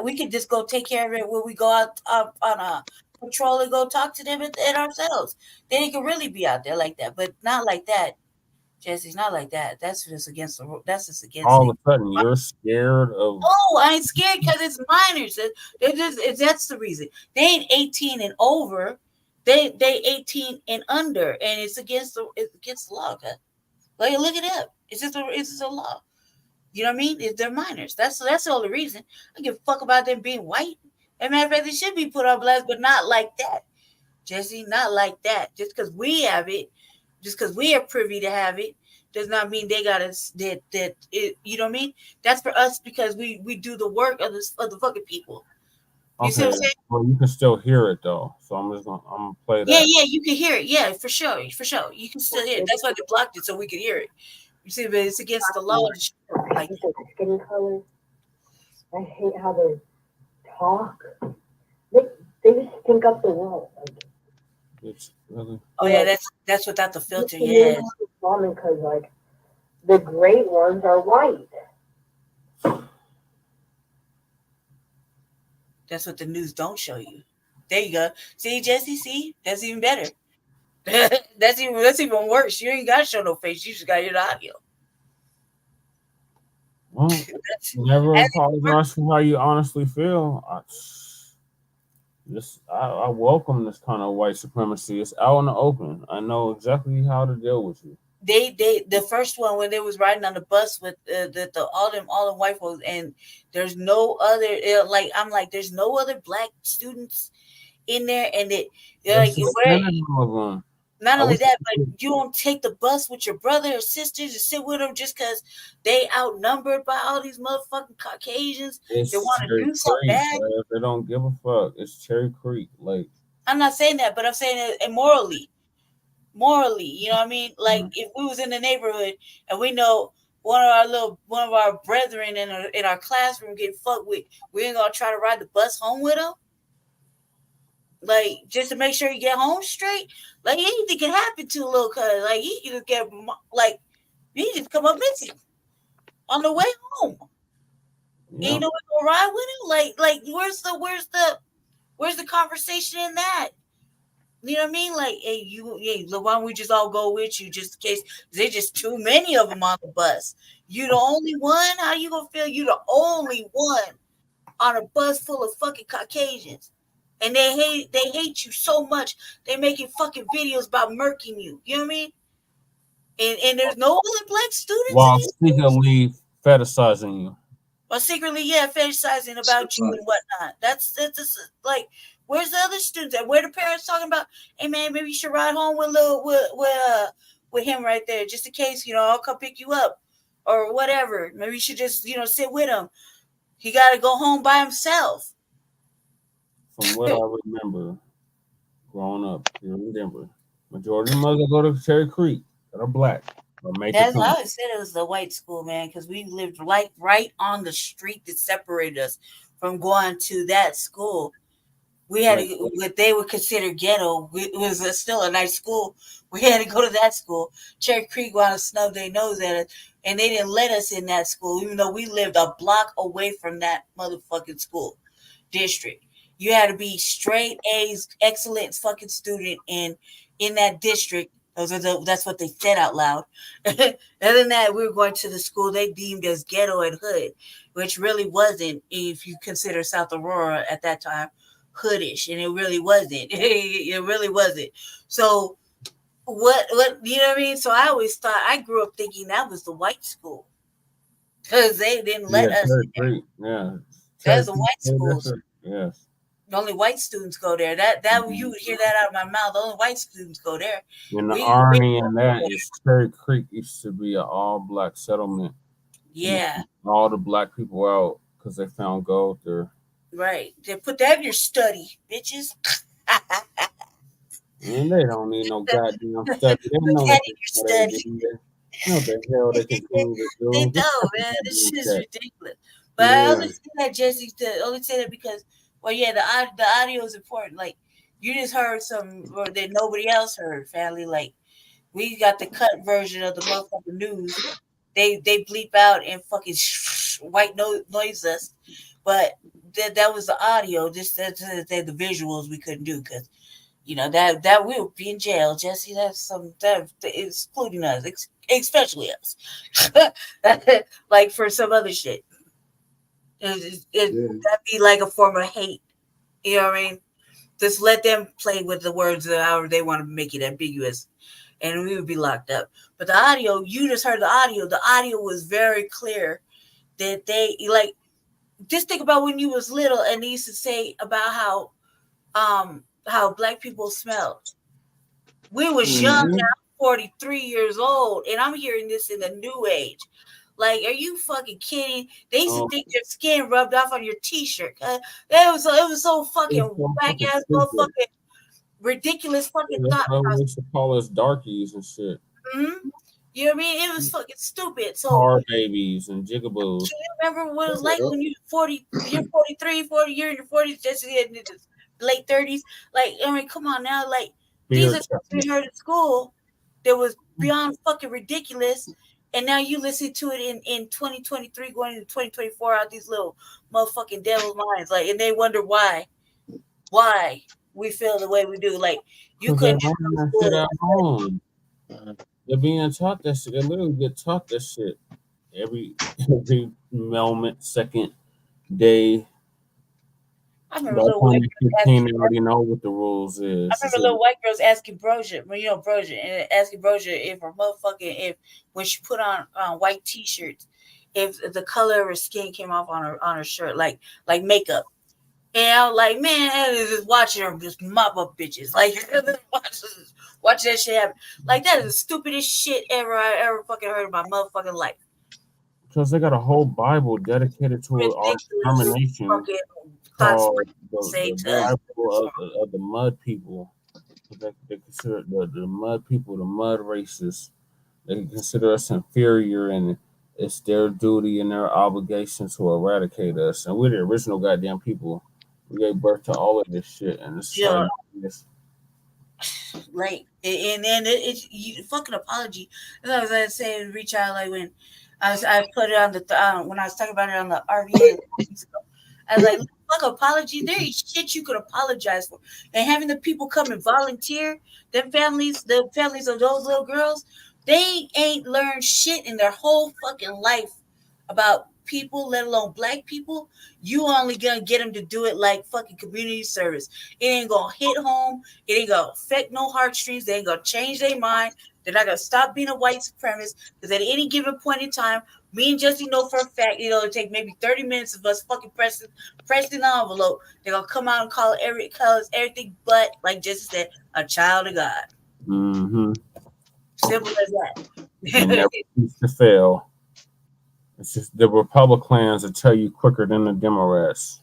we could just go take care of it when we go out on a patrol and go talk to them and ourselves. Then it could really be out there like that, but not like that. Jesse's not like that. That's just against the. That's just against. All of a sudden, you're scared of. Oh, I ain't scared because it's minors. That's the reason. They ain't 18 and over. They 18 and under, and it's against the law. Okay? Like look it up. It's just a law. You know what I mean? They're minors. That's the only reason. I give a fuck about them being white. As a matter of fact, they should be put on blast, but not like that, Jesse. Not like that. Just because we have it. Just because we are privy to have it does not mean they got us that you know what I mean? That's for us because we do the work of the fucking people. You see what I'm saying? Well, you can still hear it though, so I'm gonna play that. Yeah, you can hear it. Yeah, for sure. You can still hear it. That's why they blocked it so we could hear it. You see, but it's against the law. Like skin color. I hate how they talk. They just stink up the world. It's really. Oh yeah, that's without the filter. Yeah. Because like the great ones are white. That's what the news don't show you. There you go. See, Jesse. See, that's even better. that's even worse. You ain't gotta show no face. You just gotta hear the audio. Well, never apologize for how you honestly feel. I welcome this kind of white supremacy. It's out in the open. I know exactly how to deal with you. The first one when they was riding on the bus with all them white folks, and there's no other there's no other black students in there, and not only that, but you don't take the bus with your brother or sisters and sit with them just because they outnumbered by all these motherfucking Caucasians. They want to do something bad. They don't give a fuck. It's Cherry Creek. Like I'm not saying that, but I'm saying it morally, you know what I mean? Like if we was in the neighborhood and we know one of our brethren in our classroom getting fucked with, we ain't gonna try to ride the bus home with them. Like just to make sure you get home straight. Like anything can happen to a little cuz. Like he can just get he just come up missing on the way home. Yeah. You know we're gonna ride with him. Like where's the conversation in that? You know what I mean? Like, hey, why don't we just all go with you just in case there's just too many of them on the bus? You the only one? How you gonna feel you the only one on a bus full of fucking Caucasians? And they hate you so much. They're making fucking videos about murking you. You know what I mean? And there's no other black students While in these schools. secretly fetishizing you. Or secretly, fetishizing about you and whatnot. That's like, where's the other students at? Where the parents talking about, hey man, maybe you should ride home with him right there, just in case, I'll come pick you up or whatever. Maybe you should just, sit with him. He got to go home by himself. From what I remember, growing up here in Denver, majority of mothers go to Cherry Creek that are black. That's why I always said it was the white school, man, because we lived right on the street that separated us from going to that school. We had to, what they would consider ghetto. It was still a nice school. We had to go to that school. Cherry Creek wanted to snub their nose at us, and they didn't let us in that school, even though we lived a block away from that motherfucking school district. You had to be straight A's, excellent fucking student in that district. That's what they said out loud. Other than that, we were going to the school they deemed as ghetto and hood, which really wasn't, if you consider South Aurora at that time hoodish, and it really wasn't. It really wasn't. So what you know what I mean? So I always thought, I grew up thinking that was the white school because they didn't let us in there. Yeah, that's the white schools. Yes. Only white students go there. That you would hear that out of my mouth. Only white students go there. And the irony in that is Cherry Creek used to be an all-black settlement. Yeah. All the black people out because they found gold there. Right. They put that in your study, bitches. And they don't need no goddamn study. They know what they know the hell they continue to do. They don't, man. This shit is ridiculous. But I only say that, Jesse, only say that because, well, yeah, the audio is important. Like, you just heard some that nobody else heard, family. Like, we got the cut version of the motherfucking news. They bleep out and fucking white noise us. But that was the audio. Just the visuals we couldn't do because, that we would be in jail, Jesse. That's that excluding us, especially us. Like for some other shit. That'd be like a form of hate. You know what I mean? Just let them play with the words however they want to make it ambiguous, and we would be locked up. But the audio, you just heard the audio. The audio was very clear that they like. Just think about when you was little and they used to say about how black people smelled. We was young now, 43 years old, and I'm hearing this in the new age. Like, are you fucking kidding? They used to think your skin rubbed off on your t-shirt. It was so fucking whack ass motherfucking ridiculous fucking thought. They used to call us darkies and shit. Mm-hmm. You know what I mean? It was fucking stupid. So car babies and jigaboos. Can you remember what it was like when you're 40, you're 43, 40, you're in your 40s, just in the late 30s? Like, I mean, come on now. Like, these are things we heard at school that was beyond fucking ridiculous. And now you listen to it in 2023 going into 2024 out these little motherfucking devil's minds. Like, and they wonder why we feel the way we do. Like, you couldn't sit at home. They're being taught that shit. They literally get taught that shit every moment, second, day. I remember little white girls they already know what the rules is. I remember little white girls asking Brosia, and asking Brosia if when she put on white t-shirts, if the color of her skin came off on her shirt, like makeup. And I was like, man, I was just watching her just mop up bitches. Like, watch that shit happen. Like, that is the stupidest shit I ever fucking heard in my motherfucking life. Because they got a whole Bible dedicated to our determination called the Bible of the mud people. They consider the mud people, the mud races. They consider us inferior, and it's their duty and their obligation to eradicate us. And we're the original goddamn people. We gave birth to all of this shit, and it's like, and then it's fucking apology. As I was saying, reach out like when I put it on the when I was talking about it on the RVA. I was like, fuck apology. There is shit you could apologize for, and having the people come and volunteer. The families of those little girls, they ain't learned shit in their whole fucking life about people, let alone black people, you only gonna get them to do it like fucking community service. It ain't gonna hit home. It ain't gonna affect no heartstrings. They ain't gonna change their mind. They're not gonna stop being a white supremacist, because at any given point in time, me and Jesse know for a fact, it'll take maybe 30 minutes of us fucking pressing the envelope. They're gonna come out and call us everything but, like Jesse said, a child of God. Mm-hmm. Simple as that. And never cease to fail. It's just the Republicans will tell you quicker than the Democrats.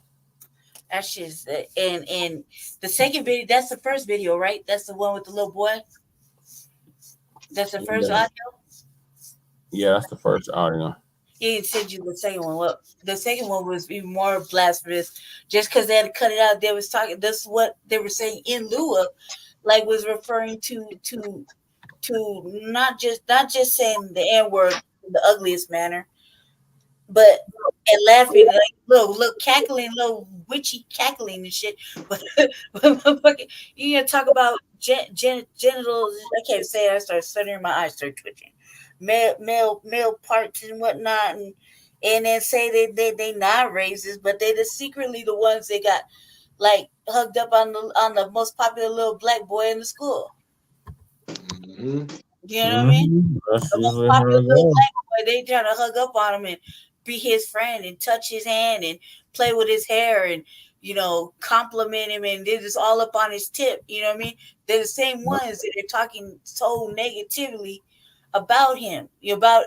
That shit's and the second video, that's the first video, right? That's the one with the little boy. That's the first audio. Yeah, that's the first audio. He didn't send you the second one. Well, the second one was even more blasphemous, just because they had to cut it out. They was talking. This is what they were saying in lieu of, like, was referring to not just saying the N-word in the ugliest manner, but and laughing like little cackling, little witchy cackling and shit. But you gonna talk about genitals? I can't say it. I start stuttering. My eyes start twitching. Male parts and whatnot, and then say they not racist, but they secretly the ones that got like hugged up on the most popular little black boy in the school. Mm-hmm. You know what I mean? That's The most popular little black boy, they trying to hug up on him and be his friend and touch his hand and play with his hair and, you know, compliment him, and they're just all up on his tip. You know what I mean? They're the same ones that are talking so negatively about him, about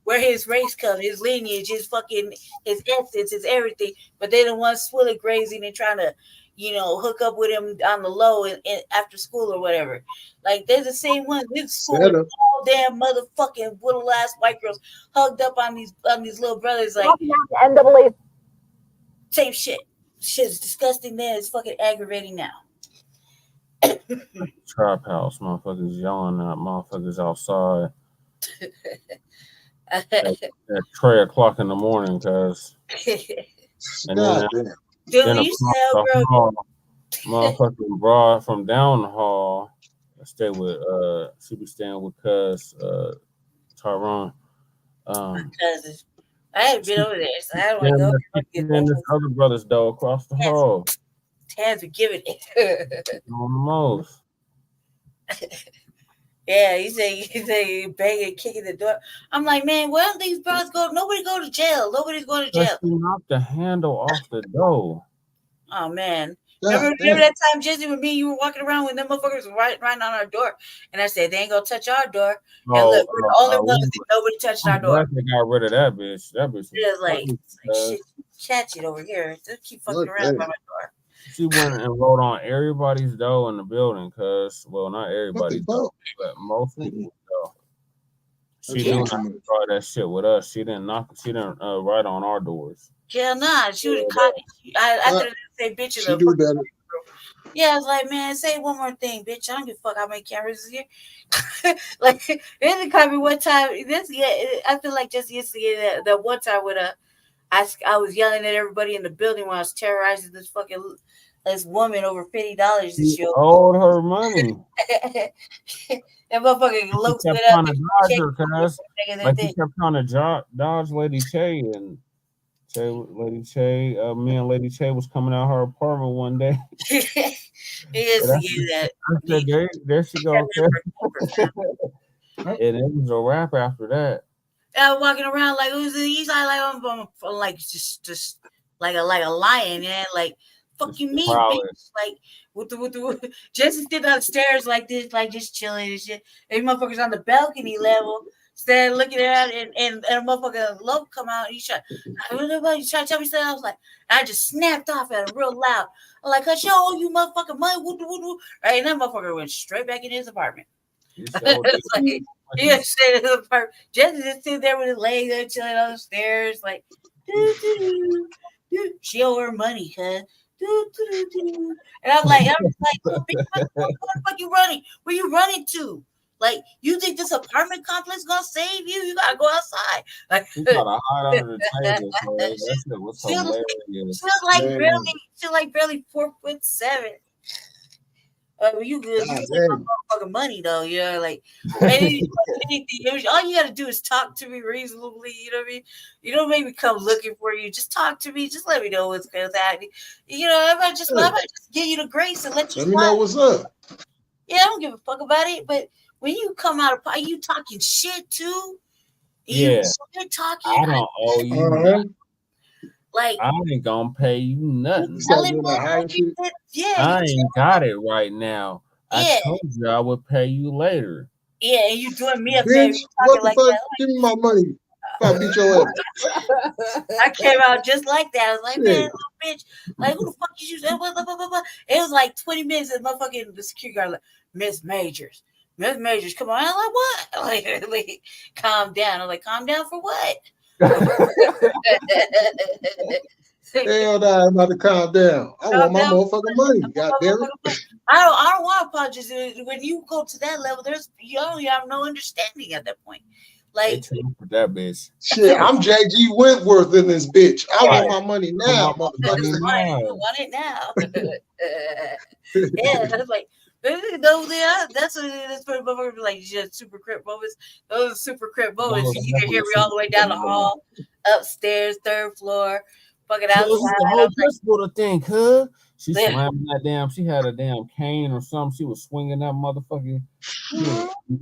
where his race comes, his lineage, his essence, his everything. But they're the ones swilly grazing and trying to, hook up with him on the low and after school or whatever. Like, they're the same ones. This school, all damn motherfucking little ass white girls hugged up on these little brothers. Like, NAACP. Same shit. Shit's disgusting. Then it's fucking aggravating now. Trap house, motherfuckers yelling at motherfuckers outside at 3 o'clock in the morning, cuz. And then motherfucking broad from down the hall. She be staying with cuz Tyrone. Cousins. I haven't been over there, so I don't want to go. And this other brother's though across the hall. Hands are giving it. Almost. Yeah, he said banging, kicking the door. I'm like, man, where don't these brothers go? Nobody go to jail. Nobody's going to jail. She knocked the handle off the door. Oh man. Remember that time, Jesse, with me, you were walking around when them motherfuckers were right on our door, and I said they ain't gonna touch our door. And look, we're the only ones that nobody touched our door. They got rid of that bitch. That bitch. It was like shit, catch it over here. Just keep fucking around by my door. She went and wrote on everybody's door in the building, cause not everybody, but most people though. She knew not to try that shit with us. She didn't write on our doors. Yeah, nah, she would have caught it. I could have said bitch. She do better. Yeah, I was like, man, say one more thing, bitch. I don't give a fuck how many cameras is here. Like, it didn't call me one time. I feel like just yesterday, that one time with I was yelling at everybody in the building when I was terrorizing this woman over $50 this year. Owed her money. That motherfucker looks kept trying to dodge her, cuz. Like, he kept trying to dodge Lady Che, and Lady Che, me and Lady Che was coming out her apartment one day. Yes, that. I said, there she goes. And it was a wrap after that. I was walking around like, he's like I'm like just like a lion, yeah, like fucking me, bitch. Like with the Jesse stood downstairs like this, like just chilling and shit. And motherfuckers on the balcony level, standing looking at it, and a motherfucker love come out. And you try to tell me something. I was like, I just snapped off at him real loud. I'm like, "Cause yo, you motherfucking money, woo." Right, and that motherfucker went straight back in his apartment. It's like, yeah, straight in the apartment. Jesse just sitting there with his legs up, chilling on the stairs, like, she owe her money, cuz. And I'm like, where the fuck you running? Where you running to? Like, you think this apartment complex gonna save you? You gotta go outside. Like, you gotta hide under the table. That shit was hilarious. She was like barely 4'7". You good? You take my motherfucking money though. You know, like maybe anything. All you got to do is talk to me reasonably. You know what I mean? You don't make me come looking for you. Just talk to me. Just let me know what's happening. You know, I might just give you the grace and let you. Let me know what's up. Yeah, I don't give a fuck about it. But when you come out of you talking shit too. Yeah, you're talking. I don't owe you nothing. Like I ain't gonna pay you nothing. Yeah, I ain't got it right now. Yeah. I told you I would pay you later. Yeah, and you doing me a Bitch, favor. what the Like fuck? that. Give me my money. If I beat your ass. I came out just like that. I was like, man, little bitch, like who the fuck is you? Blah, blah, blah, blah. It was like 20 minutes and motherfucking the security guard like, Miss Majors, come on. I'm like, what? Like, calm down. I'm like, calm down for what? Hell no, I'm about to calm down. I want my motherfucking money. God damn it. I don't want apologies. When you go to that level, you only have no understanding at that point. Like for that bitch. Shit, I'm JG Wentworth in this bitch. I want my money now, motherfucker. I want it now. Yeah, that's like that's what it is for motherfuckers like super crip moments. Those are super crip moments. You can hear me all the way down the hall, upstairs, third floor, fucking outside. The whole principal to think, huh? She slamming that damn. She had a damn cane or something. She was swinging that motherfucking.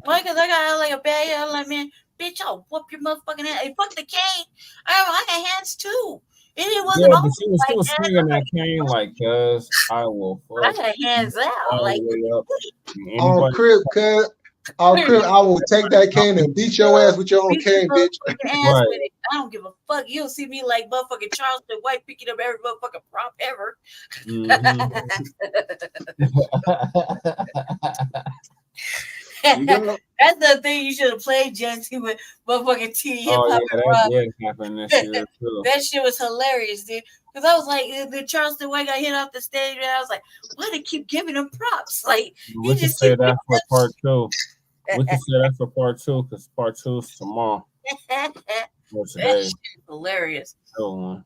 Why? Because I got like a bad. I'm like, man, bitch, I'll whoop your motherfucking ass. Hey, fuck the cane. I got hands too. And it wasn't but all she was still swinging that cane like, cuz I will fuck. I got hands out. Like, on crib, cuz. On crib, I will take that cane and beat your ass with your own cane, bitch. Ass with it. I don't give a fuck. You'll see me like motherfucking Charleston White picking up every motherfucking prop ever. That's the thing you should have played, Jency, with motherfucking T hip hop. That happened this year too. That shit was hilarious, dude. Because I was like, the Charleston White got hit off the stage, and I was like, why do they keep giving him props? Like, we can say that for part 2. We can say that for part 2 because part 2 is tomorrow. That's hilarious. Yeah,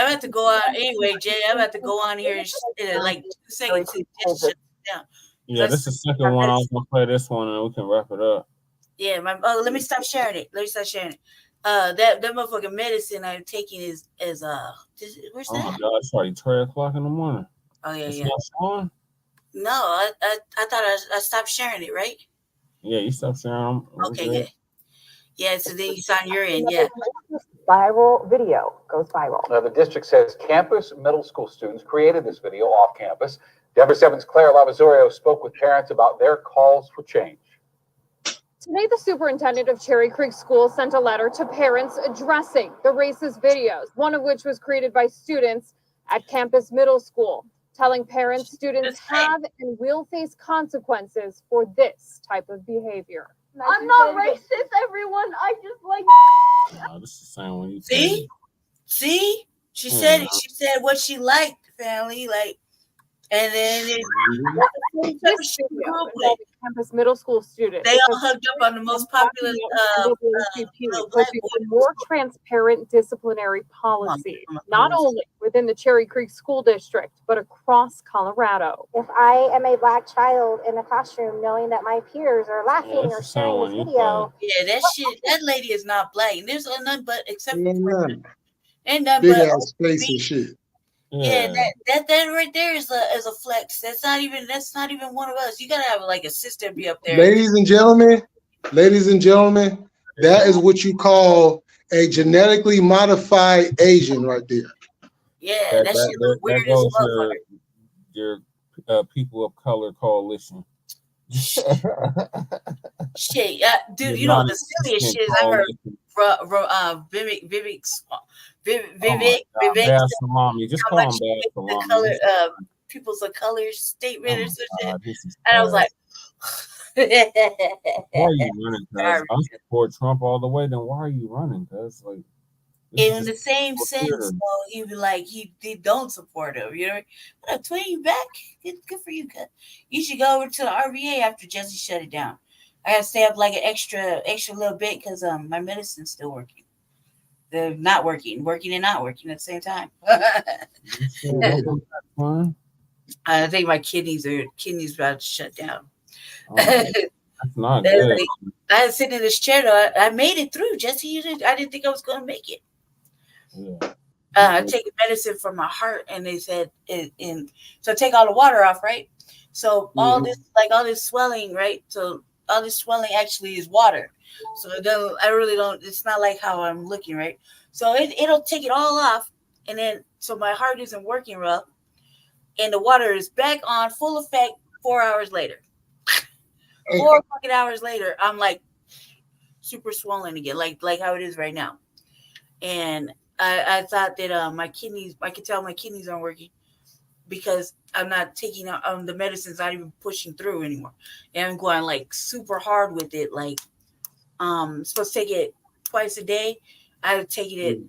I'm about to go on anyway, Jay. I'm about to go on here in like 2 seconds to just shut down. Yeah, this is the second one. I was gonna play this one and we can wrap it up. Yeah, let me stop sharing it. That motherfucking medicine I'm taking is where's that? Oh my god, it's already 3:00 in the morning. Oh yeah, it's yeah. Not no, I thought I stopped sharing it, right? Yeah, you stopped sharing them. Okay, good. Yeah, so then it's on your end, yeah. Viral video goes viral. Now, the district says campus middle school students created this video off campus. Denver 7's Claire Lavazorio spoke with parents about their calls for change. Today, the superintendent of Cherry Creek School sent a letter to parents addressing the racist videos, one of which was created by students at Campus Middle School, telling parents students have and will face consequences for this type of behavior. I'm not racist, everyone. I just like. This is the same one. See, she said what she liked, family, like. And then Campus Middle School students. They all hugged up on the most popular more transparent disciplinary policy, not only within the Cherry Creek School District, but across Colorado. If I am a Black child in a classroom knowing that my peers are laughing or sharing this video. Yeah, that lady is not Black. And there's none but except for and none big ass face and shit. Yeah, that right there is a flex. That's not even one of us. You gotta have like a sister be up there. Ladies and gentlemen, that is what you call a genetically modified Asian right there. Yeah, that shit look weird as well. Your people of color coalition. Shit, dude, you know the silliest shit is I heard Vivek. Salami. Just call him bad Salami. The color, people's of color statement or some shit. And I was like, why are you running, cuz? I support Trump all the way, then why are you running, cuz? Like, in the same sense, though, he be like, he don't support him. You know, what up, Twin? You back? Good for you, cuz. You should go over to the RVA after Jesse shut it down. I gotta stay up like an extra little bit because my medicine's still working. They're not working and not working at the same time. I think my kidneys about to shut down. Oh, that's not good. I was sitting in this chair. Though, I made it through. Jesse, I didn't think I was going to make it. Yeah. I take medicine for my heart, and they said, so take all the water off, right? So all this swelling, right? So all this swelling actually is water. So I really don't. It's not like how I'm looking, right? So it'll take it all off, and then so my heart isn't working well, and the water is back on full effect 4 hours later. 4 fucking hours later, I'm like super swollen again, like how it is right now, and I thought that my kidneys, I could tell my kidneys aren't working because I'm not taking the medicine's not even pushing through anymore. And I'm going like super hard with it. Like I'm supposed to take it twice a day. I've taken it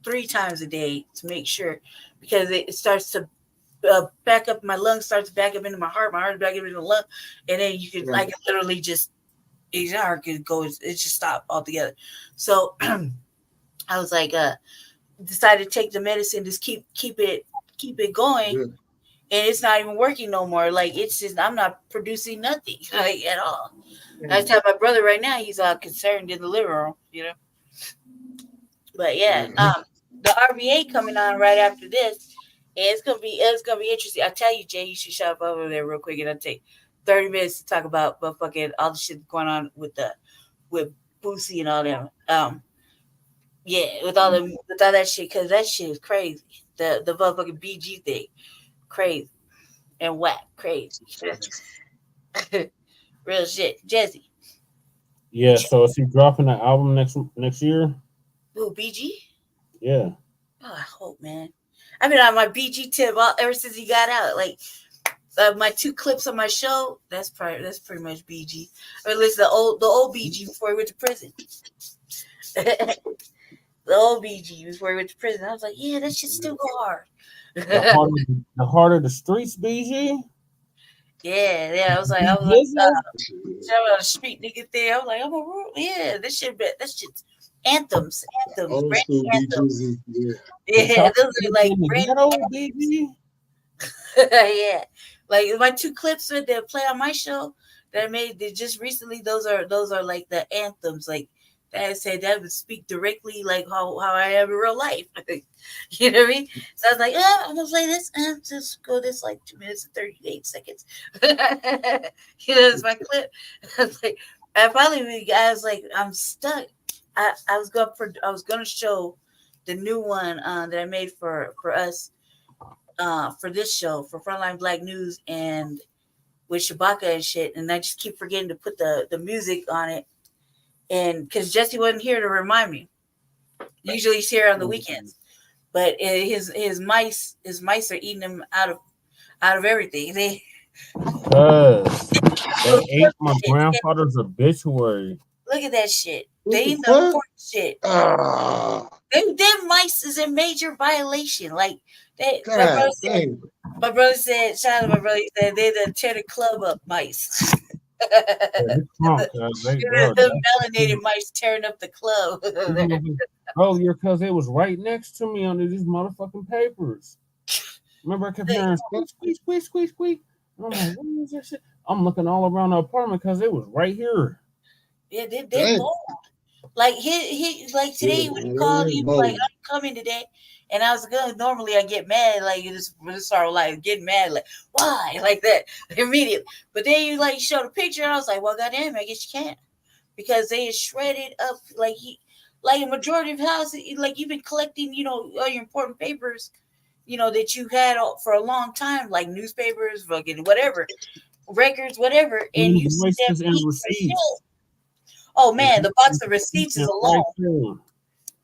3 times a day to make sure, because it starts to back up. My lungs starts to back up into my heart back up into the lung, and then you can I can literally just your heart could go. It just stop altogether. So I was like, decided to take the medicine, just keep it going, and it's not even working no more. Like it's just I'm not producing nothing like at all. I tell my brother right now, he's all concerned in the living room, you know. But yeah, the RBA coming on right after this, and it's gonna be interesting. I tell you, Jay, you should shop over there real quick, and I'll take 30 minutes to talk about fucking all the shit going on with Boosie and all them. Yeah, with all that shit, because that shit is crazy. The motherfucking BG thing, crazy and whack, crazy. Real shit, Jesse. Yeah, so is he dropping the album next year? Who, BG? Yeah. Oh, I hope, man. I've been on my BG tip ever since he got out. Like my 2 clips on my show, that's pretty much BG. I mean, listen, the old BG before he went to prison. The old BG before he went to prison. I was like, yeah, that shit still go hard. The harder the streets, BG. Yeah. I was like, a street nigga there. I was like, this shit's anthems. Old Brand school anthems. BGs, Yeah, those are like brand BG. Yeah, like my 2 clips that they play on my show that I made just recently. Those are like the anthems, like that I said that would speak directly like how I am in real life. You know what I mean? So I was like, I'm gonna play this and just go this like 2 minutes and 38 seconds. It's my clip. I was like, I was like, I'm stuck. I was gonna show the new one that I made for us for this show for Front Line Blacc News and with Shabaka and shit, and I just keep forgetting to put the music on it. And because Jesse wasn't here to remind me, usually he's here on the weekends, but his mice are eating him out of everything. They ate my grandfather's obituary. Look at that shit. They eat the important shit. Them mice is in major violation. Like my brother said, shout out to my brother. He said they're the tear the club up mice. The melanated mice tearing up the club. Earlier, because it was right next to me under these motherfucking papers. Remember, I kept hearing squeak. I'm like, what is that shit? I'm looking all around the apartment because it was right here. Yeah, they're bold. Like he like today when he called, he was like, I'm coming today. And I was good. Normally I get mad, like you just start like getting mad, like why, like that immediately. But then you like showed a picture, and I was like, well, goddamn, I guess you can't, because they is shredded up like a majority of houses. Like you've been collecting, all your important papers, that you had for a long time, like newspapers, fucking whatever, records, whatever, and you see them receipts. Oh man, the box of receipts is alone.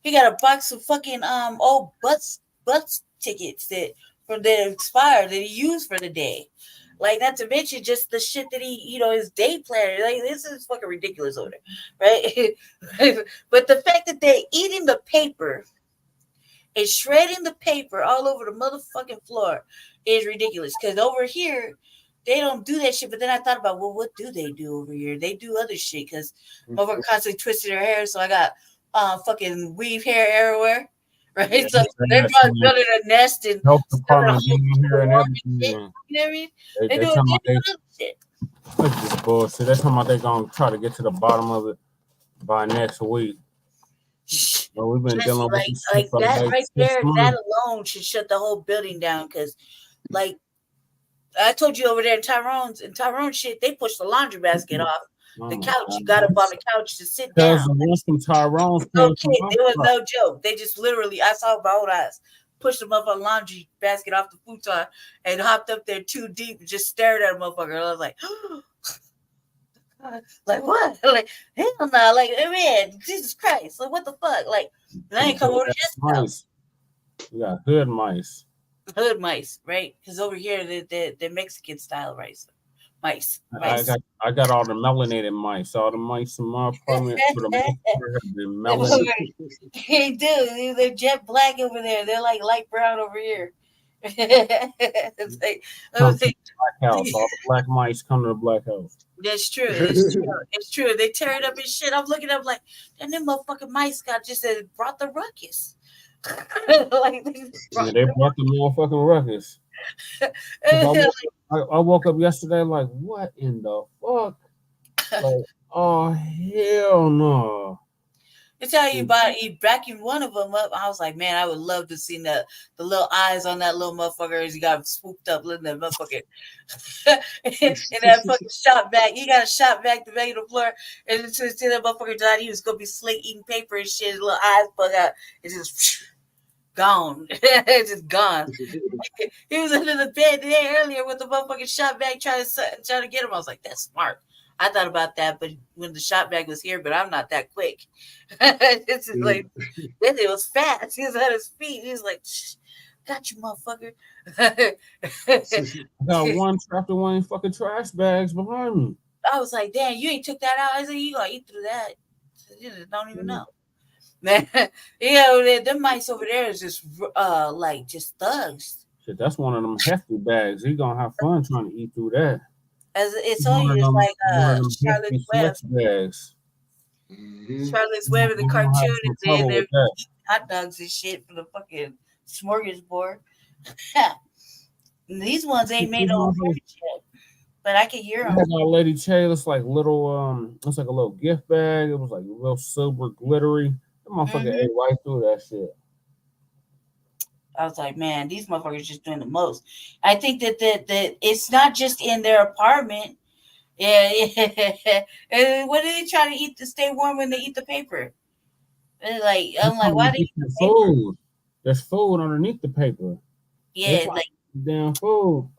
He got a box of fucking old bus tickets that expired that he used for the day. Like, not to mention just the shit that he, his day planner. Like, this is fucking ridiculous over there, right? But the fact that they're eating the paper and shredding the paper all over the motherfucking floor is ridiculous. Because over here, they don't do that shit. But then I thought about, well, what do they do over here? They do other shit because motherfucker constantly twisted their hair. So I got fucking weave hair everywhere, right? Yeah, So they're probably building a nest and health stuffing a department whole getting here and worm and shit. everything. You know what I mean? They They're doing talking about other shit. Look at this bullshit. They're talking about they're gonna try to get to the bottom of it by next week. Well, we've been Just dealing with this shit like for that like right 6 there, that months. alone should shut the whole building down. Because, like I told you over there in Tyrone's shit, they pushed the laundry basket off the couch. You got up on the couch to sit down. Because once from Tyrone's No kid, it was no joke. They just literally, I saw my own eyes, pushed them up on laundry basket off the futon and hopped up there too deep and just stared at a motherfucker. I was like, like what? Like, hell no, like, man, Jesus Christ. Like, what the fuck? Like, I ain't come over just mice. You got hood mice. Hood mice, right? Because over here, they're Mexican style rice. Mice. I got all the melanated mice. All the mice in my apartment for the most part have been melanated. They do. They're jet black over there. They're like light brown over here. It's like, Come to the black house. All the black mice come to the black house. that's true. It's true. It's true. They tear it up and shit. I'm looking up like, damn, them motherfucking mice brought the ruckus. Like, they brought the motherfucking ruckus. I woke up yesterday like, what in the fuck? Like, oh hell no. I tell you about he vacuumed one of them up. I was like, man, I would love to see the little eyes on that little motherfucker as he got swooped up, letting that motherfucker in that fucking shot bag. He got a shot bag to bag on the floor, and as soon as that motherfucker died, he was gonna be slick eating paper and shit. His little eyes bug out. It's just gone. It's just gone. He was under the bed today earlier with the motherfucking shot bag trying to get him. I was like, that's smart. I thought about that, but when the shot bag was here, but I'm not that quick. This is like, then it was fast. He was at his feet. He was like, got you, motherfucker. I got one trapped in one of fucking trash bags behind me. I was like, damn, you ain't took that out. I said, you gonna eat through that. You just don't even know. Man, them mice over there is just like just thugs. Shit, that's one of them hefty bags. He gonna have fun trying to eat through that. As it's only just like Charlotte's Web. Bags. Charlotte's Web in the cartoon is in there eating hot dogs and shit for the fucking smorgasbord. These ones ain't made no appearance yet, but I can hear them. I got a Lady Che. It's like little it's like a little gift bag. It was like real silver glittery. That motherfucker ate right through that shit. I was like, man, these motherfuckers just doing the most. I think that it's not just in their apartment. Yeah. And what are they trying to eat to stay warm when they eat the paper? And I'm like, why do you eat the food? There's food underneath the paper. Yeah, like damn food.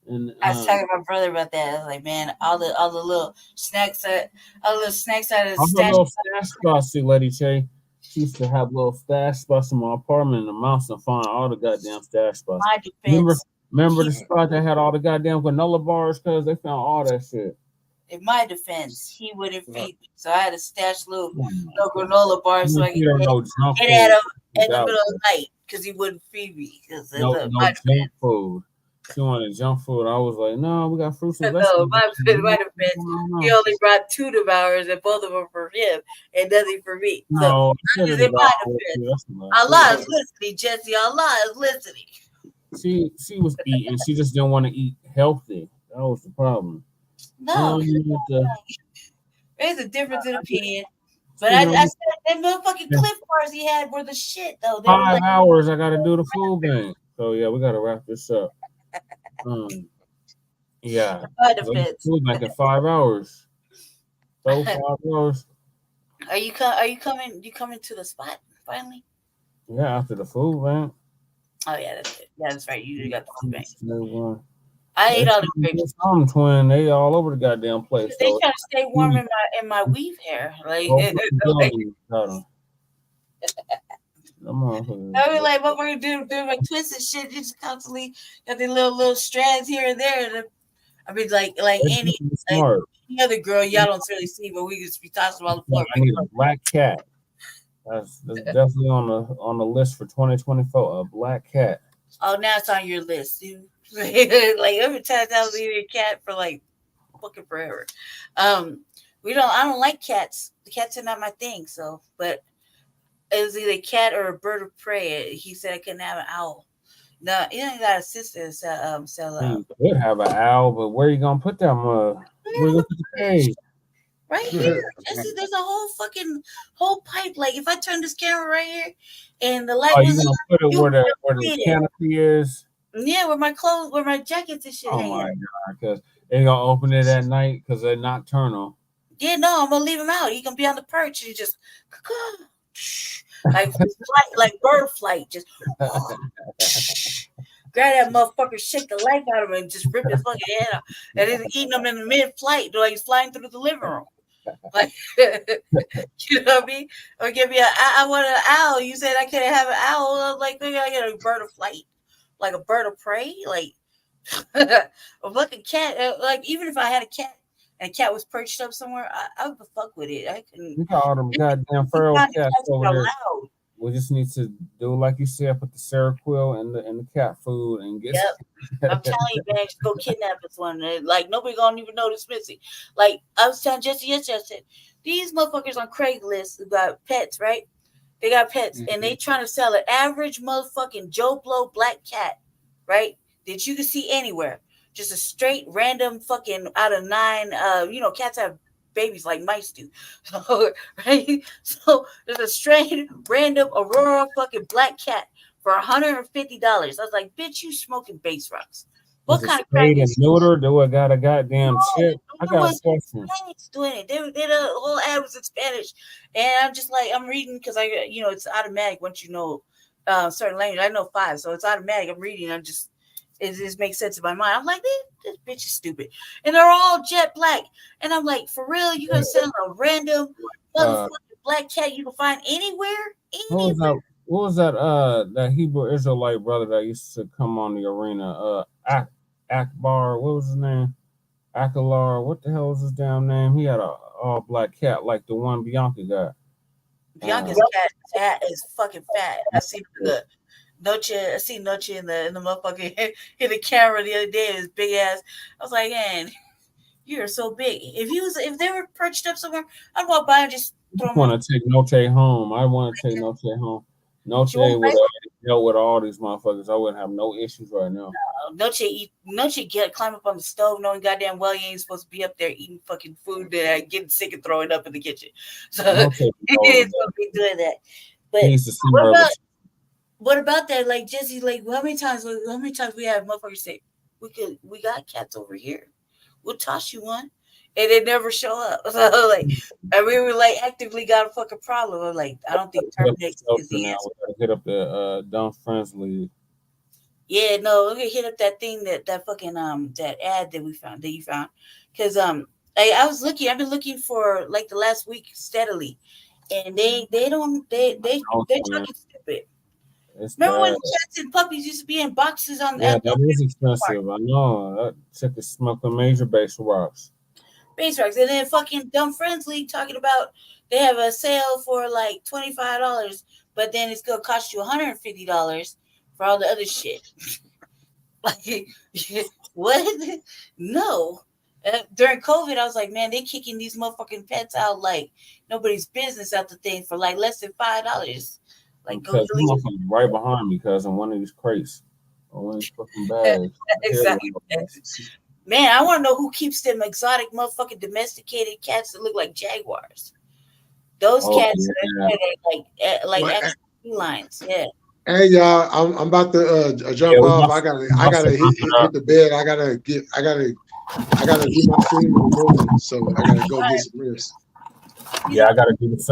And I was talking to my brother about that. I was like, man, all the little snacks out of the stash. Little stash spots, see, Lady Che. She used to have little stash spots in my apartment in the mouse and find all the goddamn stash spots. Remember the spot that had all the goddamn granola bars? Because they found all that shit. In my defense, he wouldn't feed me. So I had to stash little granola bars so I could get at him in the middle of the night because he wouldn't feed me. No junk food. She wanted junk food. I was like, no, we got fruits and vegetables. No, my defense, he only brought 2 devours and both of them for him and nothing for me. So in my defense, Allah is listening, Jesse. Allah is listening. She was eating. She just didn't want to eat healthy. That was the problem. No, there's a difference in opinion. But I said that motherfucking Cliff bars he had were the shit though. 5 hours. I got to do the food bank. So yeah, we got to wrap this up. Yeah. Food bank in 5 hours. So 5 hours. Are you coming? You coming to the spot finally? Yeah, after the food bank. Oh yeah, that's it. Yeah, that's right. You got the food bank. I ate all the grapes. I'm twin. They all over the goddamn place. They trying to stay warm in my weave hair. Like, I mean, like motherfucker do my twisted shit. Just constantly got the little strands here and there. I mean, like any other girl, y'all don't really see, but we just be tossing on the floor. I need a black cat. That's definitely on the list for 2024. A black cat. Oh, now it's on your list, dude. Like every time I was eating a cat for like fucking forever. I don't like cats. The cats are not my thing. So, but It was either a cat or a bird of prey. He said I couldn't have an owl. No, he ain't got a sister to sell You could have an owl, but where you gonna put that mug? Where you gonna put the cage? Right here. Jesse, there's a whole pipe. Like if I turn this camera right here and the light Oh, was you gonna put it where the canopy is? Yeah, where my clothes, where my jackets and shit hanging. Oh my god, because they gonna open it at night because they're nocturnal. Yeah, no, I'm gonna leave him out. He can be on the perch and just like flight, like bird flight, just grab that motherfucker, shake the life out of him, and just rip his fucking head off, and then eating him in the mid-flight, like he's flying through the living room. Like, you know what I mean? Or give me I want an owl. You said I couldn't have an owl. I was like, maybe I get a bird of flight, like a bird of prey, like a fucking cat. Like even if I had a cat and a cat was perched up somewhere, I would fuck with it. I couldn't. You got all them goddamn feral cats over there. We just need to do like you said, put the Seroquel and the cat food and get. Yep. I'm telling you, man, just go kidnap this one. Like nobody gonna even know this missing. Like I was telling Jesse yesterday, I said these motherfuckers on Craigslist got pets, right? They got pets, and they trying to sell an average motherfucking Joe Blow black cat, right? That you can see anywhere. Just a straight random fucking out of 9. Cats have babies like mice do. So, right? So there's a straight random Aurora fucking black cat for $150. I was like, bitch, you smoking base rocks. What kind of spayed and neutered? Do I got a goddamn shit? I got a question. Doing it. They the whole ad was in Spanish, and I'm just like, I'm reading because it's automatic once you know certain language. I know 5, so it's automatic. I'm reading. It just makes sense in my mind. I'm like, this bitch is stupid, and they're all jet black, and I'm like, for real, you gonna sell a random motherfucking black cat you can find anywhere? What was that? That Hebrew Israelite brother that used to come on the arena. Akbar. What was his name? Akalar. What the hell was his damn name? He had a all black cat like the one Bianca got. Bianca's cat is fucking fat. I see the Noche. I see Noche in the motherfucking in the camera the other day. His big ass. I was like, man, you're so big. If they were perched up somewhere, I'd walk by and just throw them. I want to take Noche home. I want to take Noche home. Noche would deal with all these motherfuckers. I wouldn't have no issues right now. Noche climb up on the stove knowing goddamn well you ain't supposed to be up there eating fucking food that getting sick and throwing up in the kitchen. So he ain't supposed to be doing that. But what about that? Like Jesse, like how many times we have motherfuckers say we got cats over here. We'll toss you one. And they never show up. So like, and we were like actively got a fucking problem. I'm like, I don't think Terminex is the answer. We gotta hit up the Dumb Friends League. Yeah, no, we're gonna hit up that thing that fucking that ad that you found. Because I've been looking for like the last week steadily, and they're fucking stupid. Remember when cats and puppies used to be in boxes on that is expensive. I know. That chick is smoking major base rocks. And then fucking Dumb Friends League talking about they have a sale for like $25, but then it's gonna cost you $150 for all the other shit. Like, what? No. During COVID, I was like, man, they kicking these motherfucking pets out like nobody's business out the thing for like less than $5. Like, go right behind me, because in one of these crates or one of these fucking bags. Exactly. Man, I want to know who keeps them exotic motherfucking domesticated cats that look like jaguars. Those cats are like felines. Yeah. Hey y'all, I'm about to jump off. I gotta hit the bed. I gotta do my thing in the morning, so I gotta go get some rest. Yeah,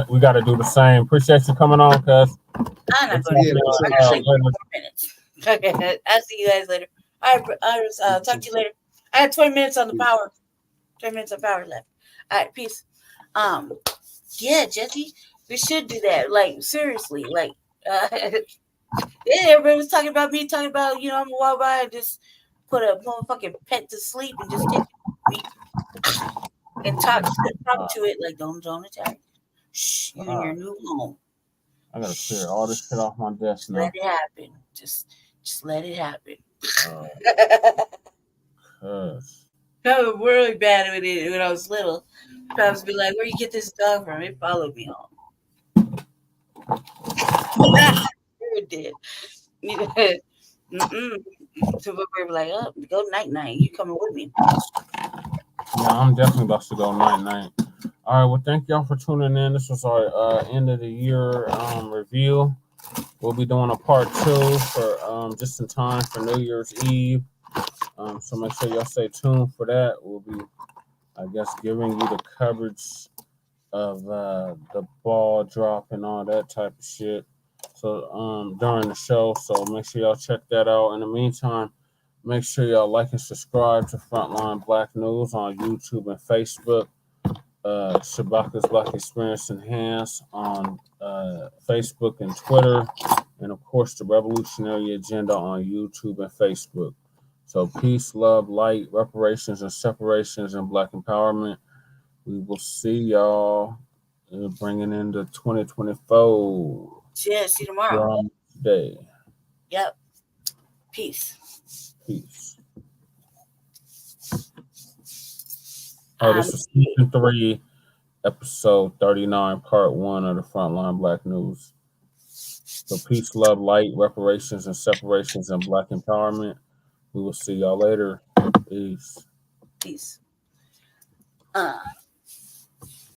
we gotta do the same. Appreciate you coming on, cuz. I'm not going to I got like 4 minutes. Okay, I'll see you guys later. All right, I'll talk to you later. I had 20 minutes on the power. 20 minutes of power left. All right, peace. Yeah, Jesse, we should do that. Like, seriously, like, yeah, everybody was talking about me, I'm gonna walk by and just put a motherfucking pet to sleep and just take it and talk to it like, don't attack. Shh, you're in your new home. I gotta clear all this shit off my desk now. Let it happen. Just let it happen. I was really bad with it when I was little. I was be like, where you get this dog from? It followed me home. Sure did. So we're like, oh, go night. You coming with me? Yeah, I'm definitely about to go night. All right, well, thank y'all for tuning in. This was our end of the year review. We'll be doing a part 2 for just in time for New Year's Eve. So make sure y'all stay tuned for that. We'll be, I guess, giving you the coverage of the ball drop and all that type of shit. So during the show, so make sure y'all check that out. In the meantime, make sure y'all like and subscribe to Front Line Blacc News on YouTube and Facebook. Shabaka's Black Experience Enhanced on Facebook and Twitter. And of course, the Revolutionary Agenda on YouTube and Facebook. So peace, love, light, reparations, and separations, and Black empowerment. We will see y'all bringing into 2024. Yeah, see you tomorrow. Day. Yep. Peace. Oh, this was season 3, episode 39, part 1 of the Front Line Blacc News. So peace, love, light, reparations, and separations, and Black empowerment. We will see y'all later. Peace.